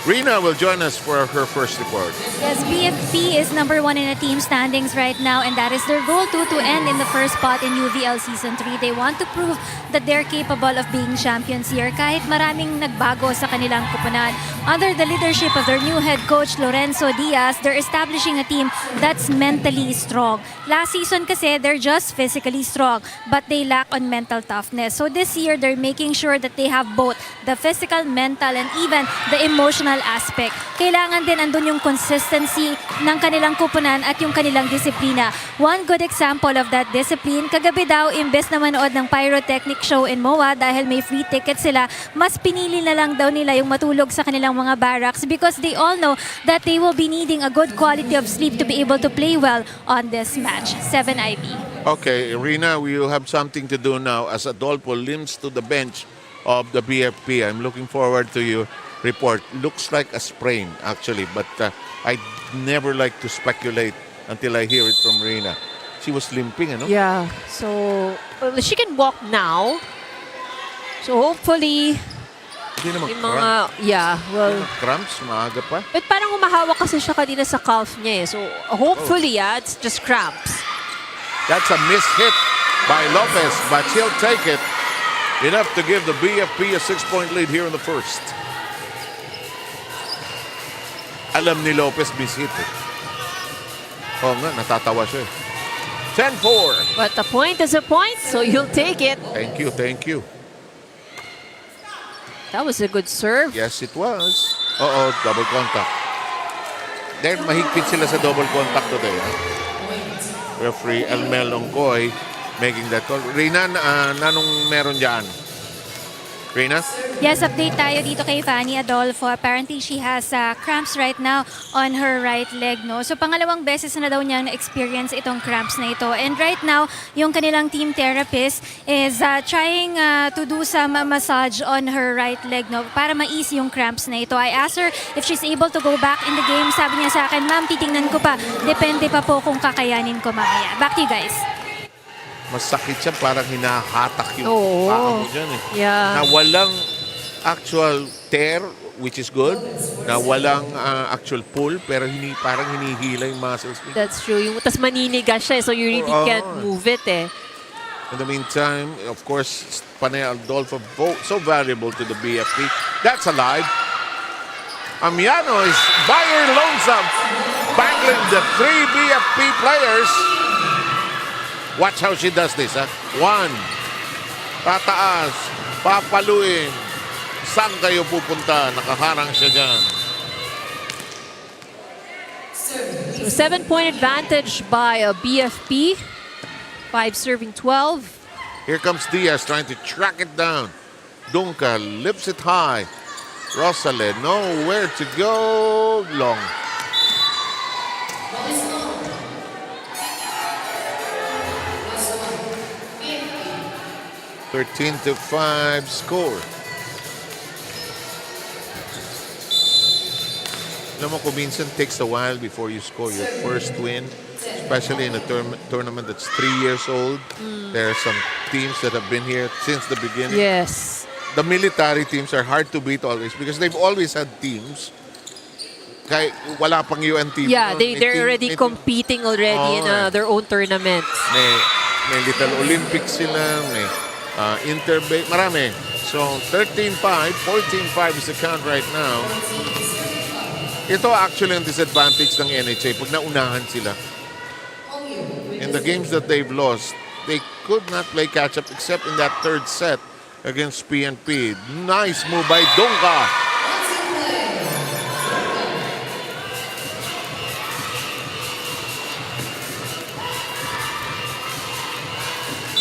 Rina will join us for her first report. Yes, BFP is number 1 in the team standings right now, and that is their goal too, to end in the first spot in UVL Season 3. They want to prove that they're capable of being champions here kahit maraming nagbago sa kanilang kupunan. Under the leadership of their new head coach, Lorenzo Diaz, they're establishing a team that's mentally strong. Last season kasi, they're just physically strong, but they lack on mental toughness. So this year, they're making sure that they have both the physical, mental, and even the emotional aspect. Kailangan din andun yung consistency ng kanilang kupunan at yung kanilang disiplina. One good example of that discipline, kagabi daw, imbes na manood ng pyrotechnic show in MOA dahil may free ticket sila, mas pinili na lang daw nila yung matulog sa kanilang mga barracks because they all know that they will be needing a good quality of sleep to be able to play well on this match. 7 IB. Okay, Rina, we will have something to do now as Adolfo limps to the bench of the BFP. I'm looking forward to your report. Looks like a sprain, actually, but I never like to speculate until I hear it from Rina. She was limping, ano? Yeah, so she can walk now. So hopefully, Hindi naman yung mga, cramps, maaga pa. but parang humahawak kasi siya kanina sa calf niya eh. So hopefully, it's just cramps. That's a missed hit by Lopez, but she'll take it. Enough to give the BFP a 6-point lead here in the first. alam ni Lopez visit eh. Oo nga, natatawa siya eh. 10-4. But a point is a point, so you'll take it. Thank you, thank you. That was a good serve. Yes, it was. Oo, double contact. Dahil mahigpit sila sa double contact today. Referee Elmel Ongkoy making that call. Reyna, nanong meron dyan? Reyna? Yes, update tayo dito kay Fanny Adolfo. Apparently, she has cramps right now on her right leg, no? So, pangalawang beses na daw niyang na-experience itong cramps na ito. And right now, yung kanilang team therapist is trying to do some massage on her right leg, no? Para ma-ease yung cramps na ito. I asked her if she's able to go back in the game. Sabi niya sa akin, ma'am, titingnan ko pa. Depende pa po kung kakayanin ko mamaya. Back to you guys. Masakit siya, parang hinahatak yung Oo. paa mo dyan eh. Yeah. Na walang actual tear, which is good. Na walang actual pull, pero parang hinihila yung muscles. That's true. Tas maninigas siya, so you really can't move it eh. In the meantime, of course, Panay Adolfo, so valuable to the BFP. That's alive. Amiano is Bayer Lonesome, bangling the 3 BFP players. Watch how she does this, ha? 1. Tataas. Papaluin. Saan kayo pupunta? Nakaharang siya dyan. So 7-point advantage by a BFP. 5 serving 12. Here comes Diaz trying to track it down. Dunca lifts it high. Rosale, nowhere to go. Long. 13-5 score. Alam mo kung minsan takes a while before you score your first win, especially in a tournament that's 3 years old. There are some teams that have been here since the beginning. Yes. The military teams are hard to beat always because they've always had teams. Kahit wala pang UNTV. Yeah, they're already competing already in their own tournaments. May Little Olympics sila, may Interbay, marami. So, 13-5, 14-5 is the count right now. Ito actually ang disadvantage ng NHA pag naunahan sila. In the games that they've lost, they could not play catch-up except in that third set against PNP. Nice move by Donka.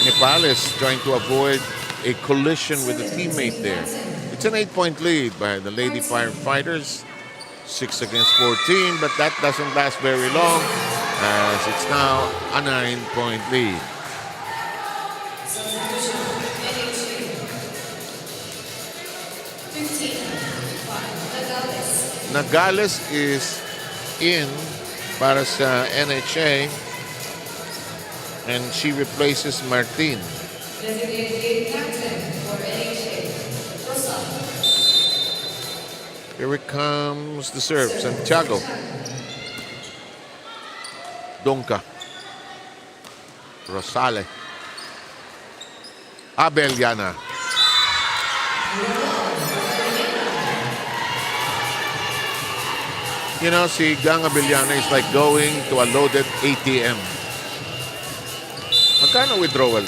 Nepales trying to avoid a collision with a teammate there. It's an 8-point lead by the Lady Firefighters. 6 against 14, but that doesn't last very long as it's now a 9-point lead. Nagales is in para sa NHA. And she replaces Martin. Here it comes the serve. Santiago. Donka. Rosale. Abeliana. You know, si Gang Abeliana is like going to a loaded ATM. Magkano withdrawal?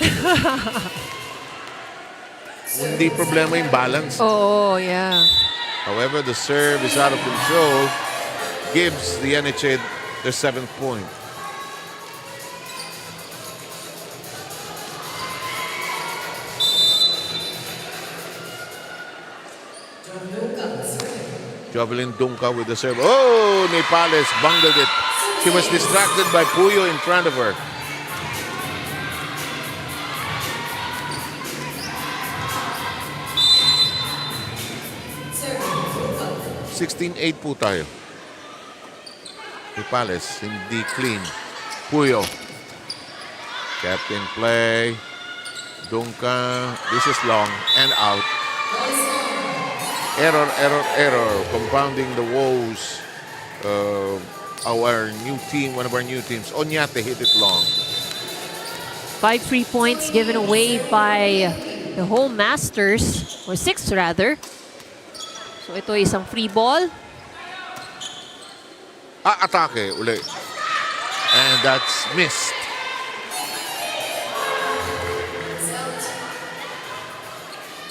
Hindi problema yung balance. Oh, yeah. However, the serve is out of control. Gives the NHA their 7th point. Jovelyn Dunca with the serve. Oh, Nepales bungled it. She was distracted by Puyo in front of her. 16-8 po tayo. Nepales, hindi clean. Puyo. Kept in play. Dunca. This is long and out. Error, error, error. Compounding the woes of our new team, one of our new teams. Onyate hit it long. 5 free points given away by the home masters, or 6 rather. So ito isang free ball. aatake uli. And that's missed.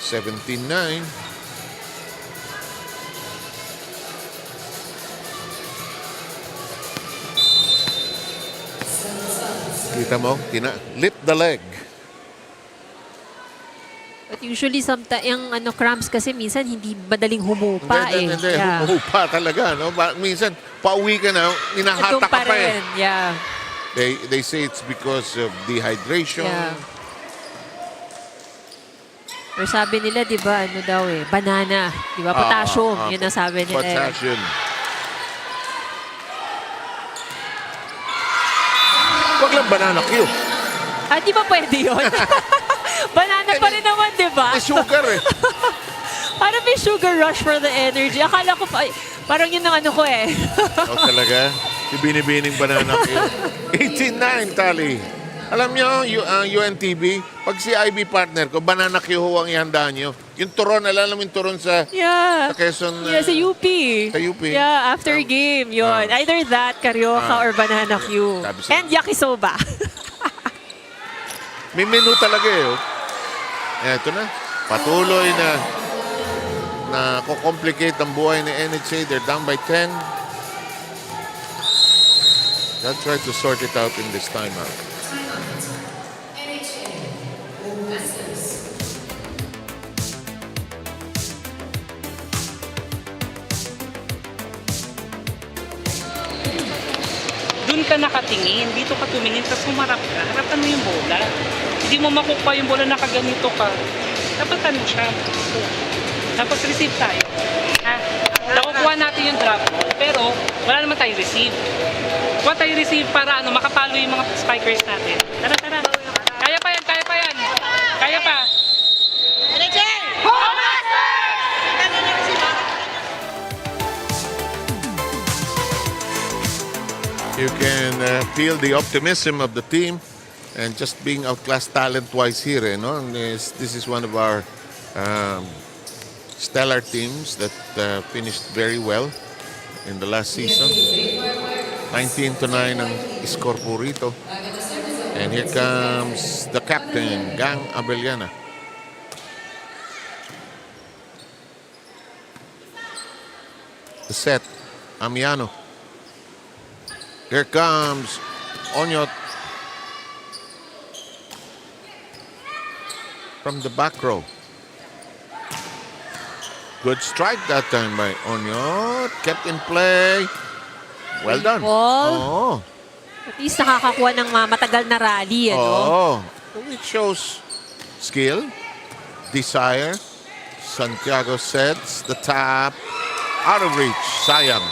$17-9. Kita mo, lift the leg. But usually, yung cramps kasi minsan hindi madaling humupa Hindi, Yeah. humupa talaga. No? Minsan, pauwi ka na, Ito hinahatak ka pa eh. rin. Yeah. They say it's because of dehydration. Yeah. Or sabi nila, di ba, banana. Di ba, potassium. Yun ang sabi nila. Potassium. Wag lang banana Q. Di ba pwede yun? Banana pa rin naman, di ba? May sugar eh. Parang may sugar rush for the energy. Akala ko parang yun ang ko eh. Talaga? Yung binibining banana Q. 18-9 tali. Alam nyo, UNTV, pag si IB partner ko, banana Q ho ang ihanda nyo. Yung turon, alam mo yung turon sa Quezon. Sa UP. Sa UP. Yeah, after game, yun. Either that, Carioca, or banana Q. And yakisoba. May menu talaga eh. Eto na. Patuloy na kukomplicate ang buhay ni NHA. They're down by 10. Let's try to sort it out in this timeout. Doon ka nakatingin, dito ka tumingin, tapos humarap ka, harapan mo yung bola. Hindi mo makukuha yung bola, nakaganito ka. Dapat siya. Tapos receive tayo. Nakukuha natin yung drop ball, pero wala naman tayong receive. Kuha tayo receive para makapalo yung mga spikers natin. Tara. Kaya pa yan. Kaya pa. You can feel the optimism of the team and just being outclassed talent-wise here. And this is one of our stellar teams that finished very well in the last season. 19-9 ang score po rito. And here comes the captain, Gang Abellana. The set, Amiano. Here comes Onyot from the back row. Good strike that time by Onyot. Kept in play. Well done. Ball. At least nakakakuha ng matagal na rally. It shows skill, desire. Santiago sets the tap. Out of reach. Sayang.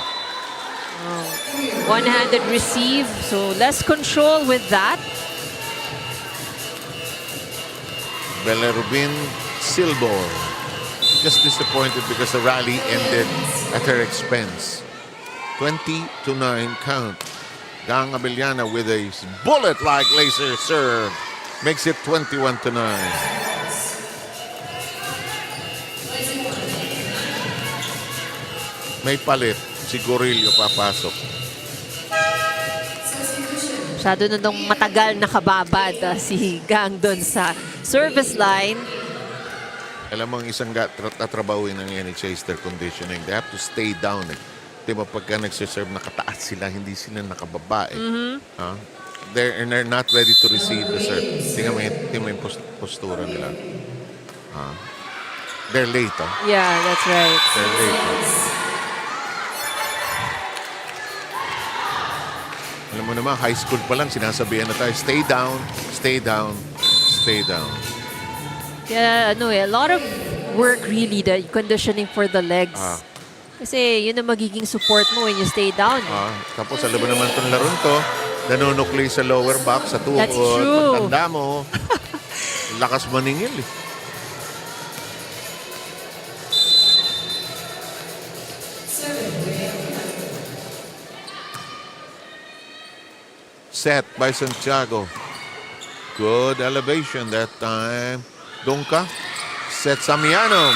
One-handed receive, so less control with that. Belerubin Silbor. Just disappointed because the rally ended at her expense. 20-9 count. Gang Abellana with a bullet-like laser serve. Makes it 21-9. May palit. Si Gorillo papasok. Masyado na nung matagal nakababad si Gang doon sa service line. Alam mo, ang isang tatrabawin ng NHA is their conditioning. They have to stay down. Diba pagka nagsiserve, nakataas sila, hindi sila nakababa. They're not ready to receive the serve. Tingnan mo yung postura nila. They're late. Yeah, that's right. They're late. Alam mo naman, high school pa lang, sinasabihan na tayo, stay down, stay down, stay down. Yeah, a lot of work really, the conditioning for the legs. Kasi yun ang magiging support mo when you stay down. Tapos alam mo naman itong laron to, nanunukli sa lower back, sa tuhod. That's true. Pagtanda mo, lakas maningil eh. Set by Santiago. Good elevation that time. Donka sets Amiano.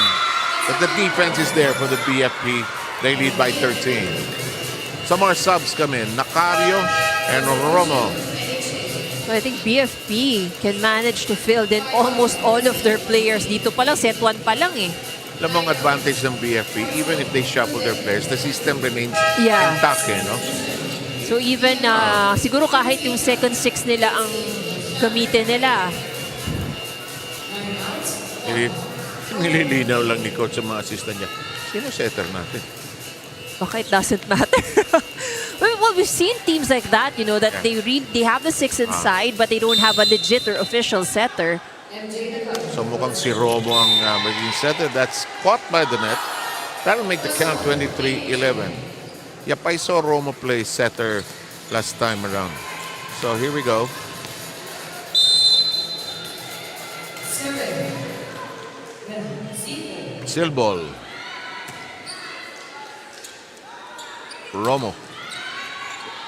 But the defense is there for the BFP. They lead by 13. Some more subs come in. Nacario and Romo. So I think BFP can manage to fill in almost all of their players. Dito pa lang, set 1 pa lang eh. Alam mo ang advantage ng BFP, even if they shuffle their players, the system remains Yeah. intact, no? So even, siguro kahit yung second 6 nila ang gamitin nila. Nililinaw lang ni coach sa mga assistant niya. Sino setter natin? Baka it doesn't matter. Well, we've seen teams like that, you know, that they have the 6 inside, but they don't have a legit or official setter. So mukhang si Romo ang magiging setter. That's caught by the net. That'll make the count 23-11. Yep, I saw Romo play setter last time around. So here we go. Silbol. Romo.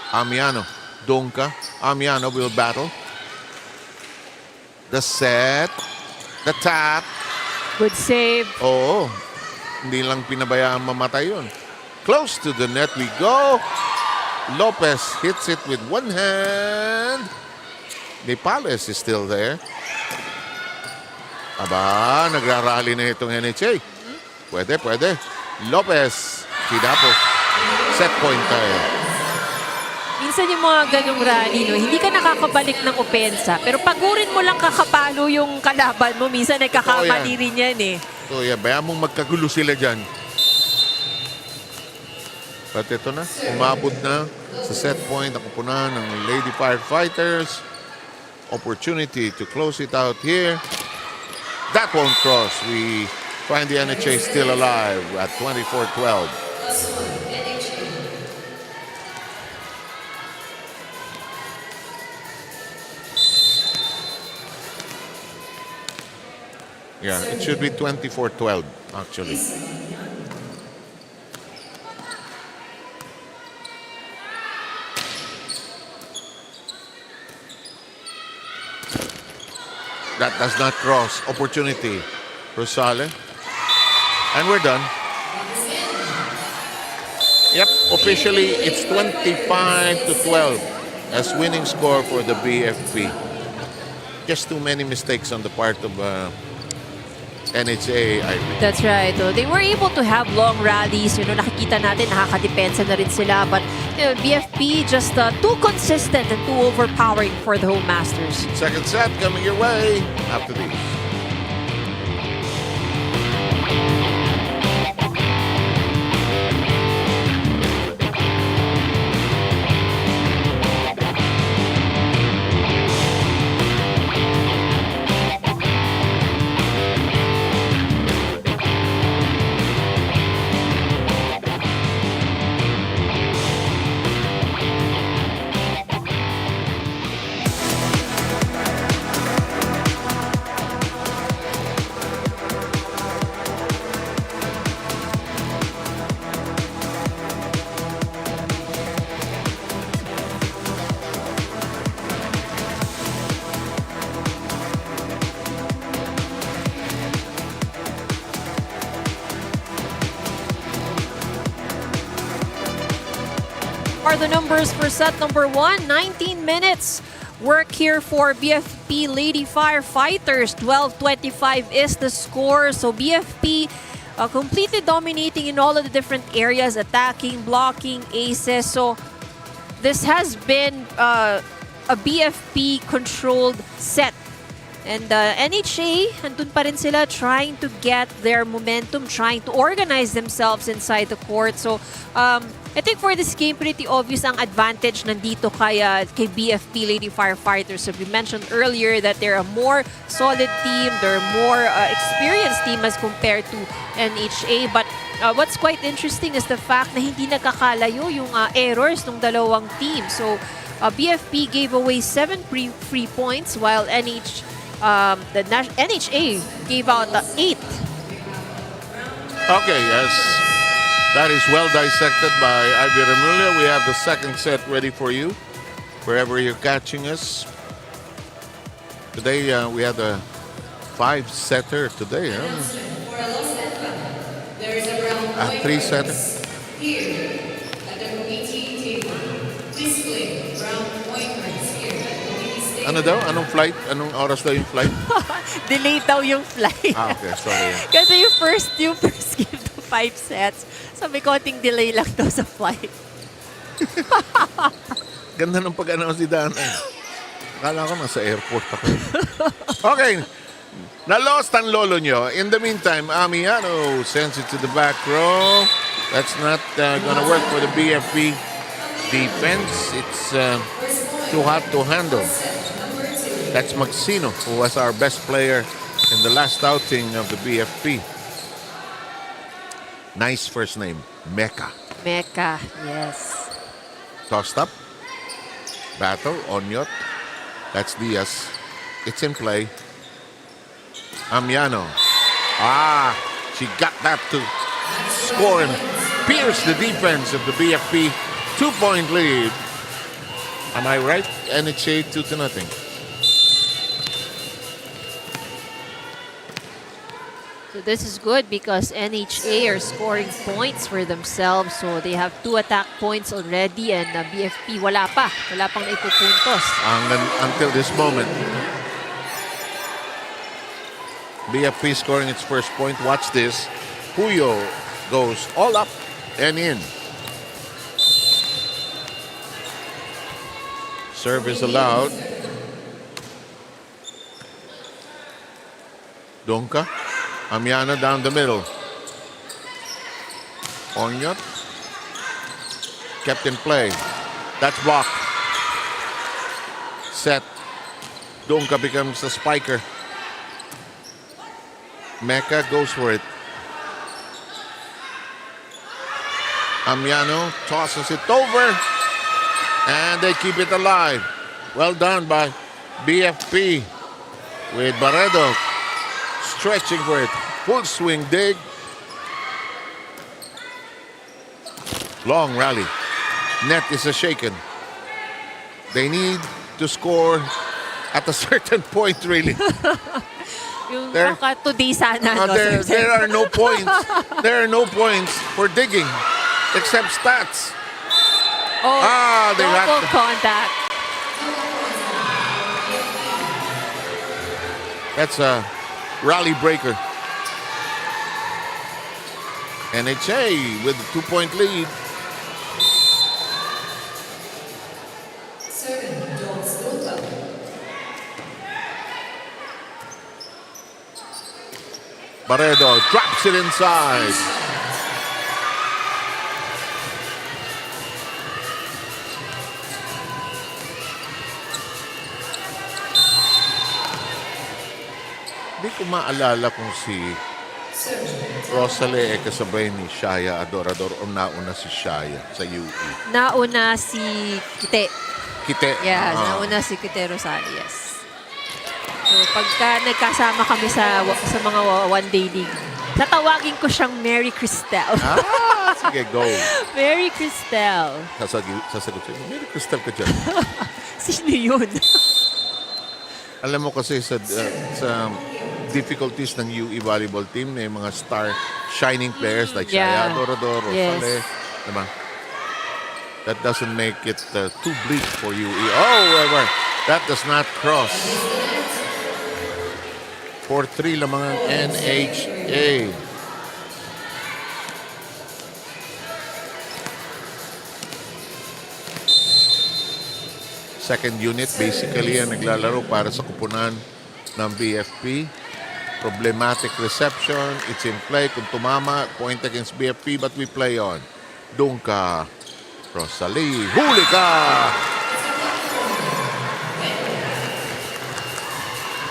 Amiano. Donka. Amiano will battle. The set. The tap. Good save. Oo. Hindi lang pinabayaan mamatay yun. Close to the net we go. Lopez hits it with one hand. De Pales is still there. Aba, nagrarally na itong NHA. Pwede, pwede. Lopez. Kidapo. Set point tayo. Minsan yung mga ganong rally, no, hindi ka nakakabalik ng opensa. Pero pagurin mo lang kakapalo yung kalaban mo. Minsan ay kakamali rin yan eh. So, bayaan mong magkagulo sila dyan. But ito na, umabot na sa set point ang kupunan ng Lady Firefighters. Opportunity to close it out here. That won't cross. We find the NHA still alive at 24-12. Yeah, it should be 24-12 actually. That does not cross. Opportunity. Rosale. And we're done. Yep, officially it's 25-12 as winning score for the BFP. Just too many mistakes on the part of NHA, I think. That's right. Oh, they were able to have long rallies. You know, nakikita natin, nakakadepensa na rin sila. But you know, BFP just too consistent and too overpowering for the home masters. Second set coming your way after these. Are the numbers for set number 1? 19 minutes work here for BFP Lady Firefighters. 12-25 is the score. So BFP completely dominating in all of the different areas, attacking, blocking, aces. So this has been a BFP controlled set. And NHA, andun pa rin sila trying to get their momentum, trying to organize themselves inside the court. So I think for this game, pretty obvious ang advantage nandito kay BFP Lady Firefighters. So we mentioned earlier that they're a more solid team, they're a more experienced team as compared to NHA. But what's quite interesting is the fact na hindi nagkakalayo yung errors ng dalawang team. So BFP gave away 7 free points while the NHA gave out 8. Okay, yes. That is well dissected by Ivy Remulla. We have the second set ready for you, wherever you're catching us. Today, we had a 5-setter today. Huh? A 3-setter. Ano daw? Anong flight? Anong oras daw yung flight? Delayed daw yung flight. Okay, sorry. Kasi yung first game to 5 sets, sabi ko, konting delay lang daw sa flight. Ganda ng pag-announce ni Dana. Akala ko nasa airport ako. Okay. Na-lost ang lolo nyo. In the meantime, Amiano sends it to the back row. That's not gonna work for the BFP defense. It's too hot to handle. That's Maxino, who was our best player in the last outing of the BFP. Nice first name, Mecca. Mecca, yes. Tossed up. Battle, Onyot. That's Diaz. It's in play. Amiano. She got that to score and pierce the defense of the BFP. 2-point lead. Am I right? NHA 2-0. So this is good because NHA are scoring points for themselves. So they have 2 attack points already and BFP wala pa. Wala pang ipupuntos. Until this moment. BFP scoring its first point. Watch this. Puyo goes all up and in. Service allowed. Donka. Amiana down the middle. Onyot. Kept in play. That's blocked. Set. Donka becomes a spiker. Mecca goes for it. Amiano tosses it over. And they keep it alive. Well done by BFP with Barredo stretching for it. Full swing dig. Long rally. Net is a shaken. They need to score at a certain point, really. Yung baka today sana. There are no points. There are no points for digging except stats. They double contact. That's a rally breaker. NHA with a 2-point lead. Barredo drops it inside. Hindi ko maalala kung si Rosalie kasabay ni Shaya Adorador o nauna si Shaya sa UE. Nauna si Kite. Kite. Yeah, nauna si Kite Rosales. So pagka nagkasama kami sa mga one-day league, tatawagin ko siyang Mary Cristel. Sige, go. Mary Cristel. Sasagot siya, Mary Cristel ka dyan. Sino yun? Alam mo kasi sa difficulties ng UE volleyball team, may mga star shining players like Shaya Adorador, Rosale. Diba? That doesn't make it too bleak for UE. However, that does not cross. 4-3 lamang ang NHA. Second unit basically ang naglalaro para sa kupunan ng BFP. Problematic reception. It's in play. Kung tumama, point against BFP, but we play on. Dunka. Rosalie. Huli ka!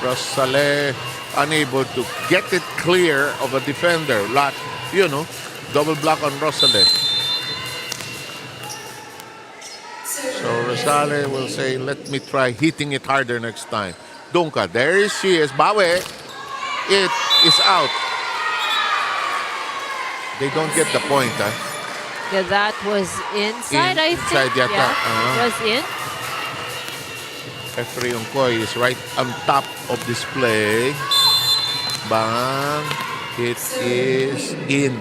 Rosalie unable to get it clear of a defender. Double block on Rosalie. So Rosalie will say, let me try hitting it harder next time. Dunka, there she is. Bawe. It is out. They don't get the point, Yeah, that was inside, I think. Inside yata. Yeah, it was in. Referee Ungkoy is right on top of this play. Bang. It is in.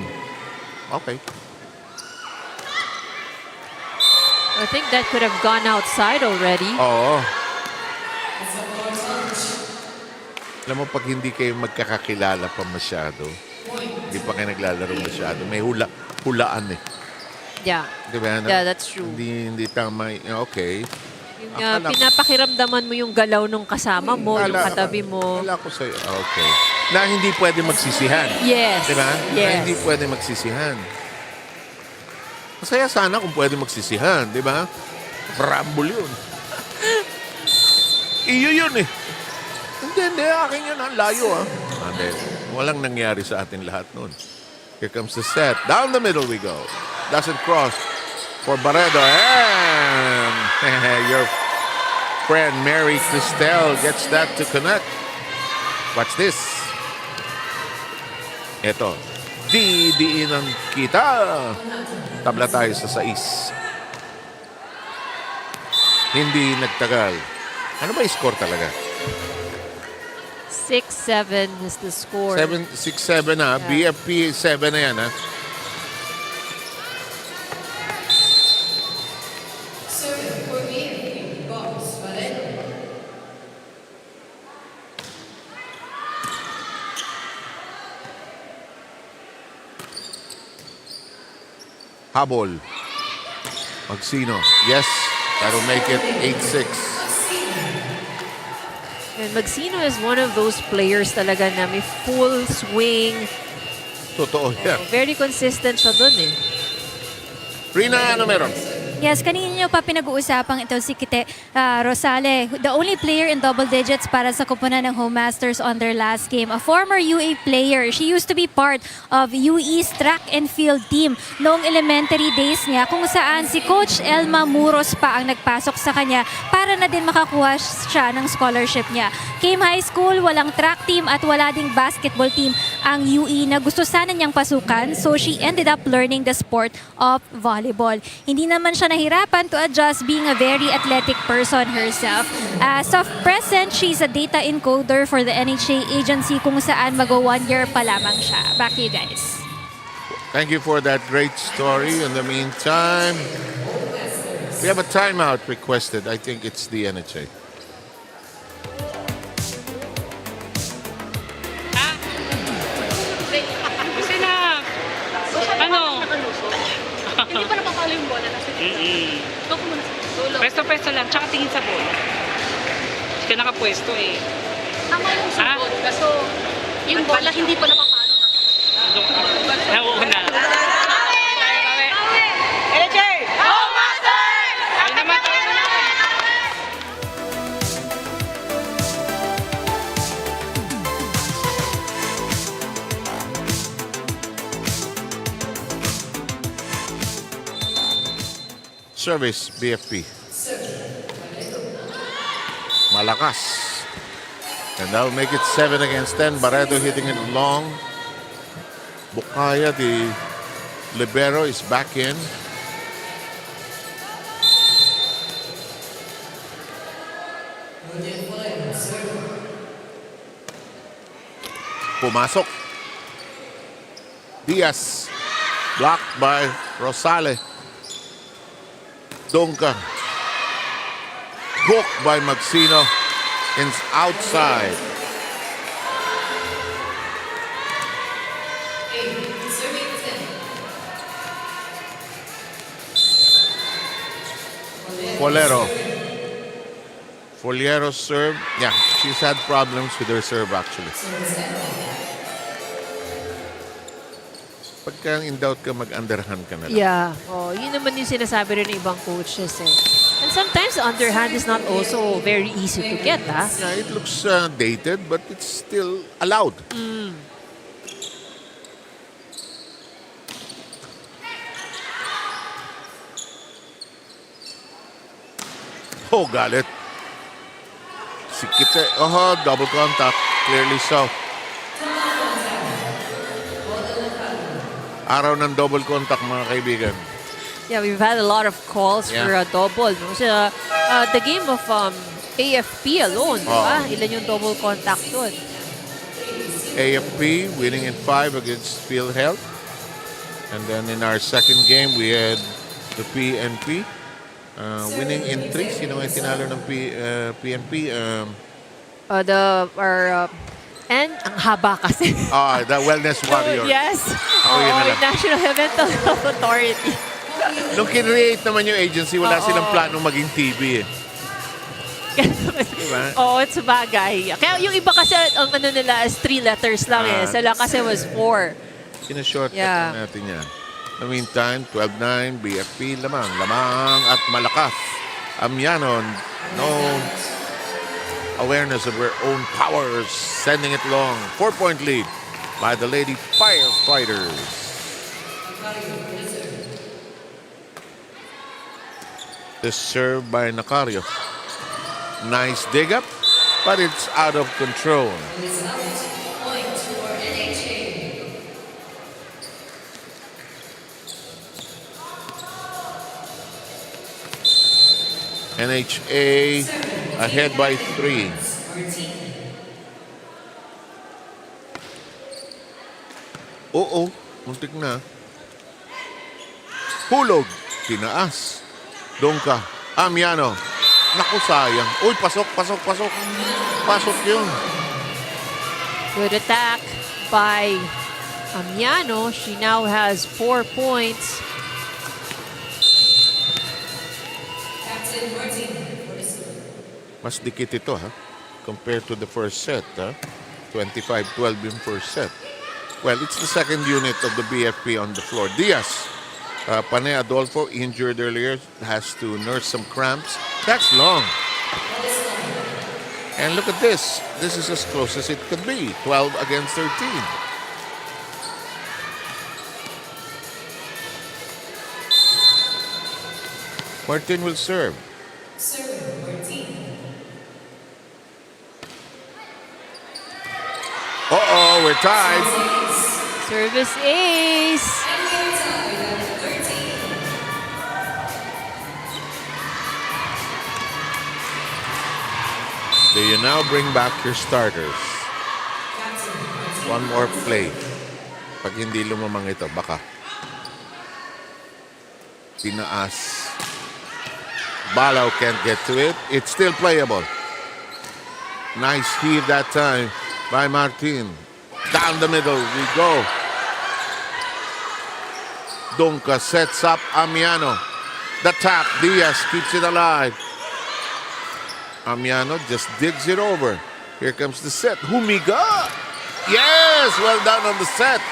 Okay. I think that could have gone outside already. Oo. Alam mo, pag hindi kayo magkakakilala pa masyado, hindi pa kayo naglalaro masyado, may hulaan eh. Yeah. Di ba? Yeah, that's true. Hindi tama. Okay. Yung, Akala ko- pinapakiramdaman mo yung galaw nung kasama mo, yung katabi mo. Wala ko sa'yo. Okay. Na hindi pwede magsisihan. Yes. Di ba? Na Yes. hindi pwede magsisihan. Masaya sana kung pwede magsisihan. Di ba? Rumble yun. Iyo yun eh. Hindi. Akin yun. Ang layo ah. Hindi. Walang nangyari sa atin lahat nun. Here comes the set. Down the middle we go. Doesn't cross for Barredo. And your friend Mary Cristel gets that to connect. Watch this. Ito. Diinan kita. Tabla tayo sa 6. Hindi nagtagal. Ano ba yung score talaga? 6-7 is the score. 6-7 na. BFP 7 na yan ha. Habol. Magsino. Yes. That'll make it 8-6. And Magsino is one of those players talaga na may full swing. Totoo yan. Very consistent siya dun eh. Rina, ano meron? Yes, kanina nyo pa pinag-uusapang ito si Kite Rosale, the only player in double digits para sa kupunan ng Home Masters on their last game. A former UA player. She used to be part of UE's track and field team noong elementary days niya kung saan si Coach Elma Muros pa ang nagpasok sa kanya para na din makakuha siya ng scholarship niya. Came high school, walang track team at wala ding basketball team ang UE na gusto sana niyang pasukan, so she ended up learning the sport of volleyball. Hindi naman siya nahirapan to adjust being a very athletic person herself. As of present, she's a data encoder for the NHA agency kung saan mag-1 year pa lamang siya. Back to you guys. Thank you for that great story. In the meantime, we have a timeout requested. I think it's the NHA. Kasi na, ano? Hindi pa napapalo yung bola. Ito ko muna sa dulo. Pwesto-pwesto lang, tsaka tingin sa bola. Hindi ka nakapwesto eh. Tama yung sugod. Kaso yung bola hindi pa napapalo. Nauuna. Service, BFP. Malakas. And that will make it 7 against 10. Barredo hitting it long. Bukaya, the libero, is back in. Pumasok. Diaz. Blocked by Rosale. Duncan. Hooked by Magsino. Outside. Folero. Foliero's serve. Yeah, she's had problems with her serve actually. Pagka in doubt ka, mag-underhand ka na lang. Yeah. Oh, yun naman yung sinasabi rin ng ibang coaches eh. And sometimes the underhand is not also very easy to get, ha? Yeah, it looks dated, but it's still allowed. Oh, galit. Si Kite. Oh, double contact. Clearly so. Araw ng double contact, mga kaibigan. Yeah, we've had a lot of calls Yeah. for a double. No? So, the game of AFP alone, di ba? Ilan yung double contact doon? AFP winning in 5 against Field Health. And then in our second game, we had the PNP Winning in 3. Sino nga yung tinalo ng PNP? And ang haba kasi. The Wellness Warriors. Yes. Ako yun na lang. National Mental Health Authority. Nung kinreate naman yung agency, wala silang planong maging TV eh. Diba? It's bagay. Kaya yung iba kasi, ang ano nila is 3 letters lang eh. Sila kasi was 4. Sinashortcut Yeah. natin yan. In the meantime, 12-9, BFP, lamang at malakas. Amiano, no awareness of her own powers, sending it long. 4-point lead by the Lady Firefighters. This serve by Nacario. Nice dig up, but it's out of control. NHA ahead by 3. Muntik na. Hulog. Tinaas. Dongka. Amiano. Naku, sayang. Uy, pasok. Pasok yun. Good attack by Amiano. She now has 4 points. Mas dikit ito, ha? Compared to the first set, ha? 25-12 yung first set. Well, it's the second unit of the BFP on the floor. Diaz. Panay Adolfo, injured earlier, has to nurse some cramps. That's long. And look at this. This is as close as it could be. 12 against 13. Martin will serve. We're tied. Service ace. Do you now bring back your starters? One more play. Pag hindi lumamang ito, baka. Tinaas. Balaw can't get to it. It's still playable. Nice heave that time by Martin. Down the middle we go. Donka sets up Amiano. The tap. Diaz keeps it alive. Amiano just digs it over. Here comes the set. Humiga. Yes, well done on the set.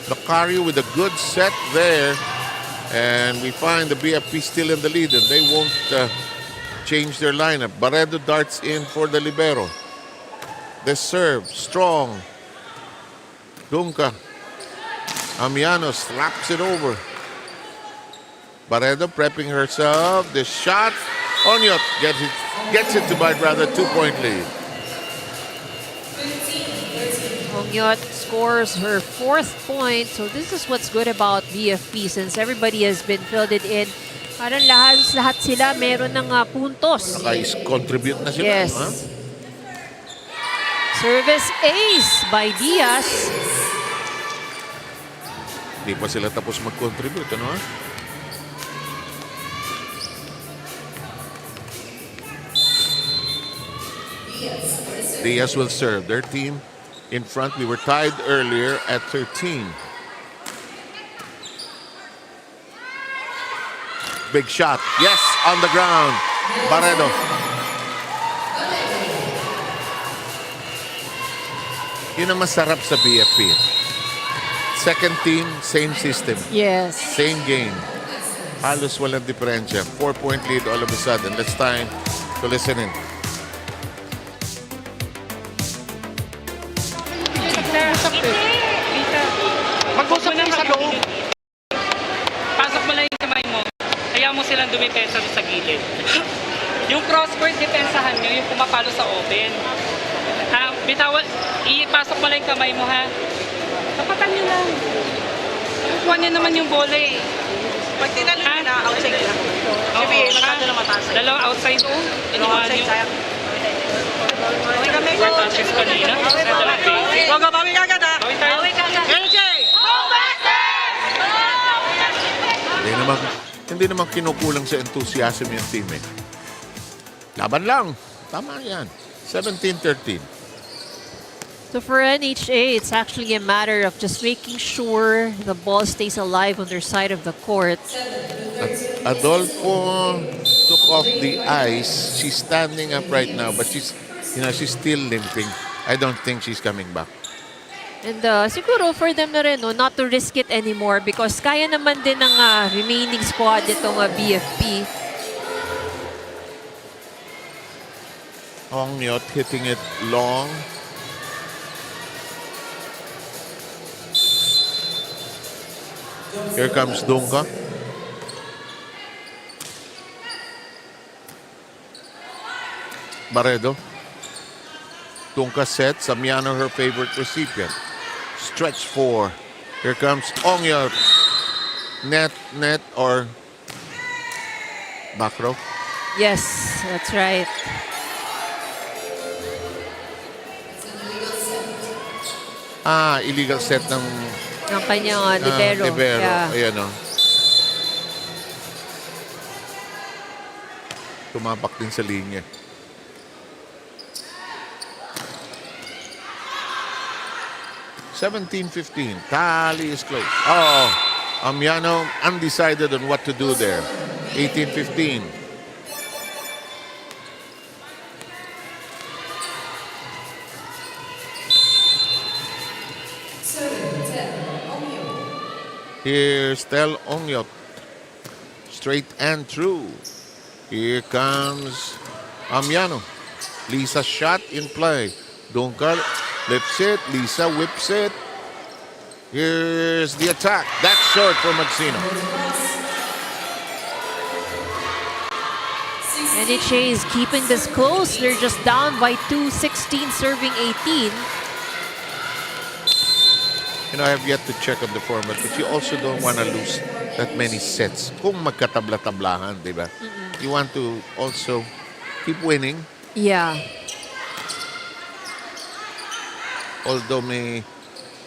Lucario with a good set there. And we find the BFP still in the lead, and they won't change their lineup. Barredo darts in for the libero. The serve, strong. Dunca. Amiano slaps it over. Barredo prepping herself. The shot. Onyot gets it to bite rather 2-point lead. Onyot scores her 4th point. So this is what's good about BFP since everybody has been filled it in. Parang lahat sila meron ng puntos. Contribute na sila. Yes. Huh? Service ace by Diaz. Di pa sila tapos mag-contribute, ano? Diaz will serve. Their team in front. We were tied earlier at 13. Big shot. Yes, on the ground. Barredo. Yun ang masarap sa BFP. Second team, same system. Yes. Same game. Halos walang diferensya. 4-point lead all of a sudden. It's time to listen in. Mag-usap na sa loob. Pasok mo lang yung kamay mo. Kaya mo silang dumipensa sa gilid. Yung cross-court, depensahan nyo, yung pumapalo sa open. Bitawan, ipasok mo lang yung kamay mo, ha? Tapatan nyo lang. Kukuha nyo naman yung bola, eh. Pag tinalo nyo na, outside lang. Sige, masyado na mataas. Dalawa outside, oh. Outside, sayang. Okay kami. Touches kanina. Bawi ka agad, ha? Bawi tayo. Bawi ka agad. naman kinukulang sa enthusiasm yung team eh. Laban lang. Tama yan. 17-13. So for NHA, it's actually a matter of just making sure the ball stays alive on their side of the court. Adolfo took off the ice. She's standing up right now, but she's still limping. I don't think she's coming back. And siguro for them na rin, no, not to risk it anymore because kaya naman din ng remaining squad itong BFP. Ongyot hitting it long. Here comes Dunga. Barredo. Dunga sets. Samiano, her favorite recipient. Stretch 4. Here comes Ongyot. Net, or back row. Yes, that's right. Illegal set ng Ang kanyang libero. libero. Yeah. Ayan o. Tumapak din sa linya. (17-15). Tally is close. Amiano undecided on what to do there. 18-15. Here's Tel Ongyot. Straight and true. Here comes Amiano. Lisa shot in play. Dunga lifts it. Lisa whips it. Here's the attack. That's short for Magsino. NHA is keeping this close. They're just down by 2, 16 serving 18. I have yet to check on the format, but you also don't want to lose that many sets. Kung magkatabla-tablahan, di ba? You want to also keep winning. Yeah. Although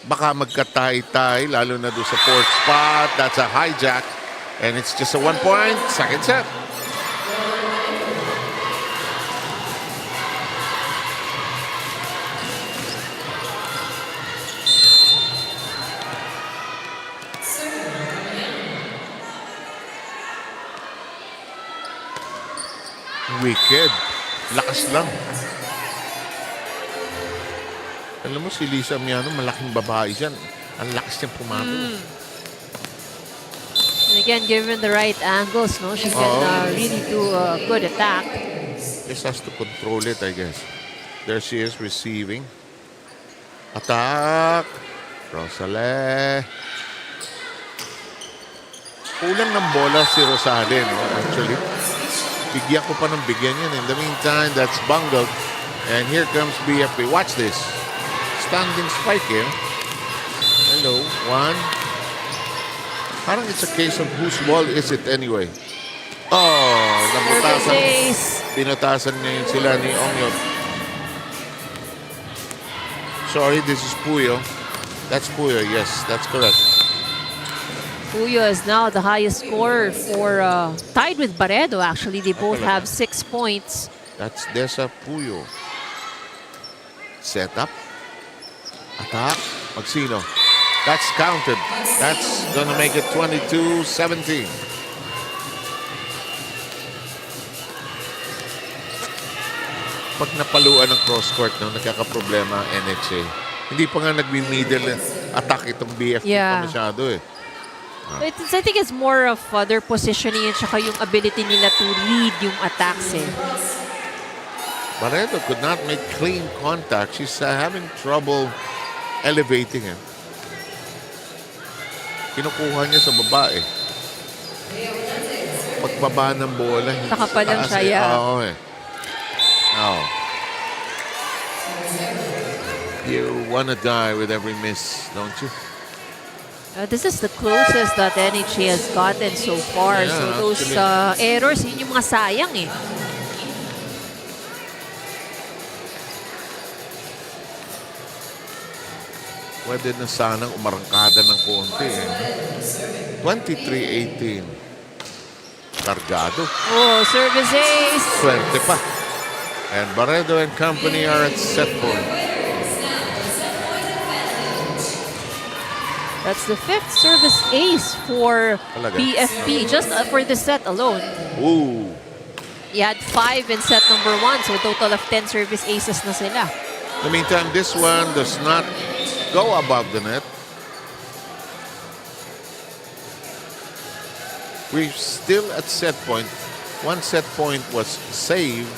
baka magkatay-tay, lalo na doon sa fourth spot. That's a hijack. And it's just a 1 point. Second set. Wicked. Lakas lang. Alam mo, si Lisa Miano, malaking babae dyan. Ang lakas niyang pumato. And again, given the right angles, no, she can really do a good attack. Just has to control it, I guess. There she is receiving. Attack. Rosale. Kulang ng bola si Rosale, no, actually. Bigyan ko pa ng bigyan yan. In the meantime, that's bungled. And here comes BFP. Watch this. Standing spike here. Hello. One. Parang it's a case of whose ball is it anyway. Nabutasan. Binatasan ngayon sila ni Ongyot. Sorry, this is Puyo. That's Puyo. Yes, that's correct. Puyo is now the highest scorer for tied with Barredo. Actually, they both have 6 points. That's Desa Puyo. Set up. Attack. Magsino. That's counted. That's gonna make it 22-17. Pag napaluan ng cross-court, no, nagkakaproblema ang NHA. Hindi pa nga nagmi-middle attack itong BFP pa masyado eh. I think it's more of their positioning and saka yung ability nila to read yung attacks eh. Barredo could not make clean contact. She's having trouble elevating him. Kinukuha niya sa baba eh. Pagbaba ng bola. Nakapalang siya, yeah. Oo eh. Oh. You wanna die with every miss, don't you? This is the closest that NHA has gotten so far. Yeah, so those errors, yun yung mga sayang eh. Pwede na sanang umarangkada ng konti eh. 23-18. Cargado. Oh, service ace. Swerte pa. And Barredo and company are at set point. That's the 5th service ace for Talaga? BFP, just for the set alone. Ooh. He had 5 in set number 1, so a total of 10 service aces na sila. In the meantime, this one does not go above the net. We're still at set point. One set point was saved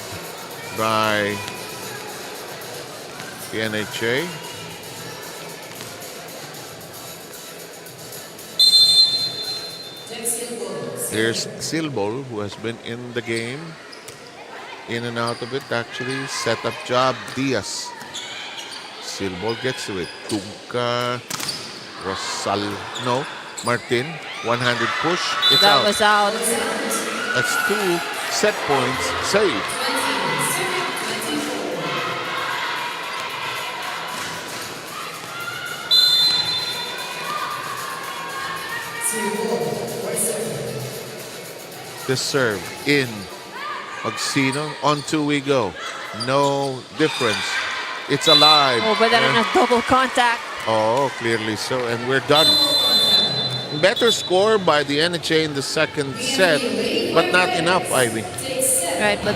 by the NHA. Here's Silbol, who has been in the game, in and out of it actually. Set up job, Diaz. Silbol gets to it. Tugca, no, Martin, one-handed push. It's That out. was out. That's 2 set points saved. The serve in. Magsino, on 2 we go. No difference. It's alive. Oh, but then And- on a double contact. Oh, clearly so. And we're done. Better score by the NHA in the second set, but not enough, Ivy. Right, but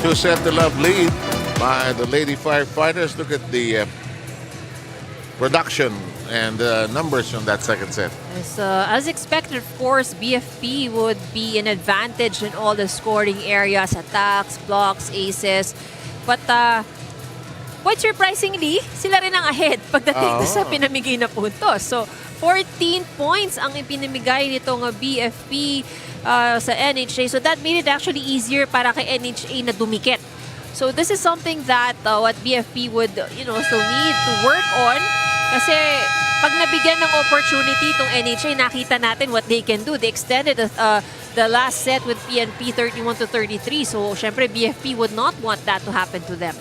Two set to love lead by the Lady Firefighters. Look at the production and numbers from that second set. as expected, of course, BFP would be an advantage in all the scoring areas, attacks, blocks, aces. But quite surprisingly, sila rin ang ahead pagdating sa pinamigay na puntos. So, 14 points ang ipinamigay nitong BFP sa NHA. So, that made it actually easier para kay NHA na dumikit. So, this is something that what BFP would, still need to work on. Kasi pag nabigyan ng opportunity itong NHA, nakita natin what they can do. They extended the last set with PNP 31-33. So, syempre, BFP would not want that to happen to them.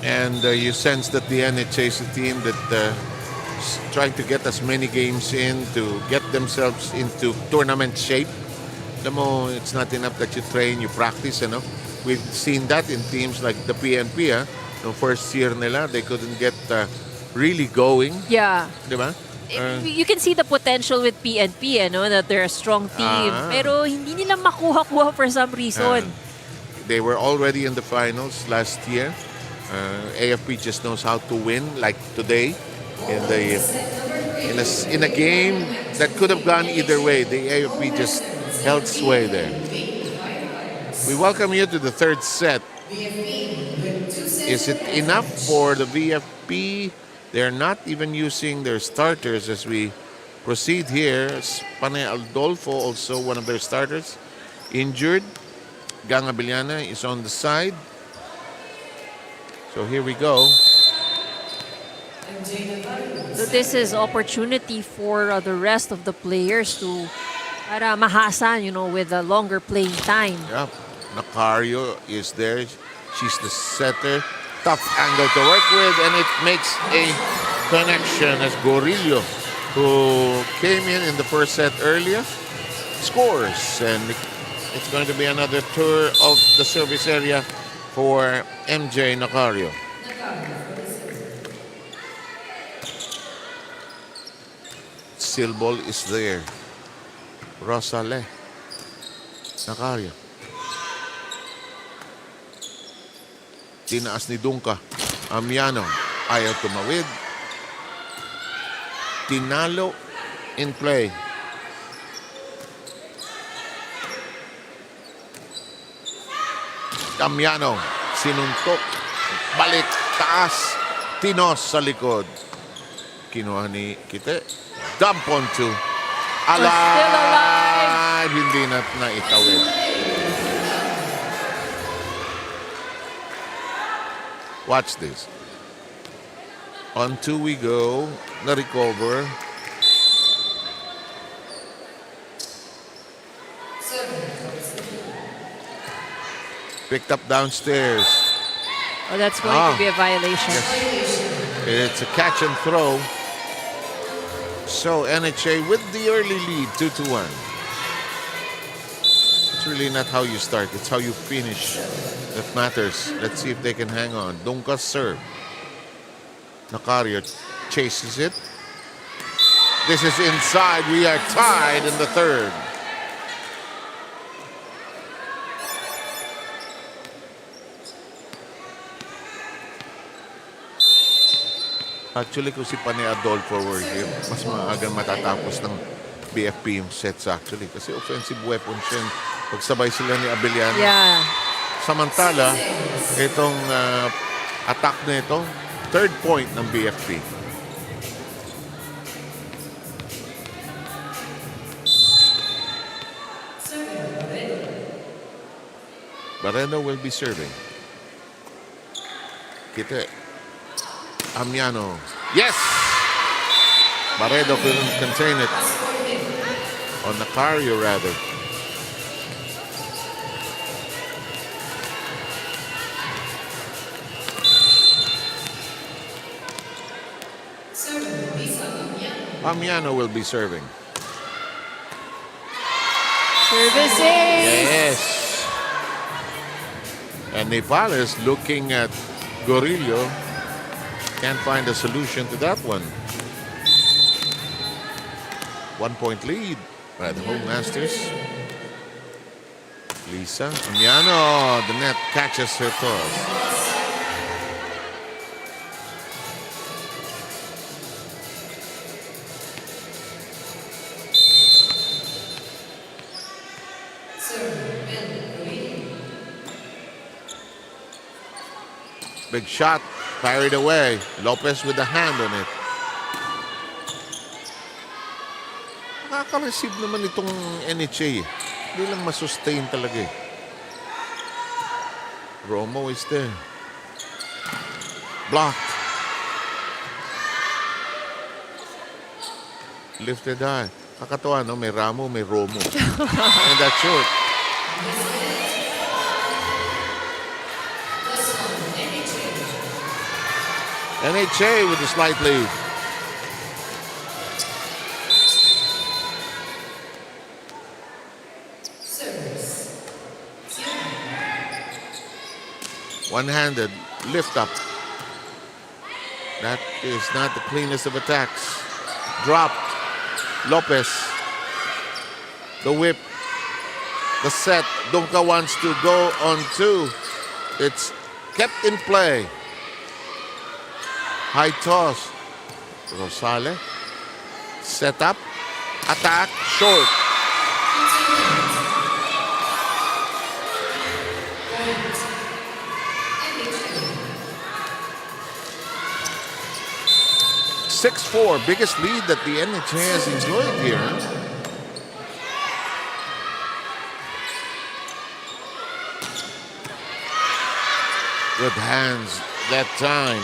And you sense that the NHA is a team that trying to get as many games in to get themselves into tournament shape. Alam mo, it's not enough that you train, you practice, We've seen that in teams like the PNP, No first year nila, they couldn't get really going. Yeah. Di ba? You can see the potential with PNP, that they're a strong team. Pero hindi nila makuha-kuha for some reason. They were already in the finals last year. AFP just knows how to win, like today, in a game that could have gone either way. The AFP just held sway there. We welcome you to the third set. Is it enough for the VFP? They're not even using their starters as we proceed here. Panay Aldolfo, also one of their starters, injured. Gang Abiliana is on the side. So here we go. So this is opportunity for the rest of the players to mahasa, with a longer playing time. Yeah, Nacario is there. She's the setter. Tough angle to work with, and it makes a connection as Gorillo, who came in the first set earlier, scores. And it's going to be another tour of the service area for MJ Nacario. Silbol is there. Rosale. Nacario. Tinaas ni Dunka. Amiano. Ayaw tumawid. Tinalo in play. Amiano. Sinuntok. Balik. Taas. Tinos sa likod. Kinuha ni Kite. Dump on two. Alive. Still alive. Hindi na naitawid. Watch this. On two we go. Na-recover. Picked up downstairs. Oh, that's going to be a violation. Yes. It's a catch and throw. So NHA with the early lead, 2-1. It's really not how you start, it's how you finish that matters. Let's see if they can hang on. Dunka's serve. Nacario chases it. This is inside. We are tied in the third. Actually, kung si Pane Adolfo were here, mas maagang matatapos ng BFP yung sets actually. Kasi offensive weapon siya. Pagsabay sila ni Abeliano. Yeah. Samantala, itong attack na ito, third point ng BFP. Barreno will be serving. Kite. Amiano. Yes! Barredo couldn't contain it. On Nacario, rather. Amiano will be serving. Servicing. Yes. And Nepales looking at Gorillo. Can't find a solution to that one. 1 point lead by the home masters. Lisa Amiano, the net catches her toss. Big shot. Carried away. Lopez with the hand on it. Nakaka-receive naman itong NHA. Hindi lang masustain talaga eh. Romo is there. Blocked. Lifted high. Kakatawa, no? May Ramo, may Romo. And that's short. NHA with a slight lead. One-handed lift up. That is not the cleanest of attacks. Dropped. Lopez. The whip. The set. Dunka wants to go on two. It's kept in play. High toss. Rosale. Set up. Attack. Short. (6-4), biggest lead that the NHA has enjoyed here. Good hands that time.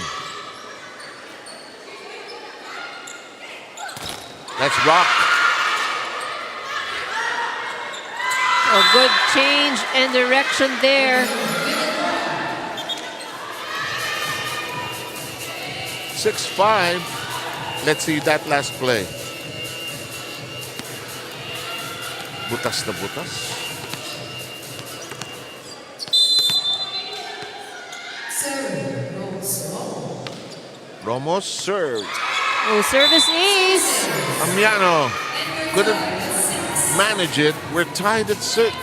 That's blocked. A good change and direction there. 6-5. Let's see that last play. Butas na butas. Ramos serve. Oh, service ace. Amiano couldn't manage it. We're tied at 6.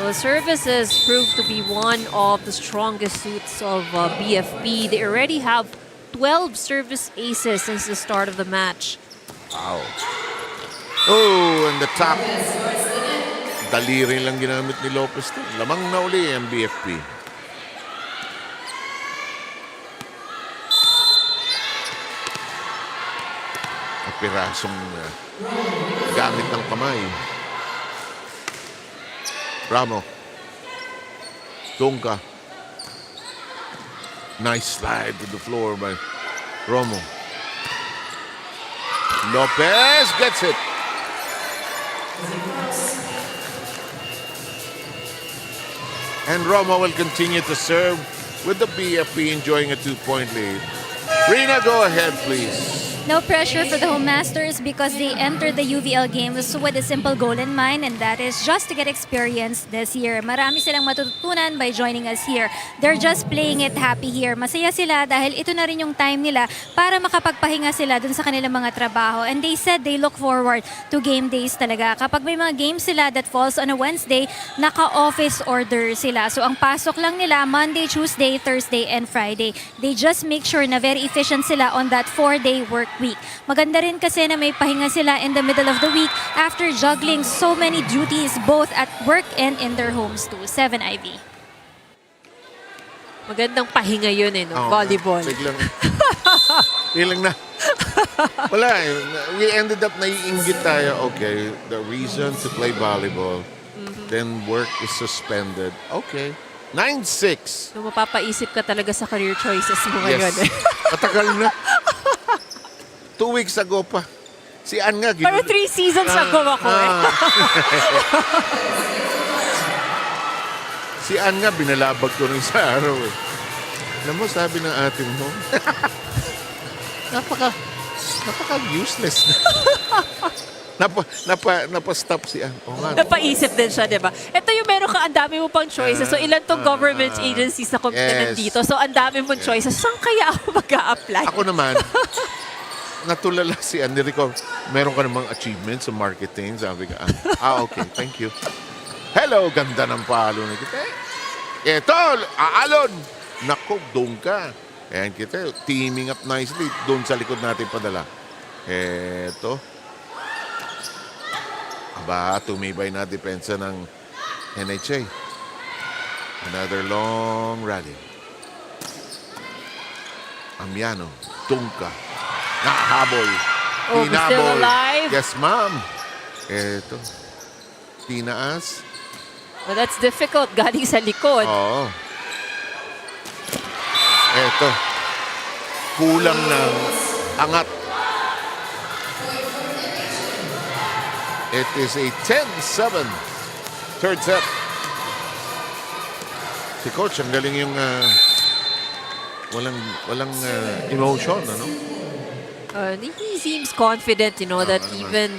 Well, services proved to be one of the strongest suits of BFP. They already have 12 service aces since the start of the match. Wow. Oh, and the top. Daliri lang ginamit ni Lopez. Lamang na uli ang BFP. Pirasong gamit ng kamay. Ramo. Tungka. Nice slide to the floor by Romo. Lopez gets it. And Romo will continue to serve with the BFP enjoying a 2-point lead. Rina, go ahead, please. No pressure for the home masters because they entered the UVL games with a simple goal in mind, and that is just to get experience this year. Marami silang matututunan by joining us here. They're just playing it happy here. Masaya sila dahil ito na rin yung time nila para makapagpahinga sila dun sa kanilang mga trabaho. And they said they look forward to game days talaga. Kapag may mga games sila that falls on a Wednesday, naka-office order sila. So ang pasok lang nila Monday, Tuesday, Thursday, and Friday. They just make sure na very efficient sila on that 4-day work week. Maganda rin kasi na may pahinga sila in the middle of the week after juggling so many duties both at work and in their homes too. 7 IV. Magandang pahinga yun volleyball. Ilang na. Wala eh. We ended up naiinggit tayo. Okay, the reason to play volleyball. Then work is suspended. Okay. 9-6. So, mapapaisip ka talaga sa career choices mo ngayon. Yes. Matagal na. 2 weeks ago pa. Si Ann nga. Pero 3 seasons ago ako Si Ann nga, binalabag ko rin sa araw eh. Alam mo, sabi ng atin mo, napaka useless na. Napa-stop si Ann. Oh, Napaisip din siya, di ba? Ito yung meron ka, ang dami mo pang choices. So, ilan tong government agencies na competent dito. So, ang dami mong choices. Saan kaya ako mag-a-apply? Ako naman, natulala si Ann. Meron ka namang achievements sa marketing. Sabi ka, okay, thank you. Hello, ganda ng palo na kita. Ito, aalon. Naku, doon ka. Ayan kita, teaming up nicely. Doon sa likod natin padala. Ito. Aba, tumibay na depensa ng NHA. Another long rally. Amiano, Tungka. Nakahabol. Oh, still alive? Yes, ma'am. Ito. Tinaas. Well, that's difficult. Galing sa likod. Oo. Ito. Kulang ng angat. It is a 10-7. Third set. Si Coach, ang galing yung walang emotion, ano? He seems confident, that even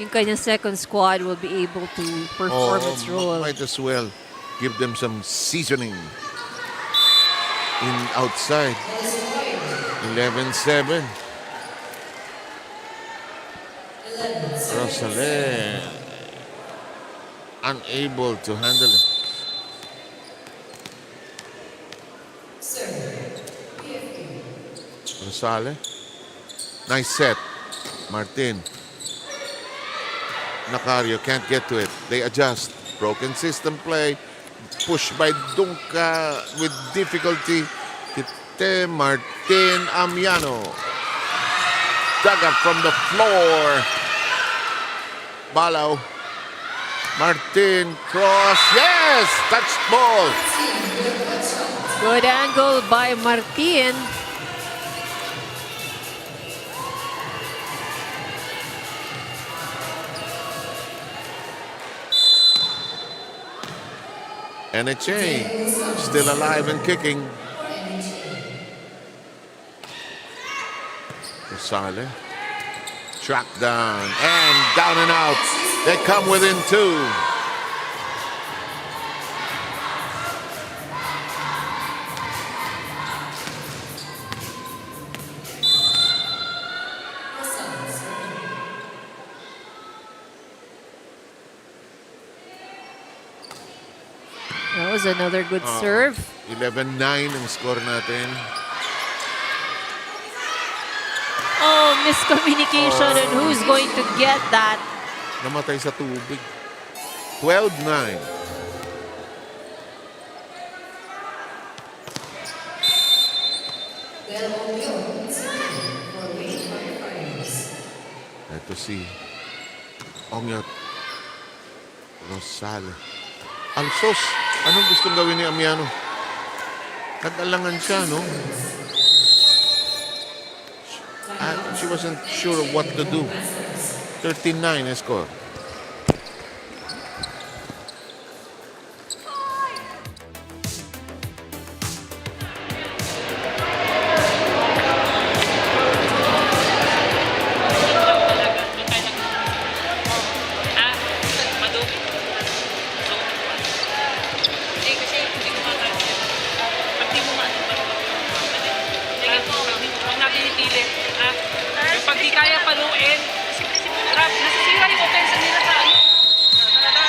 yung kanyang second squad will be able to perform its role. Might as well give them some seasoning in outside. 11-7. Rosale unable to handle it. Rosale. Nice set. Martin. Nacario can't get to it. They adjust. Broken system play. Pushed by Dunca with difficulty. Kite Martin Amiano. Dug up from the floor. Balaw. Martin cross. Yes! Touched ball. Good angle by Martin. NHA still alive and kicking. Rosales. Track down and down and out. They come within 2. That was another good serve. 11-9 ang score natin. Oh, miscommunication and who's going to get that? Namatay sa tubig. 12-9. Ito si Ongyot Rosales. Alsos. Anong gustong gawin ni Amiano? Nag-alangan siya, no? She wasn't sure of what to do. 13-9 ang score. Pag di kaya paluin, nasisira yung offense nila sa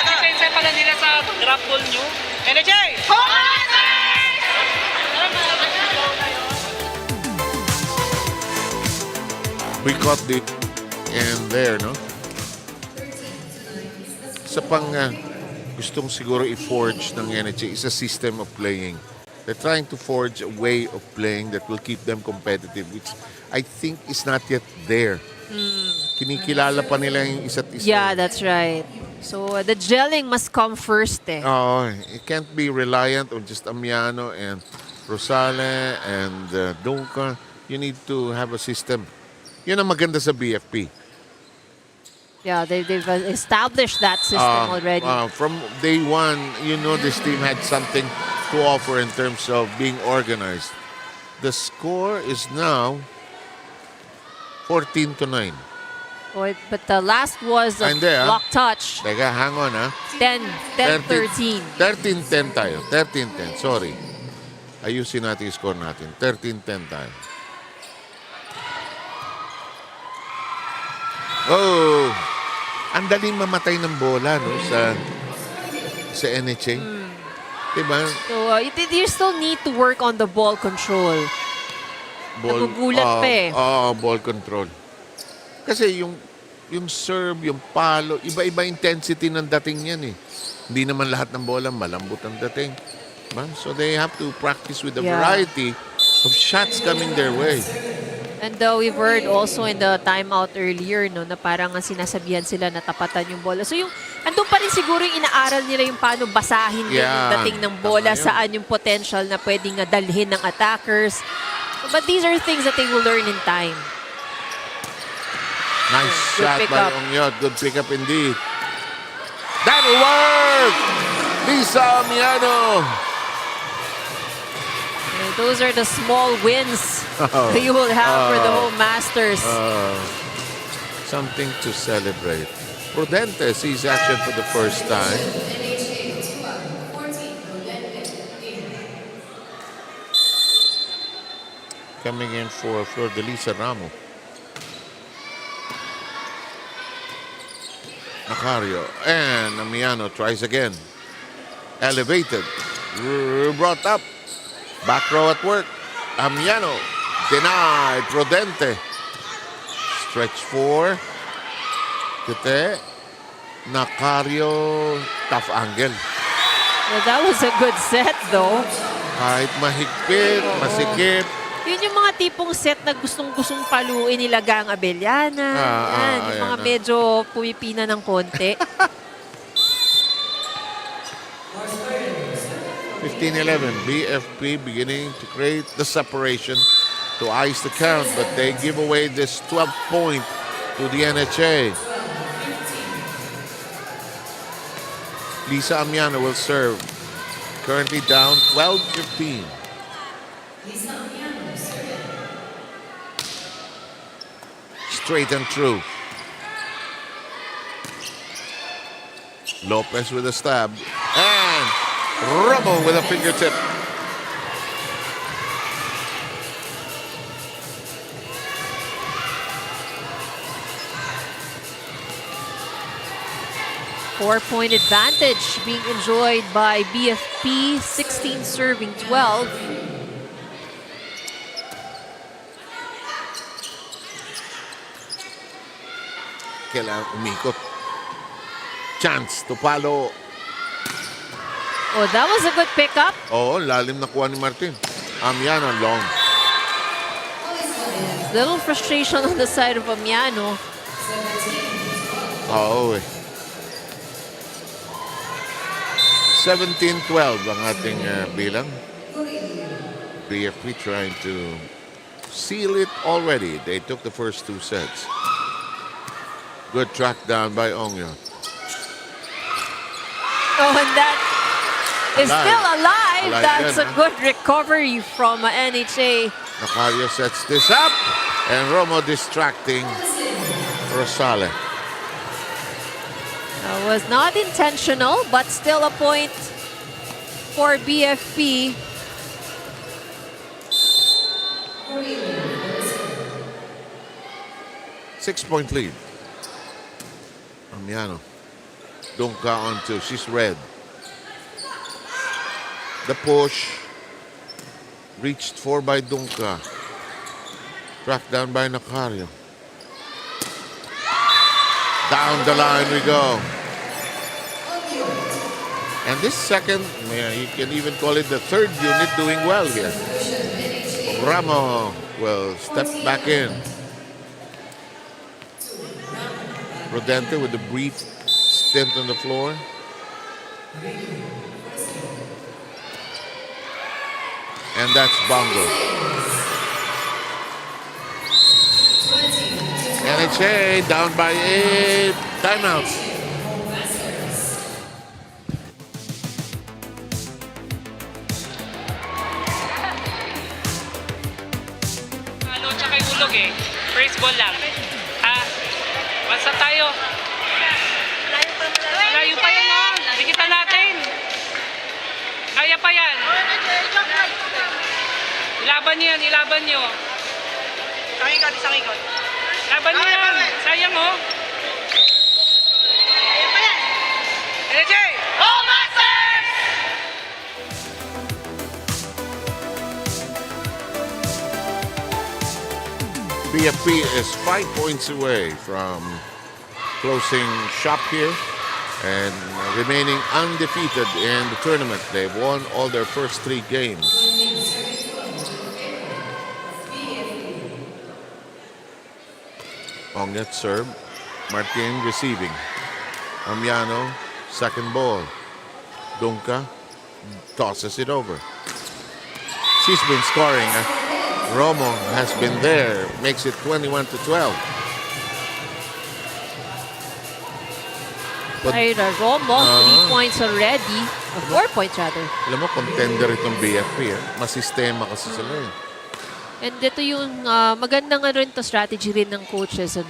defense pala nila sa drop ball nyo. NJ! We caught it and there, no? Sa pang gustong siguro i-forge ng NHA is a system of playing. They're trying to forge a way of playing that will keep them competitive, which I think is not yet there. Kinikilala pa nila yung isa't isa. Yeah, that's right. So the gelling must come first eh. Oh, it can't be reliant on just Amiano and Rosales and Duncan. You need to have a system. Yun ang maganda sa BFP. Yeah, they've established that system already. From day one, you know this team had something to offer in terms of being organized. The score is now 14-9. But the last was a block touch. Teka, hang on 10-13. 13-10 tayo. 13-10, sorry. Ayusin natin yung score natin. 13-10 tayo. Oh! Ang daling mamatay ng bola, no? Sa NHA. Diba? So you still need to work on the ball control. Nagugulat pa eh. Ball control. Kasi yung serve, yung palo, iba-iba intensity ng dating yan eh. Hindi naman lahat ng bola malambot ang dating. Diba? So they have to practice with a variety of shots coming their way. And we've heard also in the timeout earlier, no, na parang sinasabihan sila na tapatan yung bola. So yung, andun pa rin siguro yung inaaral nila yung paano basahin din yung dating ng bola, saan yung potential na pwedeng dalhin ng attackers. But these are things that they will learn in time. Nice shot by Ongyot. Good pickup indeed. That'll work! Lisa Amiano. Those are the small wins that you will have for the whole Masters. Something to celebrate. Prudente sees action for the first time. Coming in for Flor de Lisa Ramos. Macario and Amiano tries again. Elevated. Brought up. Back row at work. Amiano. Denied. Prudente. Stretch 4. Kite. Macario. Tough angle. Well, that was a good set though. Kahit mahigpit, masikip. Yun yung mga tipong set na gustong-gustong paluin nila Gang Abellana. Yung mga medyo pumipina ng konti. 15-11, BFP beginning to create the separation to ice the count, but they give away this 12 point to the NHA. Lisa Amiano will serve. Currently down 12-15. straight and true. Lopez with a stab. And Romo with a fingertip. Four-point advantage being enjoyed by BFP, 16 serving 12. Kailangan umikot. Chance to follow. Oh, that was a good pickup. Oo, lalim na kuha ni Martin. Amiano, long. Little frustration on the side of Amiano. Oo eh. 17-12 ang ating bilang. BFP trying to seal it already. They took the first two sets. Good track down by Ongyo. Oh, and that is still alive. That's Yan, a good recovery from NHA. Nacario sets this up. And Romo distracting Rosales. That was not intentional, but still a point for BFP. Six-point lead. Amiano. Dunka on two. She's red. The push. Reached for by Dunka. Tracked down by Nacario. Down the line we go. And this second, you can even call it the third unit doing well here. Ramo will step back in. Rodente with a brief stint on the floor. And that's Bongo. NHA down by 8. Timeouts. Ano, tsaka yung ulog eh. First ball lang. Basta tayo. Malayo pa yan, oh. Dikitan natin. Kaya pa yan. Ilaban niyo yan, ilaban niyo. Isang ikot. Laban niyo yan. Sayang, oh. Kaya pa yan. NJ! Oh, Masters! BFP is 5 points away from closing shop here and remaining undefeated in the tournament. They've won all their first 3 games. Onget serve. Martin receiving. Amiano, second ball. Dunka tosses it over. She's been scoring. Romo has been there. Makes it 21-12. Ira Romo, 3 points already. 4 points rather. Alam mo, contender itong BFP. Masistema kasi sila eh. And ito yung magandang rin to strategy rin ng coaches to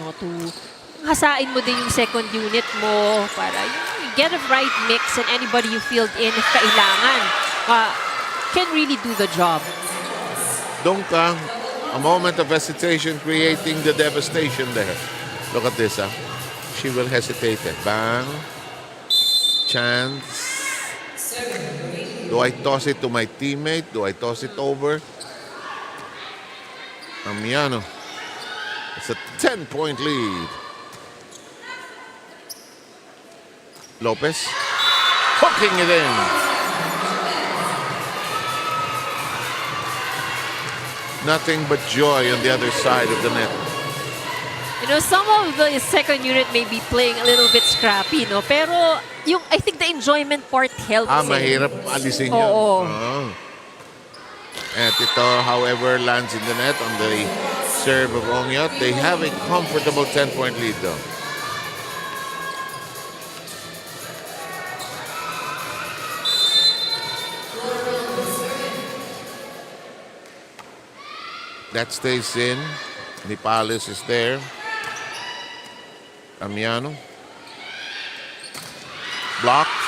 hasain mo din yung second unit mo para you get a right mix and anybody you field in if kailangan can really do the job. Dunka, a moment of hesitation creating the devastation there. Look at this, She will hesitate. Bang. Chance. Do I toss it to my teammate? Do I toss it over? Amiano. It's a 10-point lead. Lopez. Hooking it in. Nothing but joy on the other side of the net. You know, some of the second unit may be playing a little bit scrappy, no? Pero yung, I think the enjoyment part helps. Mahirap alisin yun. Oo. At ito, however, lands in the net on the serve of Ongyot. They have a comfortable 10-point lead, though. That stays in. Nipales is there. Amiano. Blocked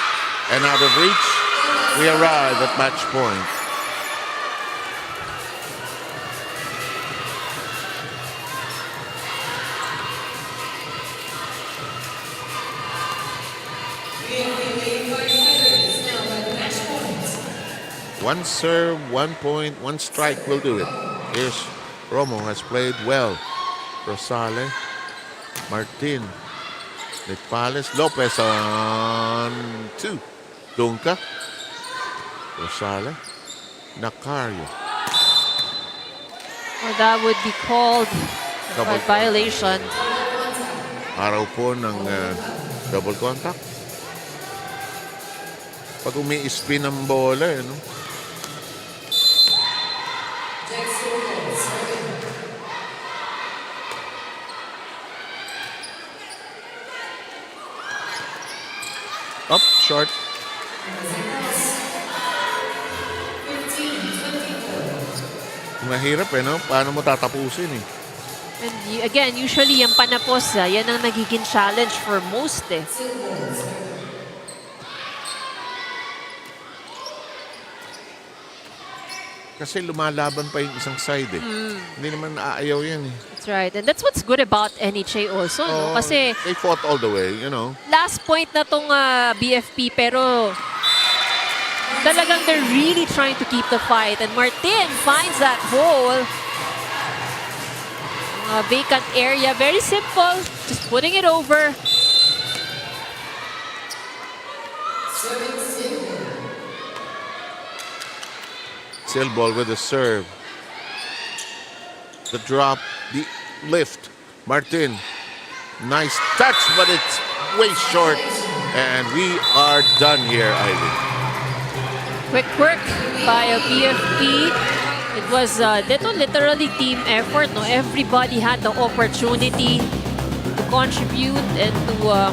and out of reach. We arrive at match point. One serve, 1 point, 1 strike will do it. Here's Romo has played well. Rosales, Martin, Nicpales, Lopez on 2. Dunca, Rosales, Nacario. Well, that would be called Double a violation. Araw po ng double contact. Pag umi-spin ang bola, no? Up, short. Mahirap no? Paano mo tatapusin And again, usually yung panapos, yan ang nagiging challenge for most Kasi lumalaban pa yung isang side Hindi naman aayaw yan That's right. And that's what's good about NHA also, no? Kasi they fought all the way, last point na tong BFP, pero talagang they're really trying to keep the fight. And Martin finds that hole. Vacant area. Very simple. Just putting it over. Silball with the serve. The drop, the lift. Martin, nice touch, but it's way short. And we are done here, Ivy. Quick work by a BFP. It was literally team effort. No, everybody had the opportunity to contribute and to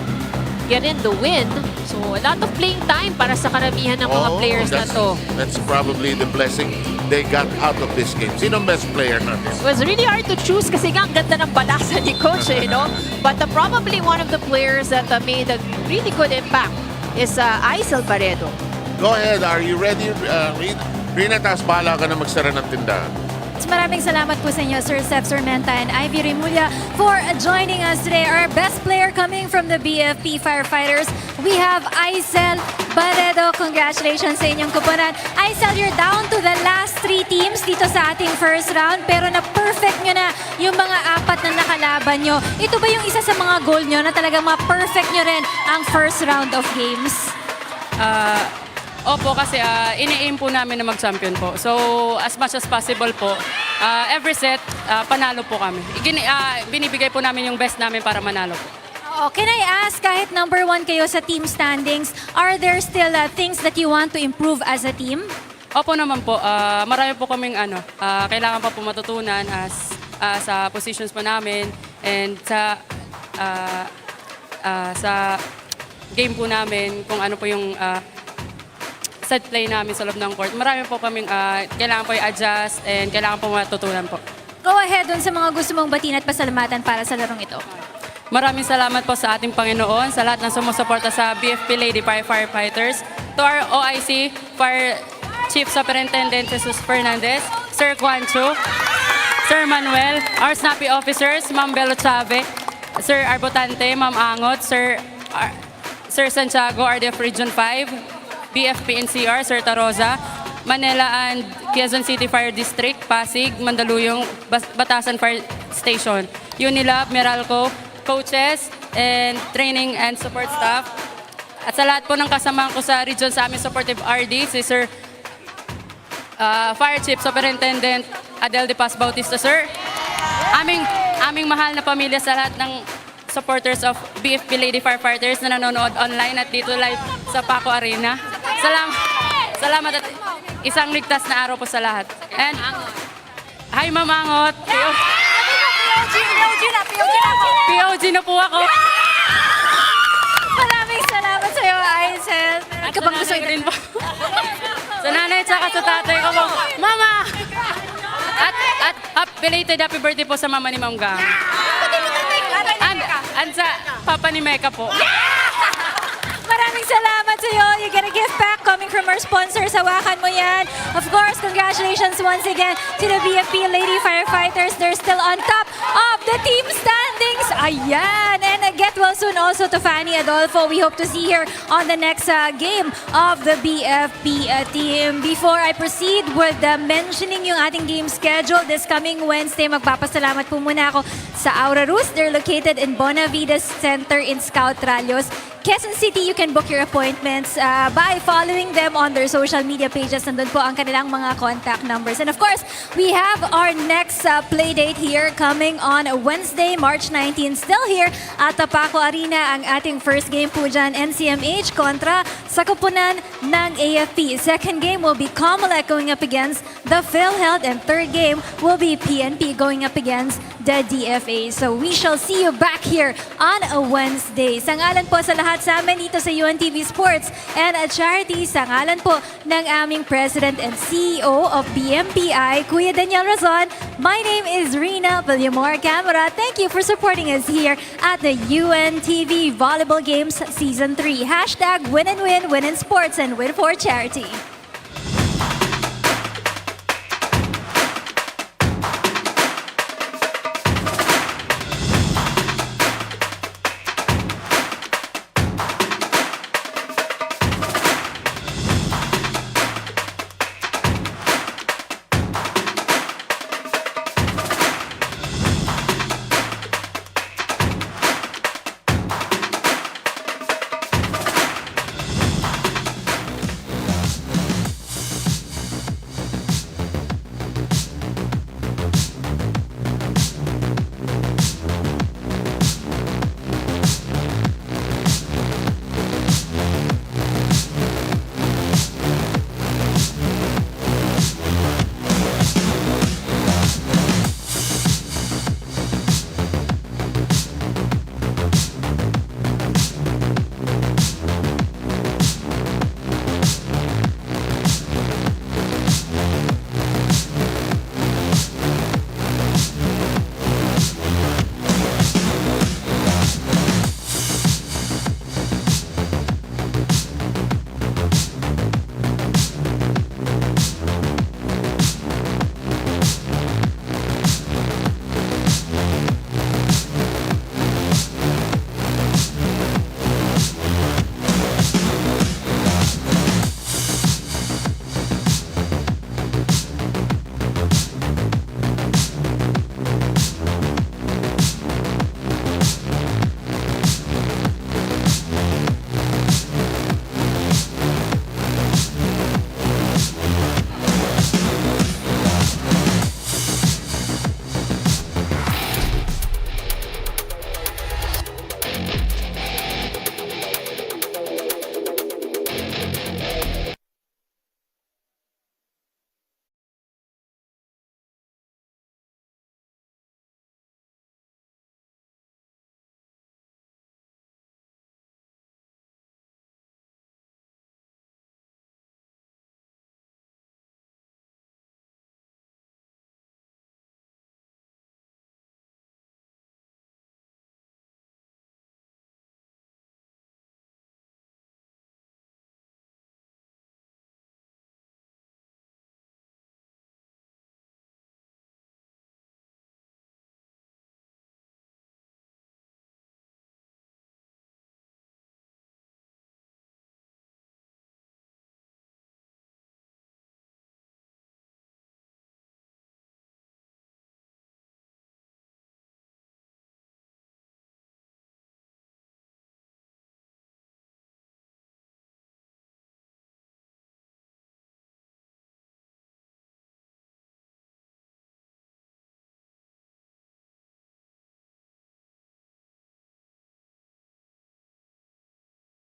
get in the win. So a lot of playing time para sa karamihan ng mga players na to. That's probably the blessing they got out of this game. Sino ang best player natin? It was really hard to choose kasi nga ang ganda ng balasa ni Coach, But probably one of the players that made a really good impact is Aisel Barredo. Go ahead, are you ready, Rina? Taas bahala ka na magsara ng tindahan. Maraming salamat po sa inyo, Sir Seth Sormenta and Ivy Remulla, for joining us today. Our best player coming from the BFP Firefighters, we have Aisel Barredo. Congratulations sa inyong kuponan. Aisel, you're down to the last 3 teams dito sa ating first round, pero na-perfect nyo na yung mga 4 na nakalaban nyo. Ito ba yung isa sa mga goal nyo na talagang ma-perfect nyo rin ang first round of games? Opo, kasi ini-aim po namin na mag-champion po. So, as much as possible po, every set, panalo po kami. Binibigay po namin yung best namin para manalo po. Can I ask, kahit number 1 kayo sa team standings, are there still things that you want to improve as a team? Opo naman po. Marami po kaming kailangan pa po matutunan sa positions po namin and sa game po namin, kung ano po yung set play namin sa loob ng court. Marami po kaming kailangan po i-adjust and kailangan po matutunan po. Go ahead dun sa mga gusto mong batiin at pasalamatan para sa larong ito. Maraming salamat po sa ating Panginoon, sa lahat ng sumusuporta sa BFP Lady Firefighters, to our OIC, Fire Chief Superintendent Jesus Fernandez, Sir Juancho, Sir Manuel, our snappy officers, Ma'am Belo Chave, Sir Arbotante, Ma'am Angot, Sir Santiago, RDF Region 5, BFP NCR, Sir Taroza, Manila and Quezon City Fire District, Pasig, Mandaluyong, Batasan Fire Station, Unilab, Meralco, coaches, and training and support staff. At sa lahat po ng kasamahan ko sa region sa aming supportive RD, si Sir Fire Chief Superintendent Adel De Paz Bautista, Sir. Aming mahal na pamilya sa lahat ng supporters of BFP Lady Firefighters na nanonood online at dito live sa Paco Arena. Salamat at isang ligtas na araw po sa lahat. And hi, Ma'am Angot. POG na po ako. Maraming salamat sa iyo, Aisel. At sa nanay rin po. Sa nanay at sa tatay ko po. Mama! At belated happy birthday po sa mama ni Ma'am Gang. And And sa papa ni Mecca po. Maraming salamat sa iyo. You get a gift pack coming from our sponsors. Hawakan mo yan. Of course, congratulations once again to the BFP Lady Firefighters. They're still on top of the team standings. Ayan. And get well soon also to Fanny Adolfo. We hope to see her on the next game of the BFP team. Before I proceed with mentioning yung ating game schedule this coming Wednesday, magpapasalamat po muna ako sa Aura Rus. They're located in Bonavides Center in Scout Ralios. Quezon City, you can book your appointments by following them on their social media pages. Nandun po ang kanilang mga contact numbers. And of course, we have our next play date here coming on Wednesday, March 19. Still here at Paco Arena ang ating first game po dyan, NCMH kontra sa kupunan ng AFP. Second game will be Comelec going up against the PhilHealth. And third game will be PNP going up against the DFA. So we shall see you back here on a Wednesday. Sa ngalan po sa lahat sa amin dito sa UNTV Sports and Charity, sa ngalan po ng aming President and CEO of BMPI, Kuya Daniel Razon, my name is Rina Villamor Camera. Thank you for supporting us here at the UNTV Volleyball Games Season 3. Hashtag win and win, win in sports and win for charity.